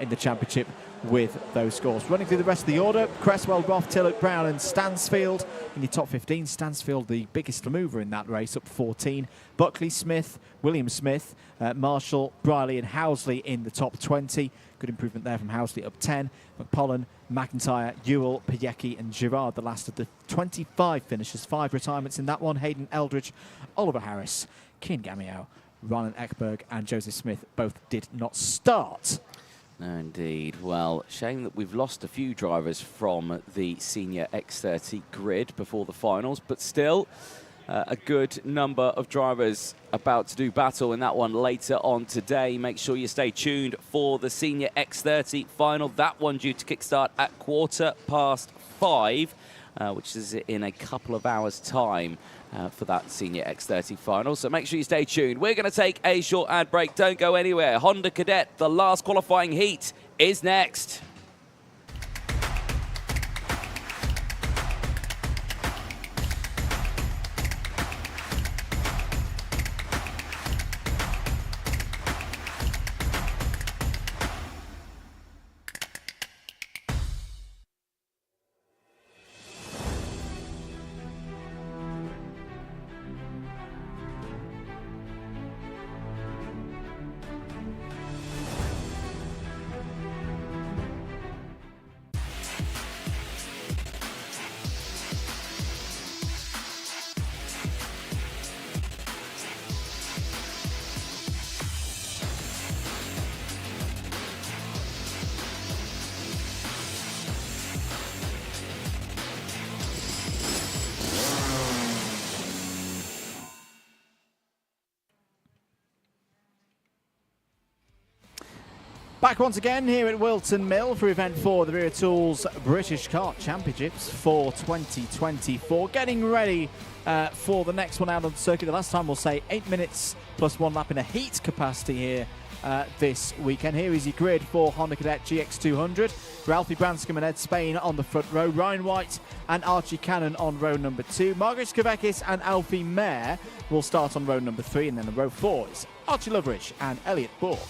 in the championship with those scores. Running through the rest of the order, Cresswell, Roth, Tillott, Brown and Stansfield in the top 15. Stansfield, the biggest mover in that race, up 14. Buckley, Smith, William Smith, Marshall, Briley and Housley in the top 20. Good improvement there from Housley, up 10. McPollen, McIntyre, Ewell, Piecki and Girard, the last of the 25 finishers. 5 retirements in that one. Hayden Eldridge, Oliver Harris, Cian Gamiao, Ryan Ekberg and Joseph Smith both did not start. No, indeed. Well, shame that we've lost a few drivers from the senior X30 grid before the finals, but still a good number of drivers about to do battle in that one later on today. Make sure you stay tuned for the senior X30 final. That one due to kickstart at 5:15, which is in a couple of hours' time. For that senior X30 final. So make sure you stay tuned. We're going to take a short ad break. Don't go anywhere. Honda Cadet, the last qualifying heat, is next. Back once again here at Whilton Mill for Event 4, the Wera Tools British Kart Championships for 2024. Getting ready for the next one out on the circuit. The last time we'll say 8 minutes plus 1 lap in a heat capacity here this weekend. Here is your grid for Honda Cadet GX200. Ralphie Branscombe and Ed Spain on the front row. Ryan White and Archie Cannon on row number 2. Margaret Skavekis and Alfie Mayer will start on row number 3. And then on row 4 is Archie Loveridge and Elliot Bourke.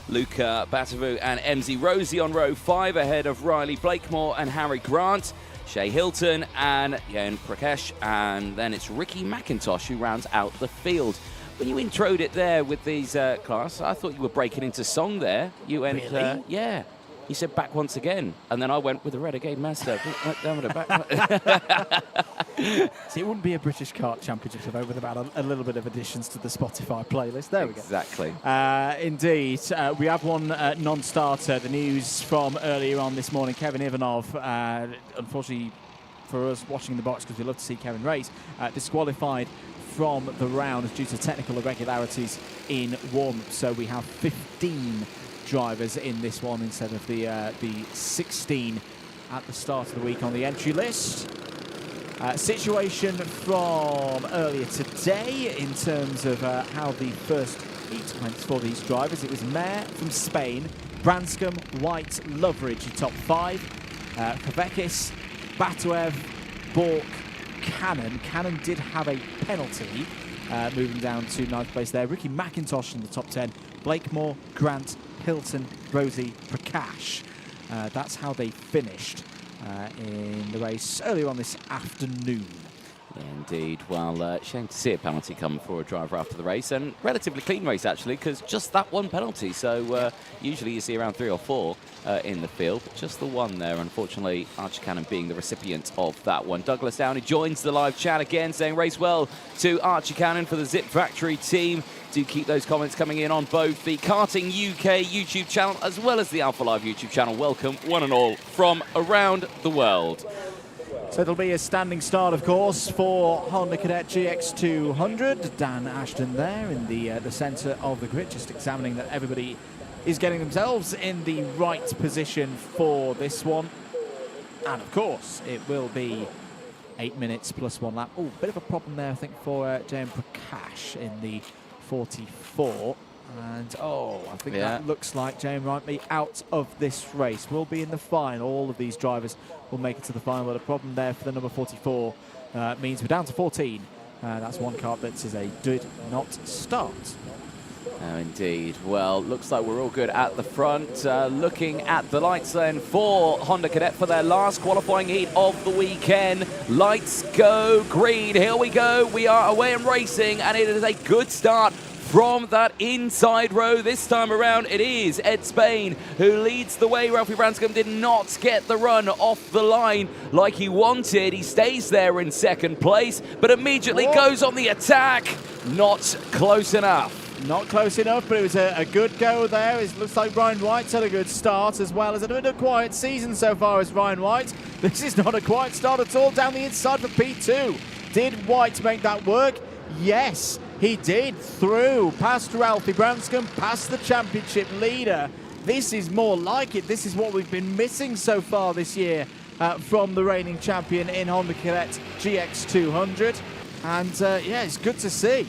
Luca Batavu and MZ Rosie on row 5 ahead of Riley Blakemore and Harry Grant, Shea Hilton and Jan Prakash, and then it's Ricky McIntosh who rounds out the field. When you introed it there with these class, I thought you were breaking into song there. You went, really? Yeah. You said back once again, and then I went with the Renegade Master. Down with the back. See, it wouldn't be a British Kart Championship without a little bit of additions to the Spotify playlist. There we go. Exactly. Indeed. We have one non-starter. The news from earlier on this morning, Kevin Ivanov, unfortunately for us watching the box, because we love to see Kevin race, disqualified from the round due to technical irregularities in warm-up. So we have 15 drivers in this one instead of the 16 at the start of the week on the entry list. Situation from earlier today in terms of how the first heat went for these drivers. It was Mayer from Spain, Branscombe, White, Loveridge, the top 5. Kvekis, Batuev, Bourke, Cannon. Cannon did have a penalty, moving down to 9th place there. Ricky McIntosh in the top 10. Blakemore, Grant, Hilton, Rosie, Prakash. That's how they finished in the race earlier on this afternoon. Yeah, indeed. Well, shame to see a penalty come for a driver after the race, and relatively clean race actually, because just that one penalty. So usually you see around 3 or 4 in the field, but just the one there. Unfortunately, Archie Cannon being the recipient of that one. Douglas Downey joins the live chat again, saying race well to Archie Cannon for the Zip Factory team. Do keep those comments coming in on both the Karting UK YouTube channel as well as the Alpha Live YouTube channel. Welcome, one and all, from around the world. So there'll be a standing start, of course, for Honda Cadet GX200. Dan Ashton there in the centre of the grid, just examining that everybody is getting themselves in the right position for this one. And, of course, it will be 8 minutes plus 1 lap. Oh, bit of a problem there, I think, for Jan Prakash in the 44. And, I think that looks like Jane might be out of this race. We'll be in the final. All of these drivers will make it to the final. But a problem there for the number 44 means we're down to 14. That's one car that is a did not start. Oh, indeed. Well, looks like we're all good at the front. Looking at the lights then for Honda Cadet for their last qualifying heat of the weekend. Lights go green. Here we go. We are away and racing, and it is a good start from that inside row. This time around, it is Ed Spain who leads the way. Ralphie Branscombe did not get the run off the line like he wanted. He stays there in second place, but immediately goes on the attack. Not close enough. Not close enough, but it was a good go there. It looks like Ryan White's had a good start as well. As a bit of a quiet season so far as Ryan White. This is not a quiet start at all down the inside for P2. Did White make that work? Yes, he did. Through, past Ralphie Branscombe, past the championship leader. This is more like it. This is what we've been missing so far this year from the reigning champion in Honda Cadet GX200. And yeah, it's good to see.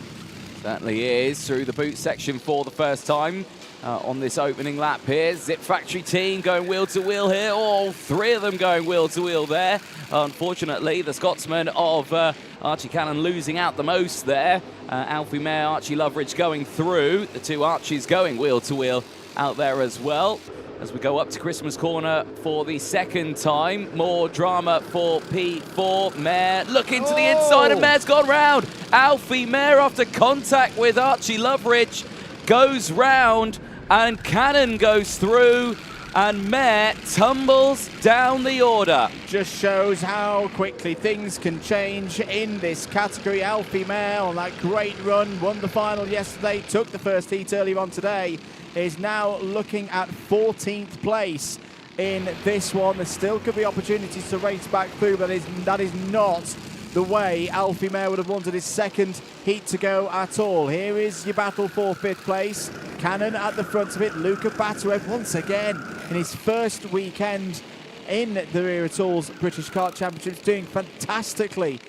Certainly is, through the boot section for the first time on this opening lap here. Zip Factory team going wheel to wheel here. All three of them going wheel to wheel there. Unfortunately, the Scotsman of Archie Cannon losing out the most there. Alfie Mayer, Archie Loveridge going through. The two Archies going wheel to wheel out there as well. As we go up to Christmas Corner for the second time. More drama for P4. Mayer looking to the inside, and Mayer's gone round. Alfie Mayer, after contact with Archie Loveridge, goes round, and Cannon goes through, and Mayer tumbles down the order. Just shows how quickly things can change in this category. Alfie Mayer on that great run, won the final yesterday, took the first heat earlier on today, is now looking at 14th place in this one. There still could be opportunities to race back through, but that is not the way Alfie Mayer would have wanted his second heat to go at all. Here is your battle for 5th place. Cannon at the front of it. Luca Batuev once again in his first weekend in the Wera Tools British Kart Championships, doing fantastically.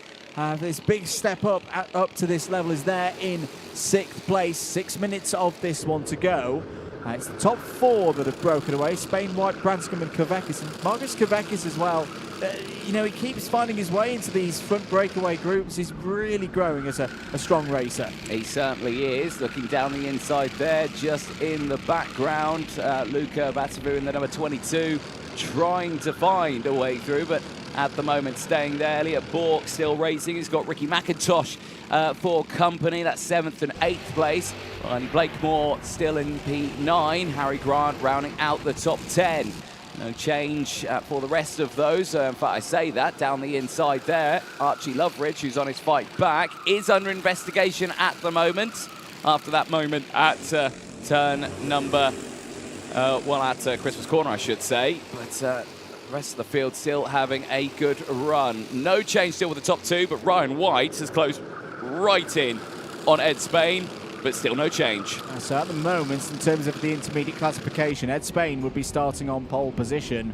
This big step up to this level is there in 6th place. 6 minutes of this one to go. It's the top 4 that have broken away. Spain, White, Branscombe and Kavekis. And Marcus Kavekis as well. You know, he keeps finding his way into these front breakaway groups. He's really growing as a strong racer. He certainly is. Looking down the inside there, just in the background. Luca Batavu in the number 22, trying to find a way through, but at the moment staying there. Elliot Bork still racing. He's got Ricky McIntosh for company. That's 7th and 8th place. And Blakemore still in P9. Harry Grant rounding out the top 10. No change for the rest of those. In fact, I say that down the inside there. Archie Loveridge, who's on his fight back, is under investigation at the moment. After that moment at turn number, at Christmas Corner, I should say. But the rest of the field still having a good run. No change still with the top 2, but Ryan White has closed right in on Ed Spain, but still no change. So at the moment, in terms of the intermediate classification, Ed Spain would be starting on pole position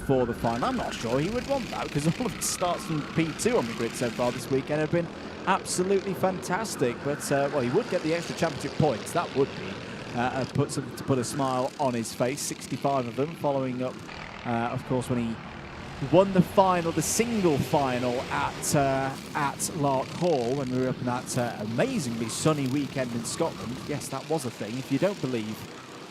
for the final. I'm not sure he would want that, because all of his starts from P2 on the grid so far this weekend have been absolutely fantastic. But, well, he would get the extra championship points. That would be put a smile on his face. 65 of them, following up, of course, when he won the final, the single final at Lark Hall when we were up in that amazingly sunny weekend in Scotland. Yes, that was a thing. If you don't believe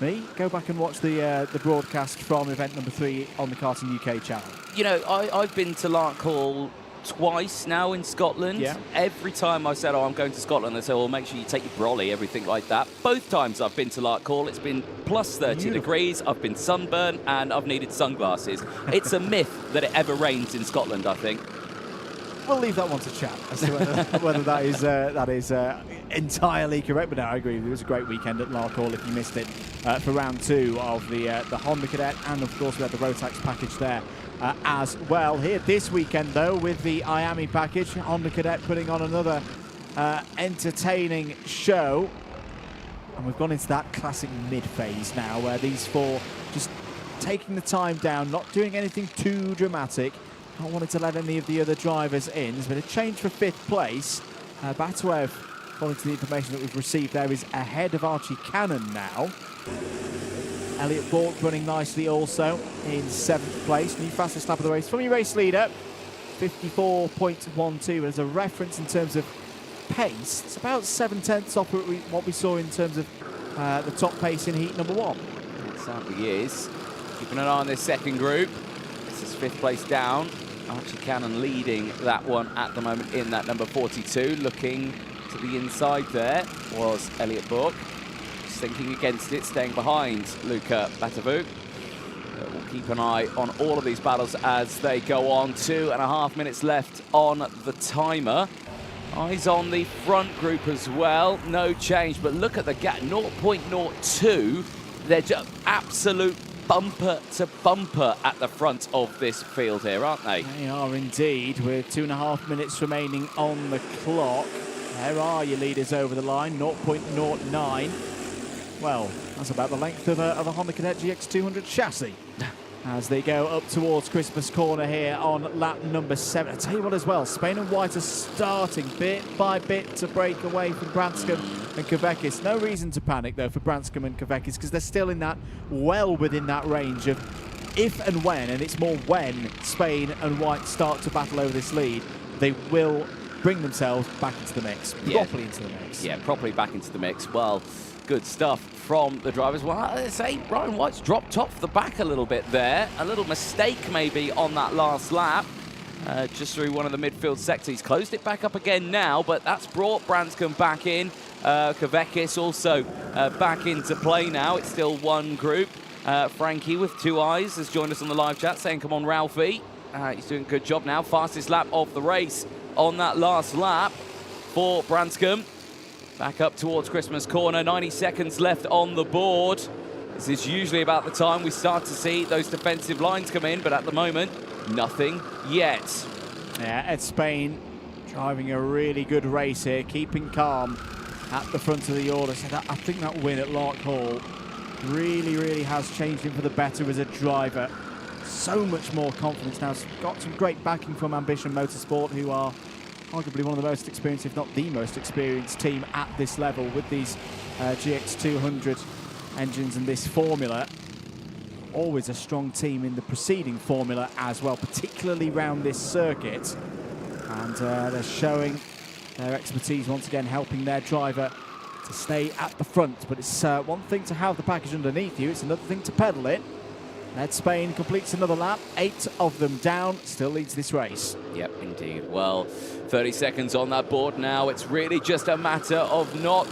me, go back and watch the broadcast from event number 3 on the Karting UK channel. You know, I've been to Lark Hall twice now in Scotland. Yeah. Every time I've said, I'm going to Scotland, they say, well, make sure you take your brolly, everything like that. Both times I've been to Lark Hall, it's been plus 30 degrees, I've been sunburned, and I've needed sunglasses. It's a myth that it ever rains in Scotland, I think. We'll leave that one to chat as to whether that is entirely correct. But no, I agree. It was a great weekend at Lark Hall if you missed it for round 2 of the Honda Cadet, and of course we had the Rotax package there as well. Here this weekend though, with the IAME package, Honda Cadet putting on another entertaining show, and we've gone into that classic mid phase now where these 4 just taking the time down, not doing anything too dramatic. Not wanted to let any of the other drivers in. There's been a change for 5th place. Batuev, according to the information that we've received there, is ahead of Archie Cannon now. Elliot Bork running nicely also in 7th place. New fastest lap of the race from your race leader, 54.12. As a reference in terms of pace, it's about 7/10 off what we saw in terms of the top pace in heat number 1. It certainly is. Keeping an eye on this second group. This is 5th place down. Archie Cannon leading that one at the moment in that number 42. Looking to the inside there was Elliot Bork. Thinking against it, staying behind Luca Batavu. We'll keep an eye on all of these battles as they go on. 2.5 minutes left on the timer. Eyes on the front group as well. No change, but look at the gap. 0.02. They're just absolute bumper to bumper at the front of this field here, aren't they? They are indeed, with 2.5 minutes remaining on the clock. There are your leaders over the line, 0.09. Well, that's about the length of a Honda Cadet GX200 chassis. As they go up towards Christmas Corner here on lap number 7. I tell you what as well, Spain and White are starting bit by bit to break away from Branscombe and Kavekis. No reason to panic though for Branscombe and Kavekis, because they're still in that, well within that range of if and when, and it's more when, Spain and White start to battle over this lead, they will bring themselves back into the mix, properly into the mix. Yeah, properly back into the mix. Well, good stuff from the drivers. Well, I say Ryan White's dropped off the back a little bit there. A little mistake maybe on that last lap. Just through one of the midfield sectors. He's closed it back up again now, but that's brought Branscombe back in. Kavekis also back into play now. It's still one group. Frankie with 2 eyes has joined us on the live chat saying, come on, Ralphie. He's doing a good job now. Fastest lap of the race on that last lap for Branscombe. Back up towards Christmas Corner, 90 seconds left on the board. This is usually about the time we start to see those defensive lines come in, but at the moment, nothing yet. Yeah, Ed Spain driving a really good race here, keeping calm at the front of the order. So I think that win at Lark Hall really has changed him for the better as a driver. So much more confidence now. He's got some great backing from Ambition Motorsport, who are arguably one of the most experienced, if not the most experienced team at this level with these GX200 engines and this formula. Always a strong team in the preceding formula as well, particularly around this circuit. And they're showing their expertise once again, helping their driver to stay at the front. But it's one thing to have the package underneath you, it's another thing to pedal it. Ed Spain completes another lap, 8 of them down, still leads this race. Yep, indeed. Well, 30 seconds on that board now. It's really just a matter of not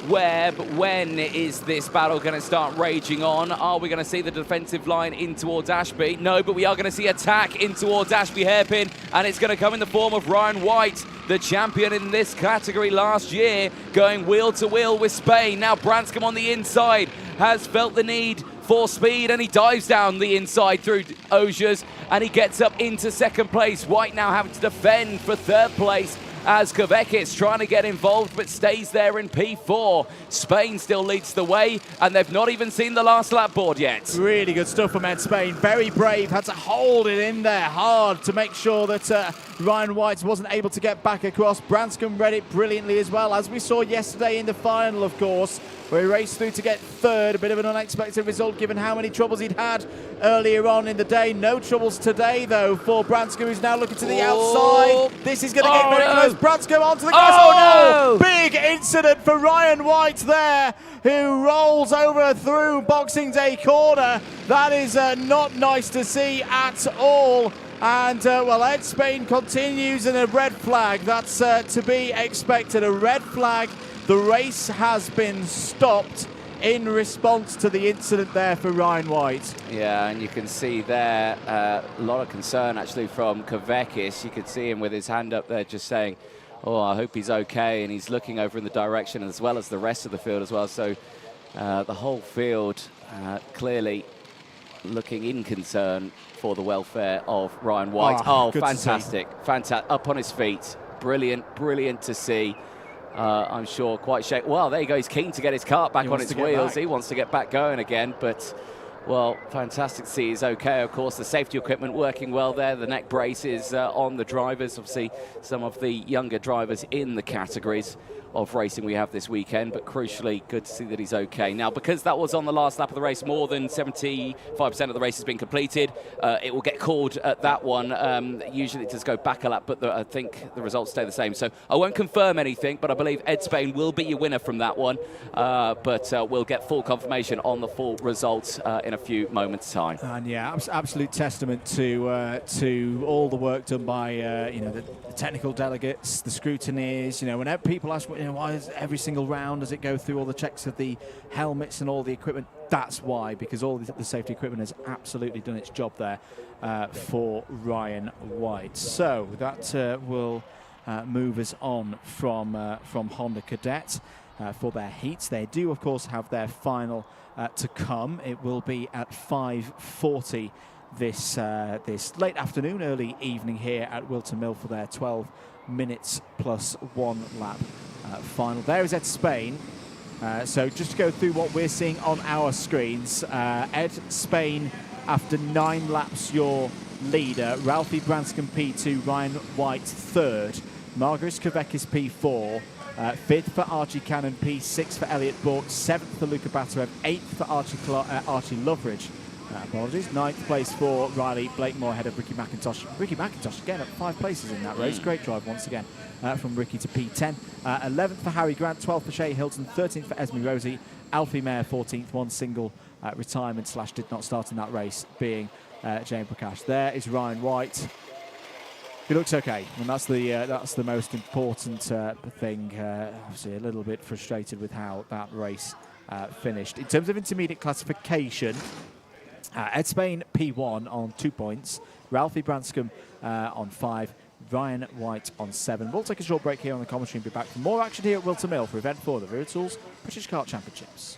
where, but when is this battle going to start raging on? Are we going to see the defensive line in towards Ashby? No, but we are going to see attack in towards Ashby Hairpin, and it's going to come in the form of Ryan White, the champion in this category last year, going wheel to wheel with Spain. Now Branscombe on the inside has felt the need for speed, and he dives down the inside through Osiers, and he gets up into second place. White now having to defend for third place as Kavekis trying to get involved but stays there in P4. Spain still leads the way, and they've not even seen the last lap board yet. Really good stuff from Ed Spain. Very brave, had to hold it in there hard to make sure that Ryan White wasn't able to get back across. Branscombe read it brilliantly as well, as we saw yesterday in the final, of course, where he raced through to get third. A bit of an unexpected result given how many troubles he'd had earlier on in the day. No troubles today, though, for Branscombe, who's now looking to the outside. This is going to get very close. Branscombe onto the grass. Oh, no! Big incident for Ryan White there, who rolls over through Boxing Day corner. That is not nice to see at all. And, well, Ed Spain continues in a red flag. That's to be expected. A red flag. The race has been stopped in response to the incident there for Ryan White. Yeah, and you can see there a lot of concern actually from Kavekis. You could see him with his hand up there just saying, oh, I hope he's okay. And he's looking over in the direction as well as the rest of the field as well. So the whole field clearly looking in concern for the welfare of Ryan White. Oh, fantastic. Fantastic. Up on his feet. Brilliant, brilliant to see. I'm sure quite shaken. Well, there you go. He's keen to get his kart back on its wheels. He wants to get back going again. But, well, fantastic to see he's okay. Of course, the safety equipment working well there. The neck brace is on the drivers. Obviously, some of the younger drivers in the categories of racing we have this weekend, but crucially good to see that he's okay. Now, because that was on the last lap of the race, more than 75% of the race has been completed. It will get called at that one. Usually it does go back a lap, but I think the results stay the same. So I won't confirm anything, but I believe Ed Spain will be your winner from that one. But we'll get full confirmation on the full results in a few moments' time. And yeah, absolute testament to all the work done by the technical delegates, the scrutineers. Whenever people ask, why is every single round does it go through all the checks of the helmets and all the equipment? That's why, because all the safety equipment has absolutely done its job there for Ryan White. So that will movers on from Honda Cadet for their heats. They do, of course, have their final to come. It will be at 5:40 this late afternoon, early evening here at Whilton Mill for their 12 minutes plus 1 lap final. There is Ed Spain. So just to go through what we're seeing on our screens, Ed Spain, after 9 laps, your leader. Ralphie Branscombe P2, Ryan White 3rd, Margaris Kavekis P4, 5th for Archie Cannon, P6 for Elliot Bork, 7th for Luca Batarev, 8th for Archie Loveridge. Apologies. 9th place for Riley Blakemore ahead of Ricky McIntosh. Ricky McIntosh again up 5 places in that race. Great drive once again from Ricky to P10. 11th for Harry Grant, 12th for Shea Hilton, 13th for Esme Rosie, Alfie Mayer 14th, one single retirement / did not start in that race, being Jane Prakash. There is Ryan White. He looks okay, and that's the most important thing. Obviously, a little bit frustrated with how that race finished. In terms of intermediate classification, Ed Spain P1 on 2 points, Ralphie Branscombe on 5, Ryan White on 7. We'll take a short break here on the commentary and be back for more action here at Whilton Mill for Event 4, the Wera Tools British Kart Championships.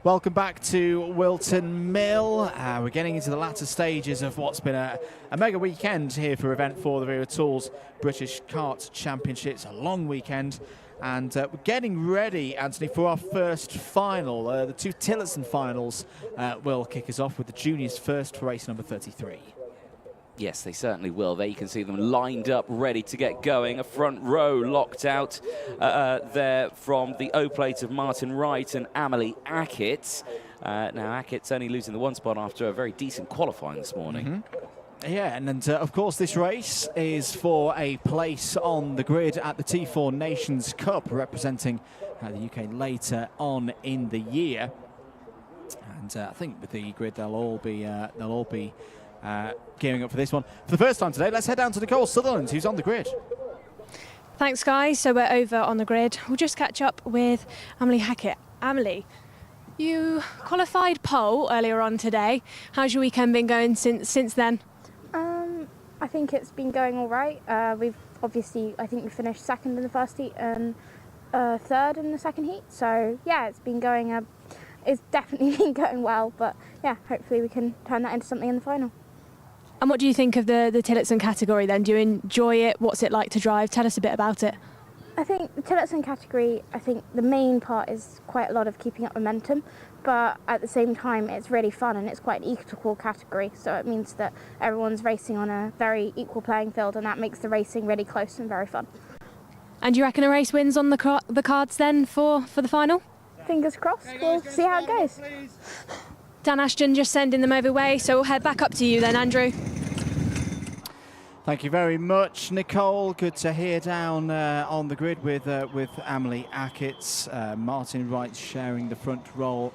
Welcome back to Whilton Mill. We're getting into the latter stages of what's been a mega weekend here for Event 4, the Wera Tools British Kart Championships. A long weekend. And we're getting ready, Anthony, for our first final. The 2 Tillotson finals will kick us off with the juniors first for race number 33. Yes, they certainly will. There you can see them lined up, ready to get going. A front row locked out there from the O-plate of Martin Wright and Amelie Ackett. Now, Ackett's only losing the 1 spot after a very decent qualifying this morning. Yeah, and of course this race is for a place on the grid at the T4 Nations Cup, representing the UK later on in the year. And I think with the grid they'll all be gearing up for this one. For the first time today, let's head down to Nicole Sutherland, who's on the grid. Thanks, guys. So we're over on the grid. We'll just catch up with Amelie Hackett. Amelie, you qualified pole earlier on today. How's your weekend been going since then? I think it's been going all right. We've obviously, I think we finished 2nd in the first heat and 3rd in the 2nd heat. So yeah, it's been going. It's definitely been going well. But yeah, hopefully we can turn that into something in the final. And what do you think of the Tillotson category then? Do you enjoy it? What's it like to drive? Tell us a bit about it. I think the Tillotson category, I think the main part is quite a lot of keeping up momentum, but at the same time it's really fun and it's quite an equal category, so it means that everyone's racing on a very equal playing field, and that makes the racing really close and very fun. And do you reckon a race wins on the cards then for the final? Fingers crossed, we'll see how it goes. Dan Ashton just sending them over way, so we'll head back up to you then, Andrew. Thank you very much, Nicole. Good to hear down on the grid with Amelie Ackett. Martin Wright sharing the front row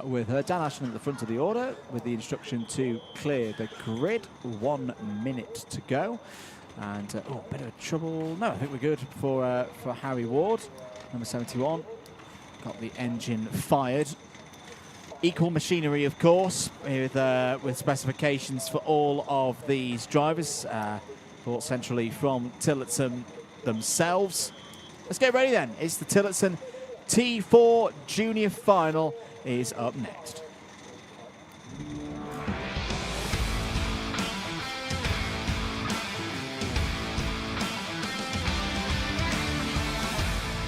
with her. Dan Ashton at the front of the order with the instruction to clear the grid. 1 minute to go. And a bit of trouble. No, I think we're good for Harry Ward, number 71. Got the engine fired. Equal machinery, of course, with specifications for all of these drivers, brought centrally from Tillotson themselves. Let's get ready then. It's the Tillotson T4 Junior Final is up next.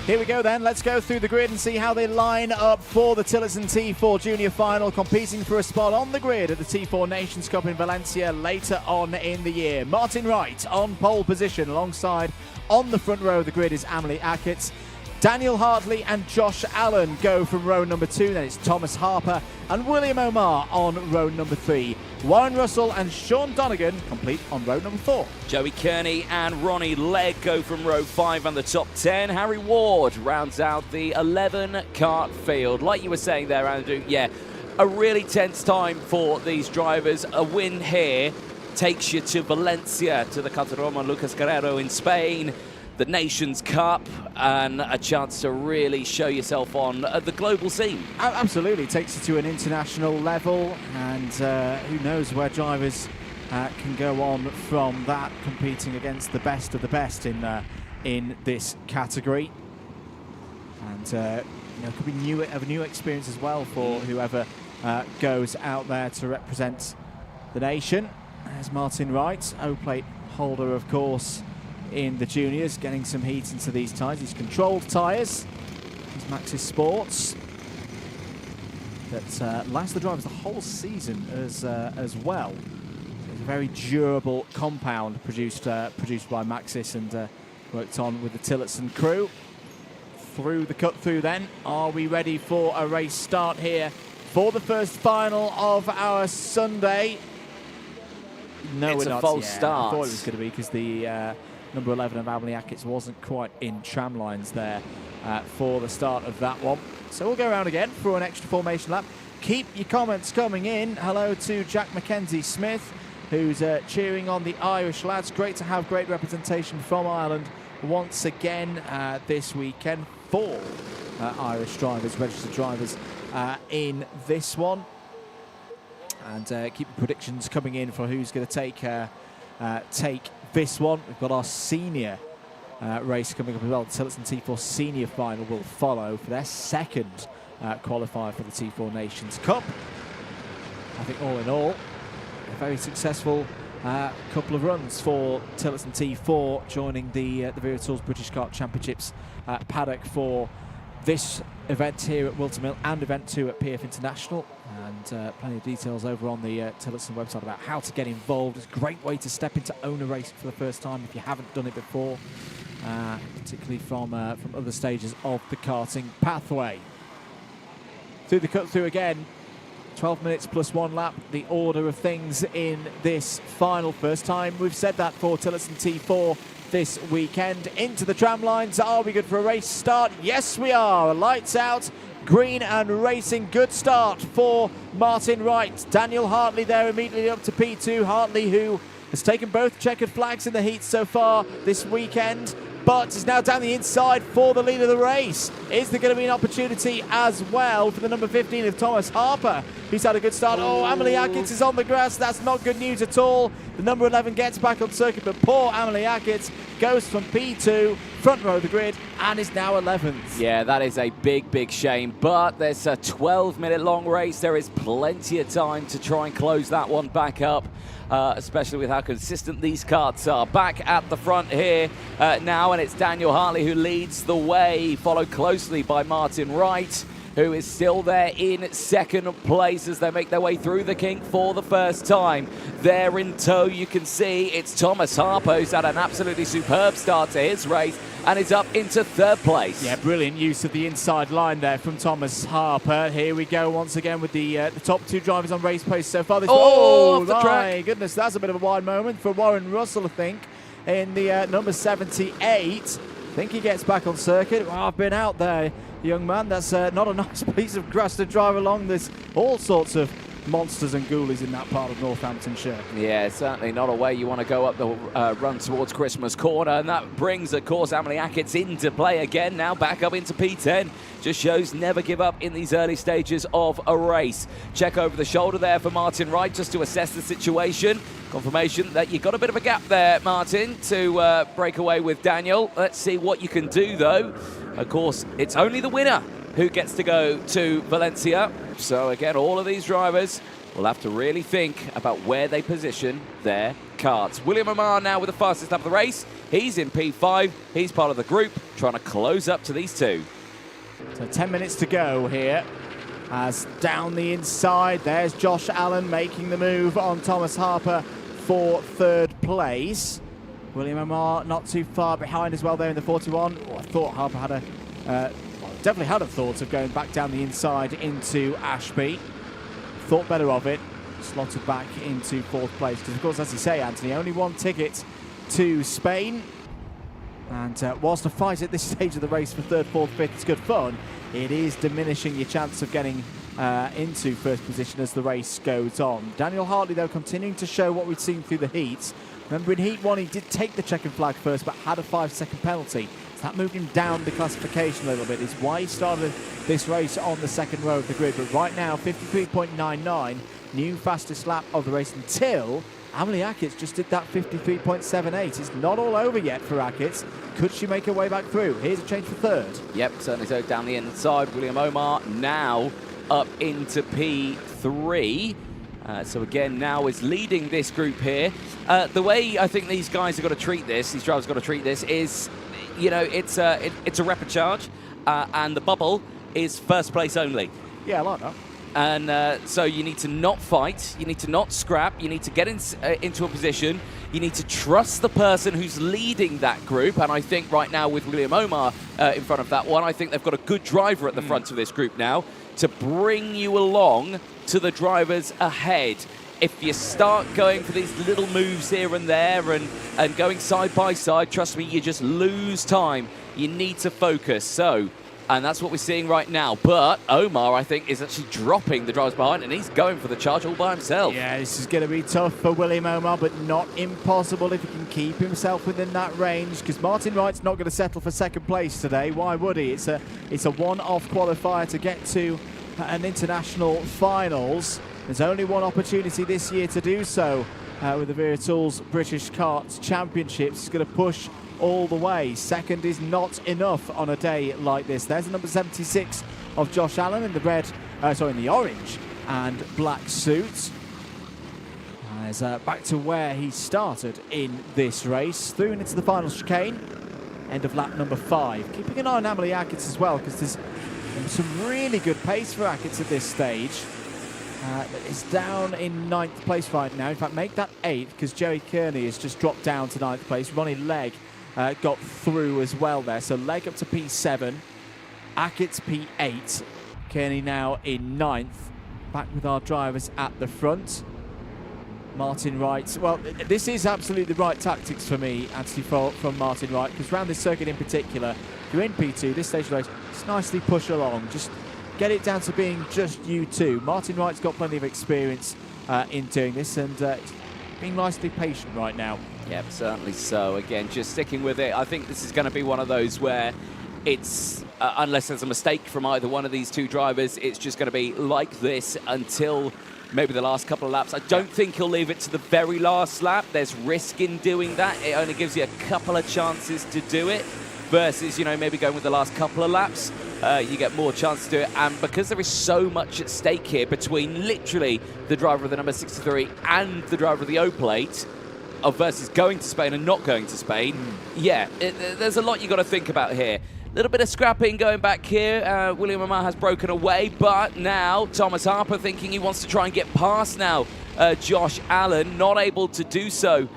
Here we go then, let's go through the grid and see how they line up for the Tillotson T4 Junior Final, competing for a spot on the grid at the T4 Nations Cup in Valencia later on in the year. Martin Wright on pole position, alongside on the front row of the grid is Amelie Ackett. Daniel Hartley and Josh Allen go from row number 2. Then it's Thomas Harper and William Omar on row number 3. Warren Russell and Sean Donegan complete on row number 4. Joey Kearney and Ronnie Legg go from row 5 on the top 10. Harry Ward rounds out the 11 kart field. Like you were saying there, Andrew, yeah, a really tense time for these drivers. A win here takes you to Valencia, to the Cartaroma Lucas Guerrero in Spain, the Nations Cup, and a chance to really show yourself on the global scene. Absolutely, it takes you to an international level, and who knows where drivers can go on from that, competing against the best of the best in this category. And you know, it could be a new experience as well for whoever goes out there to represent the nation. There's Martin Wright, O-plate holder, of course, in the juniors, getting some heat into these tyres. These controlled tyres, these Maxxis Sports, that last the drivers the whole season as well. It's a very durable compound produced by Maxxis and worked on with the Tillotson crew. Through the cut through then, are we ready for a race start here for the first final of our Sunday? No, it's we're a not. false Yeah, start. I thought it was going to be because the number 11 of Ameliakits wasn't quite in tram lines there for the start of that one. So we'll go around again for an extra formation lap. Keep your comments coming in. Hello to Jack Mackenzie Smith, who's cheering on the Irish lads. Great to have great representation from Ireland once again this weekend. 4 Irish drivers, registered drivers in this one. And keep your predictions coming in for who's going to take this one. We've got our senior race coming up as well. The Tillotson T4 senior final will follow for their second qualifier for the T4 Nations Cup. I think all in all, a very successful couple of runs for Tillotson T4, joining the Wera Tools British Kart Championships paddock for this event here at Whilton Mill and event 2 at PF International. And plenty of details over on the Tillotson website about how to get involved. It's a great way to step into own a race for the first time if you haven't done it before, particularly from other stages of the karting pathway. Through the cut through again, 12 minutes plus 1 lap, the order of things in this final. First time we've said that for Tillotson T4 this weekend. Into the tram lines. Are we good for a race start? Yes, we are. Lights out, green and racing. Good start for Martin Wright. Daniel Hartley there immediately up to P2. Hartley, who has taken both checkered flags in the heat so far this weekend, but is now down the inside for the lead of the race. Is there going to be an opportunity as well for the number 15 of Thomas Harper? He's had a good start. Oh, Ameliakits is on the grass. That's not good news at all. The number 11 gets back on circuit, but poor Ameliakits goes from P2, front row of the grid, and is now 11th. Yeah, that is a big, big shame, but there's a 12-minute long race. There is plenty of time to try and close that one back up, especially with how consistent these karts are. Back at the front here now, and it's Daniel Hartley who leads the way, followed closely by Martin Wright, who is still there in second place as they make their way through the kink for the first time. There in tow, you can see it's Thomas Harper, who's had an absolutely superb start to his race and is up into third place. Yeah, brilliant use of the inside line there from Thomas Harper. Here we go once again with the top 2 drivers on race pace so far. Off the my track. Goodness, that's a bit of a wide moment for Warren Russell, I think, in the number 78. I think he gets back on circuit. Well, I've been out there, young man. That's not a nice piece of grass to drive along. There's all sorts of monsters and ghoulies in that part of Northamptonshire. Yeah, certainly not a way you want to go up the run towards Christmas Corner, and that brings, of course, Ameliakits into play again, now back up into P10. Just shows never give up in these early stages of a race. Check over the shoulder there for Martin Wright just to assess the situation. Confirmation that you've got a bit of a gap there, Martin, to break away with Daniel. Let's see what you can do, though. Of course, it's only the winner who gets to go to Valencia. So again, all of these drivers will have to really think about where they position their karts. William Omar now with the fastest lap of the race. He's in P5. He's part of the group, trying to close up to these 2. So 10 minutes to go here. As down the inside, there's Josh Allen making the move on Thomas Harper for third place. William Omar not too far behind as well there in the 41. Oh, I thought Harper had a definitely had a thought of going back down the inside into Ashby. Thought better of it. Slotted back into 4th place. Because, of course, as you say, Anthony, only one ticket to Spain. And whilst a fight at this stage of the race for 3rd, 4th, 5th is good fun, it is diminishing your chance of getting into 1st position as the race goes on. Daniel Hartley, though, continuing to show what we've seen through the heats. Remember, in Heat 1, he did take the checkered flag first, but had a 5-second penalty. So that moved him down the classification a little bit. Is why he started this race on the 2nd row of the grid. But right now, 53.99, new fastest lap of the race until Amelie Ackerts just did that 53.78. It's not all over yet for Ackerts. Could she make her way back through? Here's a change for 3rd. Yep, certainly so. Down the inside, William Omar now up into P3. So again, now is leading this group here. The way I think these guys have got to treat this, these drivers have got to treat this, is, you know, it's a rapid charge, and the bubble is 1st place only. Yeah, I like that. And so you need to not fight, you need to not scrap, you need to get into a position, you need to trust the person who's leading that group. And I think right now with William Omar in front of that one, I think they've got a good driver at the front of this group now to bring you along to the drivers ahead. If you start going for these little moves here and there and going side by side, trust me, you just lose time. You need to focus. So, and that's what we're seeing right now. But Omar, I think, is actually dropping the drivers behind, and he's going for the charge all by himself. Yeah, this is going to be tough for William Omar, but not impossible if he can keep himself within that range, because Martin Wright's not going to settle for 2nd place today. Why would he? It's a one-off qualifier to get to an international finals. There's only one opportunity this year to do so with the Wera Tools British Kart Championships. He's going to push all the way. 2nd is not enough on a day like this. There's the number 76 of Josh Allen in the in the orange and black suit. As back to where he started in this race, through and into the final chicane. End of lap number 5. Keeping an eye on Amelie Ackerts as well, because there's some really good pace for Ackerts at this stage. It's down in 9th place right now. In fact, make that 8th, because Joey Kearney has just dropped down to 9th place. Ronnie Legg got through as well there. So Legg up to P7, Ackerts P8, Kearney now in 9th. Back with our drivers at the front. Martin Wright. Well, this is absolutely the right tactics for me, Anthony, from Martin Wright, because around this circuit in particular, if you're in P2, this stage of the race, just nicely push along. Just get it down to being just you two. Martin Wright's got plenty of experience in doing this, and being nicely patient right now. Yep, certainly so. Again, just sticking with it. I think this is going to be one of those where it's, unless there's a mistake from either one of these two drivers, it's just going to be like this until maybe the last couple of laps. I don't think he'll leave it to the very last lap. There's risk in doing that. It only gives you a couple of chances to do it versus, you know, maybe going with the last couple of laps. You get more chance to do it. And because there is so much at stake here between literally the driver of the number 63 and the driver of the O plate, versus going to Spain and not going to Spain, there's a lot you got to think about here. A little bit of scrapping going back here. William Omar has broken away, but now Thomas Harper thinking he wants to try and get past now. Josh Allen, not able to do so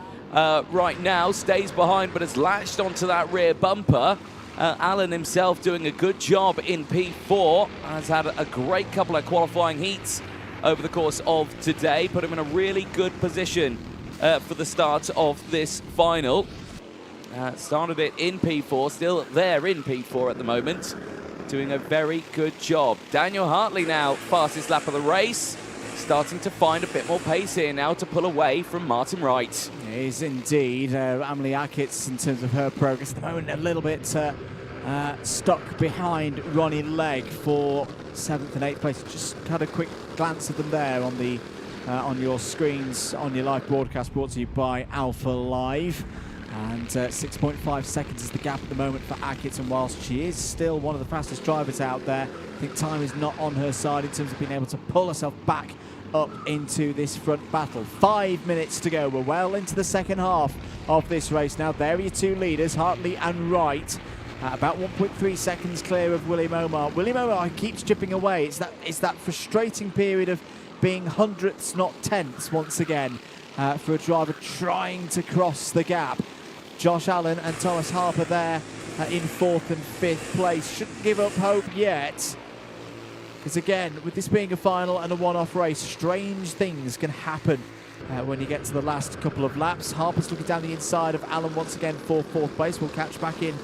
right now, stays behind but has latched onto that rear bumper. Allen himself doing a good job in P4, has had a great couple of qualifying heats over the course of today, put him in a really good position for the start of this final. Started it in P4, still there in P4 at the moment, doing a very good job. Daniel Hartley now, fastest lap of the race, starting to find a bit more pace here now to pull away from Martin Wright. It is indeed. Amelie Ackerts, in terms of her progress at the moment, a little bit stuck behind Ronnie Legg for 7th and 8th place. Just had a quick glance at them there on the on your screens, on your live broadcast, brought to you by Alpha Live. And 6.5 seconds is the gap at the moment for Ackerts, and whilst she is still one of the fastest drivers out there, I think time is not on her side in terms of being able to pull herself back up into this front battle. 5 minutes to go. We're well into the second half of this race now. There are your two leaders, Hartley and Wright, about 1.3 seconds clear of William Omar. William Omar keeps chipping away. It's that frustrating period of being hundredths, not tenths, once again, for a driver trying to cross the gap. Josh Allen and Thomas Harper there in 4th and 5th place. Shouldn't give up hope yet. Because again, with this being a final and a one-off race, strange things can happen when you get to the last couple of laps. Harper's looking down the inside of Alan once again for 4th place. We'll catch back in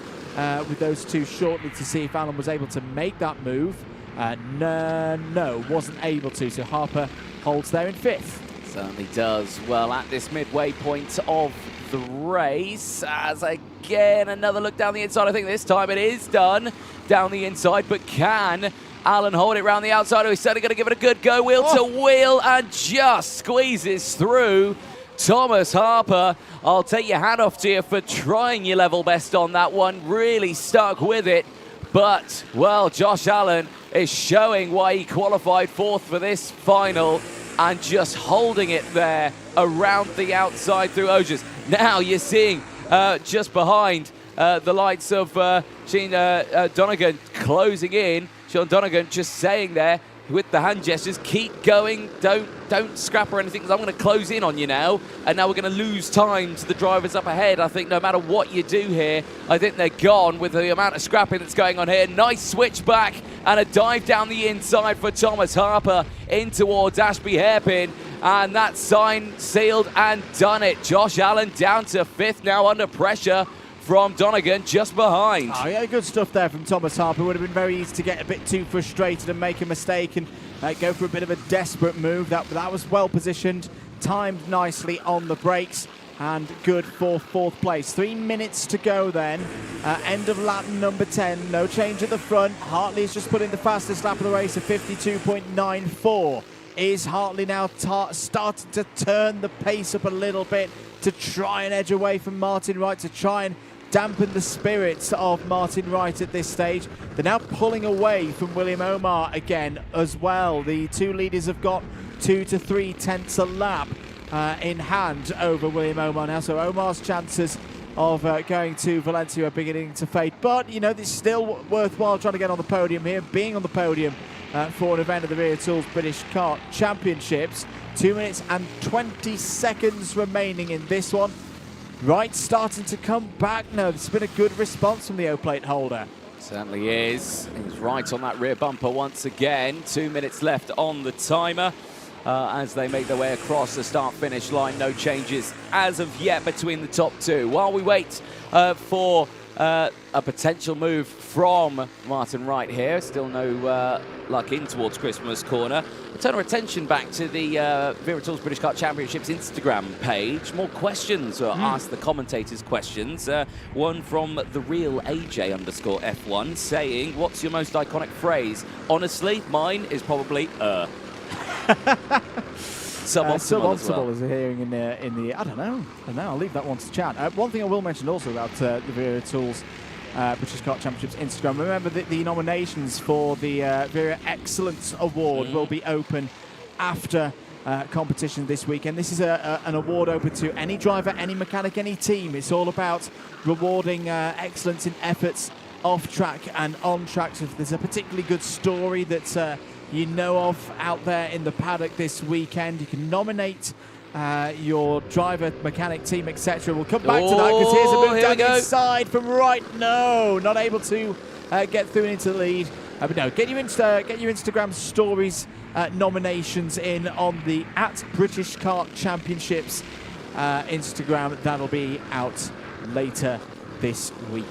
with those two shortly to see if Alan was able to make that move. No, wasn't able to. So Harper holds there in 5th. Certainly does. Well, at this midway point of the race, as again another look down the inside. I think this time it is done down the inside, but can Alan hold it round the outside? He's certainly going to give it a good go, wheel to wheel, and just squeezes through Thomas Harper. I'll take your hat off to you for trying your level best on that one. Really stuck with it. But, well, Josh Allen is showing why he qualified 4th for this final and just holding it there around the outside through Osiers. Now you're seeing just behind the likes of Shane Donegan closing in. Sean Donegan just saying there with the hand gestures, keep going, don't scrap or anything, because I'm going to close in on you now. And now we're going to lose time to the drivers up ahead. I think no matter what you do here, I think they're gone with the amount of scrapping that's going on here. Nice switch back and a dive down the inside for Thomas Harper in towards Ashby Hairpin. And that sign sealed and done it. Josh Allen down to 5th now under pressure from Donegan just behind. Oh, yeah, good stuff there from Thomas Harper. Would have been very easy to get a bit too frustrated and make a mistake and go for a bit of a desperate move. That was well positioned, timed nicely on the brakes, and good for 4th place. 3 minutes to go then. End of lap number 10. No change at the front. Hartley's just put in the fastest lap of the race of 52.94. Is Hartley now starting to turn the pace up a little bit to try and edge away from Martin Wright, to try and dampen the spirits of Martin Wright at this stage? They're now pulling away from William Omar again as well. The two leaders have got 2 to 3 tenths a lap in hand over William Omar now. So Omar's chances of going to Valencia are beginning to fade. But, you know, it's still worthwhile trying to get on the podium here. Being on the podium for an event of the Wera Tools British Kart Championships. 2 minutes and 20 seconds remaining in this one. Wright starting to come back now. It's been a good response from the O-plate holder. Certainly is. He's right on that rear bumper once again. 2 minutes left on the timer as they make their way across the start-finish line. No changes as of yet between the top two. While we wait for a potential move from Martin Wright here. Still no luck in towards Christmas corner. We'll turn our attention back to the Wera Tools British Kart Championships Instagram page. More questions asked the commentators questions. One from the real AJ_F1 saying, what's your most iconic phrase? Honestly, mine is probably Suboptimal as well. is hearing in the I don't know. I'll leave that one to chat. One thing I will mention also about the Wera Tools British Kart Championships Instagram. Remember that the nominations for the Wera Excellence Award will be open after competition this weekend. This is an award open to any driver, any mechanic, any team. It's all about rewarding excellence in efforts off track and on track. So if there's a particularly good story that you know of out there in the paddock this weekend, you can nominate your driver, mechanic, team, etc. We'll come back to that because here's a move down the inside from Wright. No, not able to get through into the lead. But no, get your Instagram stories nominations in on the @British Kart Championships Instagram. That'll be out later this week.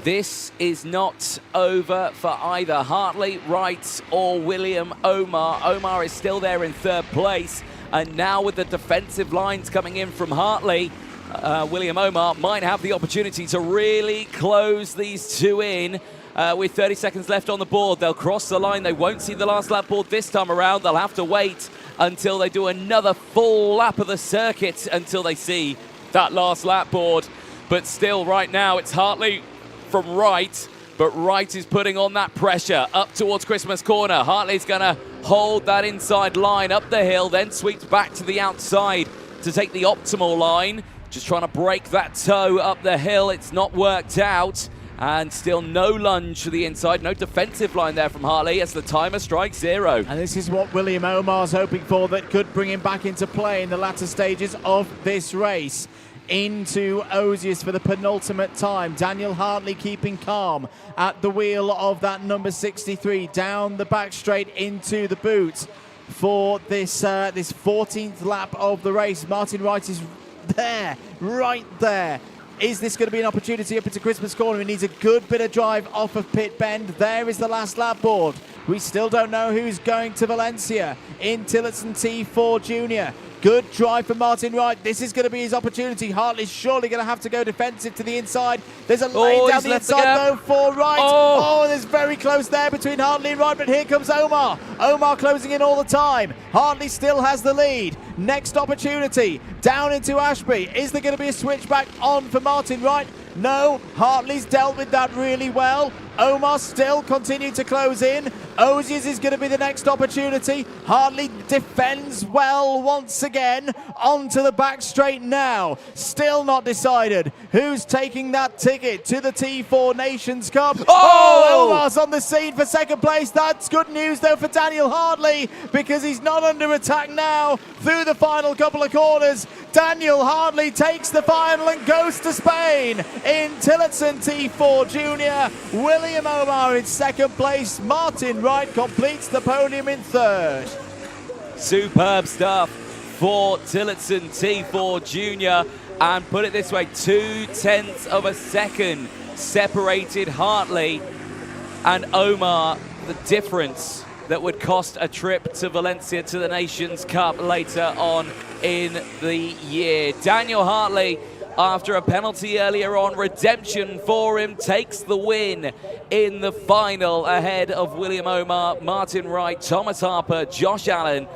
This is not over for either Hartley, Wright or William Omar. Omar is still there in 3rd place. And now with the defensive lines coming in from Hartley, William Omar might have the opportunity to really close these two in. With 30 seconds left on the board, they'll cross the line. They won't see the last lap board this time around. They'll have to wait until they do another full lap of the circuit until they see that last lap board. But still, right now, it's Hartley from Wright, but Wright is putting on that pressure up towards Christmas corner. Hartley's going to hold that inside line up the hill, then sweeps back to the outside to take the optimal line. Just trying to break that toe up the hill. It's not worked out. And still no lunge to the inside, no defensive line there from Hartley as the timer strikes 0. And this is what William Omar's hoping for, that could bring him back into play in the latter stages of this race. into Ozius for the penultimate time. Daniel Hartley keeping calm at the wheel of that number 63, down the back straight into the boot for this 14th lap of the race. Martin Wright is there, right there. Is this going to be an opportunity up into Christmas Corner? He needs a good bit of drive off of pit bend. There is the last lap board. We still don't know who's going to Valencia in Tillotson T4 Junior. Good drive for Martin Wright. This is going to be his opportunity. Hartley's surely going to have to go defensive to the inside. There's a lane down the inside though for Wright. Oh, there's very close there between Hartley and Wright, but here comes Omar. Omar closing in all the time. Hartley still has the lead. Next opportunity, down into Ashby. Is there going to be a switchback on for Martin Wright? No, Hartley's dealt with that really well. Omar still continuing to close in. Ozies is going to be the next opportunity. Hartley defends well once again. Onto the back straight now. Still not decided who's taking that ticket to the T4 Nations Cup. Oh, Omar's on the scene for second place. That's good news though for Daniel Hartley, because he's not under attack now through the final couple of corners. Daniel Hartley takes the final and goes to Spain in Tillotson T4 Junior. William Omar in second place. Martin Wright completes the podium in third. Superb stuff for Tillotson T4 Junior. And put it this way, 0.2 of a second separated Hartley and Omar. The difference that would cost a trip to Valencia to the Nations Cup later on in the year. Daniel Hartley, after a penalty earlier on, redemption for him, takes the win in the final ahead of William Omar, Martin Wright, Thomas Harper, Josh Allen,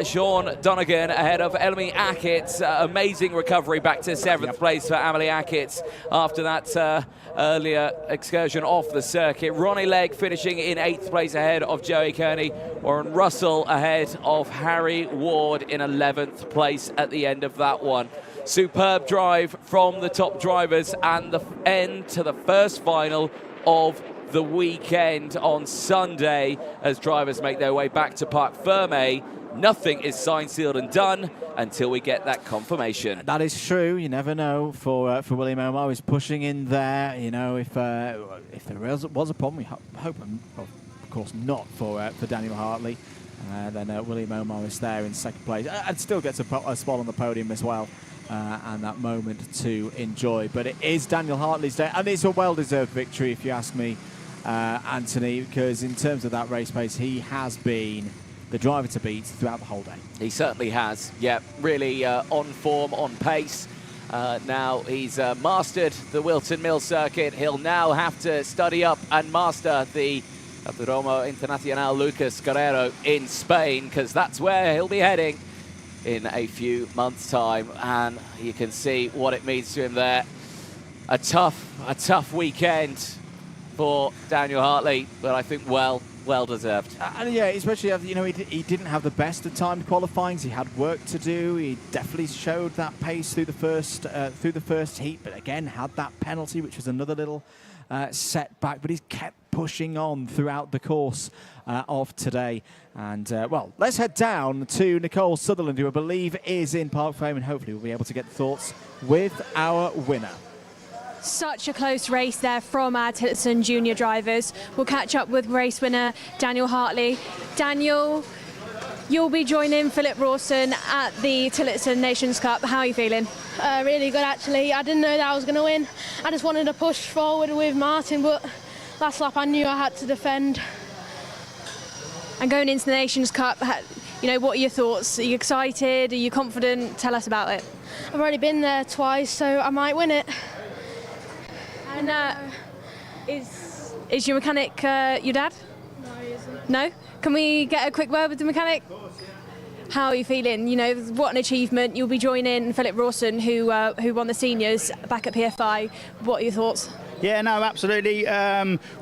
Sean Donegan ahead of Emily Ackett. Amazing recovery back to 7th place for Emily Ackett after that earlier excursion off the circuit. Ronnie Legg finishing in 8th place ahead of Joey Kearney. Warren Russell ahead of Harry Ward in 11th place at the end of that one. Superb drive from the top drivers and the end to the first final of the weekend on Sunday as drivers make their way back to Parc Fermé. Nothing is signed, sealed and done until we get that confirmation. That is true. You never know for William Omar. He's pushing in there. You know, if there was a problem, we hope, of course, not for Daniel Hartley. Then William Omar is there in second place and still gets a spot on the podium as well. And that moment to enjoy. But it is Daniel Hartley's day, and it's a well-deserved victory, if you ask me, Anthony, because in terms of that race pace, he has been the driver to beat throughout the whole day. He certainly has. Yeah, really on form, on pace. Now he's mastered the Whilton Mill circuit. He'll now have to study up and master the Autódromo Internacional Lucas Guerrero in Spain, because that's where he'll be heading in a few months' time, and you can see what it means to him there. A tough weekend for Daniel Hartley, but I think well deserved. And yeah, especially he didn't have the best of timed qualifying. He had work to do. He definitely showed that pace through the first heat, but again had that penalty, which was another little setback. But he's kept pushing on throughout the course of today. And, well, let's head down to Nicole Sutherland, who I believe is in Parc Fermé, and hopefully we'll be able to get thoughts with our winner. Such a close race there from our Tillotson junior drivers. We'll catch up with race winner Daniel Hartley. Daniel, you'll be joining Philip Rawson at the Tillotson Nations Cup. How are you feeling? Really good, actually. I didn't know that I was going to win. I just wanted to push forward with Martin, but last lap I knew I had to defend. And going into the Nations Cup, what are your thoughts? Are you excited? Are you confident? Tell us about it. I've already been there twice, so I might win it. And is your mechanic your dad? No, he isn't. No? Can we get a quick word with the mechanic? Of course, yeah. How are you feeling? What an achievement. You'll be joining Philip Rawson, who won the seniors back at PFI. What are your thoughts? Yeah, no, absolutely.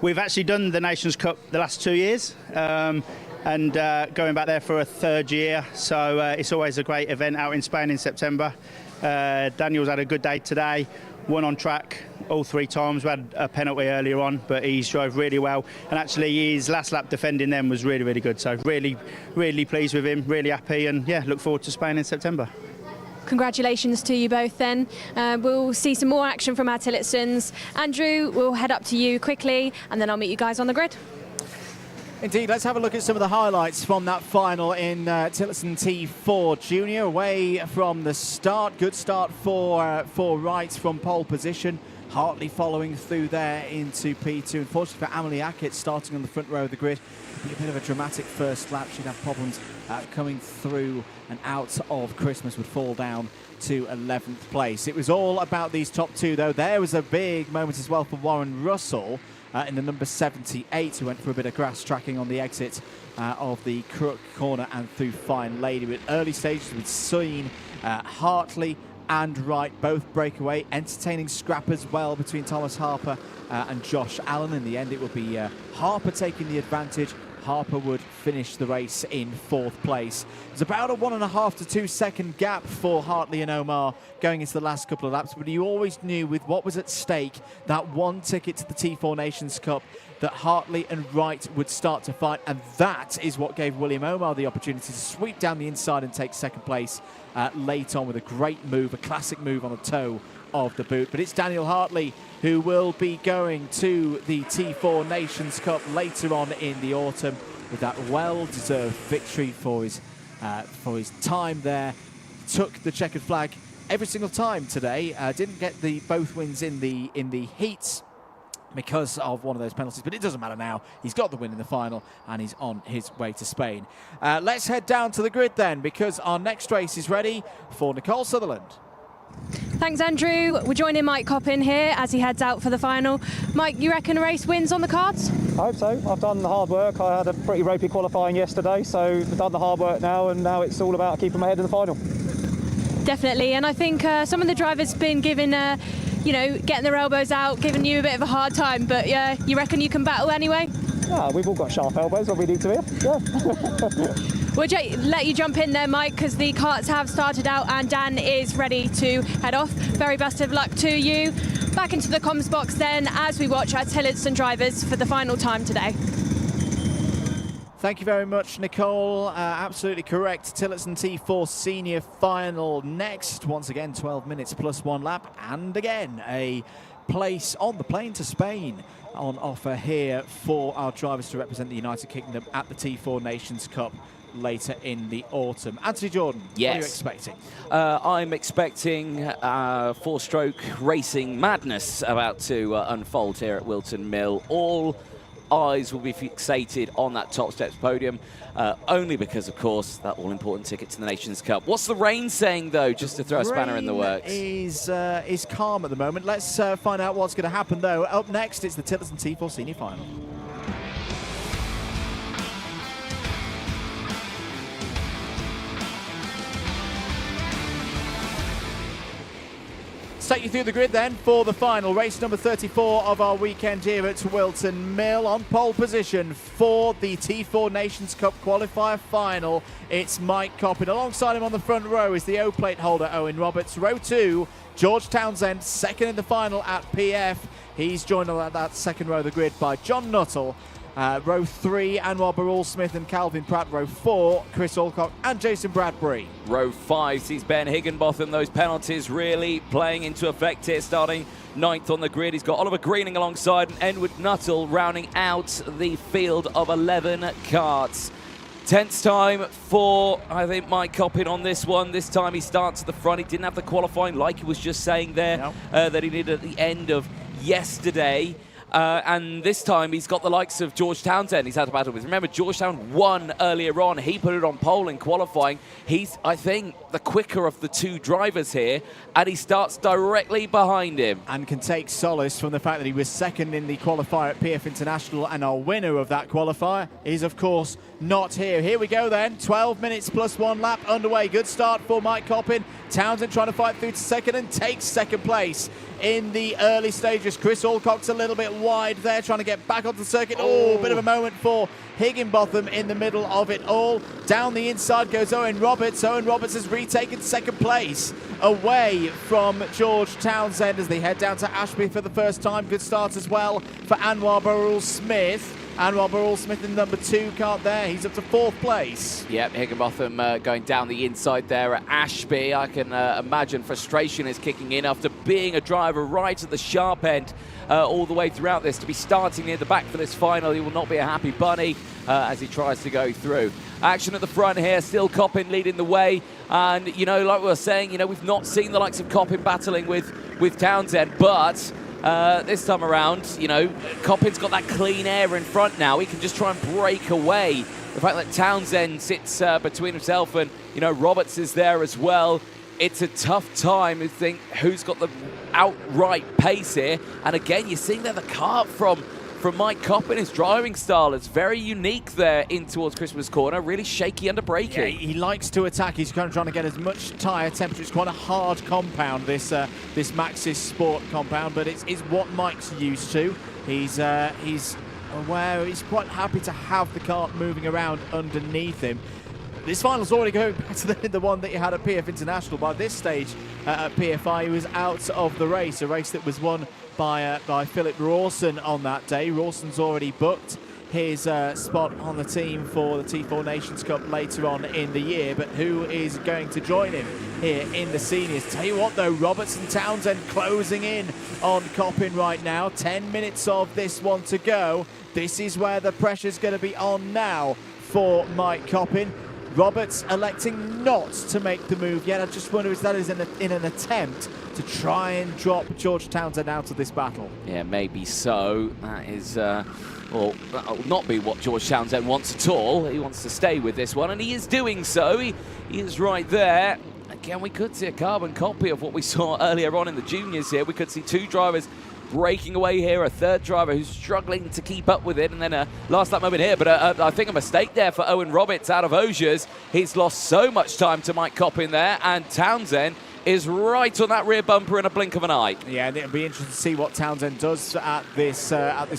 We've actually done the Nations Cup the last 2 years. And going back there for a third year, so it's always a great event out in Spain in September. Daniel's had a good day today, won on track all 3 times. We had a penalty earlier on, but he's drove really well, and actually his last lap defending them was really good, so really pleased with him, really happy, and yeah, look forward to Spain in September. congratulations to you both then. We'll see some more action from our Tillotsons. Andrew, we'll head up to you quickly and then I'll meet you guys on the grid. Indeed, let's have a look at some of the highlights from that final in Tillotson T4 Junior. Away from the start, good start for Wright from pole position. Hartley following through there into P2. Unfortunately for Amelie Ackett, starting on the front row of the grid, it'll be a bit of a dramatic first lap. She'd have problems coming through and out of Christmas, would fall down to 11th place. It was all about these top two, though. There was a big moment as well for Warren Russell in the number 78, who went for a bit of grass tracking on the exit of the Crook corner and through Fine Lady. But early stages, we'd seen Hartley and Wright both break away, entertaining scrap as well between Thomas Harper and Josh Allen. In the end, it would be Harper taking the advantage. Harper would finish the race in 4th place. There's about a 1.5 to 2 second gap for Hartley and Omar going into the last couple of laps, but you always knew with what was at stake, that one ticket to the T4 Nations Cup, that Hartley and Wright would start to fight, and that is what gave William Omar the opportunity to sweep down the inside and take 2nd place late on with a great move, a classic move on the toe of the boot. But it's Daniel Hartley who will be going to the T4 Nations Cup later on in the autumn with that well-deserved victory for his time there. Took the checkered flag every single time today. Didn't get both wins in the heats because of one of those penalties, but it doesn't matter now. He's got the win in the final and he's on his way to Spain. Let's head down to the grid then, because our next race is ready for Nicole Sutherland. Thanks, Andrew. We're joining Mike Coppin here as he heads out for the final. Mike, you reckon a race wins on the cards? I hope so. I've done the hard work. I had a pretty ropey qualifying yesterday, so I've done the hard work now, and now it's all about keeping my head in the final. Definitely, and I think some of the drivers been given, getting their elbows out, giving you a bit of a hard time, but you reckon you can battle anyway? Yeah, we've all got sharp elbows when we need to here. Yeah. We'll let you jump in there, Mike, because the karts have started out and Dan is ready to head off. Very best of luck to you. Back into the comms box then as we watch our Tillotson drivers for the final time today. Thank you very much, Nicole. Absolutely correct. Tillotson T4 Senior Final next. Once again, 12 minutes plus 1 lap. And again, a place on the plane to Spain on offer here for our drivers to represent the United Kingdom at the T4 Nations Cup later in the autumn. Anthony Jordan, yes. What are you expecting? I'm expecting 4-stroke racing madness about to unfold here at Whilton Mill. All eyes will be fixated on that top steps podium, only because, of course, that all-important ticket to the Nations Cup. What's the rain saying, though, just to throw a spanner in the works? Is calm at the moment. Let's find out what's going to happen, though. Up next, it's the Tillotson T4 Senior Final. Let's take you through the grid then for the final. Race number 34 of our weekend here at Whilton Mill. On pole position for the T4 Nations Cup qualifier final, it's Mike Coppin. Alongside him on the front row is the O-plate holder Owen Roberts. Row 2, George Townsend, second in the final at PF. He's joined on that second row of the grid by John Nuttall. Row 3, Anwar Barul-Smith and Calvin Pratt. Row 4, Chris Alcock and Jason Bradbury. Row 5 sees Ben Higginbotham. Those penalties really playing into effect here, starting 9th on the grid. He's got Oliver Greening alongside and Edward Nuttall rounding out the field of 11 karts. 10th time for, I think, Mike Coppin on this one. This time he starts at the front. He didn't have the qualifying, like he was just saying there, that he did at the end of yesterday. And this time he's got the likes of George Townsend he's had to battle with. Remember, Georgetown won earlier on. He put it on pole in qualifying. He's, I think, the quicker of the two drivers here, and he starts directly behind him. And can take solace from the fact that he was second in the qualifier at PF International, and our winner of that qualifier is, of course, not here. Here we go then, 12 minutes plus 1 lap underway. Good start for Mike Coppin. Townsend trying to fight through to second and takes second place in the early stages. Chris Alcock's a little bit wide there, trying to get back onto the circuit. Oh, bit of a moment for Higginbotham in the middle of it all. Down the inside goes Owen Roberts. Owen Roberts has retaken second place away from George Townsend as they head down to Ashby for the first time. Good start as well for Anwar Barul-Smith. Anwar Barrell-Smith in number 2 kart there. He's up to 4th place. Yep, Higginbotham going down the inside there at Ashby. I can imagine frustration is kicking in after being a driver right at the sharp end all the way throughout this. To be starting near the back for this final, he will not be a happy bunny as he tries to go through. Action at the front here, still Coppin leading the way. And, like we were saying, we've not seen the likes of Coppin battling with Townsend, but this time around, Coppin's got that clean air in front now. He can just try and break away. The fact that Townsend sits between himself and, Roberts is there as well. It's a tough time to think who's got the outright pace here. And again, you're seeing there the kart from Mike Coppin, his driving style is very unique there in towards Christmas Corner, really shaky under braking. Yeah, he likes to attack. He's kind of trying to get as much tyre temperature. It's quite a hard compound, this Maxxis Sport compound, but it's what Mike's used to. He's aware. He's quite happy to have the kart moving around underneath him. This final's already going better than the one that he had at PF International. By this stage at PFI, he was out of the race, a race that was won by Philip Rawson on that day. Rawson's already booked his spot on the team for the T4 Nations Cup later on in the year, but who is going to join him here in the seniors? Tell you what though, Roberts and Townsend closing in on Coppin right now. 10 minutes of this one to go. This is where the pressure's going to be on now for Mike Coppin. Roberts electing not to make the move yet. I just wonder if that is in an attempt to try and drop George Townsend out of this battle. Yeah, maybe so. That is, well, that will not be what George Townsend wants at all. He wants to stay with this one, and he is doing so. He is right there. Again, we could see a carbon copy of what we saw earlier on in the juniors here. We could see 2 drivers breaking away here, a 3rd driver who's struggling to keep up with it, and then a last lap moment here, but I think a mistake there for Owen Roberts out of Osiers. He's lost so much time to Mike Coppin there, and Townsend is right on that rear bumper in a blink of an eye. Yeah, and it'll be interesting to see what Townsend does at this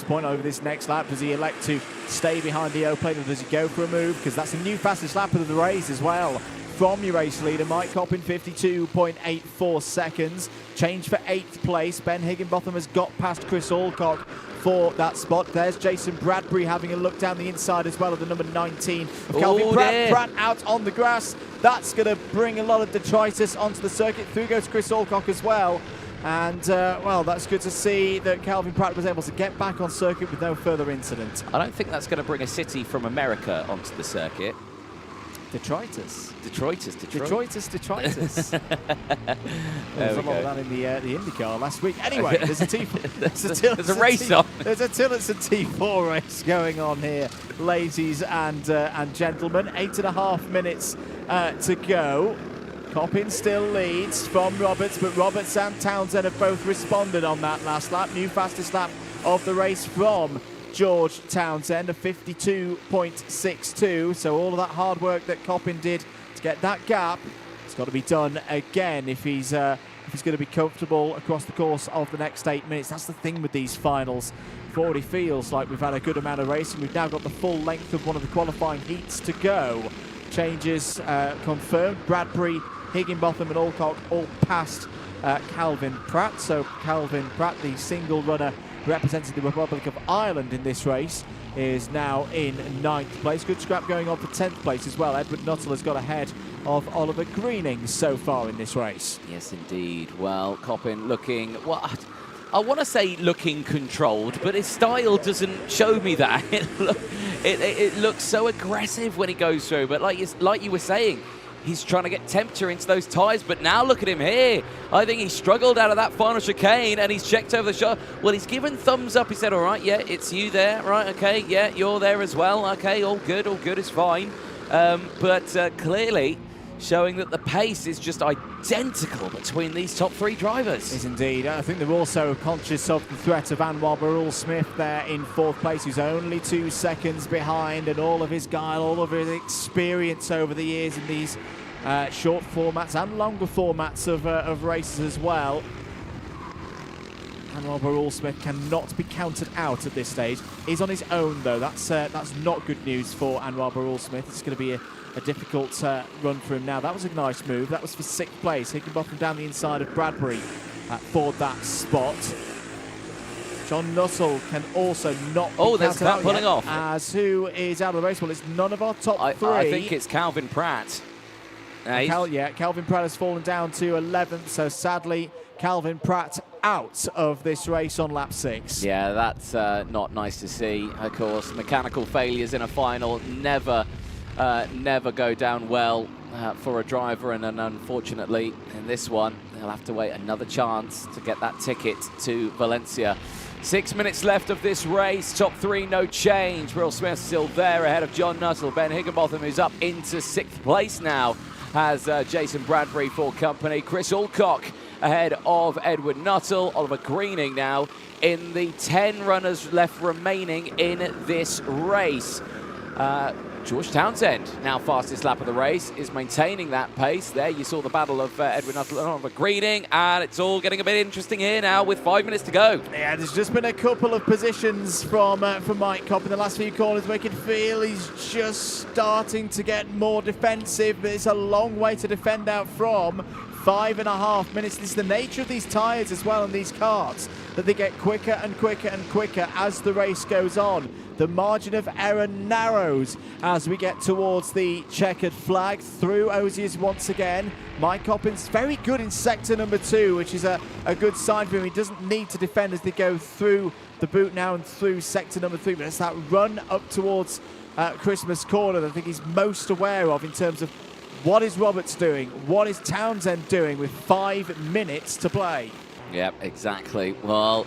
point over this next lap. Does he elect to stay behind the O-plane, or does he go for a move? Because that's a new fastest lap of the race as well. From your race leader, Mike Coppin, 52.84 seconds. Change for 8th place. Ben Higginbotham has got past Chris Alcock for that spot. There's Jason Bradbury having a look down the inside as well of the number 19 of Calvin Pratt. Pratt out on the grass. That's going to bring a lot of detritus onto the circuit. Through goes Chris Alcock as well. And, well, that's good to see that Calvin Pratt was able to get back on circuit with no further incident. I don't think that's going to bring a city from America onto the circuit. Detritus. Detritus. There's a lot of that in the IndyCar last week. Anyway, there's a there's a race on. There's a Tillotson T4 race going on here, ladies and gentlemen. 8.5 minutes to go. Coppin still leads from Roberts, but Roberts and Townsend have both responded on that last lap. New fastest lap of the race from George Townsend, a 52.62. So all of that hard work that Coppin did to get that gap, it's got to be done again if he's going to be comfortable across the course of the next 8 minutes. That's the thing with these finals. It already feels like we've had a good amount of racing. We've now got the full length of one of the qualifying heats to go. Changes confirmed. Bradbury, Higginbotham and Alcock all past Calvin Pratt. So Calvin Pratt, the single runner representing the Republic of Ireland in this race, is now in 9th place. Good scrap going on for 10th place as well. Edward Nuttall has got ahead of Oliver Greening so far in this race. Yes, indeed. Well, Coppin looking, well, I want to say looking controlled, but his style doesn't show me that. It looks so aggressive when he goes through, but like you were saying, he's trying to get temperature into those tyres, but now look at him here. I think he struggled out of that final chicane, and he's checked over the shot. Well, he's given thumbs up. He said, all right, yeah, it's you there. Right, okay, yeah, you're there as well. Okay, all good, it's fine. But clearly showing that the pace is just identical between these top 3 drivers. Yes, indeed. I think they're also conscious of the threat of Anwar Barrell-Smith there in 4th place, who's only 2 seconds behind, and all of his guile, all of his experience over the years in these short formats and longer formats of races as well. Anwar Barrell-Smith cannot be counted out at this stage. He's on his own, though. That's not good news for Anwar Barrell-Smith. It's going to be a difficult run for him now. That was a nice move. That was for 6th place. Higginbotham down the inside of Bradbury for that spot. John Nuttall can also not be Oh, there's counted out Kart pulling yet, off. as who is out of the race? Well, it's none of our top three. I think it's Calvin Pratt. Calvin Pratt has fallen down to 11th, so sadly, Calvin Pratt out of this race on lap 6. Yeah, that's not nice to see. Of course, mechanical failures in a final never go down well for a driver, and unfortunately, in this one, they'll have to wait another chance to get that ticket to Valencia. 6 minutes left of this race. Top 3, no change. Will Smith still there ahead of John Nuttall. Ben Higginbotham, who's up into 6th place now, has Jason Bradbury for company. Chris Alcock ahead of Edward Nuttall. Oliver Greening now in the 10 runners left remaining in this race. George Townsend, now fastest lap of the race, is maintaining that pace. There you saw the battle of Edward Nuttall and Oliver Greening, and it's all getting a bit interesting here now with 5 minutes to go. Yeah, there's just been a couple of positions from Mike Kopp in the last few corners where you can feel he's just starting to get more defensive, but it's a long way to defend out from. 5.5 minutes. This is the nature of these tyres as well, and these karts, that they get quicker and quicker and quicker as the race goes on. The margin of error narrows as we get towards the checkered flag. Through Oziers once again. Mike Coppin's very good in sector number 2, which is a good sign for him. He doesn't need to defend as they go through the boot now and through sector number 3, but it's that run up towards Christmas Corner that I think he's most aware of in terms of what is Roberts doing, what is Townsend doing with 5 minutes to play. Yep, exactly. Well,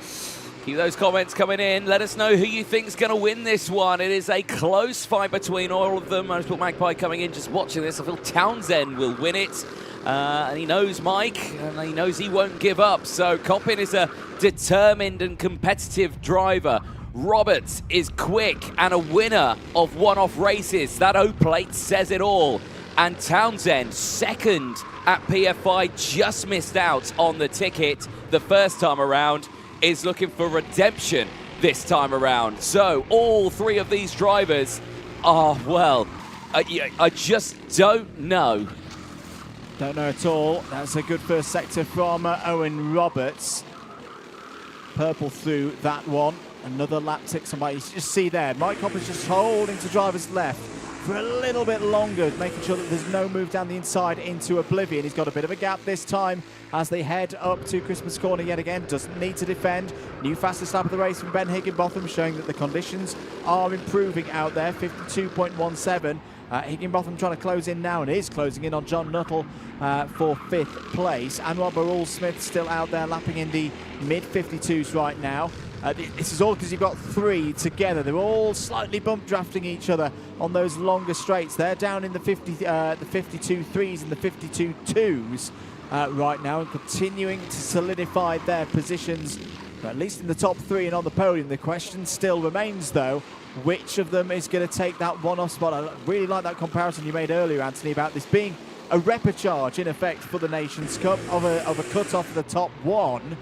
keep those comments coming in. Let us know who you think is going to win this one. It is a close fight between all of them. Motorsport Magpie coming in, just watching this. I feel Townsend will win it. And he knows Mike, and he knows he won't give up. So Coppin is a determined and competitive driver. Roberts is quick and a winner of one-off races. That O-plate says it all. And Townsend, second at PFI, just missed out on the ticket the first time around, is looking for redemption this time around. So all 3 of these drivers are, well, I just don't know. Don't know at all. That's a good first sector from Owen Roberts. Purple through that one. Another lap tick somebody. You just see there, Mike Kopp is just holding to driver's left for a little bit longer, making sure that there's no move down the inside into oblivion. He's got a bit of a gap this time as they head up to Christmas Corner yet again. Doesn't need to defend. New fastest lap of the race from Ben Higginbotham, showing that the conditions are improving out there. 52.17. Higginbotham trying to close in now and is closing in on John Nuttall for 5th place. Anwar Barul Smith still out there lapping in the mid-52s right now. This is all because you've got 3 together. They're all slightly bump drafting each other on those longer straights. They're down in the 52 threes and the 52 twos right now, and continuing to solidify their positions, at least in the top 3 and on the podium. The question still remains, though, which of them is going to take that one-off spot? I really like that comparison you made earlier, Anthony, about this being a repechage, in effect, for the Nations Cup of a cut-off of the top 1.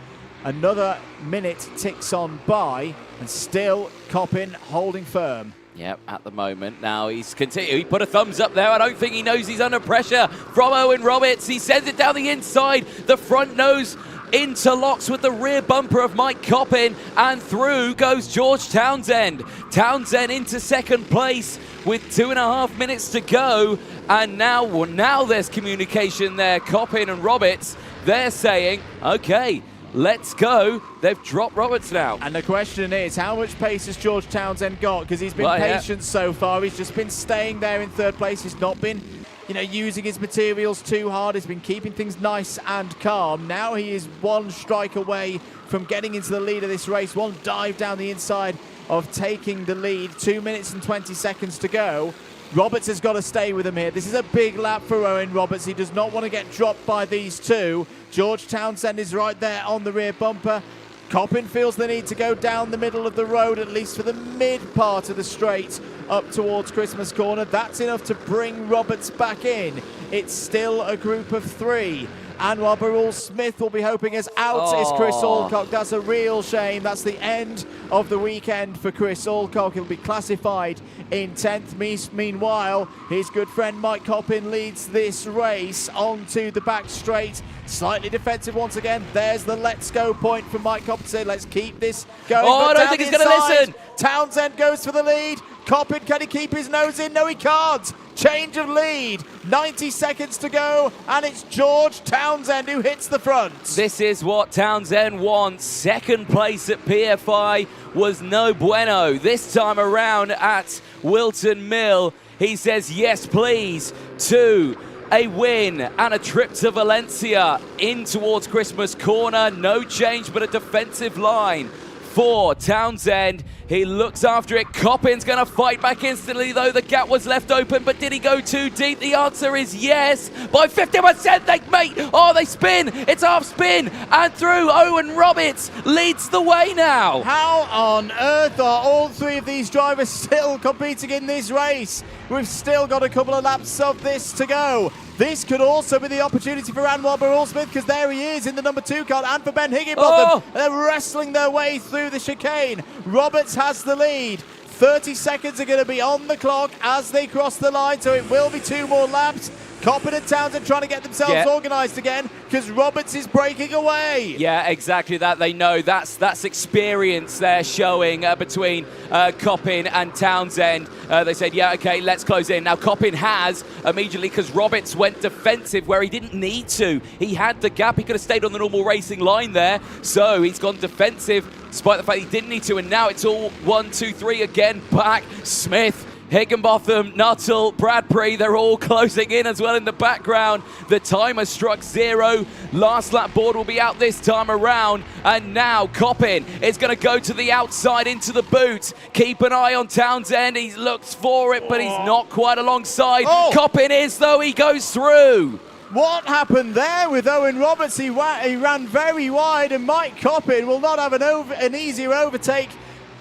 Another minute ticks on by, and still Coppin holding firm. Yep, at the moment. Now he's continuing. He put a thumbs up there. I don't think he knows he's under pressure from Owen Roberts. He sends it down the inside. The front nose interlocks with the rear bumper of Mike Coppin, and through goes George Townsend. Townsend into 2nd place with 2.5 minutes to go. And now there's communication there. Coppin and Roberts, they're saying, okay, let's go. They've dropped Roberts now. And the question is, how much pace has George Townsend got? Because he's been patient so far. He's just been staying there in 3rd place. He's not been, using his materials too hard. He's been keeping things nice and calm. Now he is 1 strike away from getting into the lead of this race. 1 dive down the inside of taking the lead. 2 minutes and 20 seconds to go. Roberts has got to stay with him here. This is a big lap for Owen Roberts. He does not want to get dropped by these 2. George Townsend is right there on the rear bumper. Coppin feels the need to go down the middle of the road, at least for the mid part of the straight up towards Christmas Corner. That's enough to bring Roberts back in. It's still a group of 3. Anwar Barul-Smith will be hoping us out is Chris Alcock. That's a real shame. That's the end of the weekend for Chris Alcock. He'll be classified in 10th. Meanwhile, his good friend Mike Coppin leads this race onto the back straight. Slightly defensive once again. There's the let's go point from Mike Coppin. Say, let's keep this going. I don't think he's going to listen. Townsend goes for the lead. Coppin, can he keep his nose in? No, he can't. Change of lead. 90 seconds to go, and it's George Townsend who hits the front. This is what Townsend wants. Second place at PFI was no bueno. This time around at Whilton Mill, he says yes, please, to a win and a trip to Valencia in towards Christmas corner. No change, but a defensive line for Townsend. He looks after it. Coppin's going to fight back instantly, though the gap was left open. But did he go too deep? The answer is yes. By 50%, they spin. It's half spin. And through. Owen Roberts leads the way now. How on earth are all three of these drivers still competing in this race? We've still got a couple of laps of this to go. This could also be the opportunity for Anwar Barul-Smith, because there he is in the number 2 car, and for Ben Higginbotham. They're wrestling their way through the chicane. Roberts has the lead. 30 seconds are going to be on the clock as they cross the line, so it will be 2 more laps. Coppin and Townsend trying to get themselves organised again, because Roberts is breaking away. Yeah, exactly that. They know that's experience they're showing between Coppin and Townsend. They said, yeah, okay, let's close in. Now Coppin has immediately, because Roberts went defensive where he didn't need to. He had the gap. He could have stayed on the normal racing line there. So he's gone defensive despite the fact he didn't need to. And now it's all 1, 2, 3 again. Back. Smith, Higginbotham, Nuttall, Bradbury, they're all closing in as well in the background. The timer struck 0. Last lap board will be out this time around. And now Coppin is going to go to the outside into the boot. Keep an eye on Townsend. He looks for it, but he's not quite alongside. Coppin is, though. He goes through. What happened there with Owen Roberts? He ran very wide, and Mike Coppin will not have an easier overtake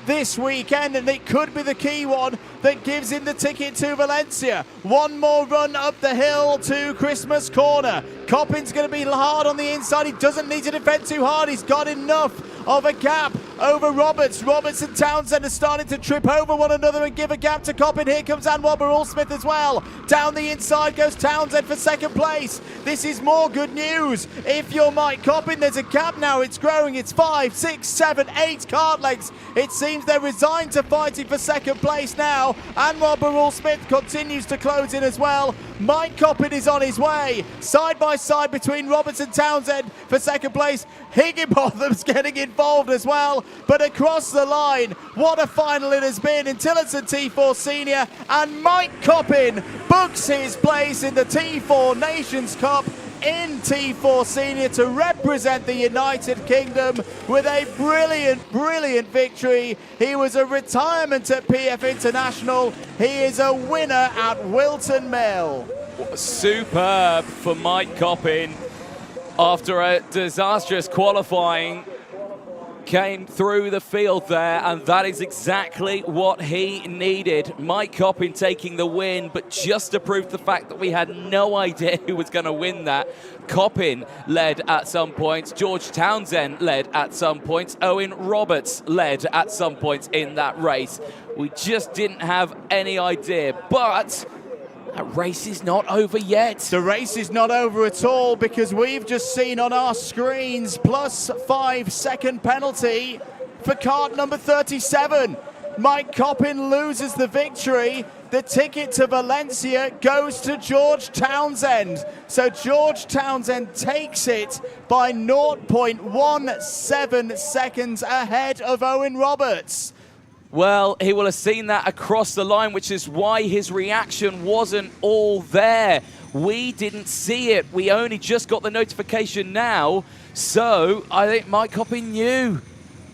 this weekend, and it could be the key one that gives him the ticket to Valencia. One more run up the hill to Christmas corner. Coppin's going to be hard on the inside. He doesn't need to defend too hard. He's got enough of a gap over Roberts. Roberts and Townsend are starting to trip over one another and give a gap to Coppin. Here comes Anwar Barul-Smith as well. Down the inside goes Townsend for second place. This is more good news. If you're Mike Coppin, there's a gap now. It's growing. It's 5, 6, 7, 8 kart lengths. It seems they're resigned to fighting for second place now. Anwar Barul-Smith continues to close in as well. Mike Coppin is on his way. Side by side between Roberts and Townsend for second place. Higginbotham's getting involved as well. But across the line, what a final it has been in Tillotson T4 Senior. And Mike Coppin books his place in the T4 Nations Cup in T4 Senior to represent the United Kingdom with a brilliant victory. He was a retirement at PF International. He is a winner at Whilton Mill. Superb for Mike Coppin. After a disastrous qualifying, came through the field there, and that is exactly what he needed. Mike Coppin taking the win, but just to prove the fact that we had no idea who was going to win that. Coppin led at some points, George Townsend led at some points, Owen Roberts led at some points in that race. We just didn't have any idea, but that race is not over yet. The race is not over at all, because we've just seen on our screens plus 5 second penalty for kart number 37. Mike Coppin loses the victory. The ticket to Valencia goes to George Townsend. So George Townsend takes it by 0.17 seconds ahead of Owen Roberts. Well, he will have seen that across the line, which is why his reaction wasn't all there. We didn't see it. We only just got the notification now. So I think Mike Coppin knew.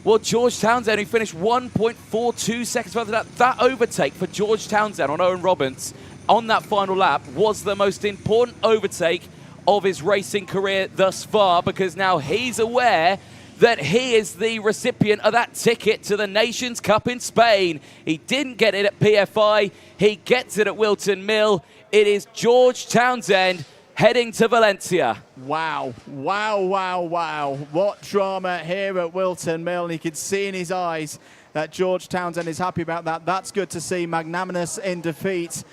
Well, George Townsend, who finished 1.42 seconds further down, that overtake for George Townsend on Owen Roberts on that final lap was the most important overtake of his racing career thus far, because now he's aware that he is the recipient of that ticket to the Nations Cup in Spain. He didn't get it at PFI. He gets it at Whilton Mill. It is George Townsend heading to Valencia. Wow, wow, wow, wow. What drama here at Whilton Mill. And you can see in his eyes that George Townsend is happy about that. That's good to see. Magnanimous in defeat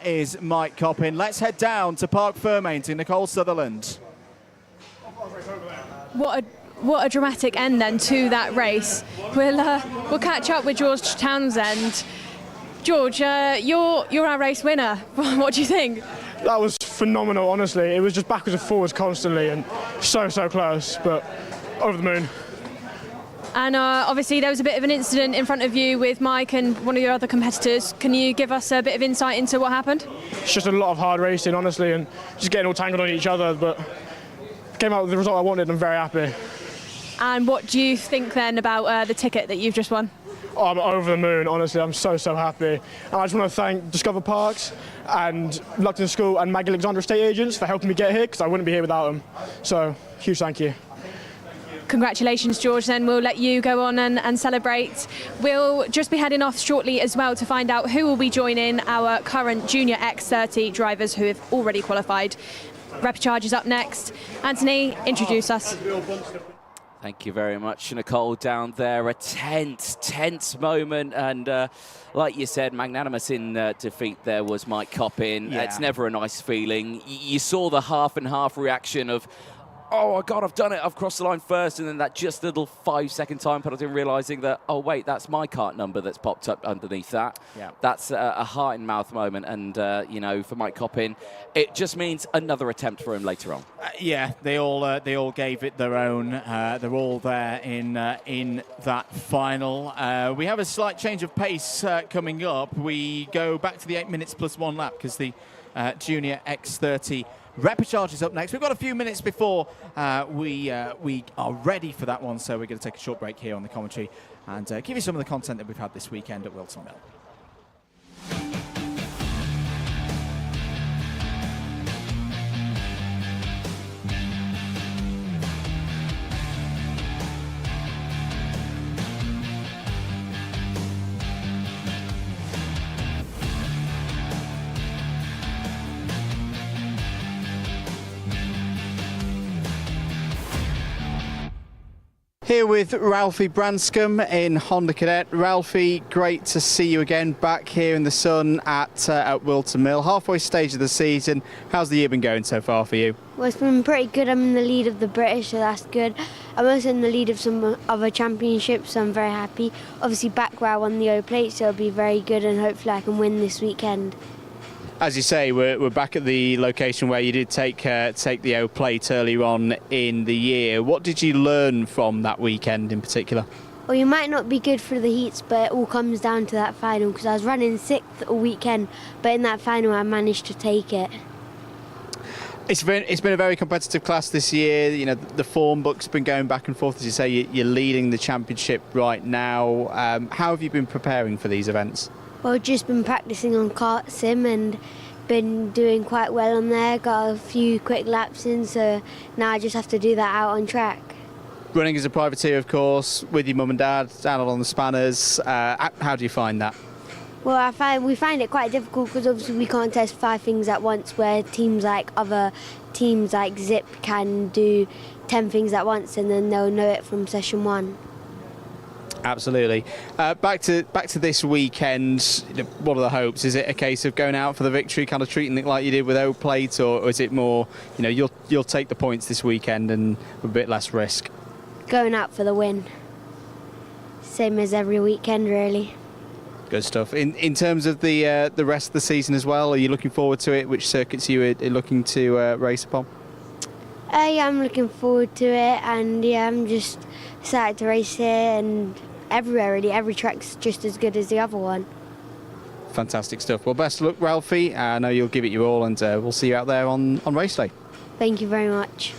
is Mike Coppin. Let's head down to Park Fermain to Nicole Sutherland. What a dramatic end then to that race. We'll catch up with George Townsend. George, you're our race winner. What do you think? That was phenomenal, honestly. It was just backwards and forwards constantly and so close, but over the moon. And obviously there was a bit of an incident in front of you with Mike and one of your other competitors. Can you give us a bit of insight into what happened? It's just a lot of hard racing, honestly, and just getting all tangled on each other, but came out with the result I wanted. I'm very happy. And what do you think then about the ticket that you've just won? Oh, I'm over the moon, honestly. I'm so happy. And I just want to thank Discover Parks and Luckton School and Maggie Alexander Estate Agents for helping me get here, because I wouldn't be here without them. So, huge thank you. Congratulations, George. Then we'll let you go on and celebrate. We'll just be heading off shortly as well to find out who will be joining our current Junior X30 drivers who have already qualified. Repechage is up next. Anthony, introduce us. Thank you very much, Nicole, down there. A tense moment. And like you said, magnanimous in defeat there was Mike Coppin. Yeah. It's never a nice feeling. You saw the half and half reaction of, oh, God, I've done it. I've crossed the line first. And then that just little 5-second time penalty, realising that, oh, wait, that's my kart number that's popped up underneath that. Yeah. That's a heart-in-mouth moment. And, you know, for Mike Coppin, it just means another attempt for him later on. Yeah, they all gave it their own. They're all there in that final. We have a slight change of pace coming up. We go back to the 8 minutes plus 1 lap because the Junior X30 Repechage is up next. We've got a few minutes before we are ready for that one, so we're going to take a short break here on the commentary and give you some of the content that we've had this weekend at Whilton Mill. Here with Ralphie Branscombe in Honda Cadet. Ralphie, great to see you again back here in the sun at Whilton Mill. Halfway stage of the season. How's the year been going so far for you? Well, it's been pretty good. I'm in the lead of the British, so that's good. I'm also in the lead of some other championships, so I'm very happy. Obviously, back where I won the O plate, so it'll be very good, and hopefully I can win this weekend. As you say, we're back at the location where you did take the O plate earlier on in the year. What did you learn from that weekend in particular? Well, you might not be good for the heats, but it all comes down to that final, because I was running 6th all weekend, but in that final I managed to take it. It's been a very competitive class this year. You know, the form book's been going back and forth. As you say, you're leading the championship right now. How have you been preparing for these events? Well, just been practicing on kart sim and been doing quite well on there. Got a few quick laps in, so now I just have to do that out on track. Running as a privateer, of course, with your mum and dad, down on the spanners. How do you find that? Well, we find it quite difficult because obviously we can't test 5 things at once, where other teams like Zip can do 10 things at once and then they'll know it from session 1. Absolutely. Back to this weekend. What are the hopes? Is it a case of going out for the victory, kind of treating it like you did with O plate, or is it more, you'll take the points this weekend and a bit less risk? Going out for the win. Same as every weekend, really. Good stuff. In terms of the rest of the season as well, are you looking forward to it? Which circuits are you looking to race upon? Yeah, I'm looking forward to it, and yeah, I'm just excited to race here and everywhere really. Every track's just as good as the other one. Fantastic stuff. Well, best of luck, Ralphie. I know you'll give it your all, and we'll see you out there on race day. Thank you very much.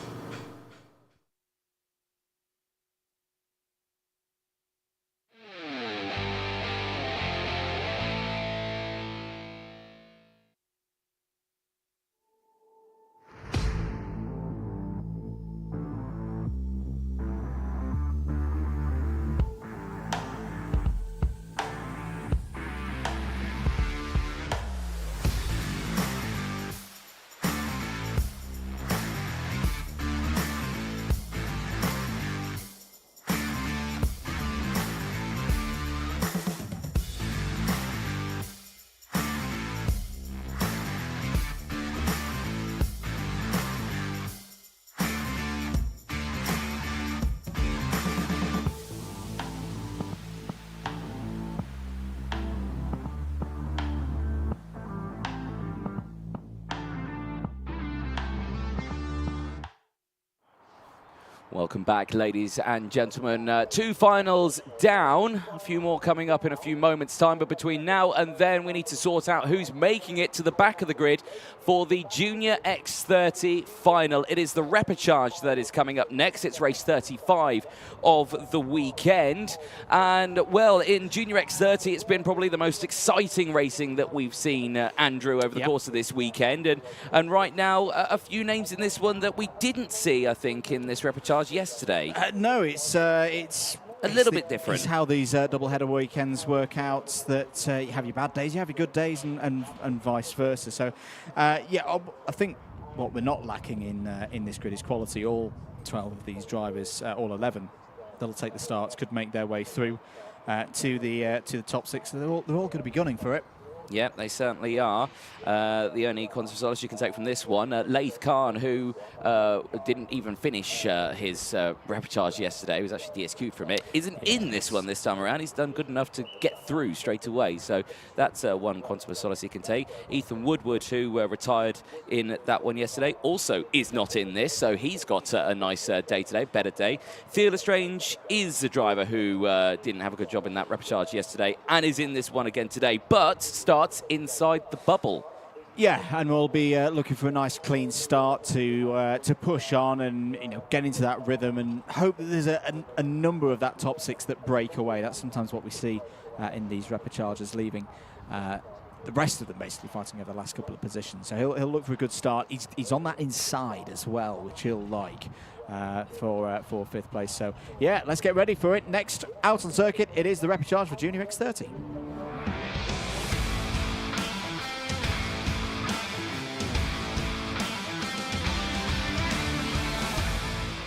Welcome back, ladies and gentlemen. 2 finals down. A few more coming up in a few moments' time. But between now and then, we need to sort out who's making it to the back of the grid for the Junior X30 final. It is the repechage that is coming up next. It's race 35 of the weekend. And, well, in Junior X30, it's been probably the most exciting racing that we've seen, Andrew, over the course of this weekend. And right now, a few names in this one that we didn't see, I think, in this repechage yesterday. No, it's a little bit different. It's how these double-header weekends work out, that you have your bad days, you have your good days, and vice versa. So, yeah, I think what we're not lacking in this grid is quality. All 12 of these drivers, all 11, that'll take the starts, could make their way through to the top 6. So they're all going to be gunning for it. Yeah, they certainly are. The only quantum of solace you can take from this one, Laith Khan, who didn't even finish his repechage yesterday, was actually DSQ'd from it, isn't in this one this time around. He's done good enough to get through straight away. So that's one quantum of solace he can take. Ethan Woodward, who retired in that one yesterday, also is not in this. So he's got a nice day today, better day. Theo Lestrange is the driver who didn't have a good job in that repechage yesterday and is in this one again today, but starts inside the bubble. Yeah, and we'll be looking for a nice clean start to push on and get into that rhythm and hope that there's a number of that top 6 that break away. That's sometimes what we see in these repechages, leaving the rest of them basically fighting over the last couple of positions. So he'll look for a good start. He's on that inside as well, which he'll like for 5th place. So yeah, let's get ready for it. Next out on circuit, it is the repechage for Junior X30.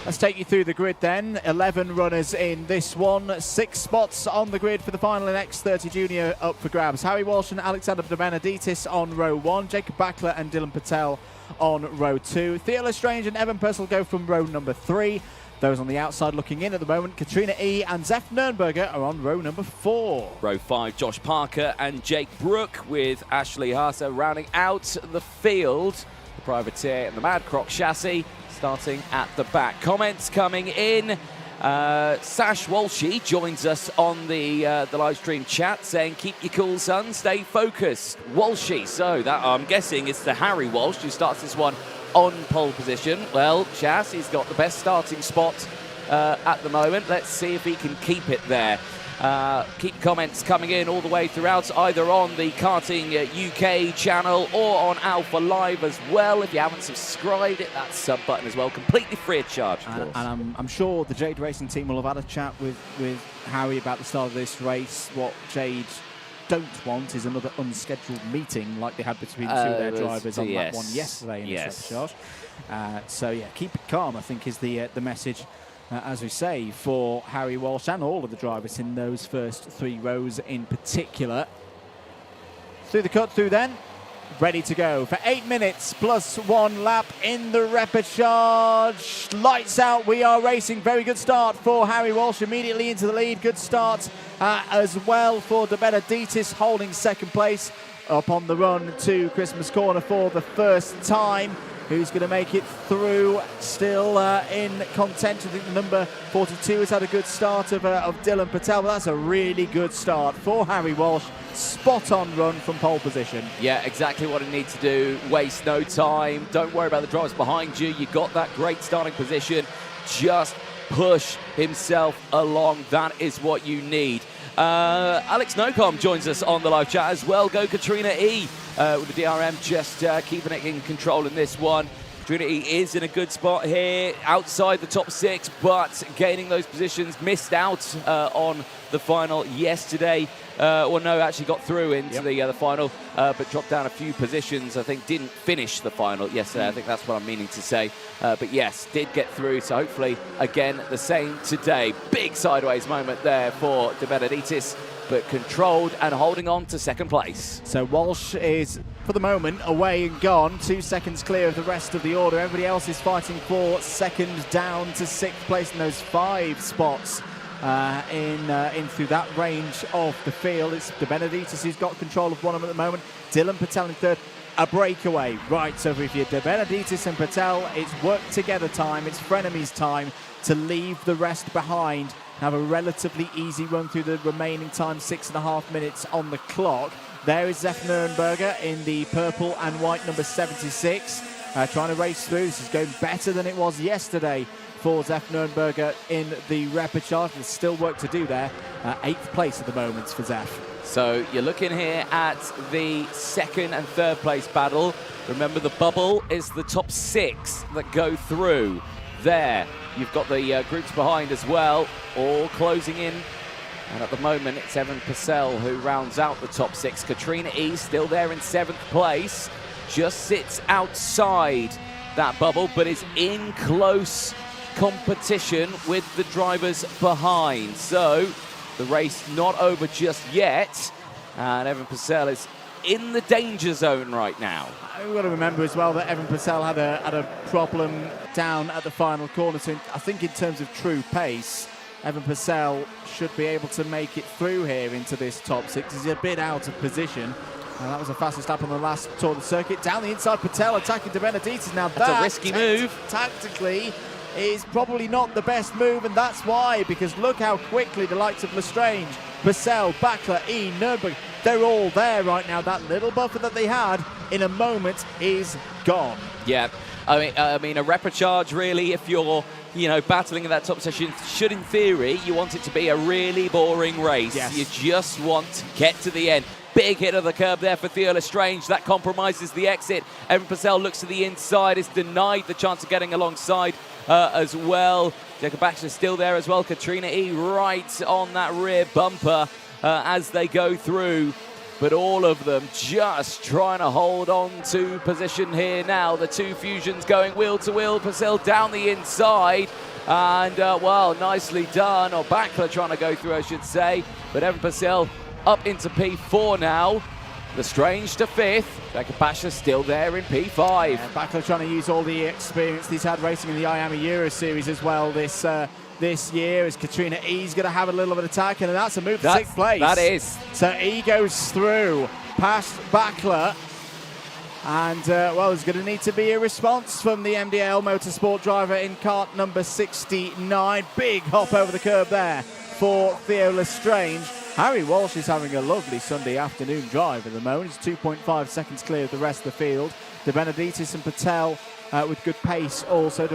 Let's take you through the grid then. 11 runners in this one. 6 spots on the grid for the final in X30 Junior up for grabs. Harry Walsh and Alexander De Benedictis on row 1. Jacob Backler and Dylan Patel on row 2. Theo Lestrange and Evan Purcell go from row number 3. Those on the outside looking in at the moment, Katrina E. and Zef Nurnberger are on row number 4. Row 5, Josh Parker and Jake Brook, with Ashley Haase rounding out the field. The privateer and the Mad Croc chassis starting at the back. Comments coming in. Sash Walshy joins us on the live stream chat saying, keep your cool, son, stay focused. Walshy, so that I'm guessing it's the Harry Walsh who starts this one on pole position. Well, Chas, he's got the best starting spot at the moment. Let's see if he can keep it there. Keep comments coming in all the way throughout, either on the Karting UK channel or on Alpha Live as well. If you haven't subscribed, hit that sub button as well, completely free of charge, of course. And I'm sure the Jade Racing team will have had a chat with Harry about the start of this race. What Jade don't want is another unscheduled meeting like they had between the two of their drivers on that one yesterday in this repechage. So yeah, keep it calm, I think, is the message. As we say, for Harry Walsh and all of the drivers in those first 3 rows in particular. Through the cut through then, ready to go for 8 minutes plus 1 lap in the repechage. Lights out, we are racing. Very good start for Harry Walsh, immediately into the lead. Good start as well for De Benedictis, holding 2nd place up on the run to Christmas Corner for the first time. Who's going to make it through? Still in contention. I think the number 42 has had a good start of Dylan Patel, but that's a really good start for Harry Walsh. Spot on run from pole position. Yeah, exactly what he needs to do. Waste no time. Don't worry about the drivers behind you. You got that great starting position. Just push himself along. That is what you need. Alex Nocom joins us on the live chat as well. Go Katrina E. With the DRM just keeping it in control in this one. Katrina E is in a good spot here, outside the top 6, but gaining those positions. Missed out on the final yesterday. Actually got through into the final, but dropped down a few positions. I think didn't finish the final yesterday. I think that's what I'm meaning to say. But yes, did get through. So hopefully, again, the same today. Big sideways moment there for De Benedictis, but controlled and holding on to 2nd place. So Walsh is, for the moment, away and gone. 2 seconds clear of the rest of the order. Everybody else is fighting for 2nd down to 6th place in those 5 spots in through that range of the field. It's De Benedictis who's got control of one of them at the moment. Dylan Patel in 3rd. a breakaway. Right, so if you're De Benedictis and Patel, it's work together time, it's frenemies time to leave the rest behind. Have a relatively easy run through the remaining time, 6.5 minutes on the clock. There is Zef Nurenberger in the purple and white number 76, trying to race through. This is going better than it was yesterday for Zef Nurenberger in the repechage. There's still work to do there. 8th place at the moment for Zef. So you're looking here at the 2nd and 3rd place battle. Remember, the bubble is the top 6 that go through. There, you've got the groups behind as well, all closing in. And at the moment, it's Evan Purcell who rounds out the top 6. Katrina E still there in 7th place. Just sits outside that bubble, but is in close competition with the drivers behind. So the race not over just yet. And Evan Purcell is in the danger zone right now. We've got to remember as well that Evan Purcell had a problem down at the final corner. So I think in terms of true pace, Evan Purcell should be able to make it through here into this top 6. He's a bit out of position. That was the fastest lap on the last tour of the circuit. Down the inside, Patel attacking De Benedictis. Now that's a risky move. Tactically is probably not the best move, and that's why, because look how quickly the likes of Lestrange, Purcell, Backler, E, Nürnberg, they're all there right now. That little buffer that they had in a moment is gone. Yeah, I mean a repechage really, if you're battling in that top session, should in theory you want it to be a really boring race. Yes. You just want to get to the end. Big hit of the curb there for Theo Lestrange. That compromises the exit. Evan Purcell looks to the inside, is denied the chance of getting alongside as well. Jacob Baxter still there as well. Katrina E right on that rear bumper as they go through. But all of them just trying to hold on to position here now. The two Fusions going wheel to wheel. Purcell down the inside. And, well, nicely done. Or Backler trying to go through, I should say. But Evan Purcell up into P4 now. Lestrange to 5th. Jacob Baxter still there in P5. Yeah, Backler trying to use all the experience he's had racing in the IAME Euro Series as well this year, as Katrina E's going to have a little bit of attack, and that's a move to 6th place. That is. So E goes through past Backler, and well, there's going to need to be a response from the MDL Motorsport driver in kart number 69. Big hop over the curb there for Theo Lestrange. Harry Walsh is having a lovely Sunday afternoon drive at the moment. He's 2.5 seconds clear of the rest of the field. De Benedictis and Patel with good pace also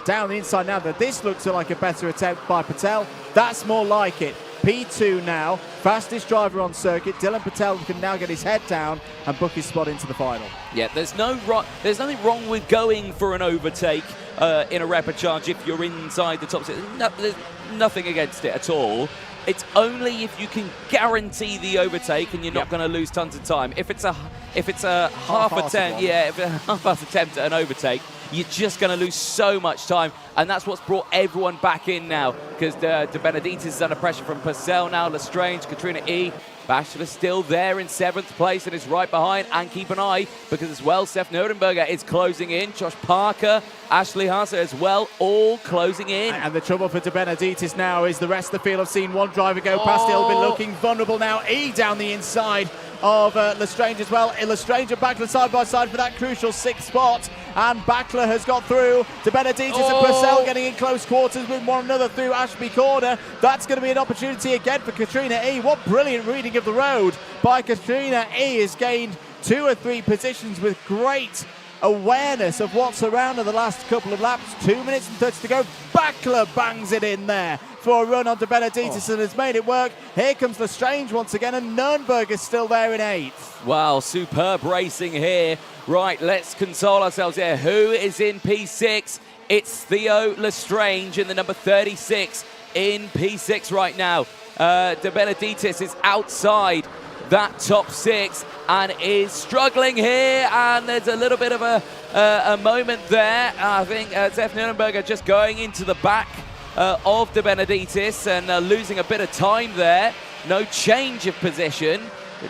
down the inside now. That this looks like a better attempt by Patel. That's more like it. P2 now, fastest driver on circuit. Dylan Patel can now get his head down and book his spot into the final. Yeah, there's nothing wrong with going for an overtake in a repechage if you're inside the top 6. No, there's nothing against it at all. It's only if you can guarantee the overtake and you're not going to lose tons of time. If it's a half attempt, if a half-assed attempt at an overtake, you're just going to lose so much time, and that's what's brought everyone back in now, because De Benedictis is under pressure from Purcell now, Lestrange, Katrina E. Bachelor still there in 7th place and is right behind, and keep an eye, because as well, Zef Nurenberger is closing in, Josh Parker, Ashley Haase as well, all closing in. And the trouble for De Benedictis now is the rest of the field have seen one driver go past. He'll be looking vulnerable now. E down the inside of Lestrange as well. Lestrange and Backler side by side for that crucial 6th spot, and Backler has got through. De Benedictis and Purcell getting in close quarters with one another through Ashby Corner. That's going to be an opportunity again for Katrina E. What brilliant reading of the road by Katrina E. Has gained 2 or 3 positions with great awareness of what's around in the last couple of laps. 2 minutes and 30 to go. Backler bangs it in there for a run on De Benedictis and has made it work. Here comes Lestrange once again, and Nürnberg is still there in 8th. Wow, superb racing here. Right, let's console ourselves here. Who is in P6? It's Theo Lestrange in the number 36 in P6 right now. De Benedictis is outside that top 6 and is struggling here, and there's a little bit of a moment there. I think Zef Nurenberger just going into the back of De Benedictis and losing a bit of time there. No change of position.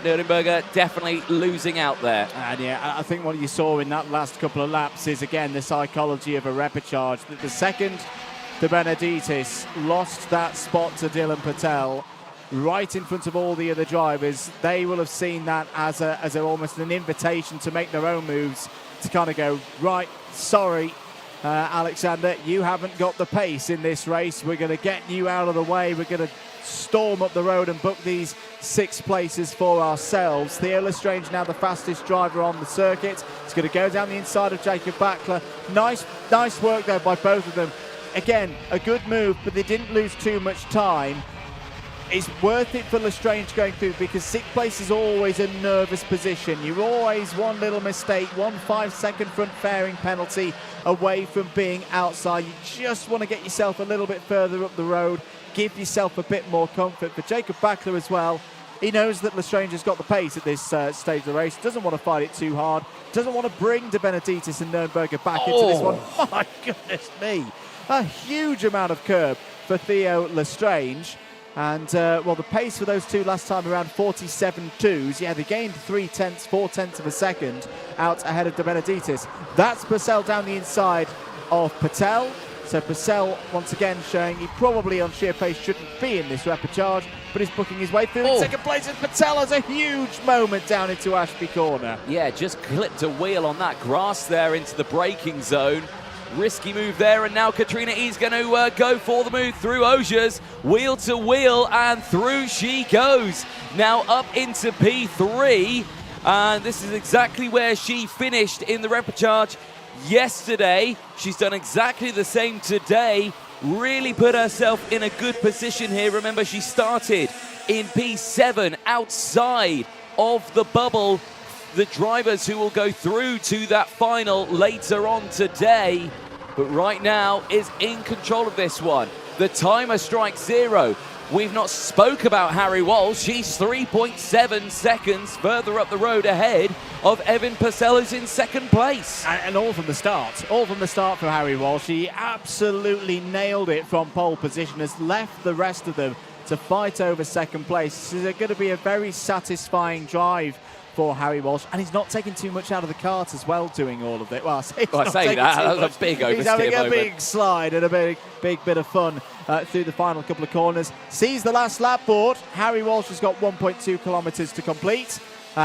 Nurenberger definitely losing out there. And yeah, I think what you saw in that last couple of laps is, again, the psychology of a repechage. The second De Benedictis lost that spot to Dylan Patel, right in front of all the other drivers, they will have seen that as almost an invitation to make their own moves, to kind of go, right, sorry, Alexander, you haven't got the pace in this race. We're going to get you out of the way. We're going to storm up the road and book these 6 places for ourselves. Theo Lestrange now the fastest driver on the circuit. He's going to go down the inside of Jacob Backler. Nice work there by both of them. Again, a good move, but they didn't lose too much time. It's worth it for Lestrange going through, because 6th place is always a nervous position. You're always one little mistake, 1 5-second front fairing penalty away from being outside. You just want to get yourself a little bit further up the road, give yourself a bit more comfort. For Jacob Backler as well, he knows that Lestrange has got the pace at this stage of the race, doesn't want to fight it too hard, doesn't want to bring De Benedictis and Nürnberger back into this one. My goodness me, a huge amount of curb for Theo Lestrange. And, well, the pace for those two last time around, 47.2s. Yeah, they gained 4/10 of a second out ahead of De Benedictis. That's Purcell down the inside of Patel. So Purcell, once again, showing he probably on sheer pace shouldn't be in this repercharge, but he's booking his way through in second place as Patel has a huge moment down into Ashby Corner. Yeah, just clipped a wheel on that grass there into the braking zone. Risky move there, and now Katrina E's going to go for the move through Osiers, wheel to wheel, and through she goes. Now up into P3, and this is exactly where she finished in the repercharge yesterday. She's done exactly the same today, really put herself in a good position here. Remember, she started in P7 outside of the bubble. The drivers who will go through to that final later on today, but right now is in control of this one. The timer strikes 0. We've not spoke about Harry Walsh. She's 3.7 seconds further up the road ahead of Evan Purcell, who's in second place. And all from the start. All from the start for Harry Walsh. He absolutely nailed it from pole position, has left the rest of them to fight over second place. This is going to be a very satisfying drive for Harry Walsh, and he's not taking too much out of the kart as well doing all of it. Well, I say that was a big oversteer. He's having a moment. big slide and a big bit of fun through the final couple of corners. Sees the last lap board. Harry Walsh has got 1.2 kilometres to complete.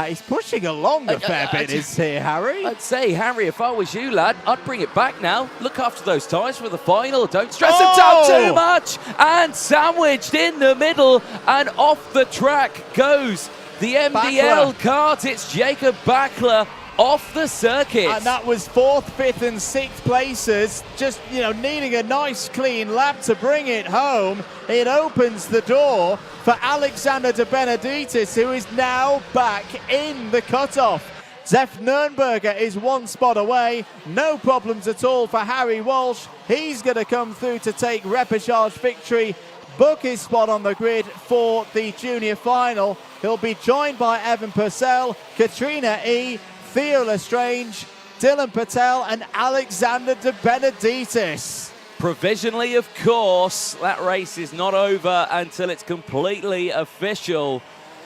He's pushing along a fair bit, is here, Harry? I'd say, Harry, if I was you, lad, I'd bring it back now. Look after those tyres for the final. Don't stress them down too much. And sandwiched in the middle and off the track goes the MDL kart. It's Jacob Backler off the circuit. And that was 4th, 5th and 6th places. Just, needing a nice clean lap to bring it home. It opens the door for Alexander De Benedictis, who is now back in the cutoff. Zef Nürnberger is 1 spot away. No problems at all for Harry Walsh. He's going to come through to take repechage victory, book his spot on the grid for the junior final. He'll be joined by Evan Purcell, Katrina E, Theo Lestrange, Dylan Patel and Alexander De Benedictis. Provisionally, of course, that race is not over until it's completely official.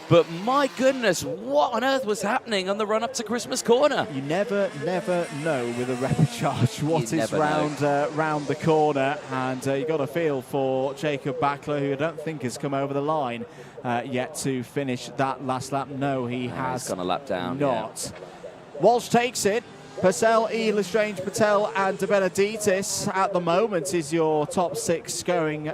But my goodness, what on earth was happening on the run up to Christmas Corner? You never know with a repechage what is round the corner. And you got a feel for Jacob Backler, who I don't think has come over the line yet to finish that last lap. No, he has gone a lap down. Not. Yeah. Walsh takes it. Purcell, E, Lestrange, Patel and De Benedictis at the moment is your top 6 going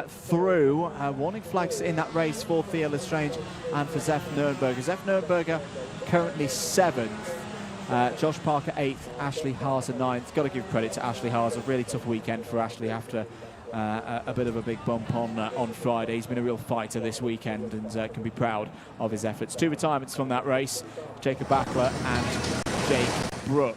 through. Warning flags in that race for Theo Lestrange and for Zef Nürnberger. Zef Nürnberger currently 7th. Josh Parker 8th, Ashley Haas 9th. Got to give credit to Ashley Haas. A really tough weekend for Ashley after a bit of a big bump on Friday. He's been a real fighter this weekend and can be proud of his efforts. 2 retirements from that race, Jacob Backler and Jake Brook.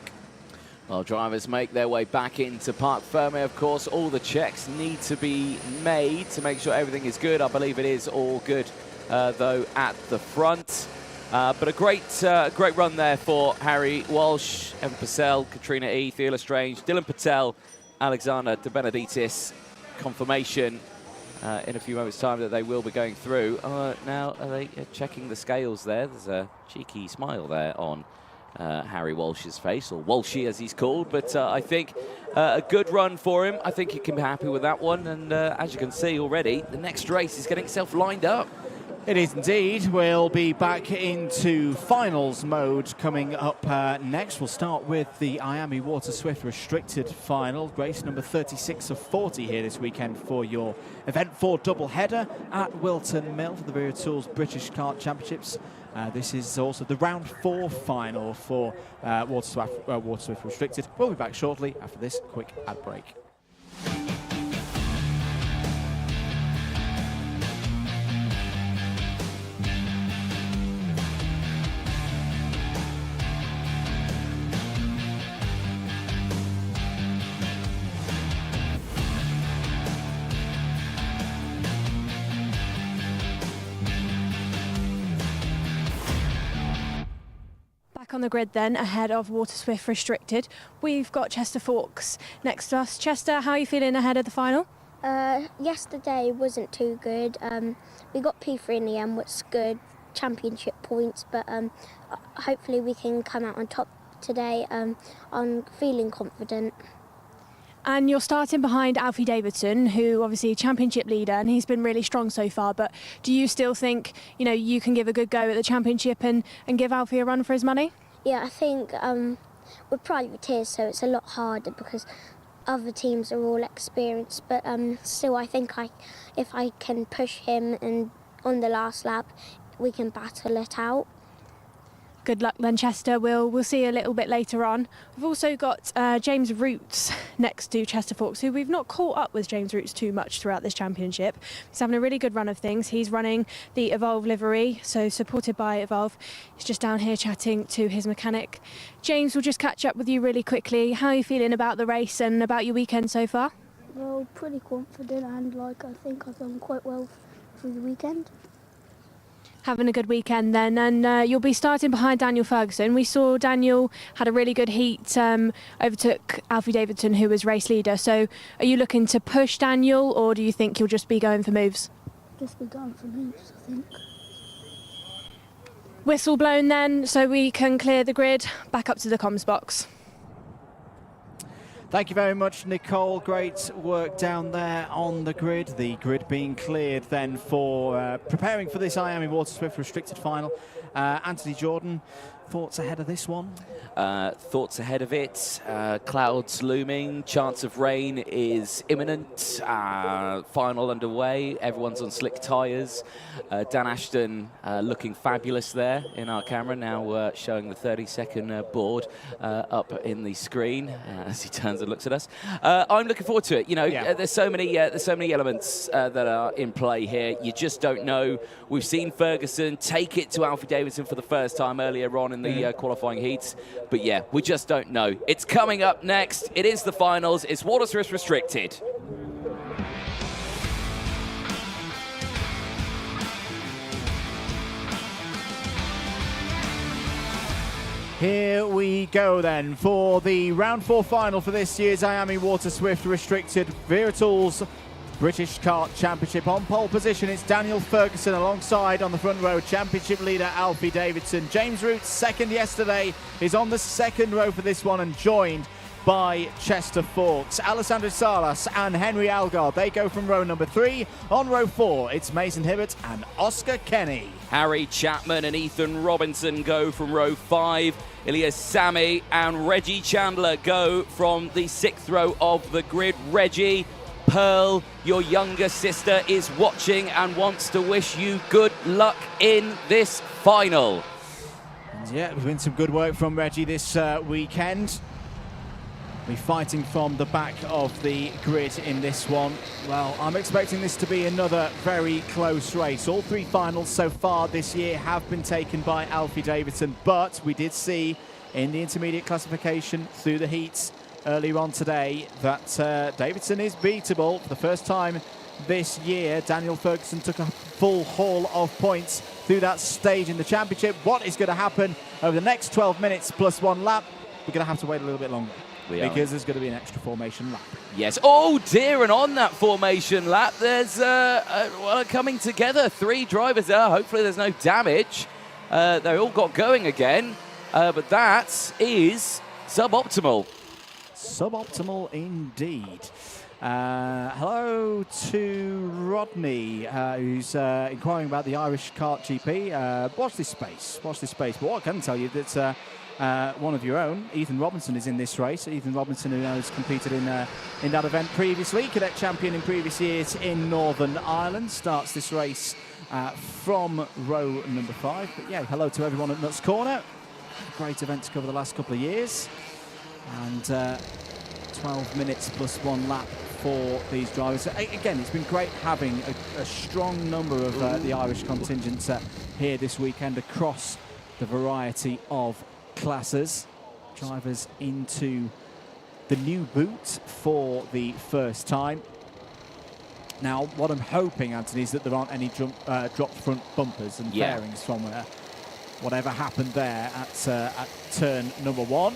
Well, drivers make their way back into Parc Fermé, of course. All the checks need to be made to make sure everything is good. I believe it is all good, though, at the front. But a great run there for Harry Walsh, Evan Purcell, Katrina E, Theo Lestrange, Dylan Patel, Alexander De Benedictis. Confirmation in a few moments' time that they will be going through. Now, are they checking the scales there? There's a cheeky smile there on Harry Walsh's face, or Walshy as he's called, but I think a good run for him. I think he can be happy with that one, and as you can see already, the next race is getting itself lined up. It is indeed. We'll be back into finals mode coming up next. We'll start with the IAME Water Swift Restricted Final. Race number 36 of 40 here this weekend for your Event 4 double header at Whilton Mill for the Wera Tools British Kart Championships. This is also the round 4 final for Water Swift Restricted. We'll be back shortly after this quick ad break. On the grid then, ahead of Water Swift Restricted, we've got Chester Fawkes next to us. Chester, how are you feeling ahead of the final? Yesterday wasn't too good. We got P3 in the end, which is good, championship points, but hopefully we can come out on top today. I'm feeling confident. And you're starting behind Alfie Davidson, who obviously a championship leader, and he's been really strong so far. But do you still think, you know, you can give a good go at the championship and give Alfie a run for his money? Yeah, I think we're privateers, so it's a lot harder because other teams are all experienced. But still, I think if I can push him and on the last lap, we can battle it out. Good luck then, Chester. We'll see you a little bit later on. We've also got James Roots next to Chester Fawkes, who we've not caught up with James Roots too much throughout this championship. He's having a really good run of things. He's running the Evolve livery, so supported by Evolve. He's just down here chatting to his mechanic. James, we'll just catch up with you really quickly. How are you feeling about the race and about your weekend so far? Well, pretty confident, and I think I've done quite well through the weekend. Having a good weekend then, and you'll be starting behind Daniel Ferguson. We saw Daniel had a really good heat, overtook Alfie Davidson, who was race leader. So are you looking to push Daniel, or do you think you'll just be going for moves? Just be going for moves, I think. Whistle blown then, so we can clear the grid. Back up to the comms box. Thank you very much, Nicole. Great work down there on the grid. The grid being cleared then for preparing for this IAME Water Swift Restricted Final. Anthony Jordan, thoughts ahead of this one? Thoughts ahead of it. Clouds looming. Chance of rain is imminent. Final underway. Everyone's on slick tyres. Dan Ashton looking fabulous there in our camera, now showing the 30-second board up in the screen as he turns and looks at us. I'm looking forward to it. You know, there's so many elements that are in play here. You just don't know. We've seen Ferguson take it to Alfie Davidson for the first time earlier on in the qualifying heats. But yeah, we just don't know. It's coming up next. It is the finals. It's Water Swift Restricted. Here we go then for the round 4 final for this year's IAME Water Swift Restricted Wera Tools British Kart Championship. On pole position, it's Daniel Ferguson alongside on the front row championship leader Alfie Davidson. James Roots, second yesterday, is on the second row for this one and joined by Chester Fawkes. Alessandro Salas and Henry Algard, they go from row number 3. On row 4, it's Mason Hibbert and Oscar Kenny. Harry Chapman and Ethan Robinson go from row 5. Elias Sammy and Reggie Chandler go from the 6th row of the grid. Reggie, Pearl, your younger sister, is watching and wants to wish you good luck in this final. And yeah, there's been some good work from Reggie this weekend. Be fighting from the back of the grid in this one. Well, I'm expecting this to be another very close race. All 3 finals so far this year have been taken by Alfie Davidson, but we did see in the intermediate classification through the heats earlier on today that Davidson is beatable. For the first time this year, Daniel Ferguson took a full haul of points through that stage in the championship. What is going to happen over the next 12 minutes plus 1 lap? We're going to have to wait a little bit longer. Because there's going to be an extra formation lap. Yes. Oh dear, and on that formation lap, there's coming together. 3 drivers there. Hopefully there's no damage. They all got going again. But that is suboptimal. Suboptimal indeed. Hello to Rodney, who's inquiring about the Irish Kart GP. Watch this space. But what I can tell you that one of your own, Ethan Robinson, is in this race. Ethan Robinson, who has competed in that event previously, cadet champion in previous years in Northern Ireland, starts this race from row number 5. But yeah, hello to everyone at Nuts Corner. Great event to cover the last couple of years. And 12 minutes plus 1 lap for these drivers. Again, it's been great having a strong number of the Irish contingents here this weekend across the variety of classes. Drivers into the new boot for the first time. Now, what I'm hoping, Anthony, is that there aren't any drop front bumpers and fairings from whatever happened there at turn number 1.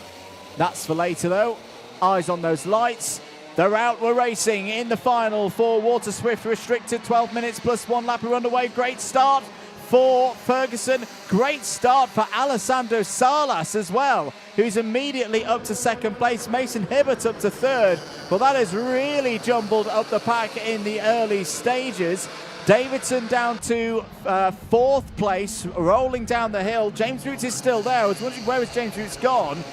That's for later, though. Eyes on those lights. They're out. We're racing in the final for Water Swift Restricted. 12 minutes plus 1 lap are underway. Great start for Ferguson. Great start for Alessandro Salas as well, who's immediately up to second place. Mason Hibbert up to third. Well, that has really jumbled up the pack in the early stages. Davidson down to 4th place, rolling down the hill. James Roots is still there. I was wondering, where has James Roots gone?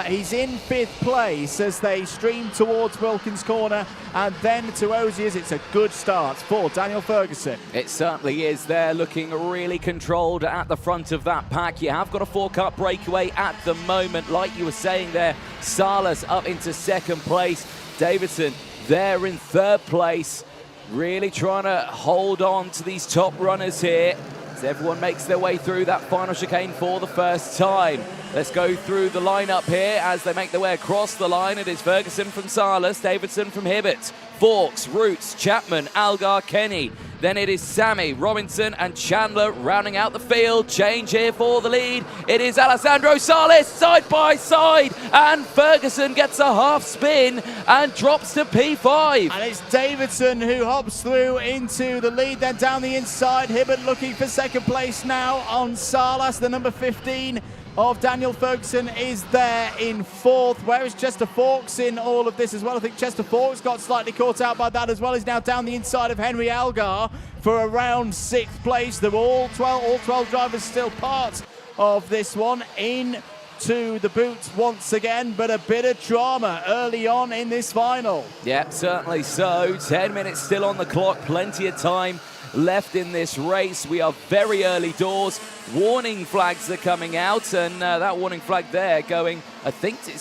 He's in 5th place as they stream towards Wilkins Corner and then to Osiers. It's a good start for Daniel Ferguson. It certainly is. They're looking really controlled at the front of that pack. You have got a 4-car breakaway at the moment, like you were saying there. Salas up into 2nd place. Davidson there in 3rd place. Really trying to hold on to these top runners here as everyone makes their way through that final chicane for the first time. Let's go through the lineup here as they make their way across the line. It is Ferguson from Salas, Davidson from Hibbert, Fawkes, Roots, Chapman, Algar, Kenny. Then it is Sammy, Robinson and Chandler rounding out the field. Change here for the lead. It is Alessandro Salas side by side, and Ferguson gets a half spin and drops to P5. And it's Davidson who hops through into the lead. Then down the inside, Hibbert looking for 2nd place now on Salas. The number 15 of Daniel Ferguson is there in 4th. Where is Chester Fawkes in all of this as well? I think Chester Fawkes got slightly caught out by that as well. He's now down the inside of Henry Algar for around 6th place. They're all 12 drivers still part of this one. Into the boot once again, but a bit of drama early on in this final. Yeah, certainly so. 10 minutes still on the clock, plenty of time left in this race. We are very early doors. Warning flags are coming out, and that warning flag there going, I think did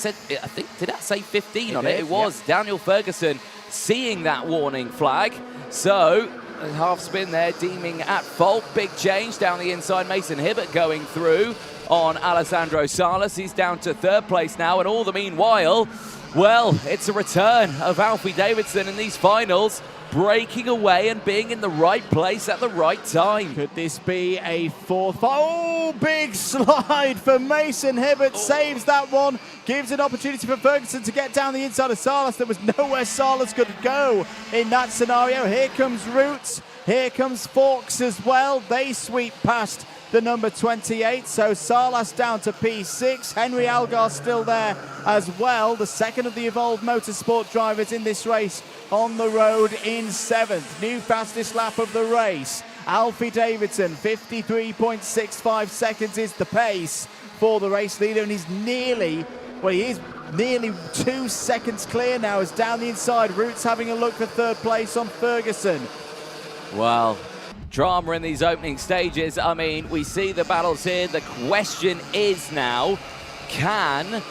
that say 15 on it? It was. Yep. Daniel Ferguson seeing that warning flag. So a half spin there, deeming at fault. Big change down the inside. Mason Hibbert going through on Alessandro Salas. He's down to 3rd place now, and all the meanwhile, well, it's a return of Alfie Davidson in these finals, breaking away and being in the right place at the right time. Could this be a 4th? Oh, big slide for Mason Hibbert. Saves that one. Gives an opportunity for Ferguson to get down the inside of Salas. There was nowhere Salas could go in that scenario. Here comes Roots. Here comes Fawkes as well. They sweep past the number 28. So Salas down to P6. Henry Algar still there as well. The second of the Evolved Motorsport drivers in this race on the road in 7th. New fastest lap of the race. Alfie Davidson, 53.65 seconds is the pace for the race leader, and he's nearly 2 seconds clear now as down the inside. Roots having a look for 3rd place on Ferguson. Well, drama in these opening stages. I mean, we see the battles here. The question is now, can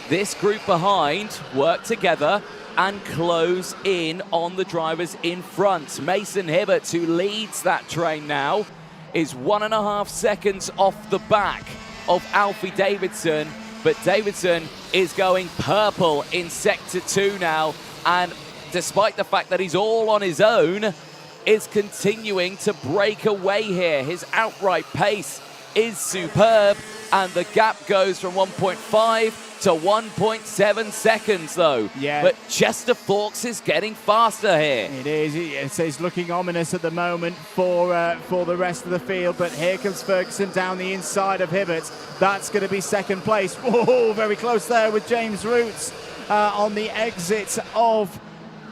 this group behind work together and close in on the drivers in front? Mason Hibbert, who leads that train now, is 1.5 seconds off the back of Alfie Davidson, but Davidson is going purple in Sector 2 now, and despite the fact that he's all on his own, is continuing to break away here. His outright pace is superb, and the gap goes from 1.5 to 1.7 seconds, though. Yeah. But Chester Fawkes is getting faster here. It is. It's looking ominous at the moment for the rest of the field. But here comes Ferguson down the inside of Hibbert. That's going to be 2nd place. Whoa, very close there with James Roots on the exit of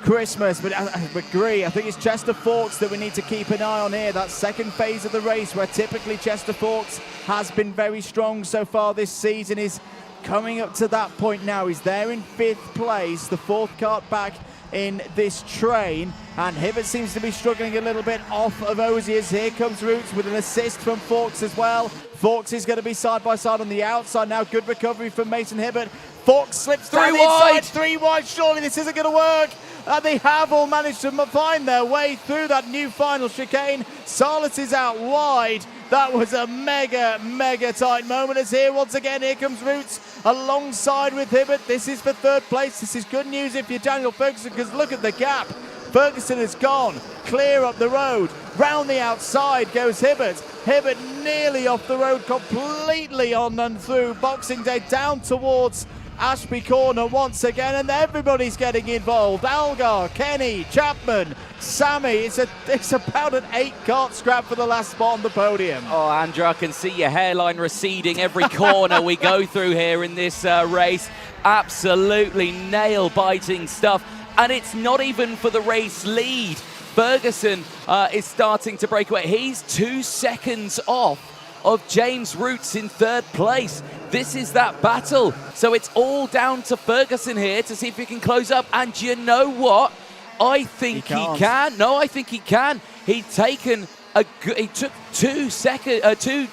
Christmas, but I agree. I think it's Chester Forks that we need to keep an eye on here. That second phase of the race, where typically Chester Forks has been very strong so far this season, is coming up to that point now. He's there in 5th place, the 4th kart back in this train, and Hibbert seems to be struggling a little bit off of Osiers. Here comes Roots with an assist from Forks as well. Forks is going to be side by side on the outside now. Good recovery from Mason Hibbert. Forks slips down the inside, 3 wide. Surely this isn't going to work. They have all managed to find their way through that new final chicane. Salas is out wide. That was a mega tight moment. As here once again, here comes Roots alongside with Hibbert. This is for 3rd place. This is good news if you're Daniel Ferguson, because look at the gap. Ferguson has gone clear up the road. Round the outside goes Hibbert. Hibbert nearly off the road, completely on and through Boxing Day, down towards Ashby Corner once again, and everybody's getting involved. Algar, Kenny, Chapman, Sammy. It's about an 8-kart scrap for the last spot on the podium. Oh, Andrew, I can see your hairline receding every corner we go through here in this race. Absolutely nail-biting stuff, and it's not even for the race lead. Ferguson is starting to break away. He's 2 seconds off of James Roots in 3rd place. This is that battle. So it's all down to Ferguson here to see if he can close up. And you know what? I think he can. No, I think he can. He took 2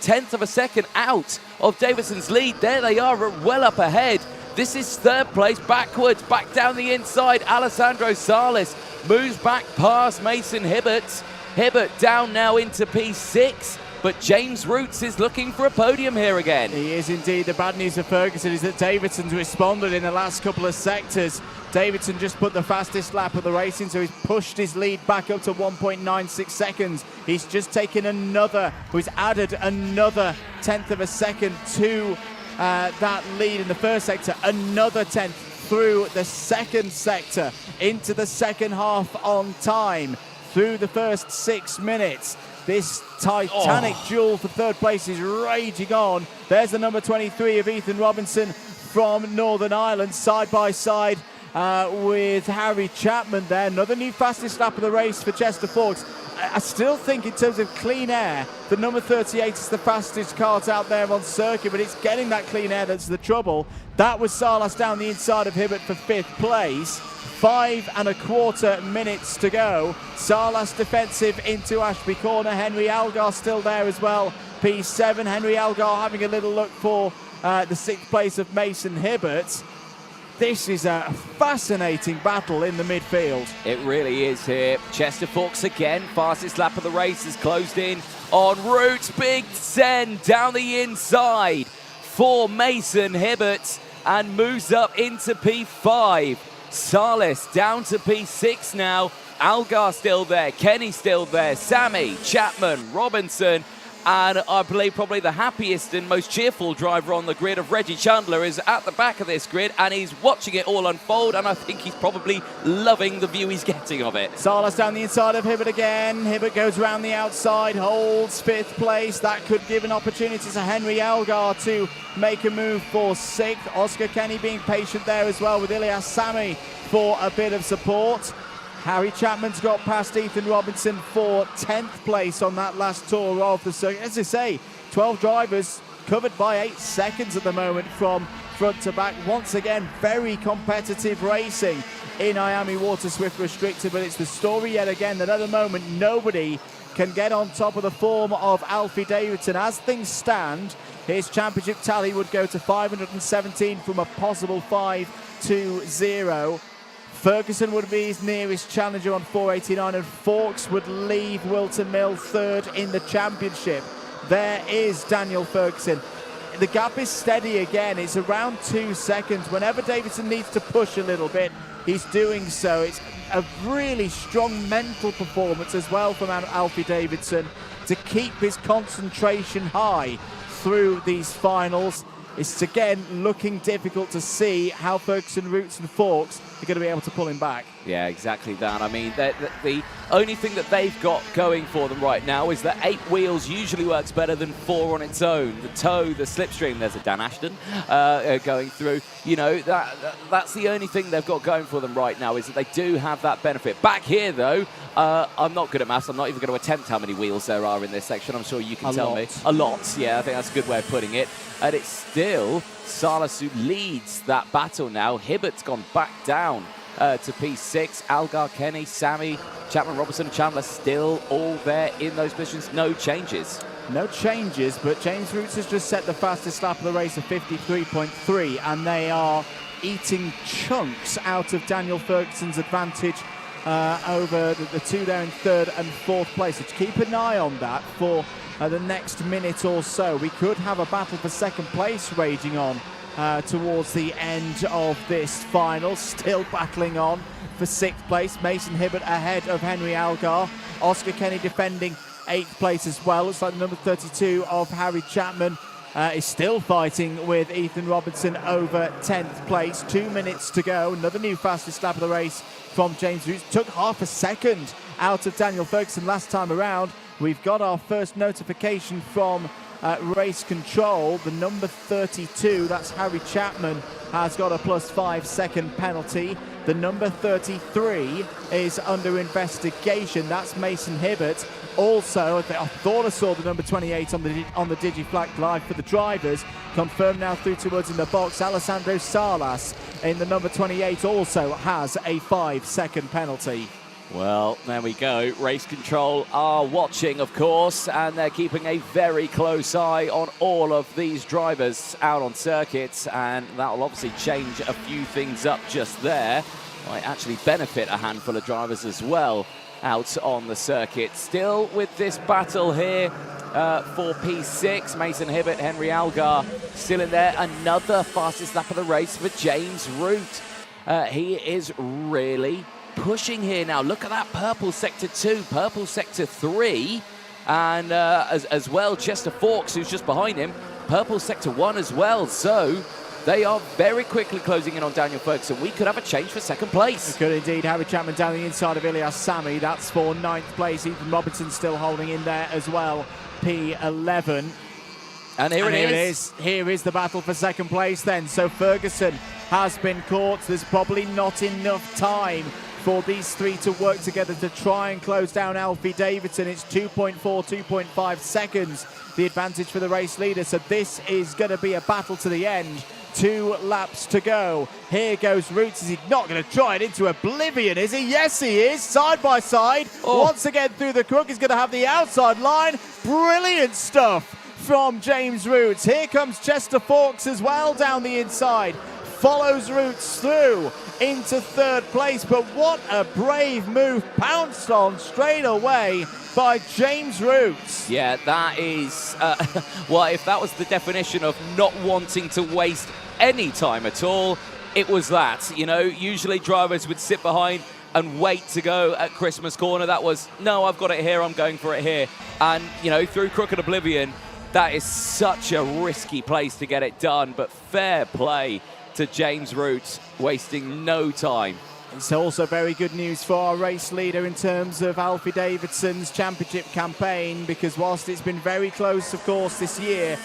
tenths of a second out of Davidson's lead. There they are, well up ahead. This is 3rd place, backwards, back down the inside. Alessandro Salas moves back past Mason Hibbert. Hibbert down now into P6. But James Roots is looking for a podium here again. He is indeed. The bad news for Ferguson is that Davidson's responded in the last couple of sectors. Davidson just put the fastest lap of the racing, so he's pushed his lead back up to 1.96 seconds. He's just taken he's added another 10th of a second to that lead in the first sector, another 10th through the second sector, into the second half on time, through the first 6 minutes. This titanic duel for 3rd place is raging on. There's the number 23 of Ethan Robinson from Northern Ireland, side by side with Harry Chapman there. Another new fastest lap of the race for Chester Forks. I still think in terms of clean air, the number 38 is the fastest kart out there on circuit, but it's getting that clean air that's the trouble. That was Salas down the inside of Hibbert for 5th place. 5 1/4 minutes to go. Salas defensive into Ashby Corner. Henry Algar still there as well. P7. Henry Algar having a little look for the 6th place of Mason Hibbert. This is a fascinating battle in the midfield. It really is here. Chester Forks again, fastest lap of the race, is closed in on Roots. Big send down the inside for Mason Hibbert and moves up into P5. Salas down to P6 now. Algar still there, Kenny still there, Sammy, Chapman, Robinson, and I believe probably the happiest and most cheerful driver on the grid of Reggie Chandler is at the back of this grid, and he's watching it all unfold, and I think he's probably loving the view he's getting of it. Salas down the inside of Hibbert again. Hibbert goes around the outside, holds 5th place. That could give an opportunity to Henry Algar to make a move for 6th. Oscar Kenny being patient there as well, with Ilyas Sami for a bit of support. Harry Chapman's got past Ethan Robinson for 10th place on that last tour of the circuit. As I say, 12 drivers covered by 8 seconds at the moment from front to back. Once again, very competitive racing in IAME Water Swift Restricted, but it's the story yet again that at the moment nobody can get on top of the form of Alfie Davidson. As things stand, his championship tally would go to 517 from a possible 520. Ferguson would be his nearest challenger on 489, and Forks would leave Whilton Mill 3rd in the championship. There is Daniel Ferguson. The gap is steady again. It's around 2 seconds. Whenever Davidson needs to push a little bit, he's doing so. It's a really strong mental performance as well from Alfie Davidson to keep his concentration high through these finals. It's again looking difficult to see how Ferguson, Roots and Forks are going to be able to pull him back. Yeah, exactly that. I mean, the only thing that they've got going for them right now is that 8 wheels usually works better than 4 on its own. The toe, the slipstream, there's a Dan Ashton going through. You know, that's the only thing they've got going for them right now, is that they do have that benefit. Back here, though, I'm not good at maths. I'm not even going to attempt how many wheels there are in this section. I'm sure you can tell me. A lot, yeah. I think that's a good way of putting it. And it's still Salas who leads that battle now. Hibbert's gone back down to P6. Algar, Kenny, Sammy, Chapman, Robertson, Chandler still all there in those positions. No changes. No changes, but James Roots has just set the fastest lap of the race of 53.3, and they are eating chunks out of Daniel Ferguson's advantage over the two there in 3rd and 4th place. So keep an eye on that for the next minute or so. We could have a battle for 2nd place raging on towards the end of this final. Still battling on for 6th place. Mason Hibbert ahead of Henry Algar. Oscar Kenny defending 8th place as well. Looks like the number 32 of Harry Chapman is still fighting with Ethan Robertson over 10th place. 2 minutes to go. Another new fastest lap of the race from James Roots. Took half a second out of Daniel Ferguson last time around. We've got our first notification from race control. The number 32, that's Harry Chapman, has got a +5 second penalty. The number 33 is under investigation. That's Mason Hibbert. Also, I thought I saw the number 28 on the DigiFlag Live for the drivers. Confirmed now through to us in the box. Alessandro Salas in the number 28 also has a 5 second penalty. Well, there we go. Race control are watching, of course, and they're keeping a very close eye on all of these drivers out on circuits, and that'll obviously change a few things up just there. Might actually benefit a handful of drivers as well out on the circuit. Still with this battle here for P6, Mason Hibbert, Henry Algar still in there. Another fastest lap of the race for James Root. He is really pushing here now. Look at that purple sector 2, purple sector 3, and as well Chester Forks, who's just behind him, purple sector 1 as well. So they are very quickly closing in on Daniel Ferguson. We could have a change for 2nd place. We could indeed. Harry Chapman down the inside of Ilyas Sami. That's for 9th place. Ethan Robertson still holding in there as well. P11. And here it is. Here is the battle for 2nd place then. So Ferguson has been caught. There's probably not enough time for these three to work together to try and close down Alfie Davidson. It's 2.4, 2.5 seconds, the advantage for the race leader. So this is going to be a battle to the end. 2 laps to go. Here goes Roots. Is he not going to try it into oblivion, is he? Yes, he is. Side by side. Once again through the crook. He's going to have the outside line. Brilliant stuff from James Roots. Here comes Chester Forks as well down the inside. Follows Roots through into 3rd place, but what a brave move, pounced on straight away by James Roots. Yeah, that is, well, if that was the definition of not wanting to waste any time at all, it was that. You know, usually drivers would sit behind and wait to go at Christmas corner. That was, no, I've got it here, I'm going for it here. And, you know, through Crooked Oblivion, that is such a risky place to get it done, but fair play to James Roots, wasting no time. It's also very good news for our race leader in terms of Alfie Davidson's championship campaign, because whilst it's been very close, of course, this year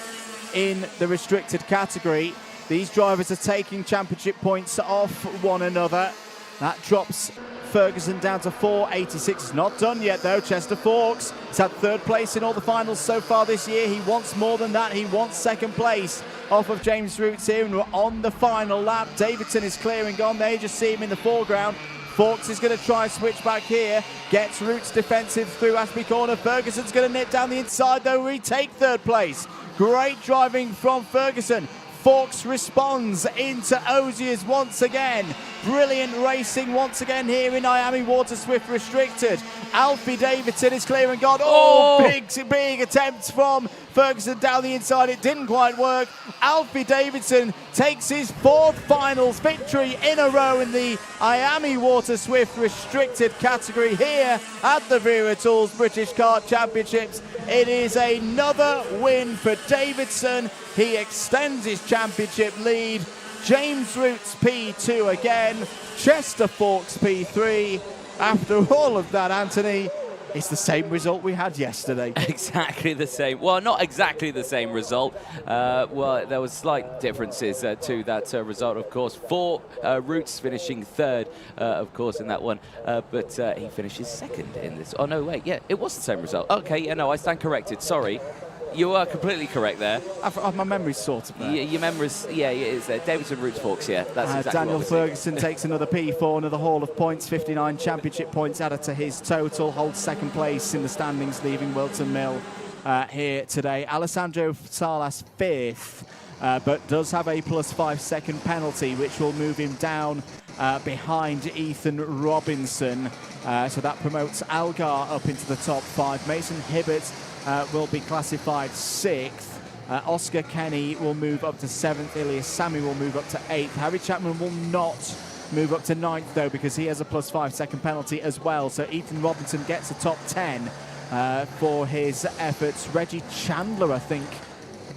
in the restricted category, these drivers are taking championship points off one another. That drops Ferguson down to 486. It's not done yet, though. Chester Forks has had 3rd place in all the finals so far this year. He wants more than that. He wants 2nd place off of James Roots here, and we're on the final lap. Davidson is clearing on there. You just see him in the foreground. Forks is going to try and switch back here. Gets Roots defensive through Ashby Corner. Ferguson's going to nip down the inside, though, retake 3rd place. Great driving from Ferguson. Forks responds into Oziers once again. Brilliant racing once again here in IAME Water Swift Restricted. Alfie Davidson is clear and gone. Oh, big attempt from Ferguson down the inside. It didn't quite work. Alfie Davidson takes his 4th finals victory in a row in the IAME Water Swift Restricted category here at the Wera Tools British Kart Championships. It is another win for Davidson. He extends his championship lead. James Roots P2 again, Chester Fawkes P3. After all of that, Anthony, it's the same result we had yesterday. Exactly the same. Well, not exactly the same result. Well, there was slight differences to that result, of course. Roots finishing 3rd, of course, in that one. But he finishes 2nd in this. Oh, no, wait. Yeah, it was the same result. Okay, yeah, no, I stand corrected. Sorry. You are completely correct there. My memory's sort of there. Your memory's, yeah, it is there. Davidson, Roots, Fawkes, yeah. That's exactly Daniel what Ferguson takes another P4, another haul of points, 59 championship points added to his total, holds 2nd place in the standings, leaving Whilton Mill here today. Alessandro Salas 5th, but does have a +5 second penalty, which will move him down behind Ethan Robinson. So that promotes Algar up into the top 5. Mason Hibbert will be classified 6th. Oscar Kenny will move up to 7th. Ilias Sami will move up to 8th. Harry Chapman will not move up to 9th, though, because he has a +5 second penalty as well. So Ethan Robinson gets a top 10 for his efforts. Reggie Chandler, I think,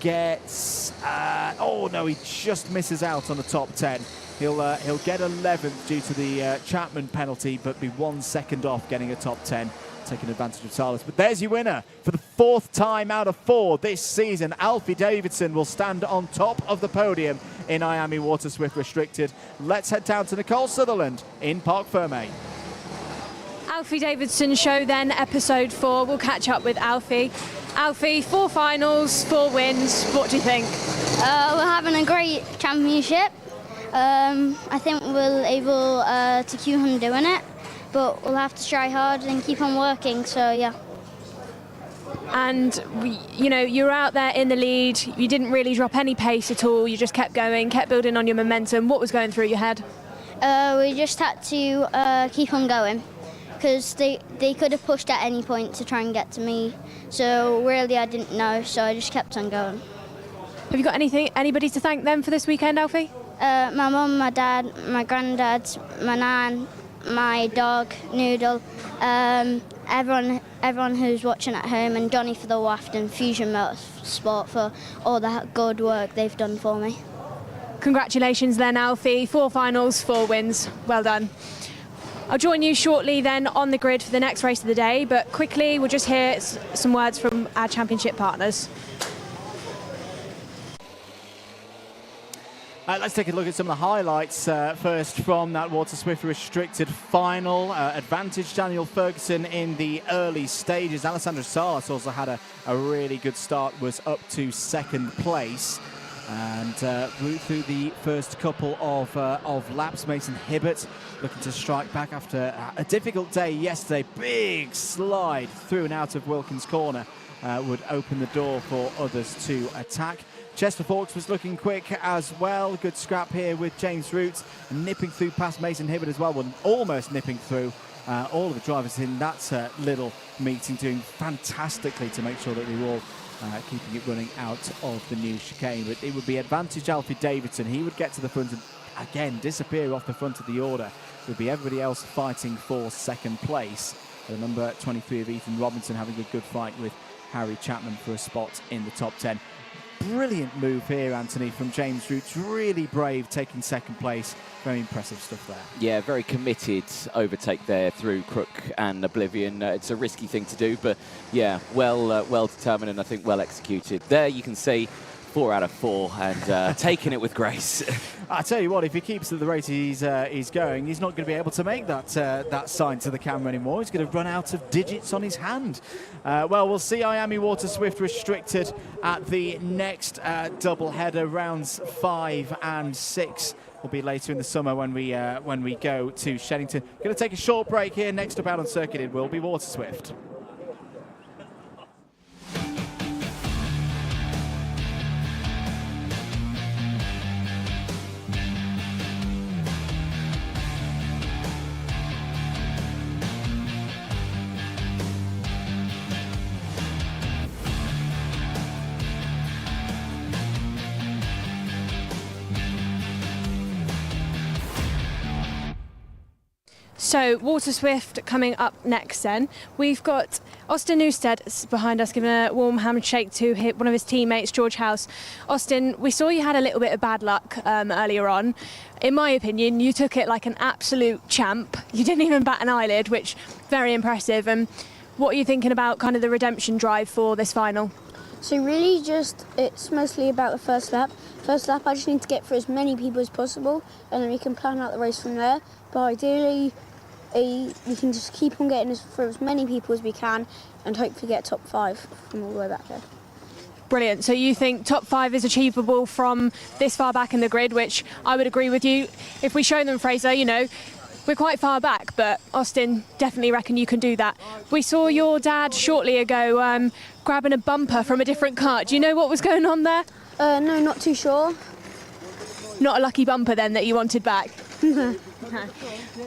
gets... oh, no, he just misses out on the top 10. He'll get 11th due to the Chapman penalty, but be 1 second off getting a top 10. Taking advantage of Salas. But there's your winner for the 4th time out of 4 this season. Alfie Davidson will stand on top of the podium in IAME Water Swift Restricted. Let's head down to Nicole Sutherland in Parc Ferme. Alfie Davidson show then, episode 4. We'll catch up with Alfie. Alfie, 4 finals, 4 wins. What do you think? We're having a great championship. I think we're able to keep on doing it. But we'll have to try hard and keep on working, so yeah. And, you're out there in the lead. You didn't really drop any pace at all. You just kept going, kept building on your momentum. What was going through your head? We just had to keep on going because they could have pushed at any point to try and get to me. So really I didn't know, so I just kept on going. Have you got anybody to thank them for this weekend, Alfie? My mum, my dad, my granddad, my nan, my dog, Noodle, everyone who's watching at home, and Johnny for the waft and Fusion Motorsport for all the good work they've done for me. Congratulations then, Alfie. 4 finals, 4 wins. Well done. I'll join you shortly then on the grid for the next race of the day, but quickly we'll just hear some words from our championship partners. Let's take a look at some of the highlights first from that Water Swift Restricted final. Advantage Daniel Ferguson in the early stages. Alessandro Salas also had a really good start, was up to 2nd place. And through the first couple of laps, Mason Hibbert looking to strike back after a difficult day yesterday. Big slide through and out of Wilkins' corner would open the door for others to attack. Chester Fawkes was looking quick as well. Good scrap here with James Roots, nipping through past Mason Hibbert as well, almost nipping through all of the drivers in that little meeting, doing fantastically to make sure that they were all keeping it running out of the new chicane. But it would be advantage Alfie Davidson. He would get to the front and again disappear off the front of the order. It would be everybody else fighting for 2nd place. The number 23 of Ethan Robinson having a good fight with Harry Chapman for a spot in the top 10. Brilliant move here, Anthony, from James Roots. Really brave, taking 2nd place. Very impressive stuff there. Yeah, very committed overtake there through Crook and Oblivion. It's a risky thing to do, but yeah, well determined and I think well executed. There you can see 4 out of 4 and taking it with grace. I tell you what, if he keeps at the rate he's going, he's not going to be able to make that sign to the camera anymore. He's going to run out of digits on his hand. Well, we'll see IAME Water Swift Restricted at the next double header. Rounds 5 and 6 will be later in the summer when we go to Sheddington. Going to take a short break here. Next up out on circuit, it will be Water Swift. So, Water Swift coming up next then. We've got Austin Newstead behind us giving a warm handshake to one of his teammates, George House. Austin, we saw you had a little bit of bad luck earlier on. In my opinion, you took it like an absolute champ. You didn't even bat an eyelid, which very impressive. And what are you thinking about kind of the redemption drive for this final? So really it's mostly about the first lap. First lap I just need to get through as many people as possible and then we can plan out the race from there. But ideally we can just keep on getting through as many people as we can and hopefully get top 5 from all the way back there. Brilliant. So you think top 5 is achievable from this far back in the grid, which I would agree with you. If we show them, Fraser, you know, we're quite far back, but Austin, definitely reckon you can do that. We saw your dad shortly ago grabbing a bumper from a different kart. Do you know what was going on there? No, not too sure. Not a lucky bumper then that you wanted back?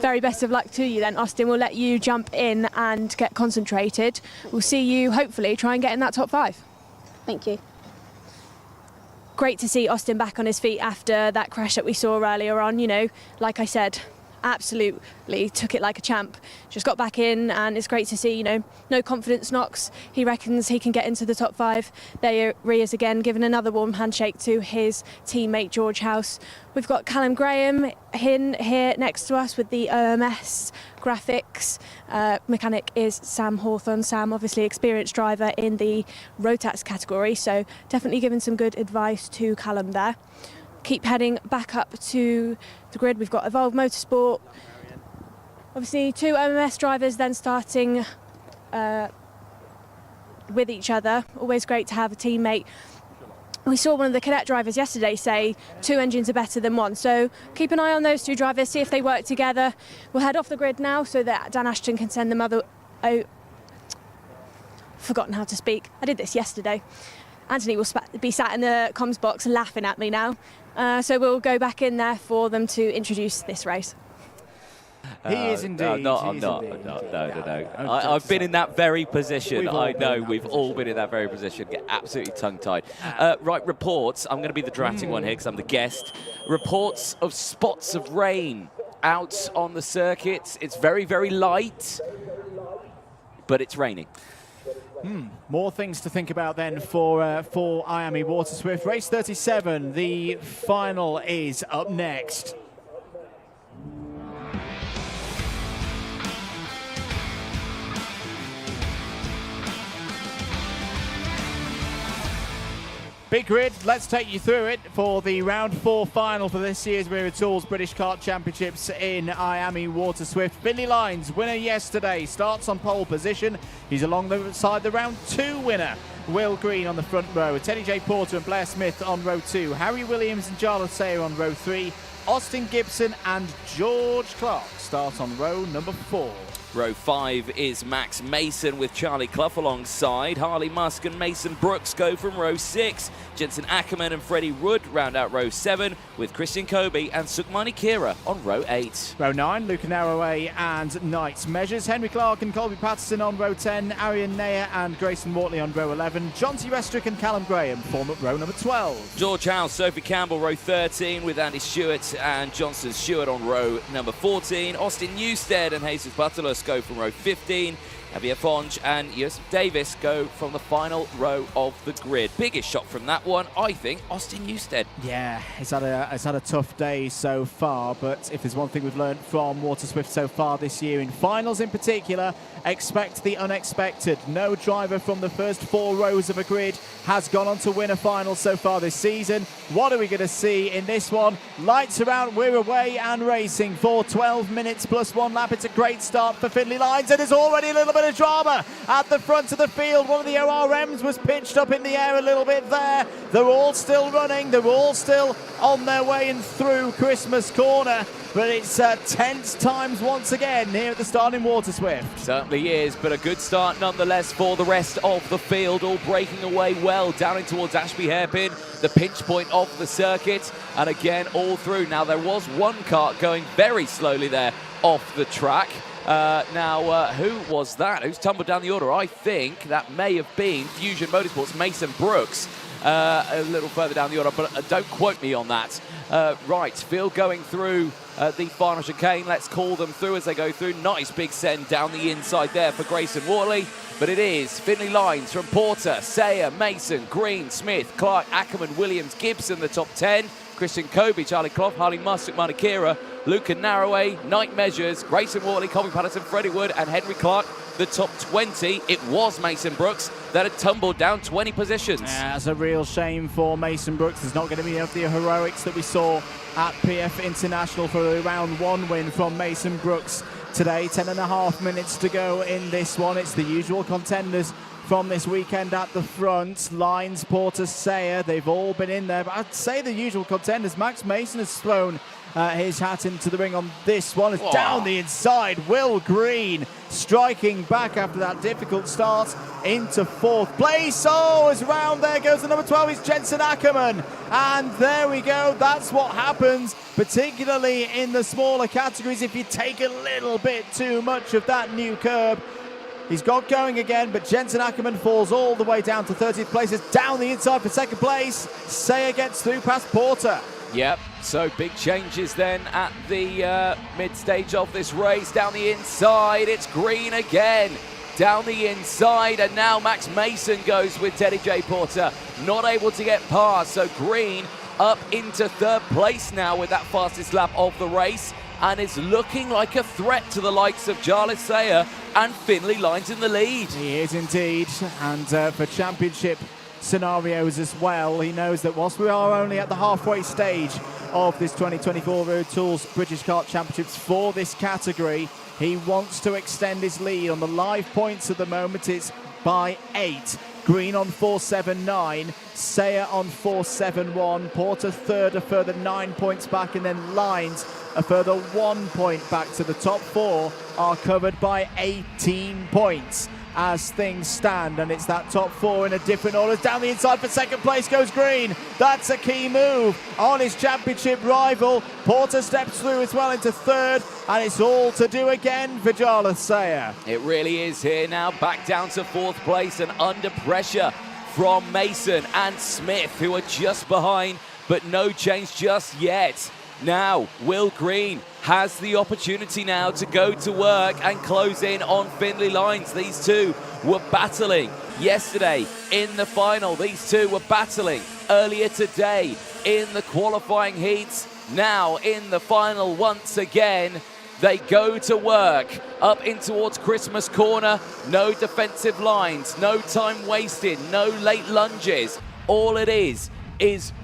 Very best of luck to you then, Austin. We'll let you jump in and get concentrated. We'll see you hopefully try and get in that top 5. Thank you. Great to see Austin back on his feet after that crash that we saw earlier on. You know, like I said, absolutely took it like a champ. Just got back in and it's great to see, you know, no confidence knocks. He reckons he can get into the top 5. There he is again, giving another warm handshake to his teammate George House. We've got Callum Graham here next to us with the OMS graphics. Mechanic is Sam Hawthorne. Sam, obviously experienced driver in the Rotax category, so definitely giving some good advice to Callum there. Keep heading back up to the grid. We've got Evolve Motorsport. Obviously 2 OMS drivers then starting with each other. Always great to have a teammate. We saw one of the cadet drivers yesterday say 2 engines are better than 1. So keep an eye on those 2 drivers, see if they work together. We'll head off the grid now so that Dan Ashton can send them forgotten how to speak. I did this yesterday. Anthony will be sat in the comms box laughing at me now. So we'll go back in there for them to introduce this race. He is indeed. I'm not. I've been in that very position. I know we've all been in that very position. Get absolutely tongue-tied. Right, reports. I'm going to be the dramatic one here because I'm the guest. Reports of spots of rain out on the circuit. It's very, very light, but it's raining. More things to think about then for IAME Water Swift. Race 37, the final is up next. Big grid, let's take you through it for the round 4 final for this year's Wera Tools British Kart Championships in IAME Water Swift. Finley Lyons, winner yesterday, starts on pole position. He's alongside the round 2 winner, Will Green on the front row, Teddy J. Porter and Blair Smith on row 2, Harry Williams and Jarlath Sayer on row 3, Austin Gibson and George Clark start on row number 4. Row 5 is Max Mason with Charlie Clough alongside. Harley Musk and Mason Brooks go from row 6. Jensen Ackerman and Freddie Wood round out row 7 with Christian Kobe and Sukmani Kira on row 8. Row 9, Luca Narroway and Knights Measures. Henry Clark and Colby Patterson on row 10. Arian Nair and Grayson Wortley on row 11. John T. Restrick and Callum Graham form up row number 12. George House, Sophie Campbell, row 13 with Andy Stewart and Johnson Stewart on row number 14. Austin Newstead and Jesus Butterless go from row 15. Javier Fonge and Joseph Davis go from the final row of the grid. Biggest shot from that one, I think, Austin Newstead. Yeah, it's had a tough day so far, but if there's one thing we've learned from Water Swift so far this year, in finals in particular, expect the unexpected. No driver from the first 4 rows of a grid has gone on to win a final so far this season. What are we going to see in this one? Lights are out, we're away and racing for 12 minutes plus 1 lap. It's a great start for Finley Lyons, and there's already a little bit of drama at the front of the field. One of the ORMs was pitched up in the air a little bit there. They're all still running, they're all still on their way and through Christmas Corner, but it's tense times once again here at the start in Water Swift. Certainly is, but a good start nonetheless for the rest of the field, all breaking away well down in towards Ashby Hairpin, the pinch point of the circuit, and again all through. Now there was one kart going very slowly there off the track. Who was that? Who's tumbled down the order? I think that may have been Fusion Motorsports' Mason Brooks. a little further down the order, but don't quote me on that. Right, Phil going through the final chicane. Let's call them through as they go through. Nice big send down the inside there for Grayson Worley. But it is Finley Lines from Porter, Sayer, Mason, Green, Smith, Clark, Ackerman, Williams, Gibson, the top 10. Christian Kobe, Charlie Clough, Harley Mustick, Manikira, Lucan Narroway, Knight Measures, Grayson Worley, Colby Patterson, Freddie Wood, and Henry Clark, the top 20. It was Mason Brooks that had tumbled down 20 positions. Yeah, it's a real shame for Mason Brooks. There's not going to be enough of the heroics that we saw at PF International for the round 1 win from Mason Brooks today. 10.5 minutes to go in this one. It's the usual contenders from this weekend at the front. Lines, Porter, Sayer, they've all been in there. But I'd say the usual contenders. Max Mason has thrown his hat into the ring on this one. It's down the inside. Will Green striking back after that difficult start into 4th place. Oh, as round there goes the number 12 is Jensen Ackerman. And there we go. That's what happens, particularly in the smaller categories, if you take a little bit too much of that new curb. He's got going again, but Jensen Ackerman falls all the way down to 30th place. It's down the inside for 2nd place. Sayer gets through past Porter. Yep, so big changes then at the mid-stage of this race. Down the inside, it's Green again. Down the inside, and now Max Mason goes with Teddy J. Porter. Not able to get past, so Green up into 3rd place now with that fastest lap of the race. And is looking like a threat to the likes of Jarlath Sayer and Finley Lines in the lead. He is indeed, and for championship scenarios as well, he knows that whilst we are only at the halfway stage of this 2024 Road Tools British Kart Championships for this category, he wants to extend his lead. On the live points at the moment, it's by 8. Green on 4.79, Sayer on 4.71, Porter 3rd, a further 9 points back, and then Lines a further 1 point back to the top 4 are covered by 18 points as things stand, and it's that top 4 in a different order. Down the inside for 2nd place goes Green. That's a key move on his championship rival. Porter steps through as well into 3rd, and it's all to do again for Jarlath Sayer. It really is here now, back down to 4th place and under pressure from Mason and Smith, who are just behind, but no change just yet. Now, Will Green has the opportunity now to go to work and close in on Finley Lines. These two were battling yesterday in the final. These two were battling earlier today in the qualifying heats. Now in the final once again, they go to work up in towards Christmas corner. No defensive lines, no time wasted, no late lunges. All it is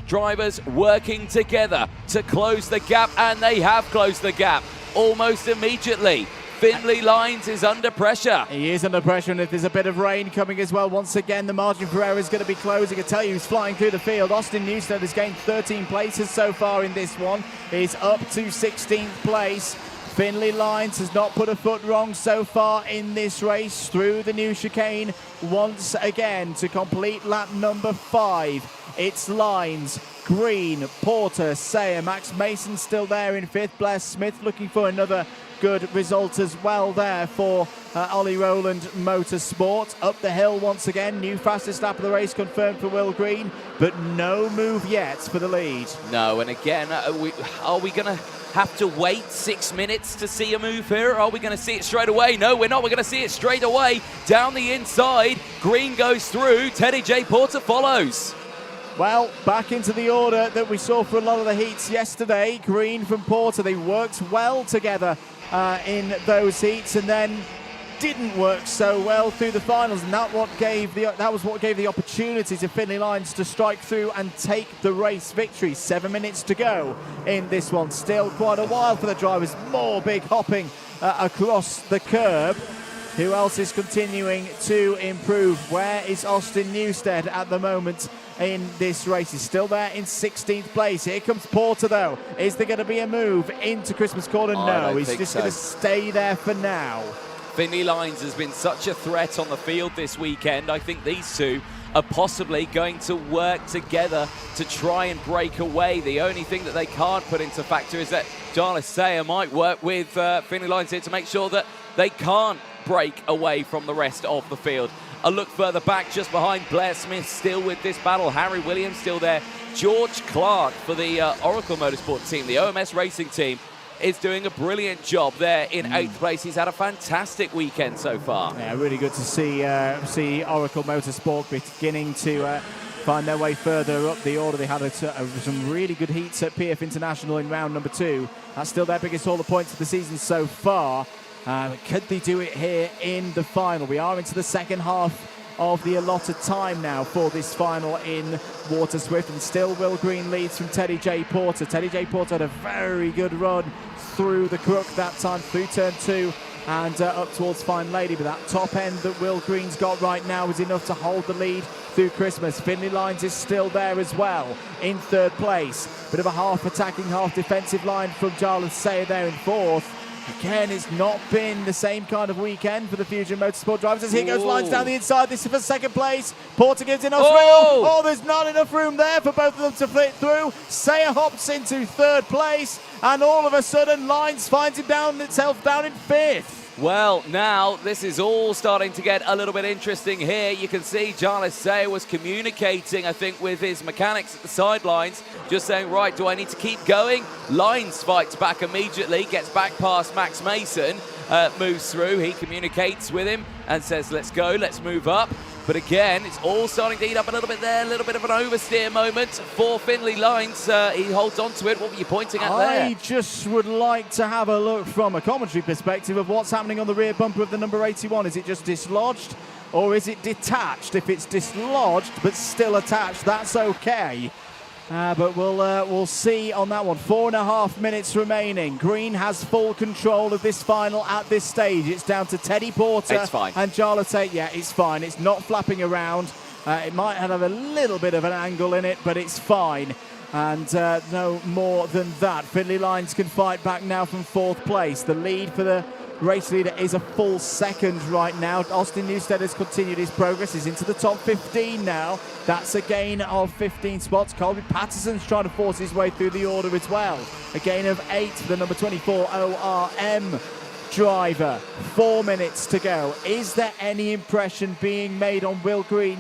drivers working together to close the gap, and they have closed the gap almost immediately. Finley Lines is under pressure. He is under pressure, and if there's a bit of rain coming as well, once again, the margin for error is going to be closing. I can tell you, he's flying through the field. Austin Newstead has gained 13 places so far in this one. He's up to 16th place. Finley Lines has not put a foot wrong so far in this race through the new chicane once again to complete lap number 5. It's Lines, Green, Porter, Sayer, Max Mason still there in 5th. Blair Smith looking for another good result as well there for Ollie Rowland Motorsport. Up the hill once again, new fastest lap of the race confirmed for Will Green, but no move yet for the lead. No, and again, are we going to have to wait 6 minutes to see a move here? Or are we going to see it straight away? No, we're not. We're going to see it straight away. Down the inside, Green goes through. Teddy J. Porter follows. Well, back into the order that we saw for a lot of the heats yesterday. Green from Porter, they worked well together in those heats, and then didn't work so well through the finals, and that was what gave the opportunity to Finley Lines to strike through and take the race victory. 7 minutes to go in this one. Still quite a while for the drivers. More big hopping across the curb. Who else is continuing to improve? Where is Austin Newstead at the moment in this race? He's still there in 16th place. Here comes Porter, though. Is there going to be a move into Christmas corner? No, he's just going to stay there for now. Finley Lines has been such a threat on the field this weekend. I think these two are possibly going to work together to try and break away. The only thing that they can't put into factor is that Jarlath Sayer might work with Finley Lines here to make sure that they can't break away from the rest of the field. A look further back, just behind, Blair Smith still with this battle. Harry Williams still there. George Clark for the Oracle Motorsport team, the OMS racing team, is doing a brilliant job there in 8th place. He's had a fantastic weekend so far. Yeah, really good to see Oracle Motorsport beginning to find their way further up the order. They had some really good heats at PF International in round number 2. That's still their biggest haul of points of the season so far. Could they do it here in the final? We are into the second half of the allotted time now for this final in Water Swift, and still Will Green leads from Teddy J. Porter. Teddy J. Porter had a very good run through the crook that time, through turn 2 and up towards Fine Lady, but that top end that Will Green's got right now is enough to hold the lead through Christmas. Finley Lines is still there as well in 3rd place. Bit of a half attacking, half defensive line from Jarlath Sayer there in 4th. Again, it's not been the same kind of weekend for the Fusion Motorsport drivers as here goes Lines down the inside. This is for 2nd place. Porter gives enough room. Oh, there's not enough room there for both of them to flit through. Sayer hops into 3rd place, and all of a sudden Lines finds itself down in 5th. Well, now this is all starting to get a little bit interesting here. You can see Jarlath Sayer was communicating, I think, with his mechanics at the sidelines, just saying, right, do I need to keep going? Lines fights back immediately, gets back past Max Mason, moves through. He communicates with him and says, let's go, let's move up. But again, it's all starting to heat up a little bit there, a little bit of an oversteer moment for Finley Lines. He holds on to it. What were you pointing at there? I just would like to have a look from a commentary perspective of what's happening on the rear bumper of the number 81. Is it just dislodged or is it detached? If it's dislodged but still attached, that's okay. But we'll see on that one. 4.5 minutes remaining. Green has full control of this final at this stage. It's down to Teddy Porter and Jarlath Sayer. Yeah, it's fine. It's not flapping around. It might have a little bit of an angle in it, but it's fine. And no more than that. Finley Lines can fight back now from 4th place. The lead for the race leader is a full 2nd right now. Austin Newstead has continued his progress. He's into the top 15 now. That's a gain of 15 spots. Colby Patterson's trying to force his way through the order as well. A gain of 8 for the number 24 ORM driver. 4 minutes to go. Is there any impression being made on Will Green?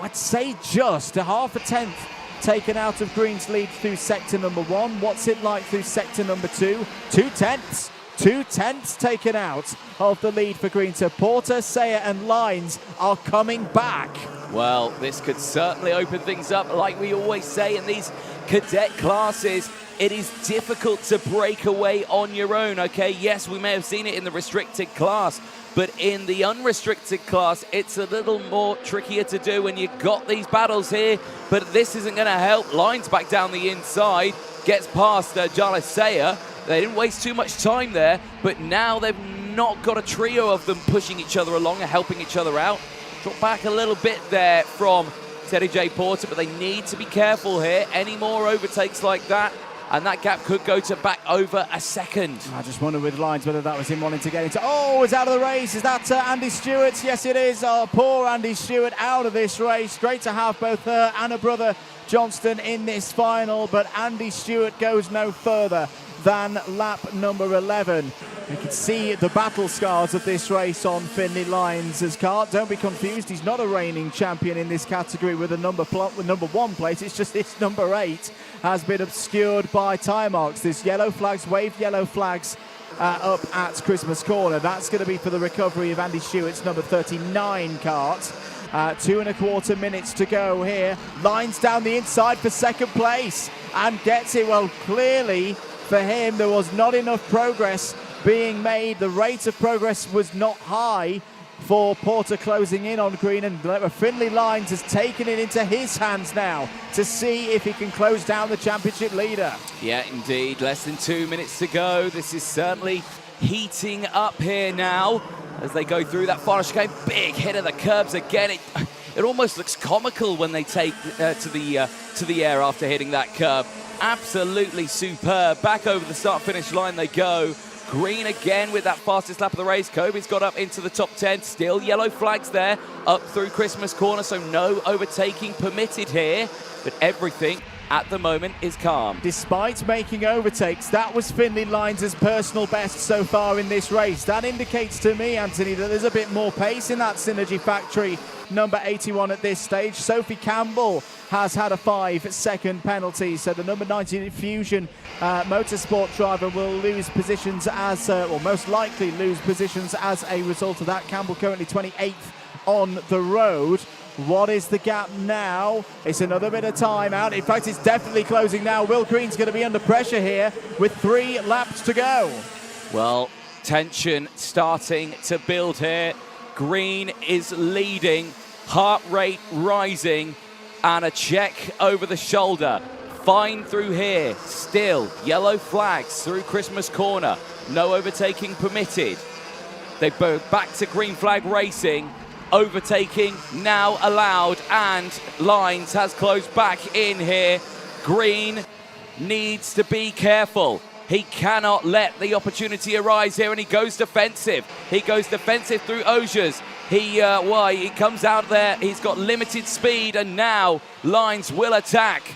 I'd say just a half a tenth taken out of Green's lead through sector number 1. What's it like through sector number 2? 2 tenths. 2 tenths taken out of the lead for Green. So Porter, Sayer and Lines are coming back. Well, this could certainly open things up. Like we always say in these cadet classes, it is difficult to break away on your own, okay? Yes, we may have seen it in the restricted class, but in the unrestricted class, it's a little more trickier to do when you've got these battles here, but this isn't going to help. Lines back down the inside, gets past Jarlath Sayer. They didn't waste too much time there, but now they've not got a trio of them pushing each other along and helping each other out. Drop back a little bit there from Teddy J. Porter, but they need to be careful here. Any more overtakes like that, and that gap could go to back over a 2nd. I just wonder with Lines whether that was him wanting to get into... Oh, it's out of the race. Is that Andy Stewart? Yes, it is. Oh, poor Andy Stewart out of this race. Great to have both her and her brother Johnston in this final, but Andy Stewart goes no further than lap number 11. You can see the battle scars of this race on Finley Lines' Kart. Don't be confused, he's not a reigning champion in this category with a number 1 plate. It's just this number 8 has been obscured by tyre marks. There's yellow flags, waved yellow flags up at Christmas Corner. That's going to be for the recovery of Andy Stewart's number 39 Kart. 2.25 minutes to go here. Lines down the inside for 2nd place and gets it. Well, clearly for him there was not enough progress being made. The rate of progress was not high for Porter closing in on Green, and Finley Lines has taken it into his hands now to see if he can close down the championship leader. Yeah, indeed. Less than 2 minutes to go. This is certainly heating up here now as they go through that final chicane. Big hit of the curbs again. It almost looks comical when they take to the air after hitting that curb. Absolutely superb. Back over the start-finish line they go. Green again with that fastest lap of the race. Kobe's got up into the top 10. Still yellow flags there up through Christmas Corner, so no overtaking permitted here. But everything at the moment is calm. Despite making overtakes, that was Finley Lines' personal best so far in this race. That indicates to me, Anthony, that there's a bit more pace in that Synergy Factory number 81 at this stage. Sophie Campbell has had a 5-second penalty, so the number 19 Fusion Motorsport driver will lose positions as, or most likely lose positions as a result of that. Campbell currently 28th on the road. What is the gap now? It's another bit of time out. In fact, it's definitely closing now. Will Green's going to be under pressure here with 3 laps to go. Well, tension starting to build here. Green is leading, heart rate rising, and a check over the shoulder. Fine through here, still yellow flags through Christmas Corner. No overtaking permitted. They go back to green flag racing. Overtaking now allowed, and Lines has closed back in here. Green needs to be careful. He cannot let the opportunity arise here, and he goes defensive. He goes defensive through Osiers. He comes out there. He's got limited speed, and now Lines will attack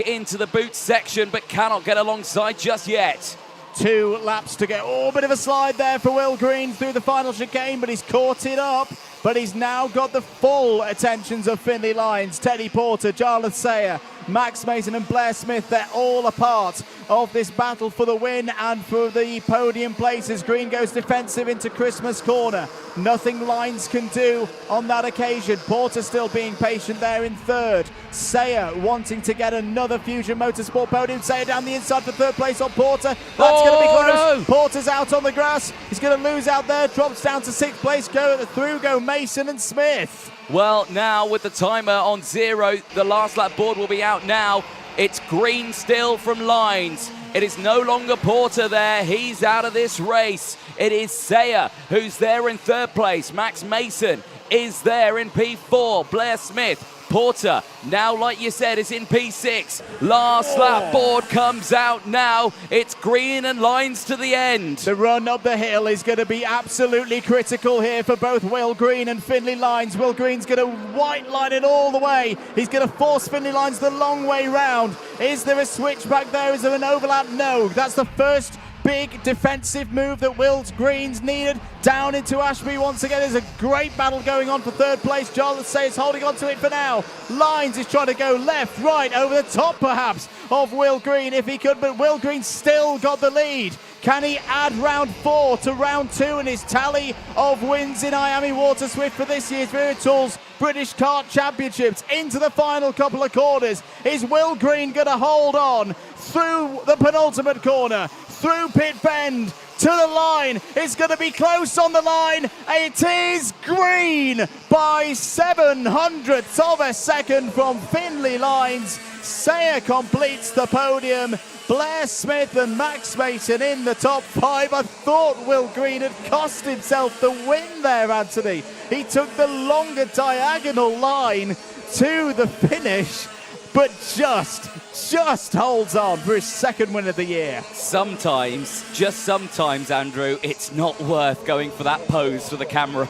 into the boot section, but cannot get alongside just yet. 2 laps to go. Oh, bit of a slide there for Will Green through the final chicane, but he's caught it up. But he's now got the full attentions of Finley Lines. Teddy Porter, Jarlath Sayer, Max Mason and Blair Smith, they're all a part of this battle for the win and for the podium places. Green goes defensive into Christmas Corner. Nothing Lines can do on that occasion. Porter still being patient there in 3rd. Sayer wanting to get another Fusion Motorsport podium. Sayer down the inside for 3rd place on Porter. That's going to be close. No. Porter's out on the grass. He's going to lose out there. Drops down to 6th place. Go Mason and Smith. Well, now with the timer on 0, the last lap board will be out now. It's Green still from Lines. It is no longer Porter there. He's out of this race. It is Sayer who's there in 3rd place. Max Mason is there in P4. Blair Smith. Porter, now like you said, is in P6. Last lap board comes out now. It's Green and Lines to the end. The run up the hill is going to be absolutely critical here for both Will Green and Finley Lines. Will Green's going to white line it all the way. He's going to force Finley Lines the long way round. Is there a switch back there? Is there an overlap? No. That's the first big defensive move that Will Green's needed. Down into Ashby once again. There's a great battle going on for 3rd place. Jarlath Sayers holding on to it for now. Lines is trying to go left, right, over the top perhaps of Will Green if he could, but Will Green still got the lead. Can he add round 4 to round 2 in his tally of wins in IAME Water Swift for this year's Wera Tools British Kart Championships? Into the final couple of corners. Is Will Green going to hold on through the penultimate corner, through Pit Bend, to the line? It's going to be close on the line. It is Green by 700ths of a second from Finley Lines. Sayer completes the podium. Blair Smith and Max Mason in the top 5. I thought Will Green had cost himself the win there, Anthony. He took the longer diagonal line to the finish, but just holds on for his 2nd win of the year. Sometimes, just sometimes, Andrew, it's not worth going for that pose for the camera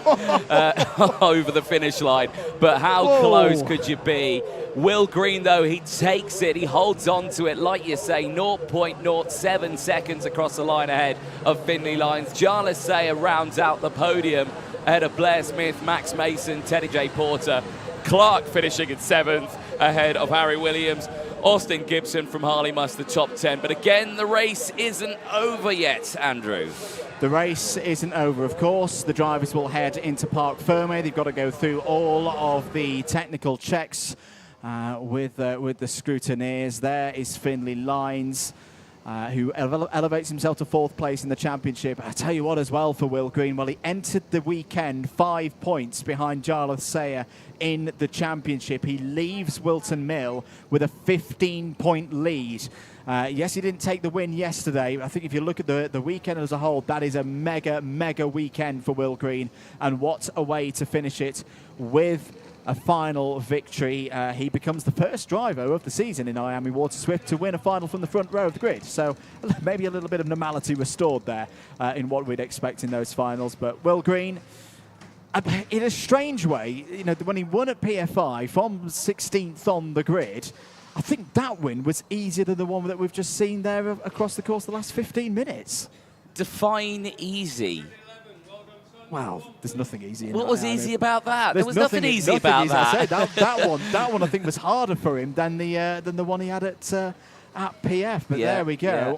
over the finish line. But how close could you be? Will Green, though, he takes it. He holds on to it, like you say, 0.07 seconds across the line ahead of Finley Lines. Jarlath Sayer rounds out the podium ahead of Blair Smith, Max Mason, Teddy J. Porter. Clark finishing in 7th ahead of Harry Williams. Austin Gibson from Harley Mustard top 10. But again, the race isn't over yet, Andrew. The race isn't over, of course. The drivers will head into Parc Fermé. They've got to go through all of the technical checks with the scrutineers. There is Finley Lines, who elevates himself to 4th place in the championship. I tell you what as well for Will Green, well, he entered the weekend 5 points behind Jarlath Sayer in the championship. He leaves Whilton Mill with a 15-point lead. Yes, he didn't take the win yesterday. I think if you look at the weekend as a whole, that is a mega weekend for Will Green. And what a way to finish it with a final victory. He becomes the first driver of the season in IAME Water Swift to win a final from the front row of the grid. So maybe a little bit of normality restored there in what we'd expect in those finals. But Will Green, in a strange way, you know, when he won at PFI from 16th on the grid, I think that win was easier than the one that we've just seen there across the course of the last 15 minutes. Define easy. Well, there's nothing easy. What was easy about that? There was nothing easy about that. I say, that one I think was harder for him than the one he had at PF. But there we go. Yeah.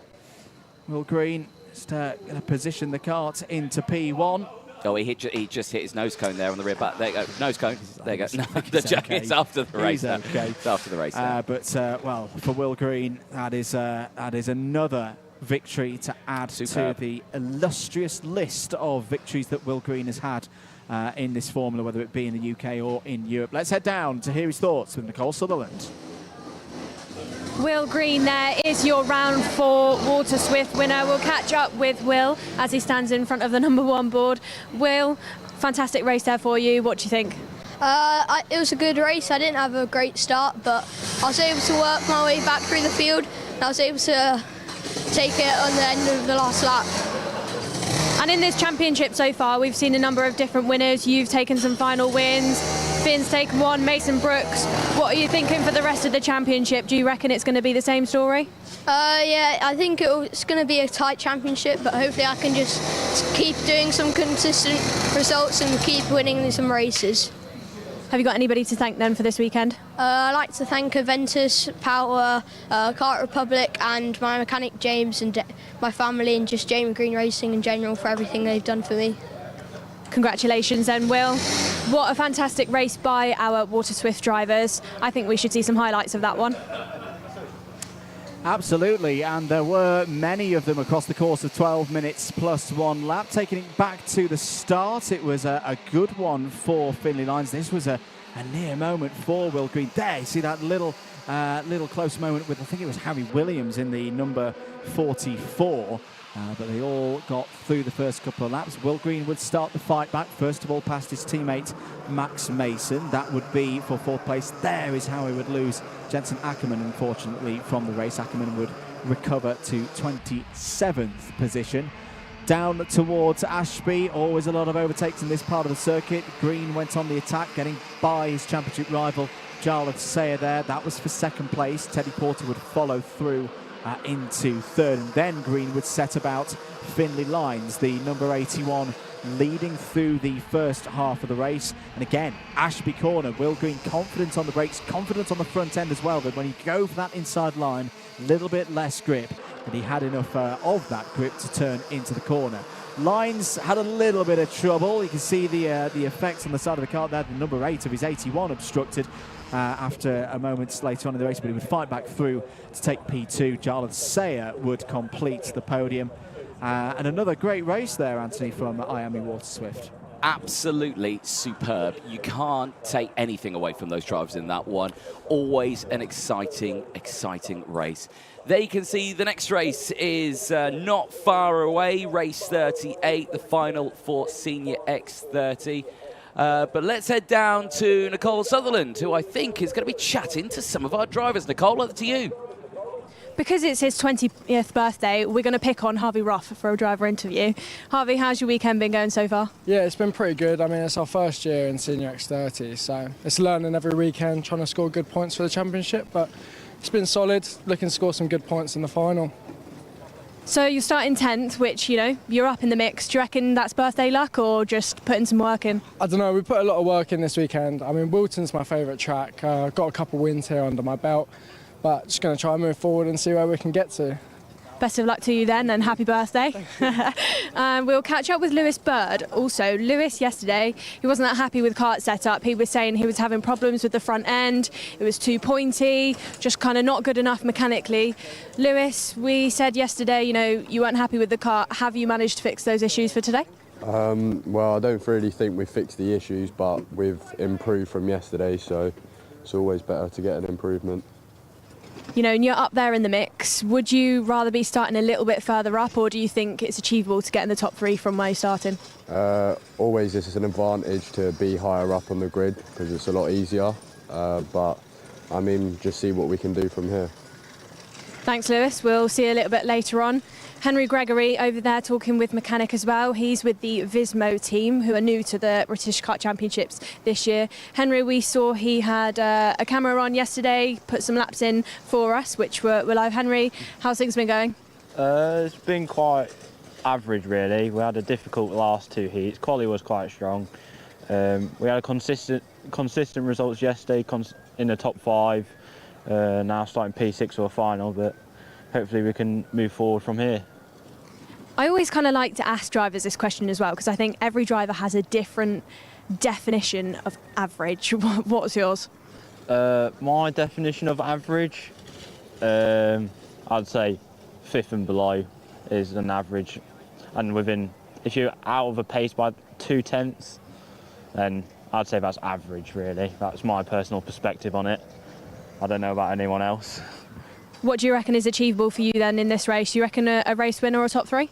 Will Green just going to position the kart into P1. Oh, he just hit his nose cone there on the rear back. There you go. Nose cone. There you go. No, the joke is after the race. Okay. It's after the race. Well, for Will Green, that is another victory to add to the illustrious list of victories that Will Green has had in this formula, whether it be in the UK or in Europe. Let's head down to hear his thoughts with Nicole Sutherland. Will Green there is your round 4 Water Swift winner. We'll catch up with Will as he stands in front of the #1 board. Will, fantastic race there for you. What do you think? It was a good race. I didn't have a great start, but I was able to work my way back through the field. And I was able to take it on the end of the last lap. And in this championship so far, we've seen a number of different winners. You've taken some final wins. Finn's taken one, Mason Brooks. What are you thinking for the rest of the championship? Do you reckon it's going to be the same story? Yeah, I think it's going to be a tight championship, but hopefully I can just keep doing some consistent results and keep winning some races. Have you got anybody to thank then for this weekend? I'd like to thank Aventus, Power, Kart Republic and my mechanic James and my family and just Jamie Green Racing in general for everything they've done for me. Congratulations then, Will. What a fantastic race by our Water Swift drivers. I think we should see some highlights of that one. Absolutely, and there were many of them across the course of 12 minutes plus 1 lap. Taking it back to the start, it was a good one for Finley Lyons. This was a near moment for Will Green. There, you see that little close moment with, I think it was Harry Williams in the number 44. But they all got through the first couple of laps. Will Green would start the fight back, first of all past his teammate Max Mason. That would be for 4th place. There is how he would lose Jensen Ackerman, unfortunately, from the race. Ackerman would recover to 27th position. Down towards Ashby, always a lot of overtakes in this part of the circuit. Green went on the attack, getting by his championship rival, Jarlath Sayer there. That was for 2nd place. Teddy Porter would follow through into 3rd, and then Green would set about Finley Lyons, the number 81, leading through the first half of the race. And again, Ashby corner, Will Green confident on the brakes, confident on the front end as well, but when you go for that inside line, a little bit less grip, and he had enough of that grip to turn into the corner. Lyons had a little bit of trouble. You can see the effects on the side of the car there. The number 8 of his 81 obstructed after a moment later on in the race, but he would fight back through to take P2. Jarlath Sayer would complete the podium. And another great race there, Anthony, from IAME Water Swift. Absolutely superb. You can't take anything away from those drivers in that one. Always an exciting race. There you can see the next race is not far away, race 38, the final for Senior X30. But let's head down to Nicole Sutherland, who I think is going to be chatting to some of our drivers. Nicole, over to you. Because it's his 20th birthday, we're going to pick on Harvey Roth for a driver interview. Harvey, how's your weekend been going so far? Yeah, it's been pretty good. I mean, it's our first year in Senior X30, so it's learning every weekend, trying to score good points for the championship, but it's been solid, looking to score some good points in the final. So you're starting 10th, which, you know, you're up in the mix. Do you reckon that's birthday luck or just putting some work in? I don't know, we put a lot of work in this weekend. I mean, Whilton's my favourite track. Got a couple wins here under my belt, but just going to try and move forward and see where we can get to. Best of luck to you then, and happy birthday. We'll catch up with Lewis Bird. Also, Lewis yesterday, he wasn't that happy with kart setup. He was saying he was having problems with the front end. It was too pointy, just kind of not good enough mechanically. Lewis, we said yesterday, you know, you weren't happy with the kart. Have you managed to fix those issues for today? Well, I don't really think we've fixed the issues, but we've improved from yesterday, so it's always better to get an improvement. You know, and you're up there in the mix. Would you rather be starting a little bit further up, or do you think it's achievable to get in the top 3 from where you're starting? Always this is an advantage to be higher up on the grid because it's a lot easier, but I mean, just see what we can do from here. Thanks, Lewis. We'll see you a little bit later on. Henry Gregory over there talking with Mechanic as well. He's with the Vismo team, who are new to the British Kart Championships this year. Henry, we saw he had a camera on yesterday, put some laps in for us, which were live. Henry, how's things been going? It's been quite average, really. We had a difficult last 2 heats. Quali was quite strong. We had a consistent results yesterday in the top 5. Now starting P6 for a final, but hopefully we can move forward from here. I always kind of like to ask drivers this question as well, because I think every driver has a different definition of average. What's yours? My definition of average, I'd say 5th and below is an average, and if you're out of a pace by 2/10, then I'd say that's average, really. That's my personal perspective on it. I don't know about anyone else. What do you reckon is achievable for you then in this race? Do you reckon a race winner or top 3?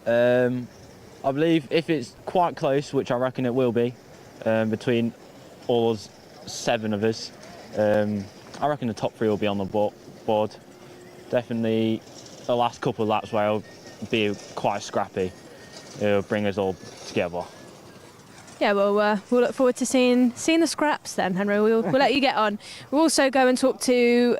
I believe if it's quite close, which I reckon it will be, between all us 7 of us, I reckon the top 3 will be on the board. Definitely the last couple of laps where it'll be quite scrappy. It'll bring us all together. Yeah, well, we'll look forward to seeing the scraps then, Henry. We'll let you get on. We'll also go and talk to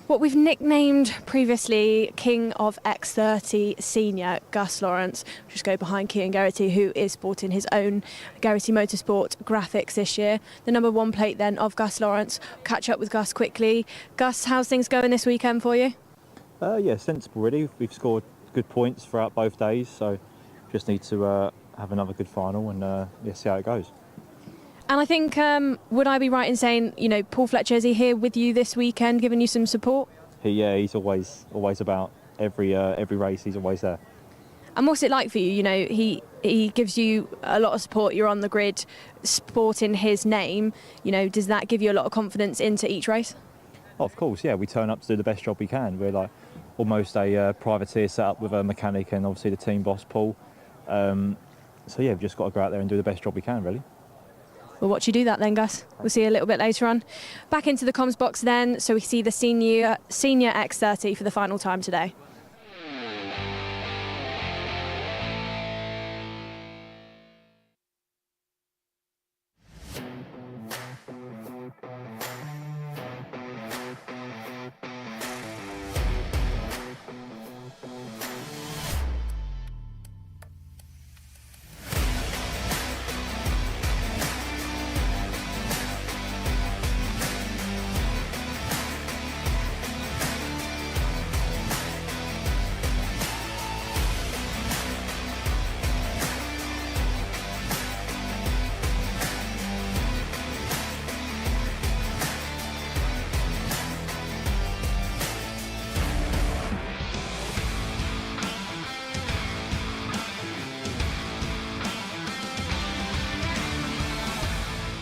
what we've nicknamed previously King of X30 Senior, Gus Lawrence. We'll just go behind Cian Geraghty, who is sporting his own Geraghty Motorsport graphics this year. The number 1 plate then of Gus Lawrence. Catch up with Gus quickly. Gus, how's things going this weekend for you? Yeah, sensible really. We've scored good points throughout both days, so just need to have another good final and see how it goes. And I think, would I be right in saying, Paul Fletcher, is he here with you this weekend, giving you some support? He's always about every race. He's always there. And what's it like for you? He gives you a lot of support. You're on the grid, sporting his name. Does that give you a lot of confidence into each race? Oh, of course, yeah. We turn up to do the best job we can. We're like almost a privateer set up with a mechanic and obviously the team boss, Paul. So yeah, we've just got to go out there and do the best job we can, really. We'll watch you do that then, Gus. We'll see you a little bit later on. Back into the comms box then, so we see the senior X30 for the final time today.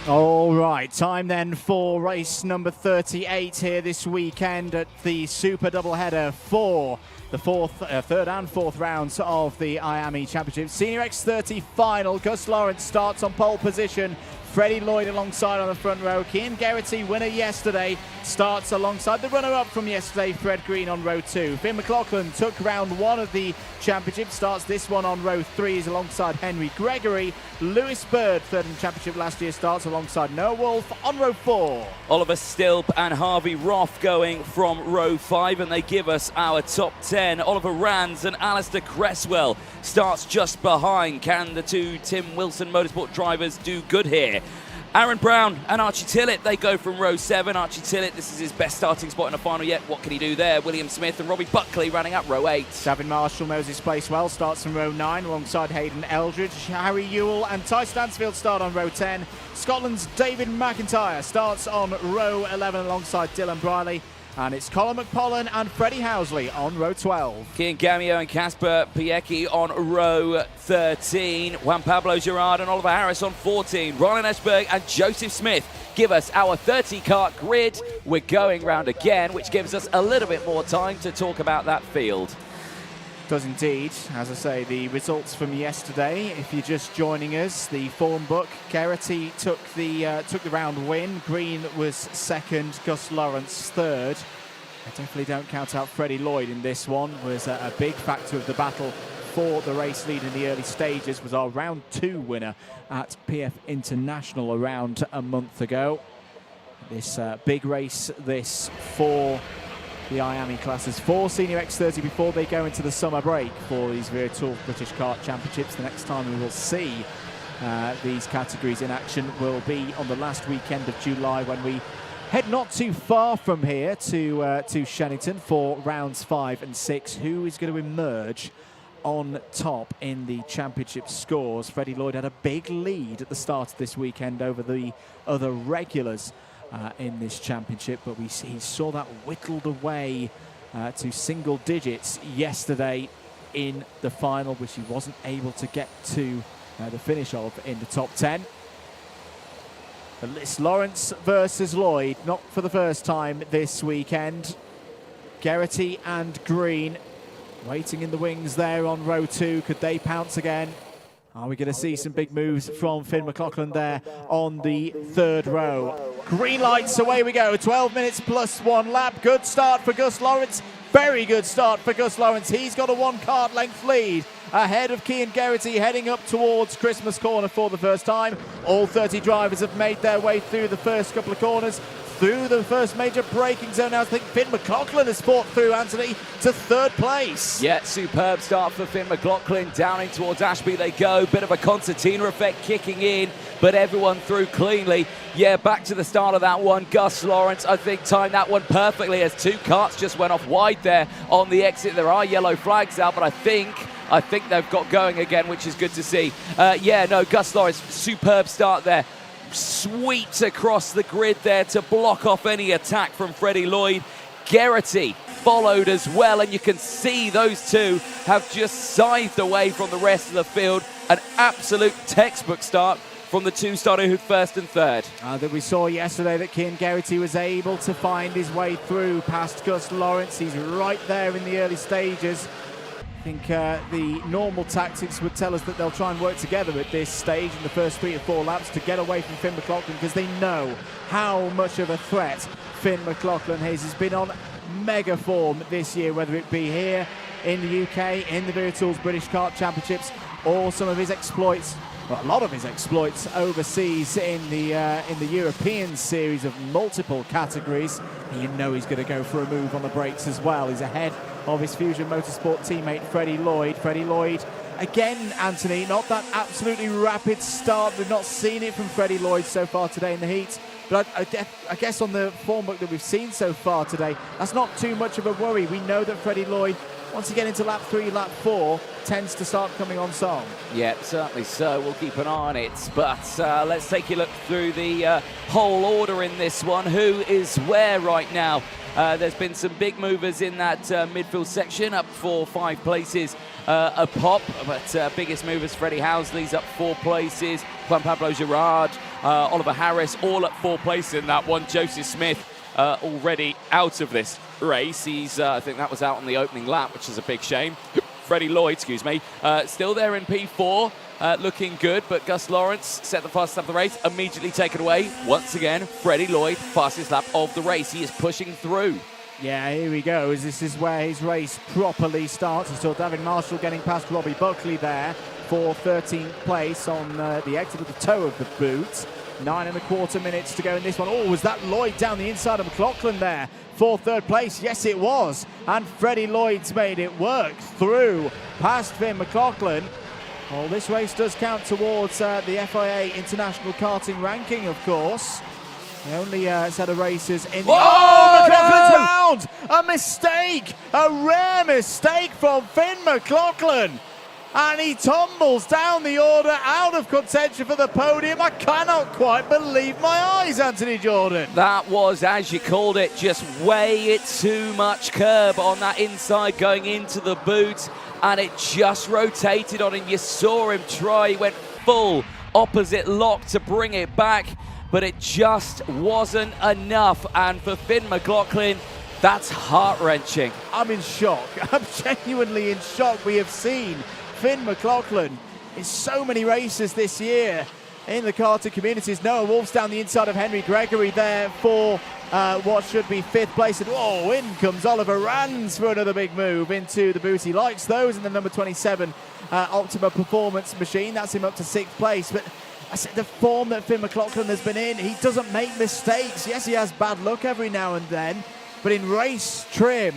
All right, time then for race number 38 here this weekend at the Super Doubleheader for the third and fourth rounds of the IAME Championship. Senior X30 final. Gus Lawrence starts on pole position. Freddie Lloyd alongside on the front row. Cian Geraghty, winner yesterday, starts alongside the runner-up from yesterday, Fred Green, on row 2. Finn McLaughlin took round 1 of the championship, starts this one on row 3 alongside Henry Gregory. Lewis Bird, third in the championship last year, starts alongside Noah Wolf on row 4. Oliver Stilp and Harvey Roth going from row 5, and they give us our top 10. Oliver Rands and Alistair Cresswell starts just behind. Can the two Tim Wilson Motorsport drivers do good here? Aaron Brown and Archie Tillett, they go from row 7. Archie Tillett, this is his best starting spot in the final yet. What can he do there? William Smith and Robbie Buckley running up row 8. Davin Marshall knows his place well, starts from row 9 alongside Hayden Eldridge. Harry Ewell and Ty Stansfield start on row 10. Scotland's David McIntyre starts on row 11 alongside Dylan Briley. And it's Colin McPollan and Freddie Housley on row 12. Kian Gamio and Casper Piecki on row 13. Juan Pablo Gerard and Oliver Harris on 14. Roland Esberg and Joseph Smith give us our 30-kart grid. We're going round again, which gives us a little bit more time to talk about that field. Does indeed. As I say, the results from yesterday, if you're just joining us, the form book, Geraghty took the round win. Green was second, Gus Lawrence third. I definitely don't count out Freddie Lloyd in this one. Was a big factor of the battle for the race lead in the early stages. Was our round 2 winner at PF International around a month ago. This big race, this for the IAME classes, for Senior X30 before they go into the summer break for these Wera Tour British Kart Championships. The next time we will see these categories in action will be on the last weekend of July, when we head not too far from here to Shennington for rounds 5 and 6. Who is going to emerge on top in the championship scores? Freddie Lloyd had a big lead at the start of this weekend over the other regulars in this championship, but he saw that whittled away to single digits yesterday in the final, which he wasn't able to get to the finish of in the top 10. But it's Lawrence versus Lloyd, not for the first time this weekend. Geraghty and Green waiting in the wings there on row 2. Could they pounce again? Are we going to see some big moves from Finn McLaughlin there on the 3rd row? Green lights, away we go. 12 minutes plus 1 lap. Good start for Gus Lawrence. Very good start for Gus Lawrence. He's got a 1 kart length lead ahead of Cian Geraghty, heading up towards Christmas Corner for the first time. All 30 drivers have made their way through the first couple of corners, through the first major braking zone. Now I think Finn McLaughlin has fought through, Anthony, to 3rd place. Yeah, superb start for Finn McLaughlin. Down in towards Ashby they go. Bit of a concertina effect kicking in, but everyone through cleanly. Yeah, back to the start of that one. Gus Lawrence, I think, timed that one perfectly as 2 karts just went off wide there on the exit. There are yellow flags out, but I think they've got going again, which is good to see. Gus Lawrence, superb start there. Sweeps across the grid there to block off any attack from Freddie Lloyd. Geraghty followed as well, and you can see those two have just scythed away from the rest of the field. An absolute textbook start from the 2 starting who 1st and 3rd. That we saw yesterday that Cian Geraghty was able to find his way through past Gus Lawrence. He's right there in the early stages. I think the normal tactics would tell us that they'll try and work together at this stage in the first 3 or 4 laps to get away from Finn McLaughlin, because they know how much of a threat Finn McLaughlin is. He's been on mega form this year, whether it be here in the UK, in the Wera Tours British Kart Championships, or some of his exploits, well, a lot of his exploits overseas in the European series of multiple categories. You know he's going to go for a move on the brakes as well. He's ahead of his Fusion Motorsport teammate Freddie Lloyd. Freddie Lloyd, again, Anthony, not that absolutely rapid start. We've not seen it from Freddie Lloyd so far today in the heat. But I guess on the form book that we've seen so far today, that's not too much of a worry. We know that Freddie Lloyd, once you get into lap 3, lap 4, tends to start coming on song. Yeah, certainly so. We'll keep an eye on it. But let's take a look through the whole order in this one. Who is where right now? There's been some big movers in that midfield section, up 4-5 places a pop. But biggest movers, Freddie Housley's up 4 places. Juan Pablo Gerard, Oliver Harris, all up 4 places in that one. Joseph Smith already out of this race. He's, I think that was out on the opening lap, which is a big shame. Freddie Lloyd, still there in P4, looking good, but Gus Lawrence set the fastest lap of the race, immediately taken away. Once again, Freddie Lloyd, fastest lap of the race. He is pushing through. Yeah, here we go. This is where his race properly starts. You saw David Marshall getting past Robbie Buckley there for 13th place on the exit of the toe of the boot. 9.25 minutes to go in this one. Oh, was that Lloyd down the inside of McLaughlin there for 3rd place? Yes, it was. And Freddie Lloyd's made it work through past Finn McLaughlin. Well, this race does count towards the FIA International Karting ranking, of course. The only set of races in the... Oh, McLaughlin's round! A mistake! A rare mistake from Finn McLaughlin! And he tumbles down the order, out of contention for the podium. I cannot quite believe my eyes, Anthony Jordan. That was, as you called it, just way too much curb on that inside going into the boot. And it just rotated on him. You saw him try. He went full opposite lock to bring it back. But it just wasn't enough. And for Finn McLaughlin, that's heart-wrenching. I'm in shock. I'm genuinely in shock. We have seen Finn McLaughlin in so many races this year in the karting communities. Noah Wolf's down the inside of Henry Gregory there for what should be 5th place. And in comes Oliver Rands for another big move into the boot. He likes those in the number 27 Optima Performance machine. That's him up to 6th place. But I said the form that Finn McLaughlin has been in, he doesn't make mistakes. Yes, he has bad luck every now and then, but in race trim,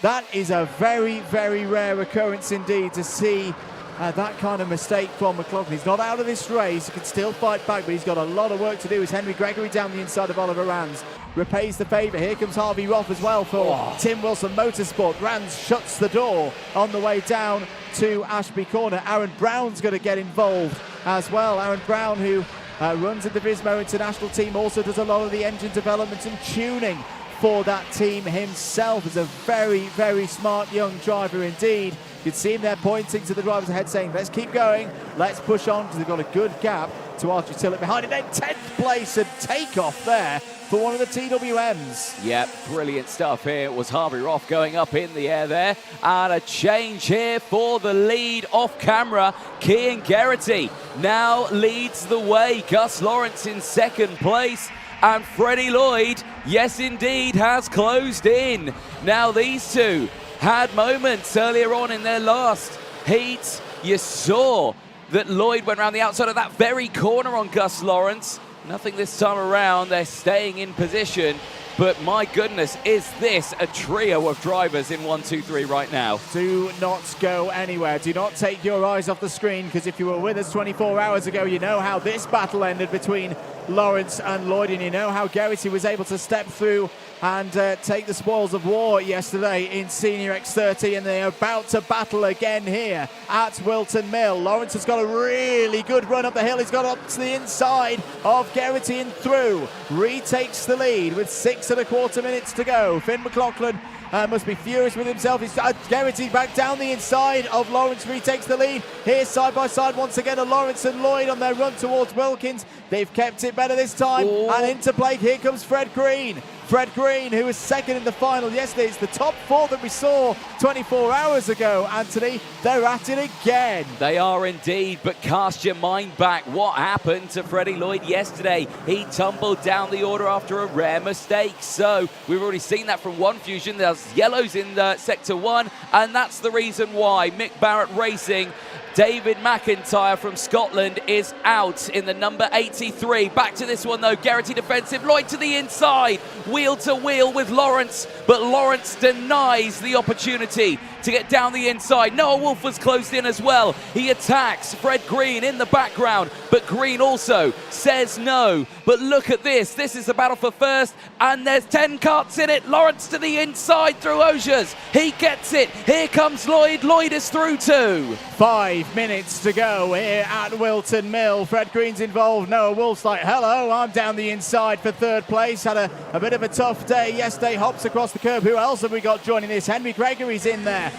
that is a very, very rare occurrence indeed to see that kind of mistake from McLaughlin. He's not out of this race, he can still fight back, but he's got a lot of work to do. As Henry Gregory down the inside of Oliver Rands repays the favour. Here comes Harvey Roth as well for Tim Wilson Motorsport. Rands shuts the door on the way down to Ashby Corner. Aaron Brown's going to get involved as well. Aaron Brown, who runs in the Vismo International team, also does a lot of the engine development and tuning for that team himself. Is a very, very smart young driver indeed. You can see him there pointing to the drivers ahead saying, let's keep going, let's push on, because they've got a good gap to Archie Tillett behind it. Then 10th place and takeoff there for one of the TWMs. Yep, brilliant stuff here. It was Harvey Roth going up in the air there. And a change here for the lead off camera. Cian Geraghty now leads the way. Gus Lawrence in 2nd place. And Freddie Lloyd, yes indeed, has closed in. Now these two had moments earlier on in their last heat. You saw that Lloyd went around the outside of that very corner on Gus Lawrence. Nothing this time around. They're staying in position. But my goodness, is this a trio of drivers in 1, 2, 3 right now? Do not go anywhere. Do not take your eyes off the screen, because if you were with us 24 hours ago, you know how this battle ended between Lawrence and Lloyd, and you know how Geraghty was able to step through and take the spoils of war yesterday in Senior X30, and they're about to battle again here at Whilton Mill. Lawrence has got a really good run up the hill. He's got up to the inside of Geraghty and through. Retakes the lead with 6.25 minutes to go. Finn McLaughlin must be furious with himself. He's Geraghty back down the inside of Lawrence, retakes the lead. Here side by side once again are Lawrence and Lloyd on their run towards Wilkins. They've kept it better this time. And into play, here comes Fred Green. Fred Green, who was 2nd in the final yesterday. It's the top 4 that we saw 24 hours ago, Anthony. They're at it again. They are indeed, but cast your mind back. What happened to Freddie Lloyd yesterday? He tumbled down the order after a rare mistake. So we've already seen that from one fusion. There's yellows in Sector 1, and that's the reason why Mick Barrett Racing, David McIntyre from Scotland is out in the number 83. Back to this one though, Geraghty defensive, Lloyd to the inside, wheel to wheel with Lawrence, but Lawrence denies the opportunity to get down the inside. Noah Wolf was closed in as well. He attacks Fred Green in the background, but Green also says no. But look at this is a battle for first, and there's 10 karts in it. Lawrence to the inside through Osiers. He gets it. Here comes Lloyd. Lloyd is through too. 5 minutes to go here at Whilton Mill. Fred Green's involved. Noah Wolf's like, hello, I'm down the inside for 3rd place. Had a bit of a tough day yesterday. Hops across the curb. Who else have we got joining this? Henry Gregory's in there.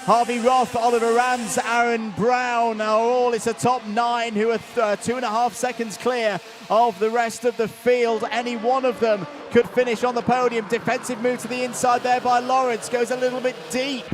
Harvey Roth, Oliver Rands, Aaron Brown are all. It's a top 9 who are 2.5 seconds clear of the rest of the field. Any one of them could finish on the podium. Defensive move to the inside there by Lawrence. Goes a little bit deep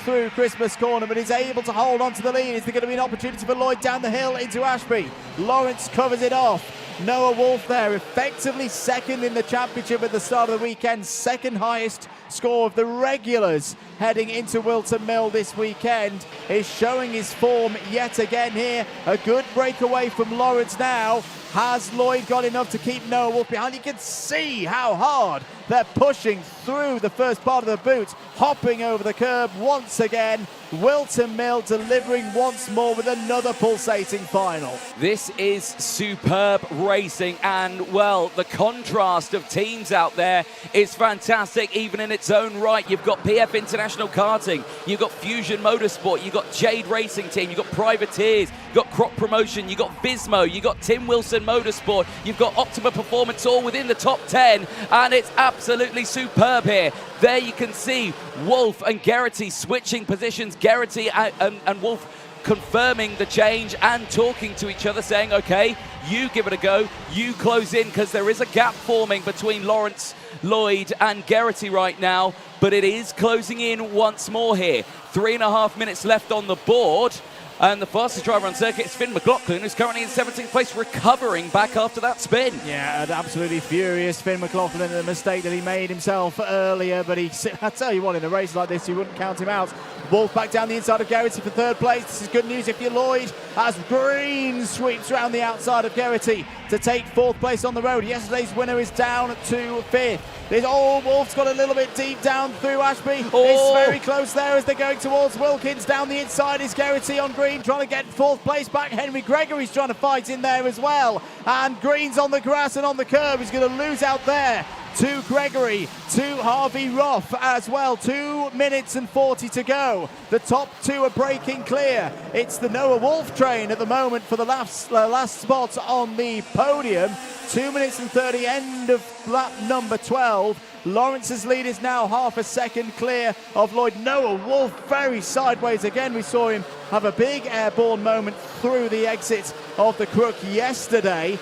through Christmas Corner, but is able to hold on to the lead. Is there going to be an opportunity for Lloyd down the hill into Ashby? Lawrence covers it off. Noah Wolf there, effectively 2nd in the championship at the start of the weekend. 2nd highest score of the regulars heading into Whilton Mill this weekend. Is showing his form yet again here. A good breakaway from Lawrence now. Has Lloyd got enough to keep Noah Wolf behind? You can see how hard they're pushing through the first part of the boot, hopping over the curb once again. Whilton Mill delivering once more with another pulsating final. This is superb racing, and well, the contrast of teams out there is fantastic even in its own right. You've got PF International Karting, you've got Fusion Motorsport, you've got Jade Racing Team, you've got Privateers, you've got Crop Promotion, you've got Vismo, you've got Tim Wilson Motorsport, you've got Optima Performance, all within the top 10, and it's absolutely superb here. There you can see Wolf and Geraghty switching positions. Geraghty and Wolf confirming the change and talking to each other, saying, okay, you give it a go, you close in, because there is a gap forming between Lawrence, Lloyd and Geraghty right now, but it is closing in once more here. 3.5 minutes left on the board. And the fastest driver on circuit is Finn McLaughlin, who's currently in 17th place, recovering back after that spin. Yeah, and absolutely furious, Finn McLaughlin, at the mistake that he made himself earlier. But I tell you what, in a race like this, you wouldn't count him out. Wolf back down the inside of Geraghty for third place. This is good news if you're Lloyd, as Green sweeps around the outside of Geraghty to take fourth place on the road. Yesterday's winner is down to fifth. Wolf's got a little bit deep down through Ashby. Oh. It's very close there as they're going towards Wilkins. Down the inside is Geraghty on Green, trying to get fourth place back. Henry Gregory's trying to fight in there as well. And Green's on the grass and on the curb. He's going to lose out there to Gregory, to Harvey Roth as well. 2 minutes and 40 to go. The top two are breaking clear. It's the Noah Wolf train at the moment for the last spot on the podium. 2 minutes and 30, end of lap number 12. Lawrence's lead is now half a second clear of Lloyd. Noah Wolf very sideways again. We saw him have a big airborne moment through the exit of the crook yesterday,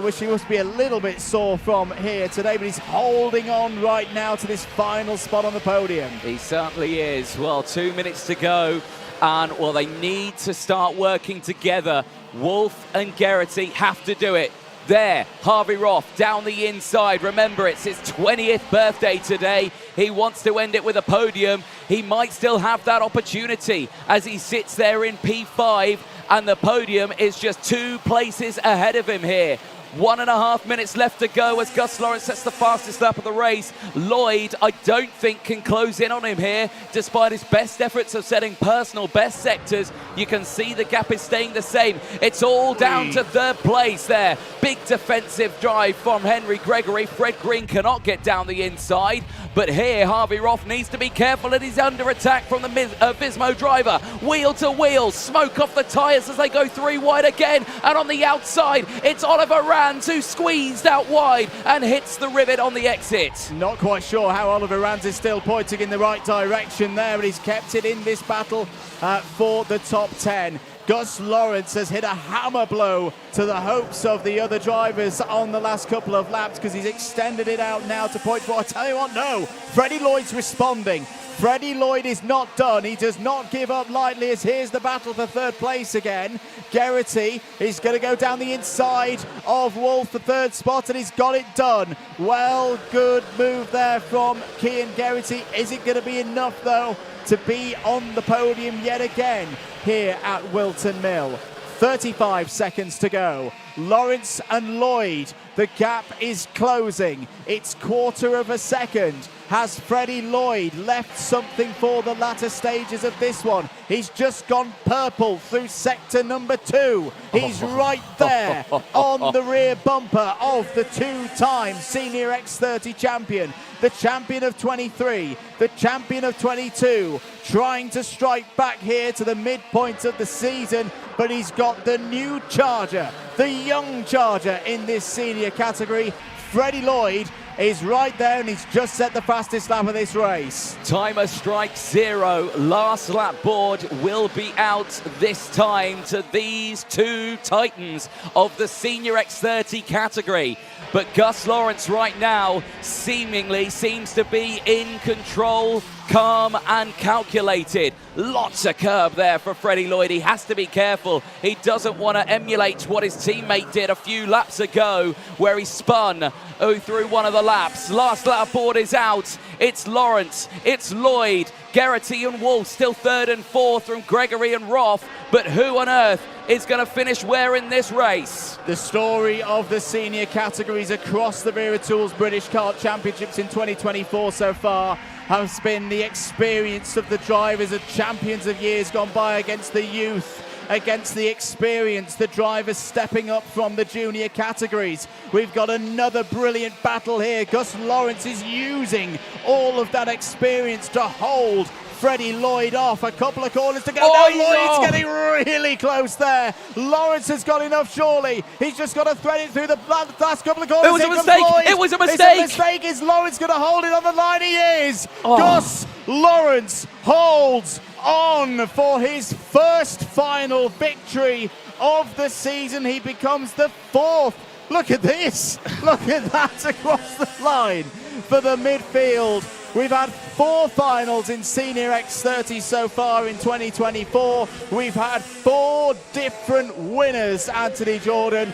which he must be a little bit sore from here today, but he's holding on right now to this final spot on the podium. He certainly is. Well, 2 minutes to go, and well, they need to start working together. Wolf and Geraghty have to do it. There, Harvey Roth down the inside. Remember, it's his 20th birthday today. He wants to end it with a podium. He might still have that opportunity as he sits there in P5, and the podium is just 2 places ahead of him here. 1.5 minutes left to go as Gus Lawrence sets the fastest lap of the race. Lloyd, I don't think, can close in on him here, despite his best efforts of setting personal best sectors. You can see the gap is staying the same. It's all down to third place there. Big defensive drive from Henry Gregory. Fred Green cannot get down the inside, but here Harvey Roth needs to be careful that he's under attack from the Vismo driver. Wheel to wheel, smoke off the tyres as they go 3 wide again, and on the outside, it's Oliver Rand who squeezed out wide and hits the rivet on the exit. Not quite sure how Oliver Rand is still pointing in the right direction there, but he's kept it in this battle for the top 10. Gus Lawrence has hit a hammer blow to the hopes of the other drivers on the last couple of laps, because he's extended it out now to point 4. I tell you what, no, Freddie Lloyd's responding. Freddie Lloyd is not done. He does not give up lightly, as here's the battle for third place again. Geraghty is going to go down the inside of Wolf for third spot, and he's got it done. Well, good move there from Cian Geraghty. Is it going to be enough, though, to be on the podium yet again here at Whilton Mill? 35 seconds to go. Lawrence and Lloyd, the gap is closing. It's 1/4 second. Has Freddie Lloyd left something for the latter stages of this one? He's just gone purple through sector number 2. He's right there on the rear bumper of the 2-time Senior X30 champion, the champion of 23, the champion of 22, trying to strike back here to the midpoint of the season, but he's got the new charger, the young charger in this senior category. Freddie Lloyd is right there, and he's just set the fastest lap of this race. Timer strike 0. Last lap board will be out this time to these 2 titans of the Senior X30 category. But Gus Lawrence right now seemingly seems to be in control, calm and calculated. Lots of curb there for Freddie Lloyd. He has to be careful. He doesn't want to emulate what his teammate did a few laps ago, where he spun through one of the laps. Last lap board is out. It's Lawrence, it's Lloyd, Geraghty and Wolf still third and fourth from Gregory and Roth. But who on earth is going to finish where in this race? The story of the senior categories across the Wera Tools British Kart Championships in 2024 so far has been the experience of the drivers of champions of years gone by against the youth, against the experience, the drivers stepping up from the junior categories. We've got another brilliant battle here. Gus Lawrence is using all of that experience to hold Freddie Lloyd off. A couple of corners to go. Lloyd's getting really close there. Lawrence has got enough, surely. He's just got to thread it through the last couple of corners. It was a mistake. It was a mistake. It's a mistake. Is Lawrence going to hold it on the line? He is. Gus Lawrence holds on for his first final victory of the season. He becomes the 4th. Look at this. Look at that across the line for the midfield We've had 4 finals in Senior X30 so far in 2024. We've had 4 different winners, Anthony Jordan.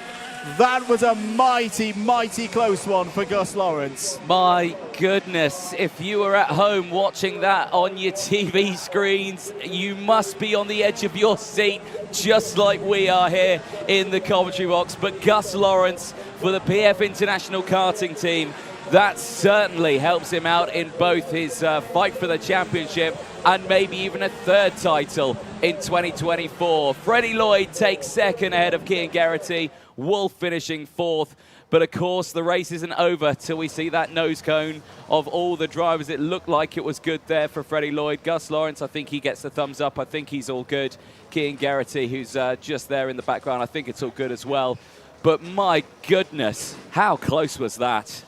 That was a mighty, mighty close one for Gus Lawrence. My goodness, if you were at home watching that on your TV screens, you must be on the edge of your seat, just like we are here in the commentary box. But Gus Lawrence for the PF International Karting team, that certainly helps him out in both his fight for the championship and maybe even a 3rd title in 2024. Freddie Lloyd takes 2nd ahead of Cian Geraghty, Wolf finishing 4th. But of course, the race isn't over till we see that nose cone of all the drivers. It looked like it was good there for Freddie Lloyd. Gus Lawrence, I think he gets the thumbs up. I think he's all good. Cian Geraghty, who's just there in the background, I think it's all good as well. But my goodness, how close was that?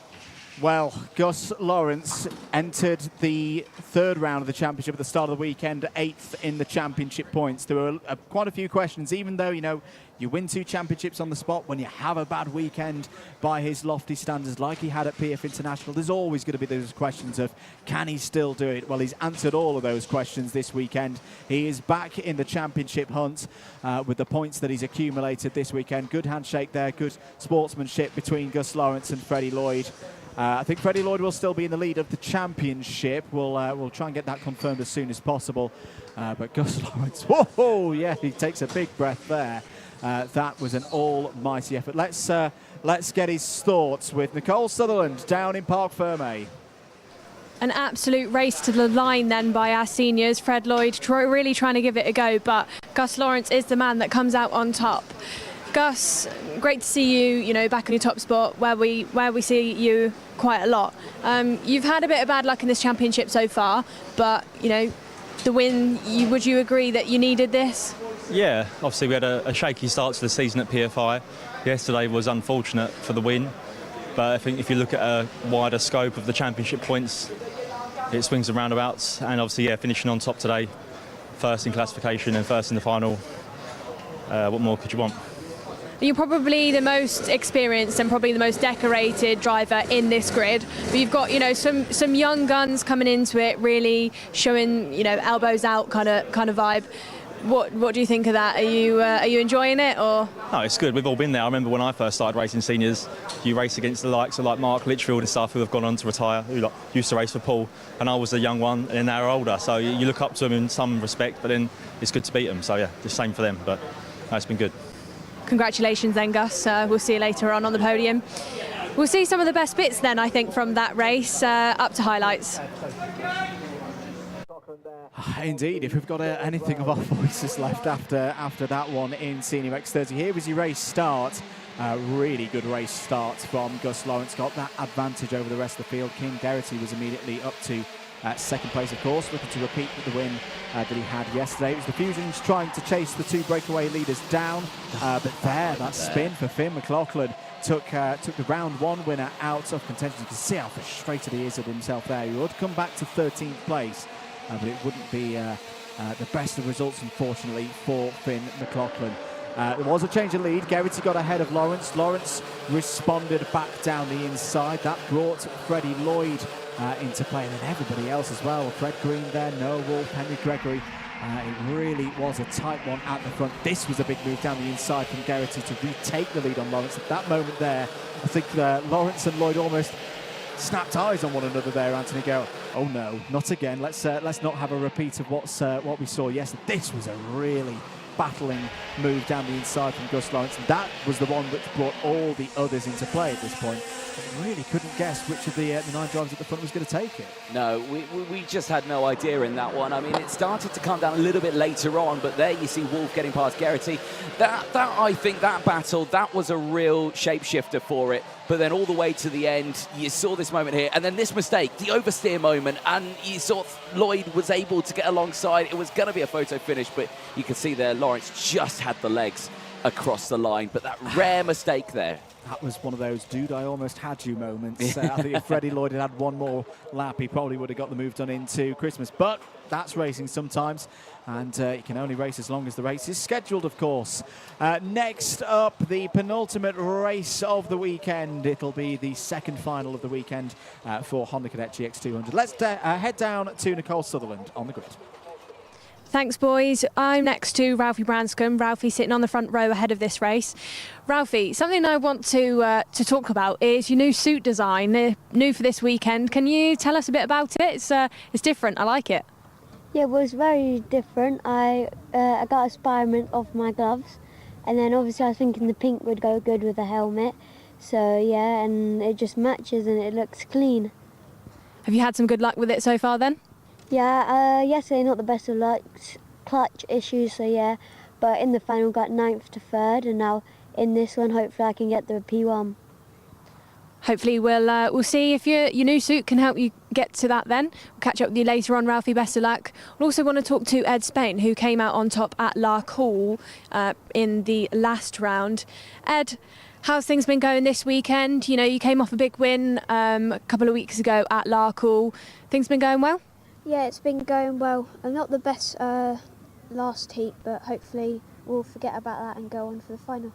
Well, Gus Lawrence entered the 3rd round of the championship at the start of the weekend, 8th in the championship points. There were quite a few questions, even though, you know, you win 2 championships on the spot when you have a bad weekend by his lofty standards like he had at PF International. There's always going to be those questions of, can he still do it? Well, he's answered all of those questions this weekend. He is back in the championship hunt with the points that he's accumulated this weekend. Good handshake there, good sportsmanship between Gus Lawrence and Freddie Lloyd. I think Freddie Lloyd will still be in the lead of the championship. We'll try and get that confirmed as soon as possible. But Gus Lawrence, whoa, yeah, he takes a big breath there. That was an almighty effort. Let's get his thoughts with Nicole Sutherland down in Parc Ferme. An absolute race to the line then by our seniors. Fred Lloyd really trying to give it a go, but Gus Lawrence is the man that comes out on top. Gus, great to see you, back on your top spot where we see you quite a lot. You've had a bit of bad luck in this championship so far, but the win. Would you agree that you needed this? Yeah, obviously we had a shaky start to the season at PFI. Yesterday was unfortunate for the win, but I think if you look at a wider scope of the championship points, it swings and roundabouts, and obviously, finishing on top today, 1st in classification and 1st in the final. What more could you want? You're probably the most experienced and probably the most decorated driver in this grid. But you've got, some young guns coming into it, really showing, elbows out kind of vibe. What do you think of that? Are you enjoying it or? No, it's good. We've all been there. I remember when I first started racing seniors, you race against the likes of like Mark Litchfield and stuff who have gone on to retire, who used to race for Paul, and I was the young one and they're older. So you look up to them in some respect, but then it's good to beat them. So yeah, the same for them. But no, it's been good. Congratulations then, Gus. We'll see you later on the podium. We'll see some of the best bits then, I think, from that race up to highlights. Indeed, if we've got anything of our voices left after that one in Senior X30. Here was your race start. Really good race start from Gus Lawrence. Got that advantage over the rest of the field. Cian Geraghty was immediately up to 2nd place, of course, looking to repeat the win that he had yesterday. It was the Fusions trying to chase the 2 breakaway leaders down, but there, that spin for Finn McLaughlin took the round 1 winner out of contention. You can see how frustrated he is at himself there. He would come back to 13th place, but it wouldn't be the best of results, unfortunately, for Finn McLaughlin. There was a change of lead. Geraghty got ahead of Lawrence. Lawrence responded back down the inside. That brought Freddie Lloyd into play, and then everybody else as well. Fred Green there, Noah Wolf, Henry Gregory. It really was a tight one at the front. This was a big move down the inside from Geraghty to retake the lead on Lawrence. At that moment there, I think Lawrence and Lloyd almost snapped eyes on one another there. Anthony go, oh no, not again. Let's not have a repeat of what we saw yesterday. This was a really battling move down the inside from Gus Lawrence. And that was the one which brought all the others into play at this point. Really couldn't guess which of the 9 drivers at the front was going to take it. No, we just had no idea in that one. I mean, it started to come down a little bit later on, but there you see Wolf getting past Geraghty. That I think that battle, that was a real shapeshifter for it. But then all the way to the end, you saw this moment here, and then this mistake, the oversteer moment, and you saw Lloyd was able to get alongside. It was going to be a photo finish, but you can see there Lawrence just had the legs across the line. But that rare mistake there. That was one of those, dude, I almost had you moments. I think if Freddie Lloyd had one more lap, he probably would have got the move done into Christmas. But That's racing sometimes. And you can only race as long as the race is scheduled, of course. Next up, the penultimate race of the weekend. It'll be the second final of the weekend for Honda Cadet GX200. Let's head down to Nicole Sutherland on the grid. Thanks, boys. I'm next to Ralphie Branscombe. Ralphie sitting on the front row ahead of this race. Ralphie, something I want to talk about is your new suit design, new for this weekend. Can you tell us a bit about it? It's different. I like it. Yeah, well, it's very different. I got a Spiderman off my gloves, and then obviously I was thinking the pink would go good with the helmet. So yeah, and it just matches and it looks clean. Have you had some good luck with it so far then? Yeah, yesterday not the best of luck, clutch issues, so yeah. But in the final got 9th to 3rd, and now in this one hopefully I can get the P1. Hopefully we'll see if your new suit can help you get to that then. We'll catch up with you later on, Ralphie, best of luck. We'll also want to talk to Ed Spain, who came out on top at Lark Hall in the last round. Ed, how's things been going this weekend? You know, you came off a big win a couple of weeks ago at Lark Hall. Things been going well? Yeah, it's been going well. I'm not the best last heat, but hopefully we'll forget about that and go on for the final.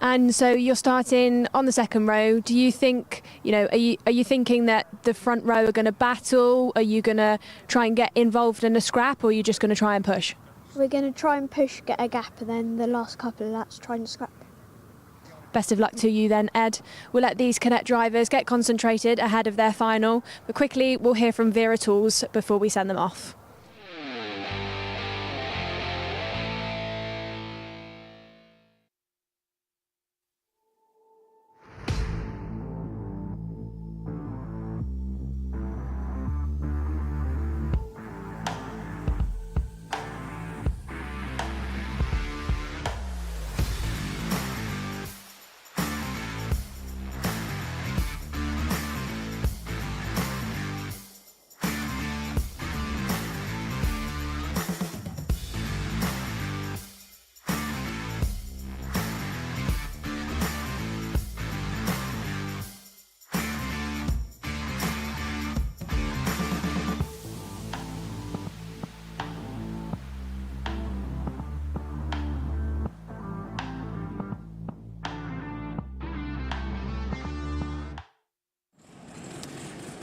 And so you're starting on the second row. Do you think, are you thinking that the front row are going to battle? Are you going to try and get involved in a scrap, or are you just going to try and push? We're going to try and push, get a gap, and then the last couple of laps try and scrap. Best of luck to you then, Ed. We'll let these Cadet drivers get concentrated ahead of their final, but quickly we'll hear from Wera Tools before we send them off.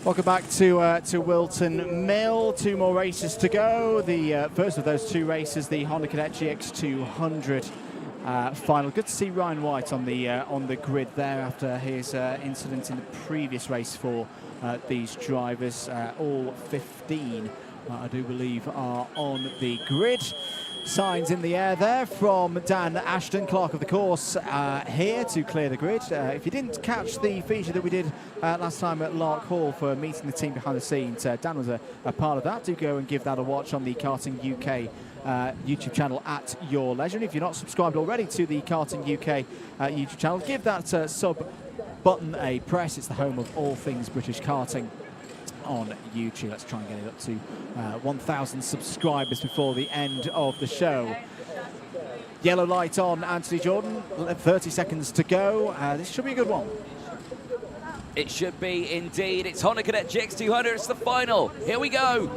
Welcome back to Whilton Mill. 2 more races to go. The first of those 2 races, the Honda Cadet GX200 final. Good to see Ryan White on the grid there after his incident in the previous race for these drivers. All 15, I do believe, are on the grid. Signs in the air there from Dan Ashton, clerk of the course, here to clear the grid. If you didn't catch the feature that we did last time at Lark Hall for meeting the team behind the scenes, Dan was a part of that. Do go and give that a watch on the Karting UK YouTube channel at your leisure. And if you're not subscribed already to the Karting UK YouTube channel, give that sub button a press. It's the home of all things British karting on YouTube. Let's try and get it up to 1,000 subscribers before the end of the show. Yellow light on Anthony Jordan, 30 seconds to go. This should be a good one. It should be indeed. It's Honda Cadet GX200, it's the final. Here we go.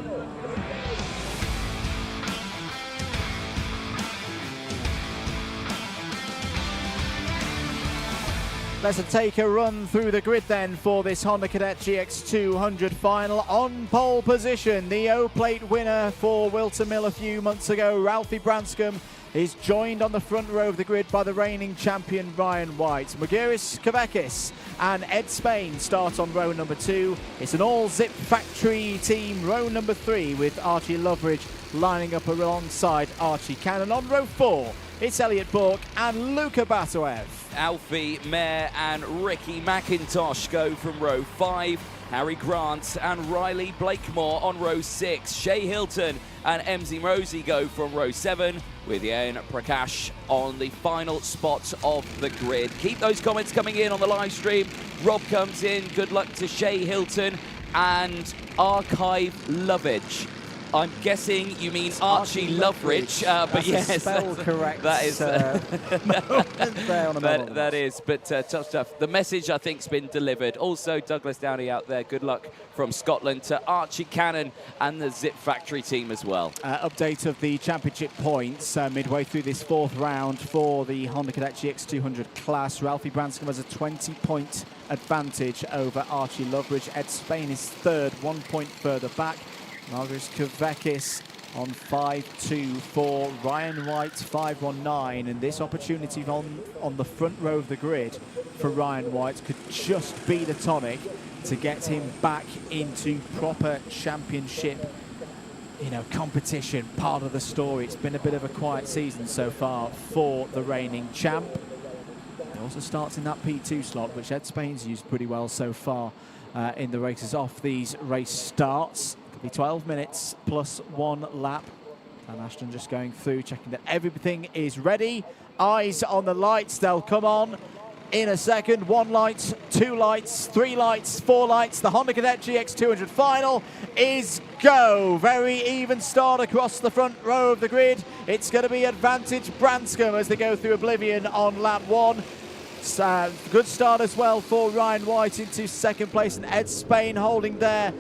Let's take a run through the grid then for this Honda Cadet GX200 final. On pole position, the O-Plate winner for Whilton Mill a few months ago, Ralphie Branscombe, is joined on the front row of the grid by the reigning champion Ryan White. Mugiris Kavekis and Ed Spain start on row number 2. It's an all-Zip Factory team, row number 3, with Archie Loveridge lining up alongside Archie Cannon. On row 4, it's Elliot Bourke and Luca Batoev. Alfie Mayer and Ricky McIntosh go from row 5. Harry Grant and Riley Blakemore on row 6. Shay Hilton and MZ Rosie go from row 7, with Ian Prakash on the final spot of the grid. Keep those comments coming in on the live stream. Rob comes in, good luck to Shay Hilton and Archive Lovage. I'm guessing you mean Archie Loveridge, but yes, spell correct. That is there on a moment. that is. But tough stuff. The message I think's been delivered. Also, Douglas Downey out there. Good luck from Scotland to Archie Cannon and the Zip Factory team as well. Update of the championship points midway through this fourth round for the Honda Cadet GX200 class. Ralphie Branscombe has a 20-point advantage over Archie Loveridge. Ed Spain is third, 1 point further back. Margaret Kavekis on 5-2 for Ryan White 5-1-9, and this opportunity on the front row of the grid for Ryan White could just be the tonic to get him back into proper championship, competition, part of the story. It's been a bit of a quiet season so far for the reigning champ. He also starts in that P2 slot, which Ed Spain's used pretty well so far in the races off these race starts. Could be 12 minutes plus 1 lap. And Ashton just going through, checking that everything is ready. Eyes on the lights, they'll come on in a second. 1 light, 2 lights, 3 lights, 4 lights. The Honda Cadet GX200 final is go. Very even start across the front row of the grid. It's going to be advantage Branscombe as they go through Oblivion on lap 1. Good start as well for Ryan White into second place, and Ed Spain holding there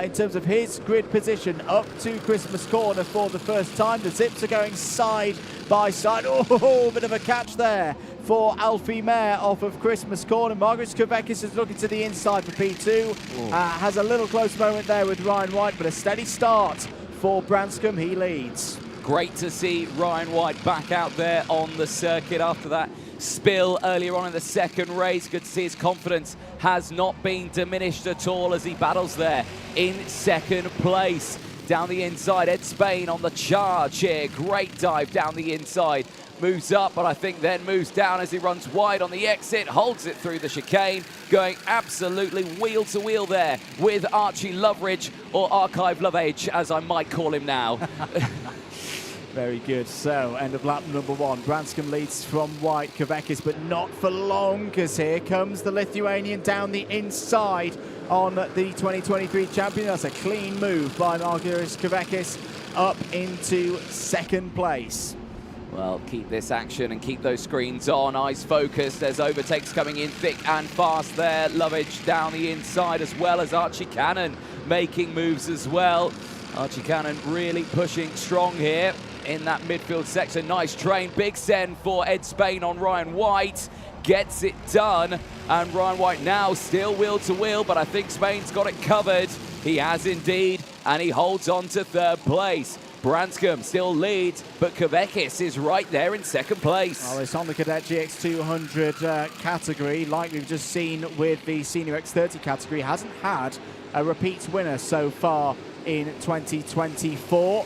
in terms of his grid position up to Christmas corner for the first time. The Zips are going side by side. Oh, bit of a catch there for Alfie Mayer off of Christmas corner. Margaret Kavekis is looking to the inside for P2. Has a little close moment there with Ryan White, but a steady start for Branscombe. He leads. Great to see Ryan White back out there on the circuit after that spill earlier on in the second race. Good to see his confidence has not been diminished at all as he battles there in second place. Down the inside, Ed Spain on the charge here. Great dive down the inside. Moves up, but I think then moves down as he runs wide on the exit, holds it through the chicane, going absolutely wheel to wheel there with Archie Loveridge, or Archive Loveage, as I might call him now. Very good. So, end of lap number 1. Branscombe leads from White. Kavekis, but not for long, because here comes the Lithuanian down the inside on the 2023 champion. That's a clean move by Margaret Kavekis up into second place. Well, keep this action and keep those screens on. Eyes focused. There's overtakes coming in thick and fast there. Loveage down the inside, as well as Archie Cannon making moves as well. Archie Cannon really pushing strong here in that midfield section. Nice train. Big send for Ed Spain on Ryan White. Gets it done. And Ryan White now still wheel to wheel, but I think Spain's got it covered. He has indeed, and he holds on to third place. Branscombe still leads, but Kavekis is right there in second place. Well, it's on the Cadet GX200 category, like we've just seen with the Senior X30 category. Hasn't had a repeat winner so far in 2024.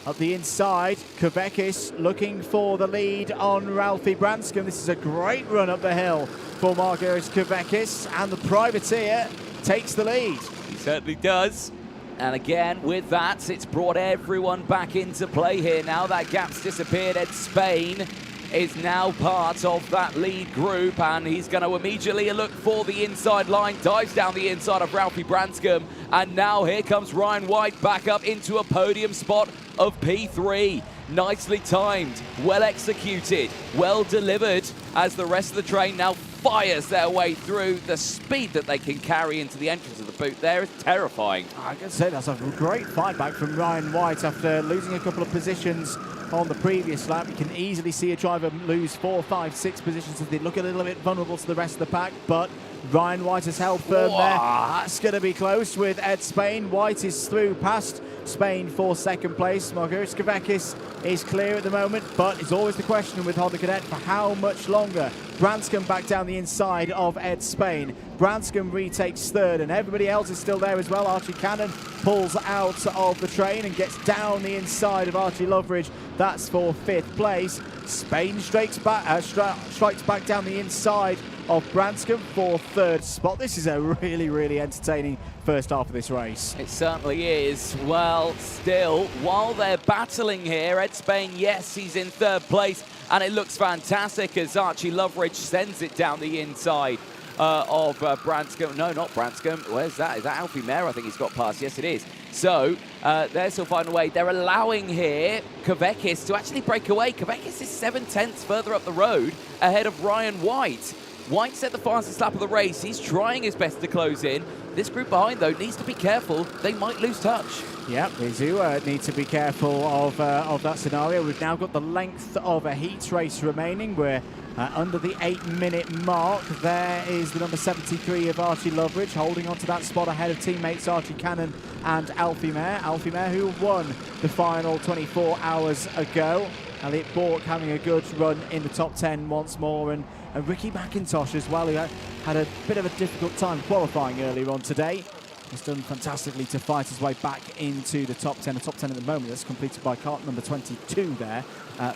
Up the inside, Kavekis looking for the lead on Ralphie Branscombe. This is a great run up the hill for Margaret Kavekis, and the privateer takes the lead. He certainly does. And again, with that, it's brought everyone back into play here. Now that gap's disappeared, Ed Spain is now part of that lead group, and he's going to immediately look for the inside line, dives down the inside of Ralphie Branscombe, and now here comes Ryan White back up into a podium spot of P3. Nicely timed, well executed, well delivered, as the rest of the train now fires their way through. The speed that they can carry into the entrance of the boot there is terrifying. I can say that's a great fight back from Ryan White after losing a couple of positions on the previous lap. You can easily see a driver lose 4, 5, 6 positions as they look a little bit vulnerable to the rest of the pack, but Ryan White has held firm there. That's going to be close with Ed Spain. White is through past Spain for second place. Margaret Kavekis is clear at the moment, but it's always the question with Honda Cadet for how much longer. Branscombe back down the inside of Ed Spain. Branscombe retakes third, and everybody else is still there as well. Archie Cannon pulls out of the train and gets down the inside of Archie Loveridge. That's for fifth place. Spain strikes back down the inside of Branscombe for third spot. This is a really, really entertaining first half of this race. It certainly is. Well, still, while they're battling here, Ed Spain, yes, he's in third place, and it looks fantastic as Archie Loveridge sends it down the inside of Branscombe. No, not Branscombe. Where's that? Is that Alfie Mayer? I think he's got past. Yes, it is. So they're still finding a way. They're allowing here Kavekis to actually break away. Kavekis is 7/10 further up the road ahead of Ryan White. White set the fastest lap of the race. He's trying his best to close in. This group behind, though, needs to be careful. They might lose touch. Yeah, they do need to be careful of that scenario. We've now got the length of a heat race remaining. We're under the 8-minute mark. There is the number 73 of Archie Loveridge holding on to that spot ahead of teammates Archie Cannon and Alfie Mayer. Alfie Mayer, who won the final 24 hours ago. Elliot Bourke having a good run in the top 10 once more, and Ricky McIntosh as well, who had a bit of a difficult time qualifying earlier on today. He's done fantastically to fight his way back into the top 10. The top 10 at the moment, that's completed by Kart number 22 there,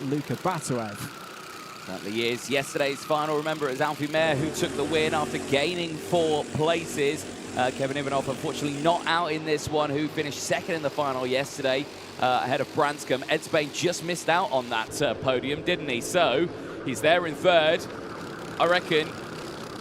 Luka Batuev. Certainly is. Yesterday's final, remember, it was Alfie Mayer who took the win after gaining 4 places. Kevin Ivanov, unfortunately, not out in this one, who finished second in the final yesterday ahead of Branscombe. Ed Spain just missed out on that podium, didn't he? So he's there in third. I reckon.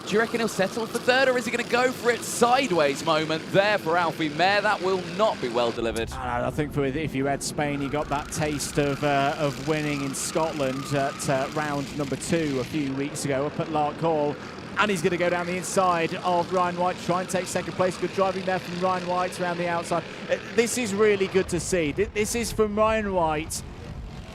Do you reckon he'll settle for third, or is he going to go for it? Sideways moment there for Alfie Mayer. That will not be well delivered. I think if you had Spain, you got that taste of winning in Scotland at round number 2 a few weeks ago up at Lark Hall. And he's going to go down the inside of Ryan White, try and take second place. Good driving there from Ryan White around the outside. This is really good to see. This is from Ryan White.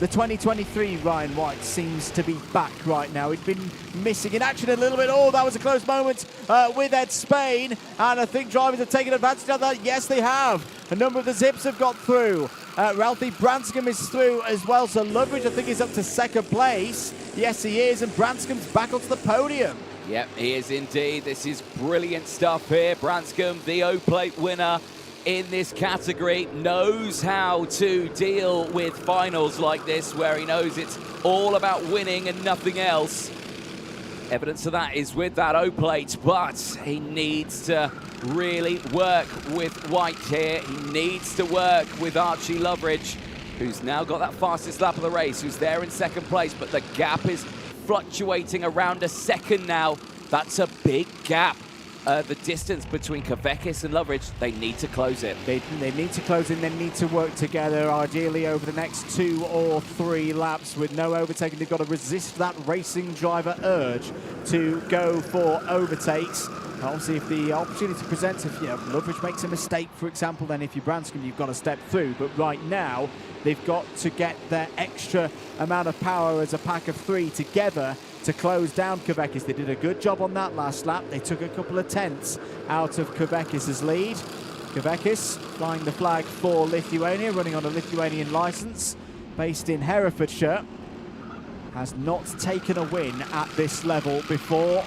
The 2023 Ryan White seems to be back right now. He'd been missing in action a little bit. Oh, that was a close moment with Ed Spain. And I think drivers have taken advantage of that. Yes, they have. A number of the Zips have got through. Ralphie Branscombe is through as well. So Loveridge, I think, is up to second place. Yes, he is. And Branscombe's back onto the podium. Yep, he is indeed. This is brilliant stuff here. Branscombe, the O-Plate winner in this category, knows how to deal with finals like this, where he knows it's all about winning and nothing else. Evidence of that is with that O-Plate, but he needs to really work with White here. He needs to work with Archie Loveridge, who's now got that fastest lap of the race, who's there in second place, but the gap is fluctuating around a second now. That's a big gap. The distance between Kavekis and Loveridge, they need to close it. They need to close in, they need to work together, ideally over the next 2 or 3 laps with no overtaking. They've got to resist that racing driver urge to go for overtakes. Obviously, if the opportunity presents, if Loveridge makes a mistake, for example, then if you're Branscombe, you've got to step through. But right now, they've got to get their extra amount of power as a pack of 3 together to close down Kavekis. They did a good job on that last lap. They took a couple of tenths out of Kavekis' lead. Kavekis flying the flag for Lithuania, running on a Lithuanian licence, based in Herefordshire, has not taken a win at this level before.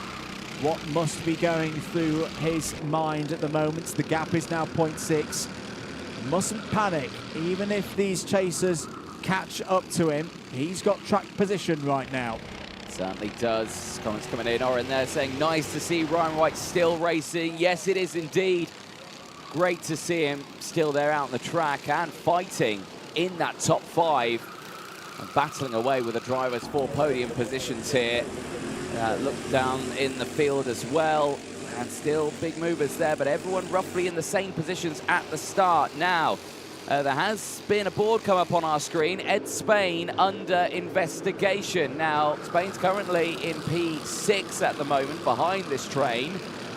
What must be going through his mind at the moment? The gap is now 0.6. Mustn't panic, even if these chasers catch up to him. He's got track position right now. Certainly does. Comments coming in are in there saying, nice to see Ryan White still racing. Yes, it is indeed. Great to see him still there out on the track and fighting in that top 5 and battling away with the drivers for podium positions here. Look down in the field as well, and still big movers there, but everyone roughly in the same positions at the start. Now, there has been a board come up on our screen. Ed Spain under investigation. Now, Spain's currently in P6 at the moment behind this train.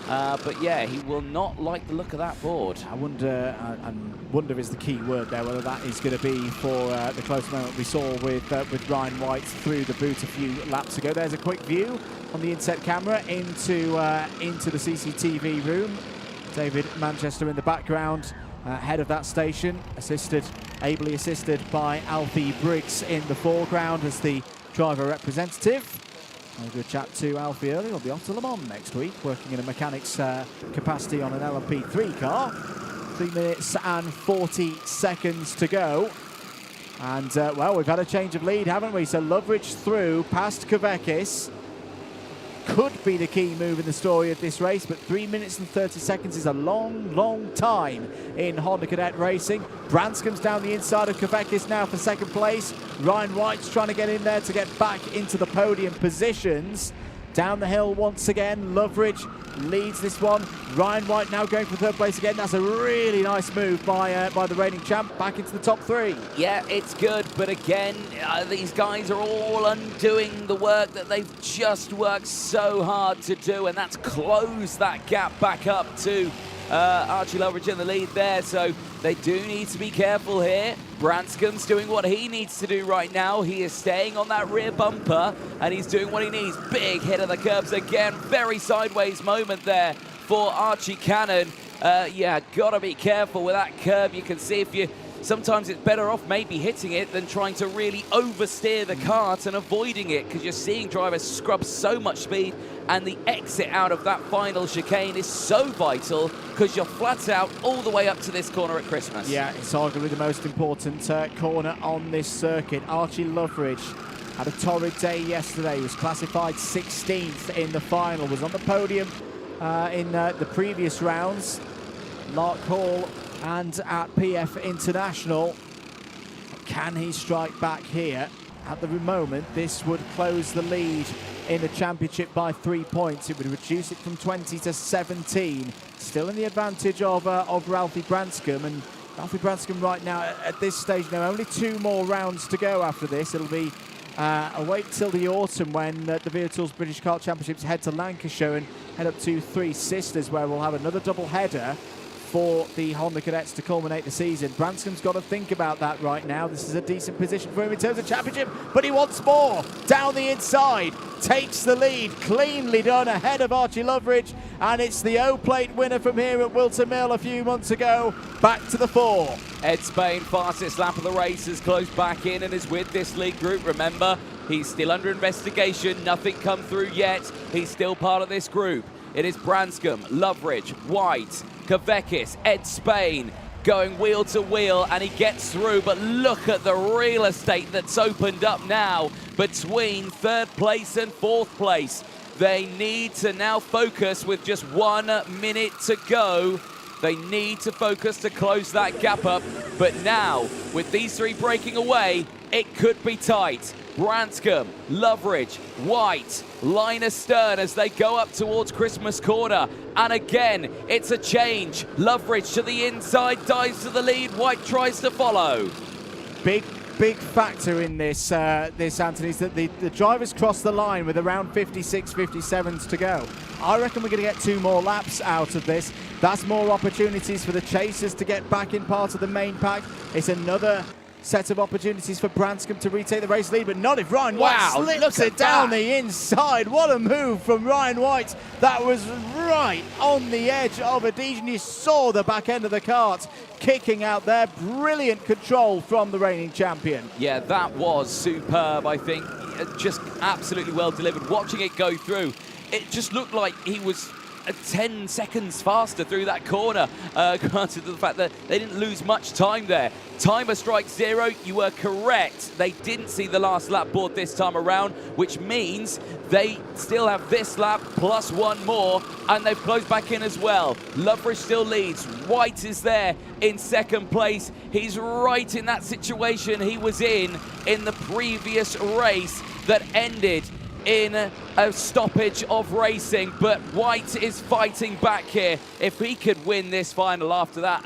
But yeah, he will not like the look of that board. I wonder is the key word there, whether that is going to be for the close moment we saw with Ryan White through the boot a few laps ago. There's a quick view on the inset camera into the CCTV room. David Manchester in the background, head of that station, ably assisted by Alfie Briggs in the foreground as the driver representative. A good chat to Alfie earlier. He'll be off to Le Mans next week, working in a mechanic's capacity on an LMP3 car. 3 minutes and 40 seconds to go. And, well, we've had a change of lead, haven't we? So Loveridge through, past Kavekis. Could be the key move in the story of this race, but 3 minutes and 30 seconds is a long, long time in Honda Cadet racing. Branscombe's down the inside of Kavekis now for second place. Ryan White's trying to get in there to get back into the podium positions. Down the hill once again, Loveridge leads this one. Ryan White now going for third place again. That's a really nice move by the reigning champ, back into the top 3. Yeah, it's good, but again, these guys are all undoing the work that they've just worked so hard to do, and that's close that gap back up to Archie Loveridge in the lead there, so they do need to be careful here. Branscom's doing what he needs to do right now. He is staying on that rear bumper, and he's doing what he needs. Big hit of the curbs again. Very sideways moment there for Archie Cannon. Yeah, gotta be careful with that curb. You can see if you... Sometimes it's better off maybe hitting it than trying to really oversteer the kart and avoiding it, because you're seeing drivers scrub so much speed, and the exit out of that final chicane is so vital because you're flat out all the way up to this corner at Christmas. Yeah, it's arguably the most important corner on this circuit. Archie Loveridge had a torrid day yesterday. He was classified 16th in the final, was on the podium in the previous rounds. Lark Hall and at PF International. Can he strike back here? At the moment, this would close the lead in the championship by 3 points. It would reduce it from 20 to 17. Still in the advantage of Ralphie Branscombe, and Ralphie Branscombe right now at this stage, now only 2 more rounds to go after this. It'll be a wait till the autumn when the Vera Tools British Kart Championships head to Lancashire and head up to Three Sisters, where we'll have another double header for the Honda Cadets to culminate the season. Branscombe's got to think about that right now. This is a decent position for him in terms of championship, but he wants more. Down the inside, takes the lead, cleanly done ahead of Archie Loveridge, and it's the O-Plate winner from here at Whilton Mill a few months ago, back to the 4. Ed Spain, fastest lap of the race, has closed back in and is with this lead group. Remember, he's still under investigation, nothing come through yet. He's still part of this group. It is Branscombe, Loveridge, White, Kavekis, Ed Spain going wheel to wheel, and he gets through, but look at the real estate that's opened up now between 3rd place and 4th place. They need to now focus with just 1 minute to go. They need to focus to close that gap up, but now with these 3 breaking away, it could be tight. Branscombe, Loveridge, White, line astern as they go up towards Christmas Corner. And again, it's a change. Loveridge to the inside, dives to the lead. White tries to follow. Big factor in this, Anthony, is that the drivers cross the line with around 56, 57s to go. I reckon we're going to get 2 more laps out of this. That's more opportunities for the chasers to get back in part of the main pack. It's another set of opportunities for Branscombe to retake the race lead, but not if Ryan White slips it down the inside. What a move from Ryan White. That was right on the edge of Adhesion. You saw the back end of the kart kicking out there. Brilliant control from the reigning champion. Yeah, that was superb, I think. Just absolutely well delivered. Watching it go through, it just looked like he was 10 seconds faster through that corner, granted to the fact that they didn't lose much time there. Timer strikes 0. You were correct. They didn't see the last lap board this time around, which means they still have this lap plus 1 more, and they've closed back in as well. Loveridge still leads. White is there in 2nd place. He's right in that situation he was in the previous race that ended in a stoppage of racing, but White is fighting back here. If he could win this final after that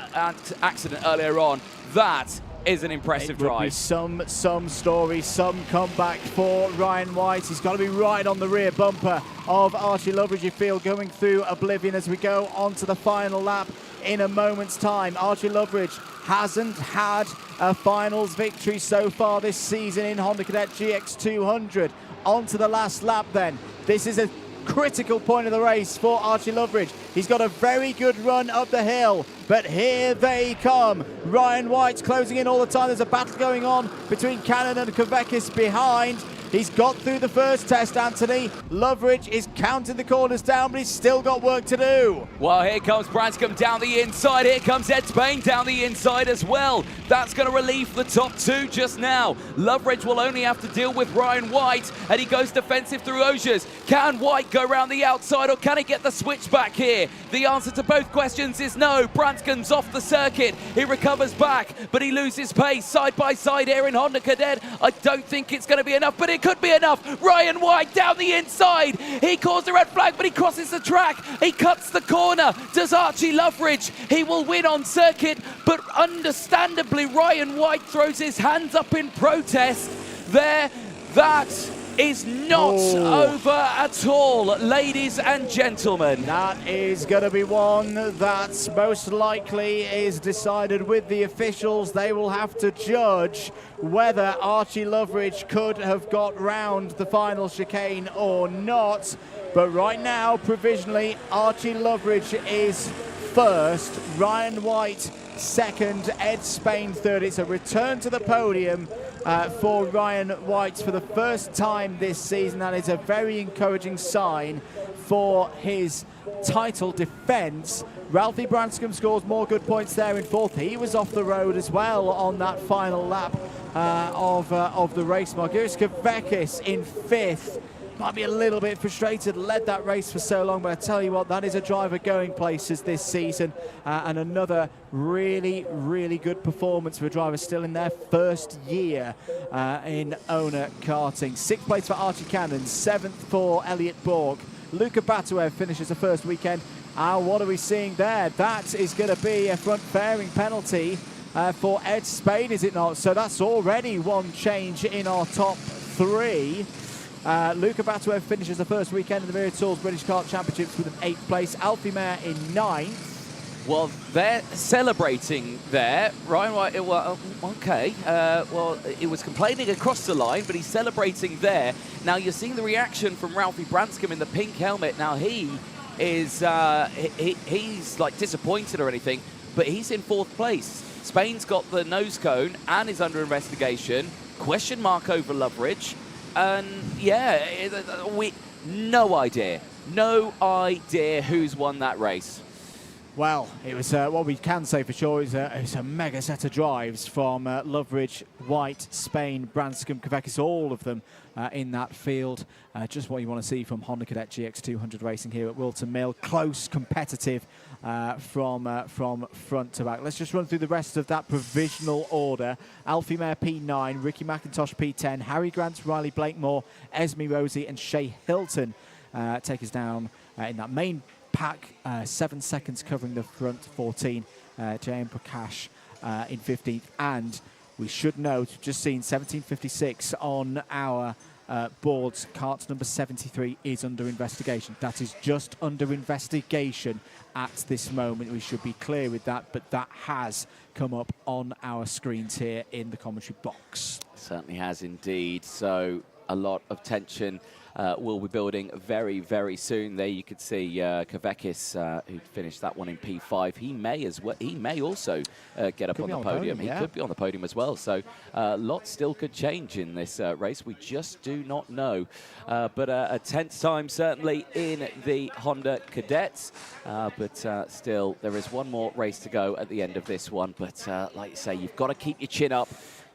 accident earlier on, that is an impressive drive. Be some story, some comeback for Ryan White. He's got to be right on the rear bumper of Archie Loveridge, you feel, going through Oblivion as we go on to the final lap in a moment's time. Archie Loveridge hasn't had a finals victory so far this season in Honda Cadet GX200. On to the last lap then. This is a critical point of the race for Archie Loveridge. He's got a very good run up the hill, but here they come. Ryan White's closing in all the time. There's a battle going on between Cannon and Kavekis behind. He's got through the first test, Anthony. Loveridge is counting the corners down, but he's still got work to do. Well, here comes Branscombe down the inside. Here comes Ed Spain down the inside as well. That's going to relieve the top 2 just now. Loveridge will only have to deal with Ryan White, and he goes defensive through Osiers. Can White go around the outside, or can he get the switch back here? The answer to both questions is no. Branscombe's off the circuit. He recovers back, but he loses pace side by side here in Honda Cadet. I don't think it's going to be enough, but it could be enough. Ryan White down the inside. He calls the red flag, but he crosses the track. He cuts the corner. Does Archie Loveridge? He will win on circuit, but understandably, Ryan White throws his hands up in protest there. That is not over at all, ladies and gentlemen. That is going to be one that most likely is decided with the officials. They will have to judge whether Archie Loveridge could have got round the final chicane or not. But right now, provisionally, Archie Loveridge is first, Ryan White second, Ed Spain third. It's a return to the podium for Ryan White for the first time this season. That is a very encouraging sign for his title defence. Ralphie Branscombe scores more good points there in fourth. He was off the road as well on that final lap of the race. Marguerite Kavekis in fifth. Might be a little bit frustrated, led that race for so long, but I tell you what, that is a driver going places this season, and another really, really good performance for a driver still in their first year in owner karting. Sixth place for Archie Cannon, seventh for Elliot Borg. Luka Batuev finishes the first weekend. What are we seeing there? That is going to be a front fairing penalty for Ed Spain, is it not? So that's already one change in our top three. Luka Batuev finishes the first weekend in the Wera Tools British Kart Championships with an 8th place. Alfie Mayer in 9th. Well, they're celebrating there. Ryan White, well, okay. Well, it was complaining across the line, but he's celebrating there. Now, you're seeing the reaction from Ralphie Branscombe in the pink helmet. Now, he is, he's like disappointed or anything, but he's in 4th place. Spain's got the nose cone and is under investigation. Question mark over Loveridge. And yeah, no idea who's won that race. Well, it was what we can say for sure is a mega set of drives from Loveridge, White, Spain, Branscombe, Kavekis, all of them in that field. Just what you want to see from Honda Cadet GX200 racing here at Whilton Mill. Close, competitive from front to back. Let's just run through the rest of that provisional order. Alfie Mayer P9, Ricky McIntosh P10, Harry Grant, Riley Blakemore, Esme Rosie and Shay Hilton take us down in that main pack. 7 seconds covering the front 14. J.M. Prakash in 15th. And we should note, just seen 1756 on our boards. Kart number 73 is under investigation. That is just under investigation at this moment. We should be clear with that, but that has come up on our screens here in the commentary box. Certainly has indeed. So a lot of tension will be building very, very soon. There you could see Kavekis, who finished that one in P5. He may as well. He may also get up on the podium. He could be on the podium as well. So lots still could change in this race. We just do not know. But a 10th time certainly in the Honda Cadets. But still, there is one more race to go at the end of this one. But like you say, you've got to keep your chin up.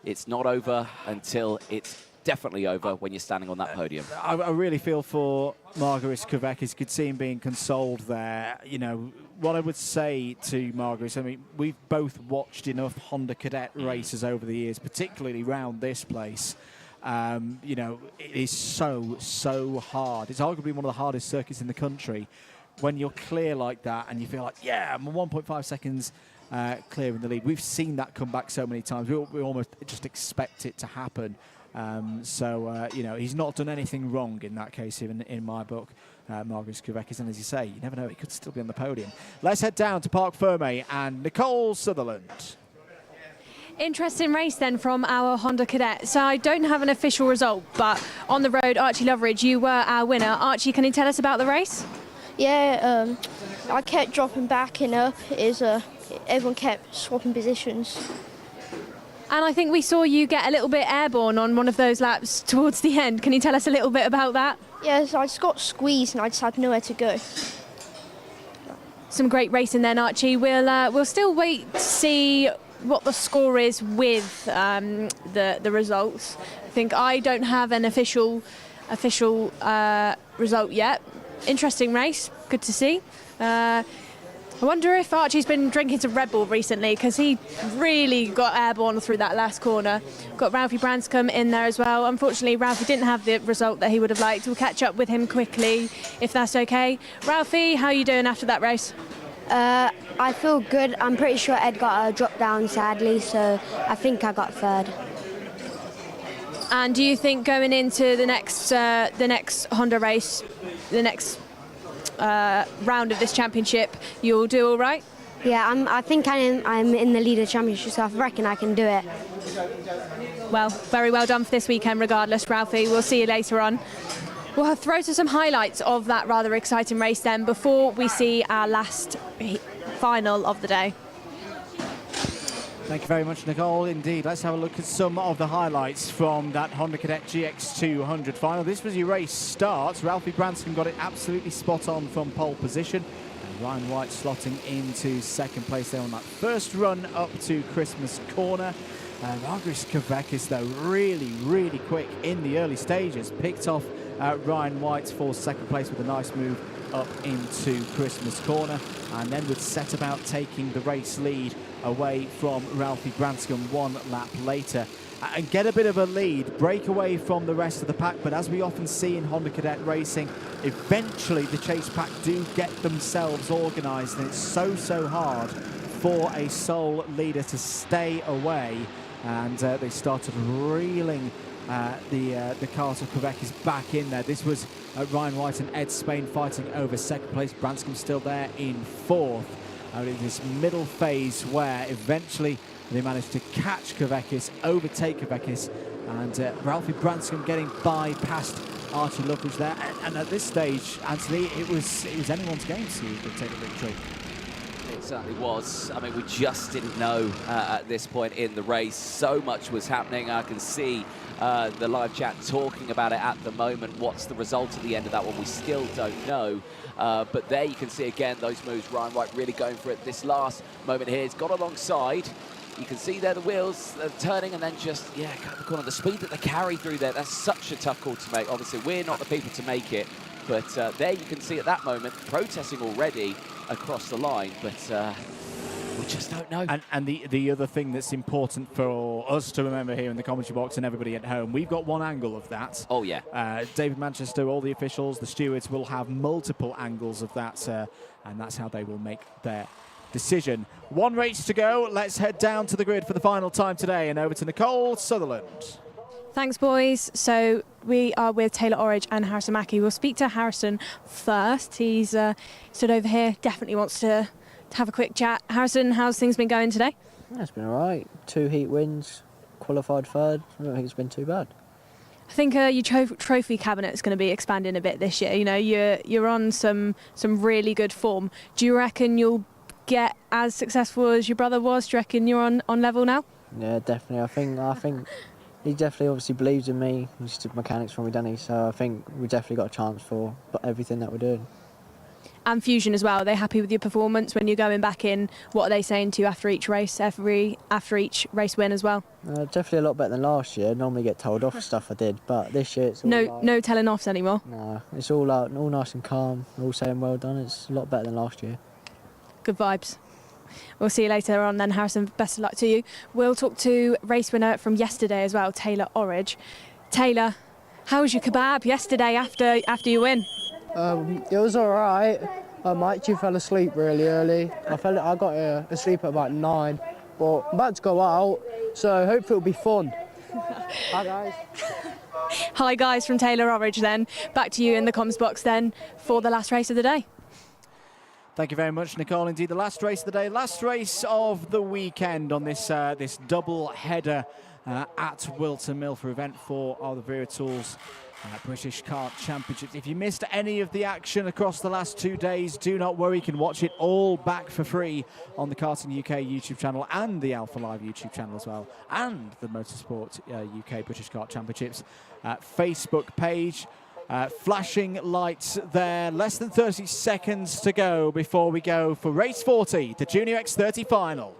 It's not over until it's definitely over when you're standing on that podium. I really feel for Margaris Kavekis. Could see him being consoled there. You know, what I would say to Margaris, I mean, we've both watched enough Honda Cadet races over the years, particularly round this place. You know, it is so hard. It's arguably one of the hardest circuits in the country. When you're clear like that and you feel like, yeah, I'm 1.5 seconds clear in the lead. We've seen that come back so many times. We almost just expect it to happen. You know, he's not done anything wrong in that case, even in my book, Margaris Kavekis. And as you say, you never know, he could still be on the podium. Let's head down to Parc Fermé and Nicole Sutherland. Interesting race then from our Honda Cadet. So I don't have an official result, but on the road, Archie Loveridge, you were our winner. Archie, can you tell us about the race? Yeah, I kept dropping back and up. Everyone kept swapping positions. And I think we saw you get a little bit airborne on one of those laps towards the end. Can you tell us a little bit about that? Yes, I just got squeezed and I just had nowhere to go. Some great racing then, Archie. We'll still wait to see what the score is with the results. I think I don't have an official result yet. Interesting race, good to see. I wonder if Archie's been drinking some Red Bull recently, because he really got airborne through that last corner. Got Ralphie Branscombe in there as well. Unfortunately, Ralphie didn't have the result that he would have liked. We'll catch up with him quickly, if that's okay. Ralphie, how are you doing after that race? I feel good. I'm pretty sure Ed got a drop down, sadly, so I think I got third. And do you think going into the next Honda race, the next round of this championship, you'll do all right? Yeah, I think I'm in the leader championship, so I reckon I can do it. Well, very well done for this weekend regardless, Ralphie. We'll see you later on. We'll throw to some highlights of that rather exciting race then before we see our last final of the day. Thank you very much, Nicole. Indeed, let's have a look at some of the highlights from that Honda Cadet GX200 final. This was your race start. Ralphie Branscombe got it absolutely spot on from pole position. And Ryan White slotting into second place there on that first run up to Christmas Corner. Margaris Kavekis, though, really quick in the early stages. Picked off Ryan White for second place with a nice move up into Christmas Corner, and then would set about taking the race lead away from Ralphie Branscombe one lap later and get a bit of a lead, break away from the rest of the pack. But as we often see in Honda Cadet racing, eventually the chase pack do get themselves organised, and it's so hard for a sole leader to stay away. And they started reeling the Kart of Quebec is back in there. This was Ryan White and Ed Spain fighting over second place. Branscombe still there in fourth. In this middle phase where eventually they managed to catch Kavekis, overtake Kavekis, and Ralphie Branscombe getting by past Archie Luckridge there. And at this stage, Anthony, it was anyone's game to take the victory. It certainly was. I mean, we just didn't know at this point in the race. So much was happening. I can see the live chat talking about it at the moment. What's the result at the end of that one? We still don't know. But there you can see again those moves. Ryan White really going for it. This last moment here, he's got alongside. You can see there the wheels turning and then just, cut the corner. The speed that they carry through there, that's such a tough call to make. Obviously, we're not the people to make it. But there you can see at that moment, protesting already across the line. But we just don't know. And the other thing that's important for us to remember here in the commentary box and everybody at home, we've got one angle of that. Oh, yeah. David Manchester, all the officials, the stewards will have multiple angles of that, and that's how they will make their decision. One race to go. Let's head down to the grid for the final time today and over to Nicole Sutherland. Thanks, boys. So we are with Taylor Orridge and Harrison Mackie. We'll speak to Harrison first. He's stood over here, definitely wants to have a quick chat. Harrison, how's things been going today? Yeah, it's been all right. 2 heat wins, qualified third. I don't think it's been too bad. I think your trophy cabinet is going to be expanding a bit this year. You know, you're on some really good form. Do you reckon you'll get as successful as your brother was? Do you reckon you're on level now? Yeah, definitely. I think he definitely obviously believes in me. He's took mechanics from me, doesn't he? So I think we definitely got a chance for everything that we're doing. And Fusion as well. Are they happy with your performance when you're going back in? What are they saying to you after each race, after each race win as well? Definitely a lot better than last year. Normally get told off for stuff I did, but this year it's all no telling offs anymore. No, it's all out, all nice and calm. We're all saying well done. It's a lot better than last year. Good vibes. We'll see you later on then, Harrison. Best of luck to you. We'll talk to race winner from yesterday as well, Taylor Orridge. Taylor, how was your kebab yesterday after your win? It was all right. I actually fell asleep really early. I got asleep at about 9, but I'm about to go out, so hopefully it'll be fun. Hi guys. Hi guys from Taylor Orridge then. Back to you in the comms box then for the last race of the day. Thank you very much, Nicole. Indeed, the last race of the day, last race of the weekend on this double header at Whilton Mill for event 4 of the Wera Tools British Kart Championships. If you missed any of the action across the last 2 days, do not worry. You can watch it all back for free on the Karting UK YouTube channel and the Alpha Live YouTube channel as well, and the Motorsport UK British Kart Championships Facebook page. Flashing lights there. Less than 30 seconds to go before we go for race 40, the Junior X30 final.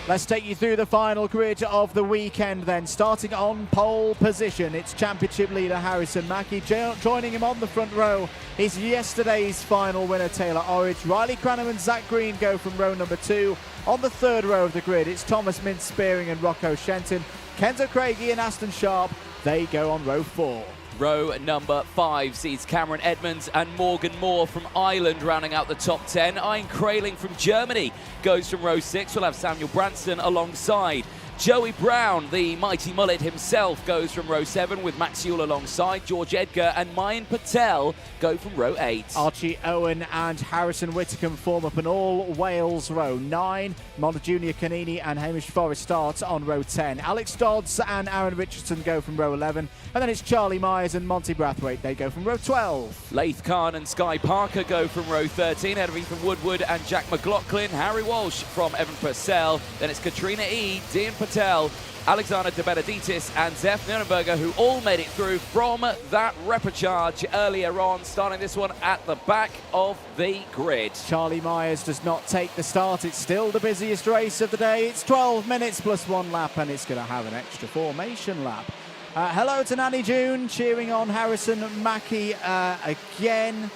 Let's take you through the final grid of the weekend then. Starting on pole position, it's championship leader Harrison Mackie. Joining him on the front row is yesterday's final winner Taylor Orridge. Riley Cranham and Zach Green go from row number 2. On the third row of the grid, it's Thomas Mintz-Spearing and Rocco Shenton. Kenzo Craigie and Aston Sharp, they go on row 4. Row number 5 sees Cameron Edmonds and Morgan Moore from Ireland rounding out the top 10. Ian Kraling from Germany goes from row 6. We'll have Samuel Branston alongside. Joey Brown, the mighty mullet himself, goes from row 7 with Max Ewell alongside. George Edgar and Mayan Patel go from row 8. Archie Owen and Harrison Whitcomb form up an all-Wales row 9. Montejunia Canini and Hamish Forrest start on row 10. Alex Dodds and Aaron Richardson go from row 11. And then it's Charlie Myers and Monty Brathwaite. They go from row 12. Laith Khan and Sky Parker go from row 13. Ahead of Ethan Woodward and Jack McLaughlin. Harry Walsh from Evan Purcell. Then it's Katrina E, Dean Patel, Alexander De Benedictis and Zef Nurnberger, who all made it through from that repechage earlier on, starting this one at the back of the grid. Charlie Myers does not take the start. It's still the busiest race of the day. It's 12 minutes plus 1 lap, and it's going to have an extra formation lap. Hello to Nanny June, cheering on Harrison Mackie again.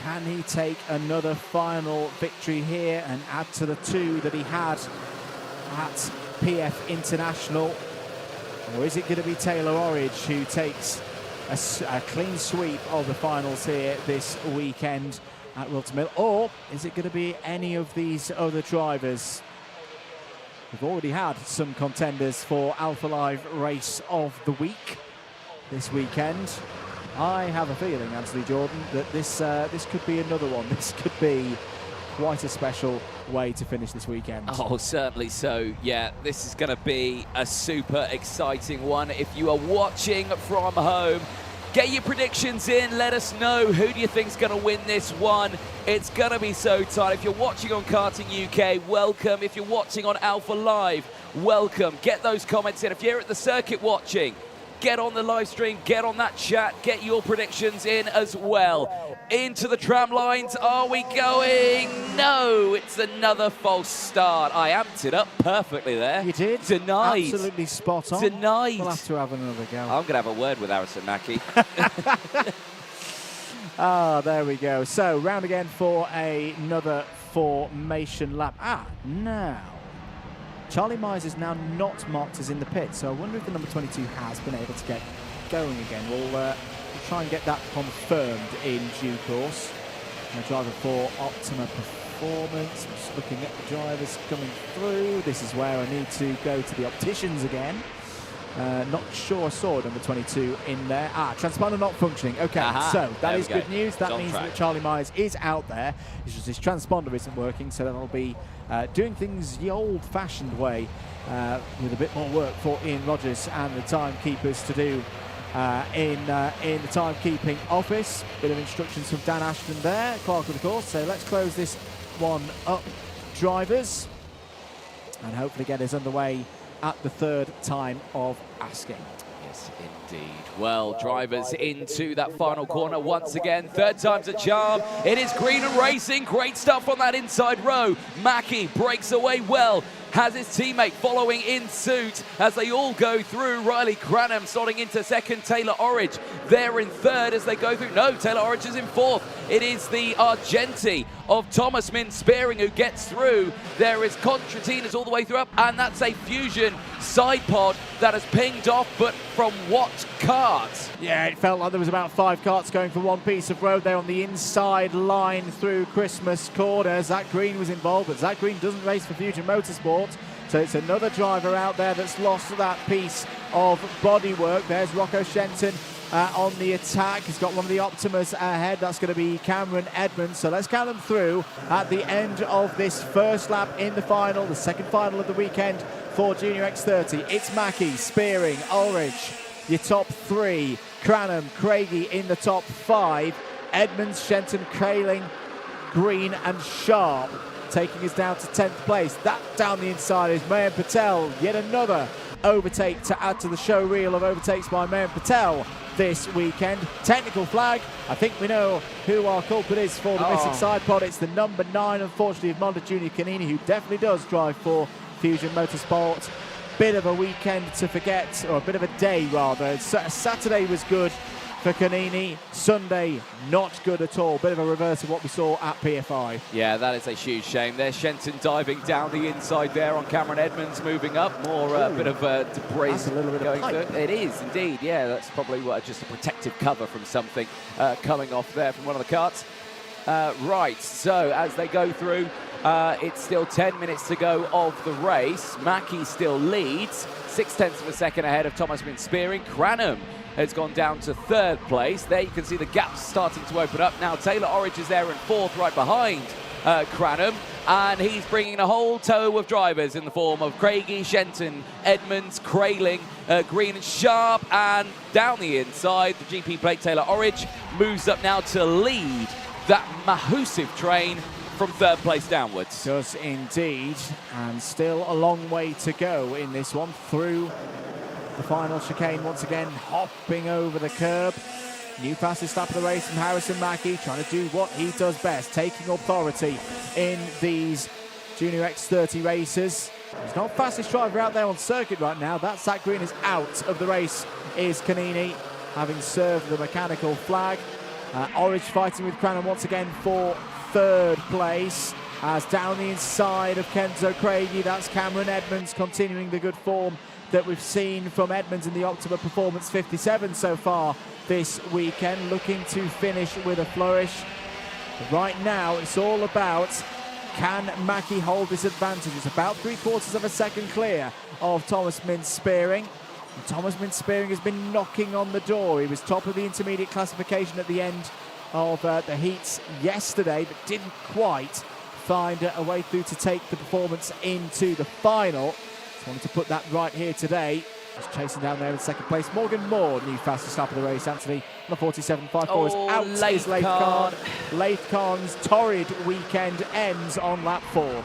Can he take another final victory here and add to the 2 that he had at PF International? Or is it going to be Taylor Orridge who takes a clean sweep of the finals here this weekend at Whilton Mill? Or is it going to be any of these other drivers? We've already had some contenders for Alpha Live Race of the Week this weekend. I have a feeling, Anthony Jordan, that this could be another one. This could be quite a special way to finish this weekend. Oh, certainly so. Yeah, this is going to be a super exciting one. If you are watching from home, get your predictions in. Let us know who do you think is going to win this one. It's going to be so tight. If you're watching on Karting UK, welcome. If you're watching on Alpha Live, welcome. Get those comments in. If you're at the circuit watching, get on the live stream, get on that chat, get your predictions in as well. Into the tram lines, are we going? No, it's another false start. I amped it up perfectly there. You did? Denied. Absolutely spot on. Denied. We'll have to have another go. I'm going to have a word with Harrison Mackie. There we go. So, round again for another formation lap. Now. Charlie Myers is now not marked as in the pit, so I wonder if the number 22 has been able to get going again. We'll try and get that confirmed in due course. Driver for Optima Performance. I'm just looking at the drivers coming through. This is where I need to go to the opticians again. Not sure I saw number 22 in there. Transponder not functioning. Okay, so that is good news. That means that Charlie Myers is out there. It's just his transponder isn't working, so that'll be doing things the old-fashioned way with a bit more work for Ian Rogers and the timekeepers to do in the timekeeping office. Bit of instructions from Dan Ashton there, clerk of the course. So let's close this one up, drivers, and hopefully get us underway at the third time of asking. Yes, indeed. Well, drivers into that final corner once again. Third time's a charm. It is Green and Racing. Great stuff on that inside row. Mackie breaks away well. Has his teammate following in suit as they all go through. Riley Cranham starting into second. Taylor Orridge there in third as they go through. No, Taylor Orridge is in fourth. It is the Argenti of Thomas Mintz-Spearing who gets through. There is Contratina's all the way through up, and that's a Fusion side pod that has pinged off, but from what kart? Yeah, it felt like there was about 5 karts going for one piece of road there on the inside line through Christmas Corner. Zach Green was involved, but Zach Green doesn't race for Fusion Motorsport. So it's another driver out there that's lost that piece of bodywork. There's Rocco Shenton on the attack. He's got one of the Optimas ahead. That's going to be Cameron Edmonds. So let's count them through at the end of this first lap in the final, the second final of the weekend for Junior X30. It's Mackie, Spearing, Ulrich, your top 3. Cranham, Craigie in the top 5. Edmonds, Shenton, Kraling, Green and Sharp taking us down to 10th place. That down the inside is Mayan Patel. Yet another overtake to add to the show reel of overtakes by Mayan Patel this weekend. Technical flag. I think we know who our culprit is for the missing side pod. It's the number 9, unfortunately, of Monda Junior Canini, who definitely does drive for Fusion Motorsport. Bit of a weekend to forget, or a bit of a day rather. Saturday was good for Canini. Sunday, not good at all. Bit of a reverse of what we saw at PFI. Yeah, that is a huge shame. There's Shenton diving down the inside there on Cameron Edmonds, moving up. More bit of debris That's a little bit going of pipe. through. It is indeed, yeah. That's probably just a protective cover from something coming off there from one of the karts. Right, so as they go through, it's still 10 minutes to go of the race. Mackie still leads, 0.6 of a second ahead of Thomas Min-Spearing. Cranham has gone down to 3rd place. There you can see the gaps starting to open up. Now Taylor Orridge is there in 4th, right behind Cranham, and he's bringing a whole tow of drivers in the form of Craigie, Shenton, Edmonds, Crayling, Green and Sharp, and down the inside, the GP plate Taylor Orridge moves up now to lead that massive train from 3rd place downwards. Does indeed, and still a long way to go in this one through the final chicane. Once again, hopping over the curb. New fastest lap of the race from Harrison Mackie, trying to do what he does best, taking authority in these Junior X30 races. He's not fastest driver out there on circuit right now. That Zach Green is out of the race, is Canini, having served the mechanical flag. Orridge fighting with Cranham once again for 3rd place. As down the inside of Kenzo Craigie, that's Cameron Edmonds, continuing the good form that we've seen from Edmonds in the Optima Performance 57 so far this weekend, looking to finish with a flourish. But right now, it's all about, can Mackie hold this advantage? It's about 3/4 of a second clear of Thomas Min-Spearing. Thomas Min-Spearing has been knocking on the door. He was top of the intermediate classification at the end of the heats yesterday, but didn't quite find a way through to take the performance into the final. Just wanted to put that right here today. Just chasing down there in 2nd place. Morgan Moore, new fastest lap of the race. Anthony on the 47.54 is out. Is Leith Khan. Leith Khan's torrid weekend ends on lap 4.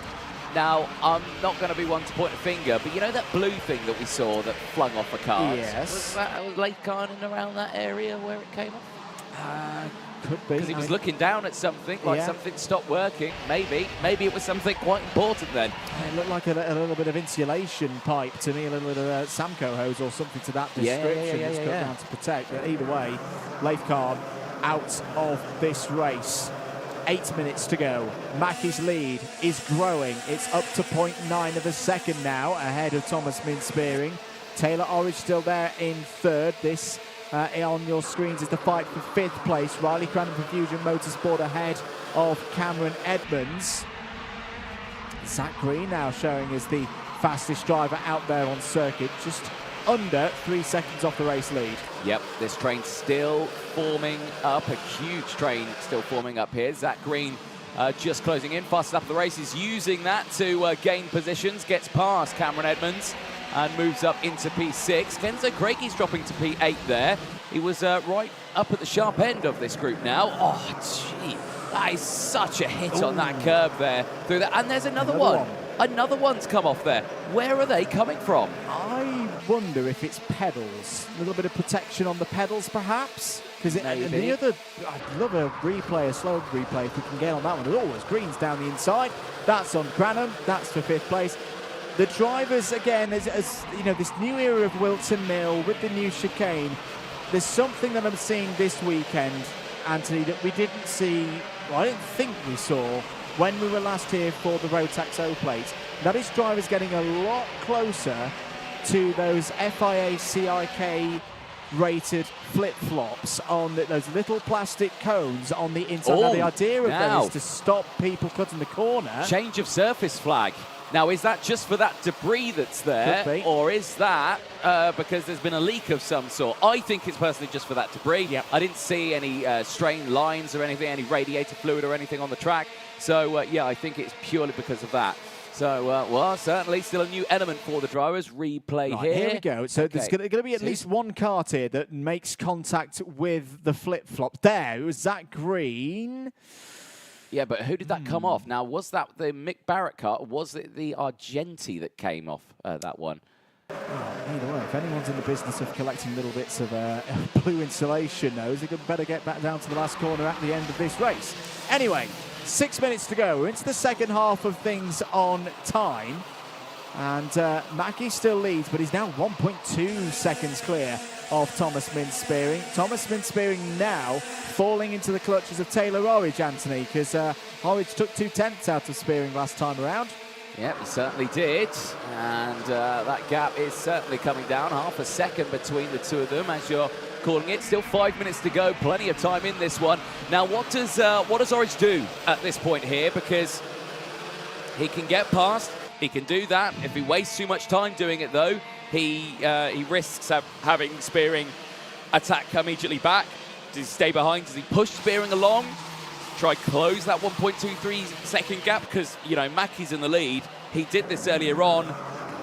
Now, I'm not going to be one to point a finger, but you know that blue thing that we saw that flung off a car? Yes. Was Leith Khan in around that area where it came off? Could be. Because he was looking down at something, like something stopped working. Maybe it was something quite important then. It looked like a little bit of insulation pipe to me, a little bit of Samco hose or something to that description that's cut down to protect. But either way, Leith Khan out of this race. 8 minutes to go. Mackie's lead is growing. It's up to 0.9 of a second now, ahead of Thomas Min-Spearing. Taylor Orridge still there in 3rd. This on your screens is the fight for 5th place. Riley Cranham from Fusion Motorsport ahead of Cameron Edmonds. Zach Green now showing as the fastest driver out there on circuit, just under 3 seconds off the race lead. Yep, this train still forming up, a huge train still forming up here. Zach Green just closing in, fastest up the race, is using that to gain positions, gets past Cameron Edmonds and moves up into P6. Kenzo Craigie's dropping to P8 there. He was right up at the sharp end of this group now. Oh, gee, that is such a hit on that curb there. Through that, and there's another one. Another one's come off there. Where are they coming from? I wonder if it's pedals. A little bit of protection on the pedals, perhaps? Because the other, I'd love a replay, a slow replay, if we can get on that one. There's always Green's down the inside. That's on Cranham. That's for 5th place. The drivers, again, as you know, this new era of Whilton Mill with the new chicane, there's something that I'm seeing this weekend, Anthony, that we didn't see, well, I didn't think we saw when we were last here for the Rotax O-Plate. That is drivers getting a lot closer to those FIA CIK rated flip-flops on those little plastic cones on the inside. Now, the idea of them is to stop people cutting the corner. Change of surface flag. Now, is that just for that debris that's there, or is that because there's been a leak of some sort? I think it's personally just for that debris. Yep. I didn't see any strained lines or anything, any radiator fluid or anything on the track. So, yeah, I think it's purely because of that. So, well, certainly still a new element for the drivers. Replay here. Here we go. So there's going to be at least one kart here that makes contact with the flip-flop. There, it was Zach Green. Yeah, but who did that come off? Now, was that the Mick Barrett car, or was it the Argenti that came off that one? Well, either way, if anyone's in the business of collecting little bits of blue insulation knows, they better get back down to the last corner at the end of this race. Anyway, 6 minutes to go. We're into the second half of things on time. And Mackey still leads, but he's now 1.2 seconds clear of Thomas Min-Spearing. Thomas Min-Spearing now falling into the clutches of Taylor Orridge, Anthony, because Orridge took 2/10 out of Spearing last time around. Yep, he certainly did. And that gap is certainly coming down. Half a second between the two of them, as you're calling it. Still 5 minutes to go. Plenty of time in this one. Now, what does Orridge do at this point here? Because he can get past. He can do that. If he wastes too much time doing it, though, he risks having Spearing attack immediately back. Does he stay behind? Does he push Spearing along? Try close that 1.23 second gap? Because, you know, Mackey's in the lead. He did this earlier on,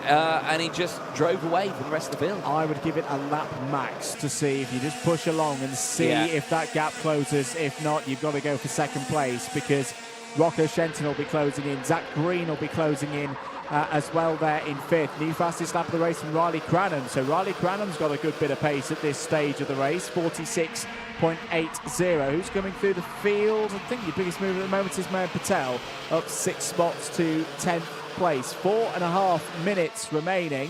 and he just drove away from the rest of the field. I would give it a lap max to see if you just push along and see if that gap closes. If not, you've got to go for second place, because Rocco Shenton will be closing in. Zach Green will be closing in as well there in fifth. New fastest lap of the race from Riley Cranham. So Riley Cranham's got a good bit of pace at this stage of the race, 46.80. Who's coming through the field? I think the biggest move at the moment is Mayan Patel, up 6 spots to 10th place. 4.5 minutes remaining.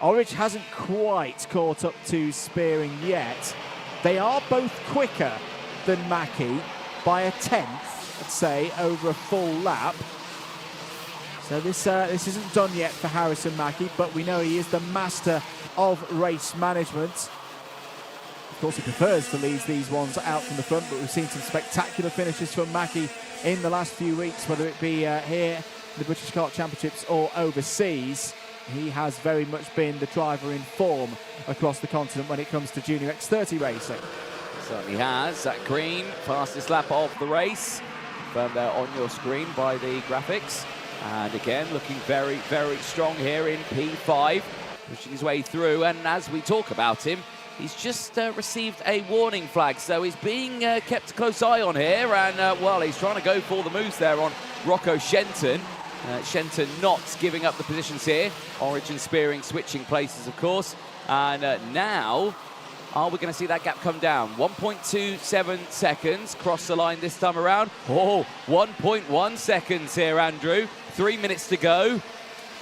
Orridge hasn't quite caught up to Spearing yet. They are both quicker than Mackey by a 10th, I'd say, over a full lap. So this isn't done yet for Harrison Mackey, but we know he is the master of race management. Of course, he prefers to lead these ones out from the front, but we've seen some spectacular finishes from Mackey in the last few weeks, whether it be here, the British Kart Championships, or overseas. He has very much been the driver in form across the continent when it comes to Junior X30 racing. Certainly has. Zach Green, fastest lap of the race. Confirmed there on your screen by the graphics. And again, looking very, very strong here in P5, pushing his way through. And as we talk about him, he's just received a warning flag, so he's being kept a close eye on here. And, well, he's trying to go for the moves there on Rocco Shenton. Shenton not giving up the positions here. Orridge and Spearing switching places, of course. And now, are we going to see that gap come down? 1.27 seconds, cross the line this time around. Oh, 1.1 seconds here, Andrew. 3 minutes to go.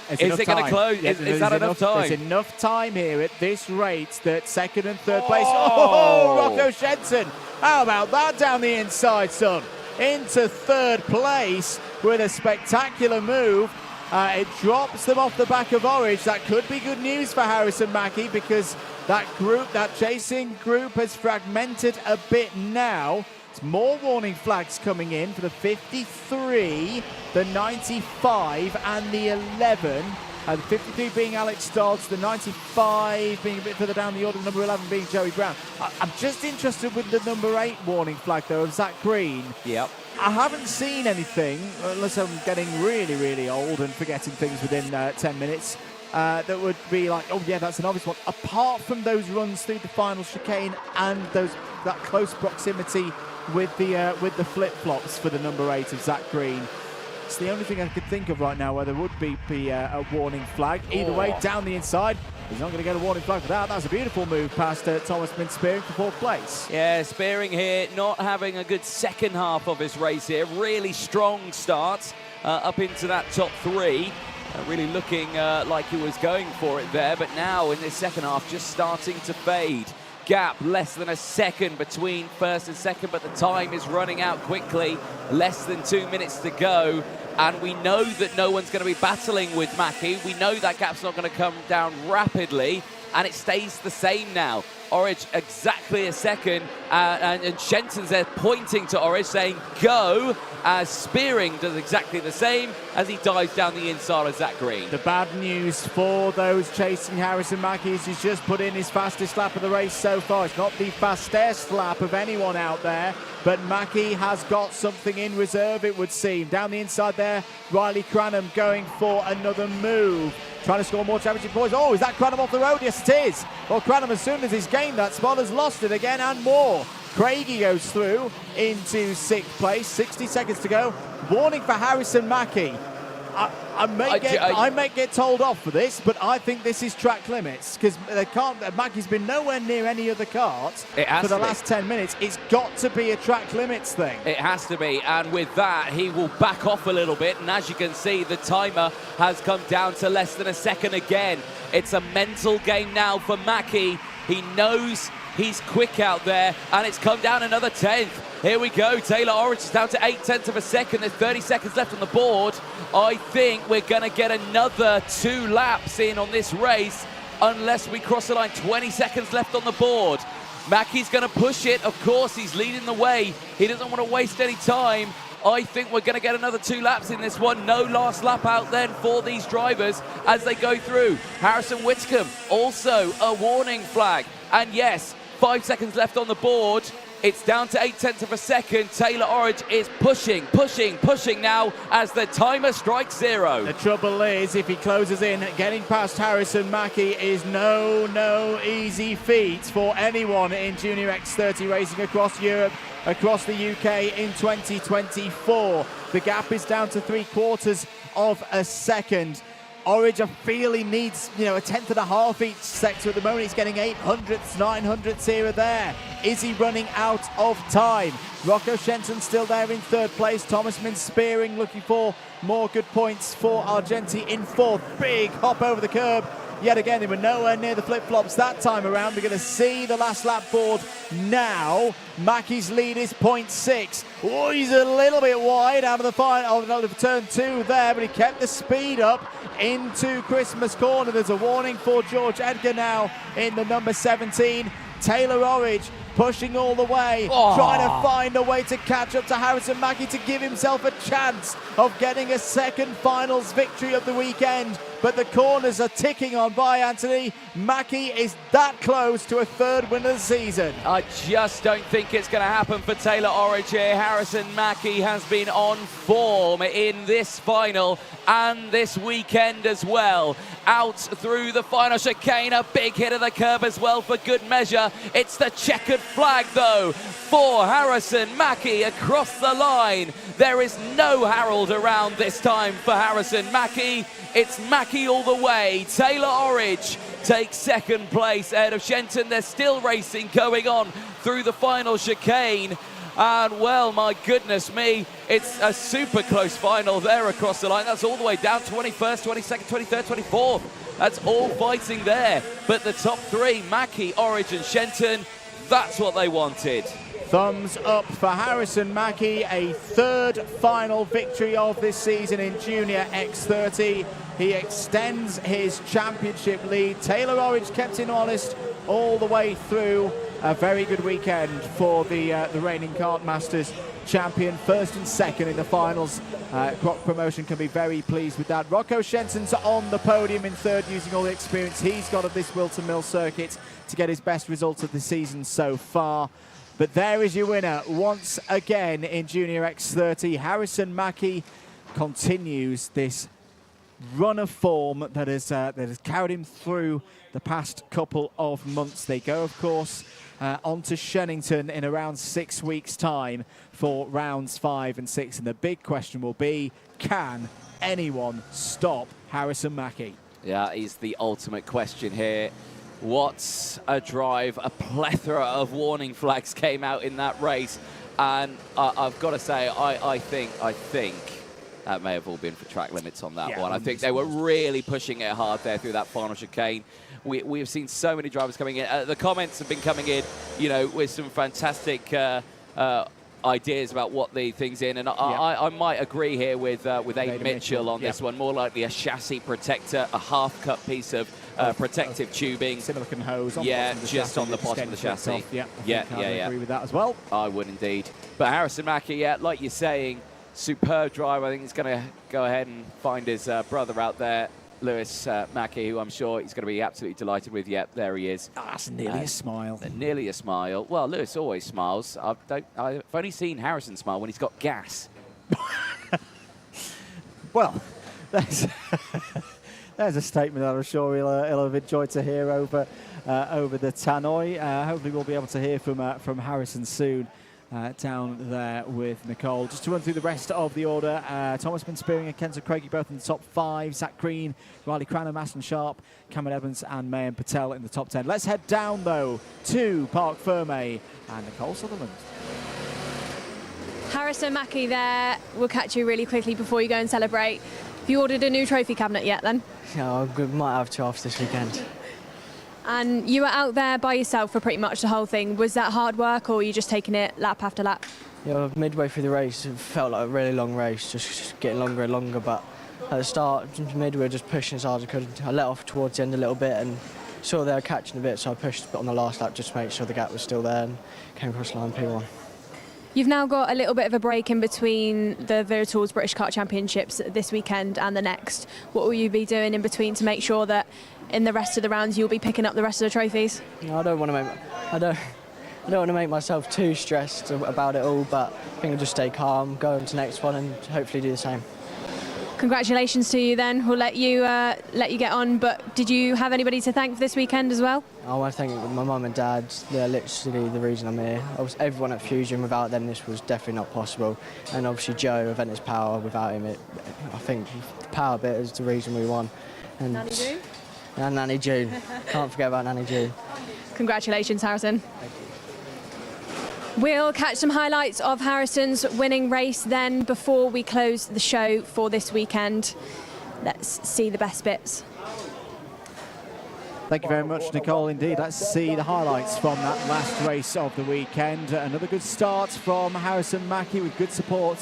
Is it going to close? Yeah, is that enough time? There's enough time here at this rate that second and third place. Oh, Rocco Shenton. How about that down the inside, son? Into third place with a spectacular move. It drops them off the back of Orridge. That could be good news for Harrison Mackey, because that group, that chasing group, has fragmented a bit now. It's more warning flags coming in for the 53, the 95 and the 11. The 53 being Alex Dodds, the 95 being a bit further down the order, the number 11 being Joey Brown. I'm just interested with the number 8 warning flag, though, of Zach Green. Yep. I haven't seen anything, unless I'm getting really, really old and forgetting things within 10 minutes, that would be like, oh yeah, that's an obvious one. Apart from those runs through the final chicane and that close proximity with the flip-flops for the number 8 of Zach Green. It's the only thing I could think of right now where there would be a warning flag. Either way, down the inside, he's not going to get a warning flag for that. That's a beautiful move past Thomas Min-Spearing for fourth place. Yeah, Spearing here not having a good second half of his race here. Really strong start up into that top 3. Really looking like he was going for it there, but now in this second half just starting to fade. Gap less than a second between first and second, but the time is running out quickly. Less than 2 minutes to go, and we know that no one's going to be battling with Mackey. We know that gap's not going to come down rapidly, and it stays the same now. Orridge exactly a second, and Shenton's there pointing to Orridge saying go, as Spearing does exactly the same as he dives down the inside of Zach Green. The bad news for those chasing Harrison Mackey is he's just put in his fastest lap of the race so far. It's not the fastest lap of anyone out there, but Mackey has got something in reserve, it would seem. Down the inside there, Riley Cranham going for another move. Trying to score more championship points. Oh, is that Cranham off the road? Yes, it is. Well, Cranham, as soon as he's gained that spot, has lost it again and more. Craigie goes through into 6th place. 60 seconds to go. Warning for Harrison Mackey. I may get told off for this, but I think this is track limits because Mackie's been nowhere near any other kart for the last 10 minutes. It's got to be a track limits thing. It has to be, and with that, he will back off a little bit, and as you can see, the timer has come down to less than a second again. It's a mental game now for Mackie. He knows he's quick out there, and it's come down another 10th. Here we go, Taylor Orange is down to 0.8 of a second. There's 30 seconds left on the board. I think we're gonna get another 2 laps in on this race unless we cross the line. 20 seconds left on the board. Mackie's gonna push it, of course, he's leading the way. He doesn't wanna waste any time. I think we're gonna get another 2 laps in this one. No last lap out then for these drivers as they go through. Harrison Whitcomb, also a warning flag. And yes, 5 seconds left on the board. It's down to 0.8 of a second. Taylor Orange is pushing now as the timer strikes 0. The trouble is, if he closes in, getting past Harrison Mackie is no easy feat for anyone in Junior X30 racing across Europe, across the UK in 2024. The gap is down to 3/4 of a second. Orange, I feel he needs, a 1/10.5 each sector at the moment. He's getting 800ths, 900ths here or there. Is he running out of time? Rocco Shenton still there in 3rd place. Thomas Min spearing, looking for more good points for Argenti in 4th. Big hop over the curb. Yet again, they were nowhere near the flip-flops that time around. We're going to see the last lap board now. Mackie's lead is 0.6. Oh, he's a little bit wide out of the final of turn 2 there, but he kept the speed up into Christmas corner. There's a warning for George Edgar now in the number 17. Taylor Orange pushing all the way, trying to find a way to catch up to Harrison Mackie to give himself a chance of getting a second finals victory of the weekend. But the corners are ticking on by, Anthony. Mackie is that close to a 3rd win of the season. I just don't think it's going to happen for Taylor Orange here. Harrison Mackie has been on form in this final and this weekend as well. Out through the final chicane, a big hit of the curb as well for good measure. It's the checkered flag though for Harrison Mackie across the line. There is no Harold around this time for Harrison Mackie. It's Mackie all the way. Taylor Orange takes 2nd place ahead of Shenton. There's still racing going on through the final chicane. And well, my goodness me, it's a super close final there across the line. That's all the way down 21st, 22nd, 23rd, 24th. That's all fighting there. But the top 3, Mackie, Orange and Shenton, that's what they wanted. Thumbs up for Harrison Mackie, a 3rd final victory of this season in Junior X30. He extends his championship lead. Taylor Orange kept him honest all the way through. A very good weekend for the reigning Kart Masters champion. 1st and 2nd in the finals. Croc Promotion can be very pleased with that. Rocco Shenton's on the podium in 3rd, using all the experience he's got of this Whilton Mill circuit to get his best results of the season so far. But there is your winner once again in Junior X30. Harrison Mackie continues this run of form that has carried him through the past couple of months. They go, of course, on to Shennington in around 6 weeks' time for rounds 5 and 6. And the big question will be, can anyone stop Harrison Mackie? Yeah, he's the ultimate question here. What a drive. A plethora of warning flags came out in that race. And I've got to say, I think that may have all been for track limits on that one. I think they were really pushing it hard there through that final chicane. We have seen so many drivers coming in. The comments have been coming in, with some fantastic ideas about what the thing's in. And I might agree here with Abe Mitchell on this one. More likely a chassis protector, a half-cut piece of protective tubing. Silicon hose. Just on the bottom of the chassis. I agree with that as well. I would indeed. But Harrison Mackie, like you're saying, superb drive. I think he's going to go ahead and find his brother out there, Lewis Mackie, who I'm sure he's going to be absolutely delighted with. Yep, there he is. That's nearly a smile. Nearly a smile. Well, Lewis always smiles. I've only seen Harrison smile when he's got gas. Well, there's a statement that I'm sure he'll have enjoyed to hear over the tannoy. Hopefully we'll be able to hear from Harrison soon. down there with Nicole. Just to run through the rest of the order, Thomas Spearing and Kenza Craigie both in the top 5. Zach Green, Riley Cranham, Aston Sharp, Cameron Evans and Mayan Patel in the top 10. Let's head down, though, to Parc Ferme and Nicole Sutherland. Harrison Mackie there. We'll catch you really quickly before you go and celebrate. Have you ordered a new trophy cabinet yet, then? Yeah, I might have to after this weekend. And you were out there by yourself for pretty much the whole thing. Was that hard work, or were you just taking it lap after lap? Yeah, midway through the race, it felt like a really long race, just getting longer and longer. But at the start, midway, just pushing as hard as I could. I let off towards the end a little bit and saw they were catching a bit, so I pushed a bit on the last lap just to make sure the gap was still there and came across the line P1. You've now got a little bit of a break in between the Wera Tools British Kart Championships this weekend and the next. What will you be doing in between to make sure that in the rest of the rounds you'll be picking up the rest of the trophies? I don't want to make myself too stressed about it all, but I think I'll just stay calm, go on to the next one, and hopefully do the same. Congratulations to you then. We'll let you get on, but did you have anybody to thank for this weekend as well? I want to thank my mum and dad. They're literally the reason I'm here. Everyone at Fusion, without them this was definitely not possible. And obviously Joe, Aventus Power, without him, I think the power bit is the reason we won. And Nanny June? And Nanny June. Can't forget about Nanny June. Congratulations, Harrison. We'll catch some highlights of Harrison's winning race then before we close the show for this weekend. Let's see the best bits. Thank you very much, Nicole. Indeed, let's see the highlights from that last race of the weekend. Another good start from Harrison Mackie with good support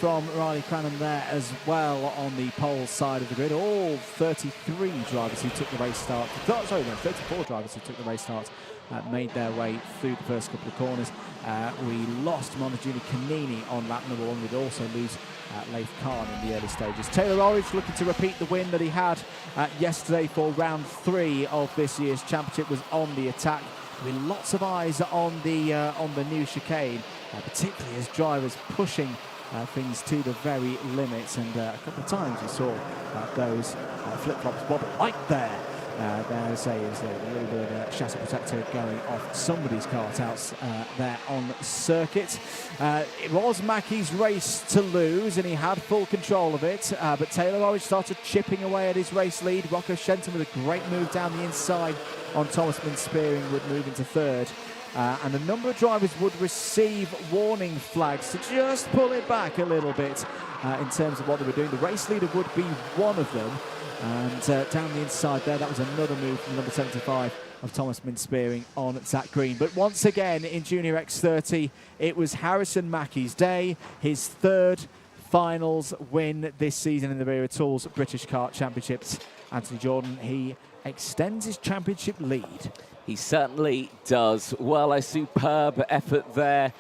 from Riley Cranham there as well on the pole side of the grid. All 33 drivers who took the race start, 34 drivers who took the race start made their way through the first couple of corners. We lost Montegiuni Canini on lap number 1. We'd also lose Leif Khan in the early stages. Taylor Orridge looking to repeat the win that he had yesterday for round 3 of this year's championship, was on the attack with lots of eyes on the new chicane, particularly as drivers pushing things to the very limits, and a couple of times we saw those flip-flops wobble like there. There's a little bit of a chassis protector going off somebody's kart out there on circuit. It was Mackie's race to lose, and he had full control of it, but Taylor Orridge started chipping away at his race lead. Rocco Shenton with a great move down the inside on Thomas Spearing would move into third. And a number of drivers would receive warning flags to just pull it back a little bit in terms of what they were doing. The race leader would be one of them. And down the inside there, that was another move from number 75 of Thomas Spearing on Zach Green. But once again, in Junior X30, it was Harrison Mackie's day, his third finals win this season in the Wera Tools British Kart Championships. Anthony Jordan, he extends his championship lead. He certainly does. Well, a superb effort there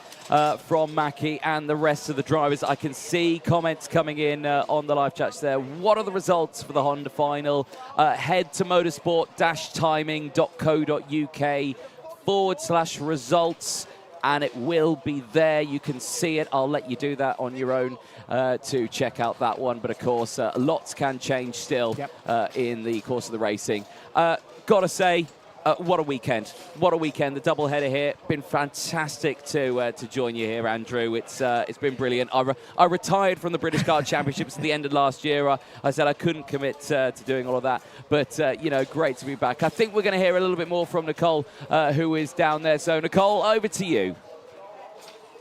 from Mackie and the rest of the drivers. I can see comments coming in on the live chats there. What are the results for the Honda final? Head to motorsport-timing.co.uk/results, and it will be there. You can see it. I'll let you do that on your own to check out that one. But of course, lots can change still in the course of the racing. Gotta say, what a weekend. What a weekend. The doubleheader here. Been fantastic to join you here, Andrew. It's been brilliant. I retired from the British Kart Championships at the end of last year. I said I couldn't commit to doing all of that. But, you know, great to be back. I think we're going to hear a little bit more from Nicole, who is down there. So, Nicole, over to you.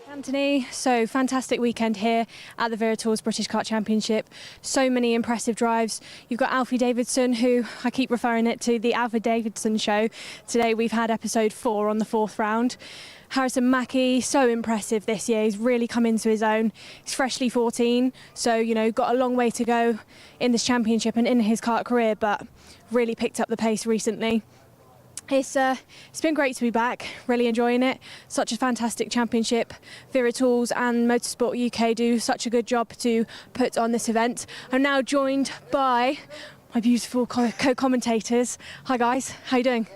Anthony, so fantastic weekend here at the Wera Tools British Kart Championship. So many impressive drives. You've got Alfie Davidson, who I keep referring it to the Alfie Davidson show. Today we've had episode 4 on the 4th round. Harrison Mackie, so impressive this year. He's really come into his own. He's freshly 14, so, you know, got a long way to go in this championship and in his kart career, but really picked up the pace recently. It's been great to be back, really enjoying it. Such a fantastic championship. Wera Tools and Motorsport UK do such a good job to put on this event. I'm now joined by my beautiful co-commentators. Hi guys, how you doing?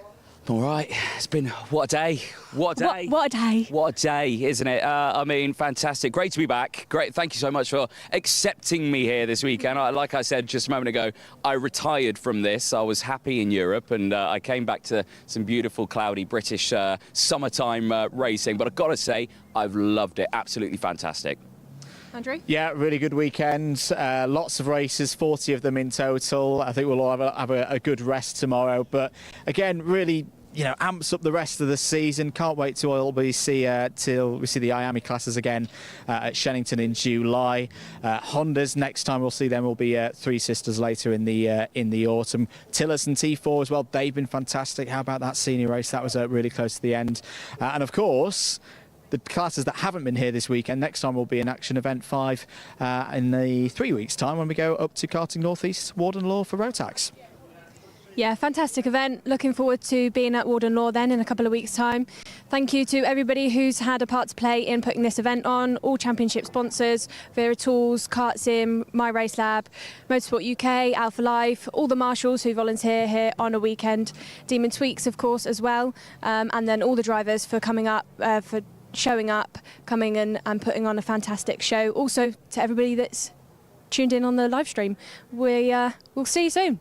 All right, it's been what a day. What a day. What a day. What a day, isn't it? I mean, fantastic. Great to be back. Great. Thank you so much for accepting me here this weekend. Like I said just a moment ago, I retired from this. I was happy in Europe and I came back to some beautiful, cloudy British summertime racing. But I've got to say, I've loved it. Absolutely fantastic. Andrew? Yeah, really good weekend. Lots of races, 40 of them in total. I think we'll all have a good rest tomorrow. But again, really, amps up the rest of the season. Can't wait till we see the IAME classes again at Shennington in July. Hondas, next time we'll see them will be Three Sisters later in the autumn. Tillotson T4 as well. They've been fantastic. How about that senior race? That was really close to the end. And of course, the classes that haven't been here this weekend, next time will be in Action Event 5 in the 3 weeks' time when we go up to Karting North East, Warden Law for Rotax. Yeah, fantastic event. Looking forward to being at Warden Law then in a couple of weeks' time. Thank you to everybody who's had a part to play in putting this event on, all championship sponsors, Wera Tools, Kart Sim, My Race Lab, Motorsport UK, Alpha Life, all the marshals who volunteer here on a weekend, Demon Tweaks, of course, as well, and then all the drivers for coming up, for showing up, coming and putting on a fantastic show. Also to everybody that's tuned in on the live stream. We'll see you soon.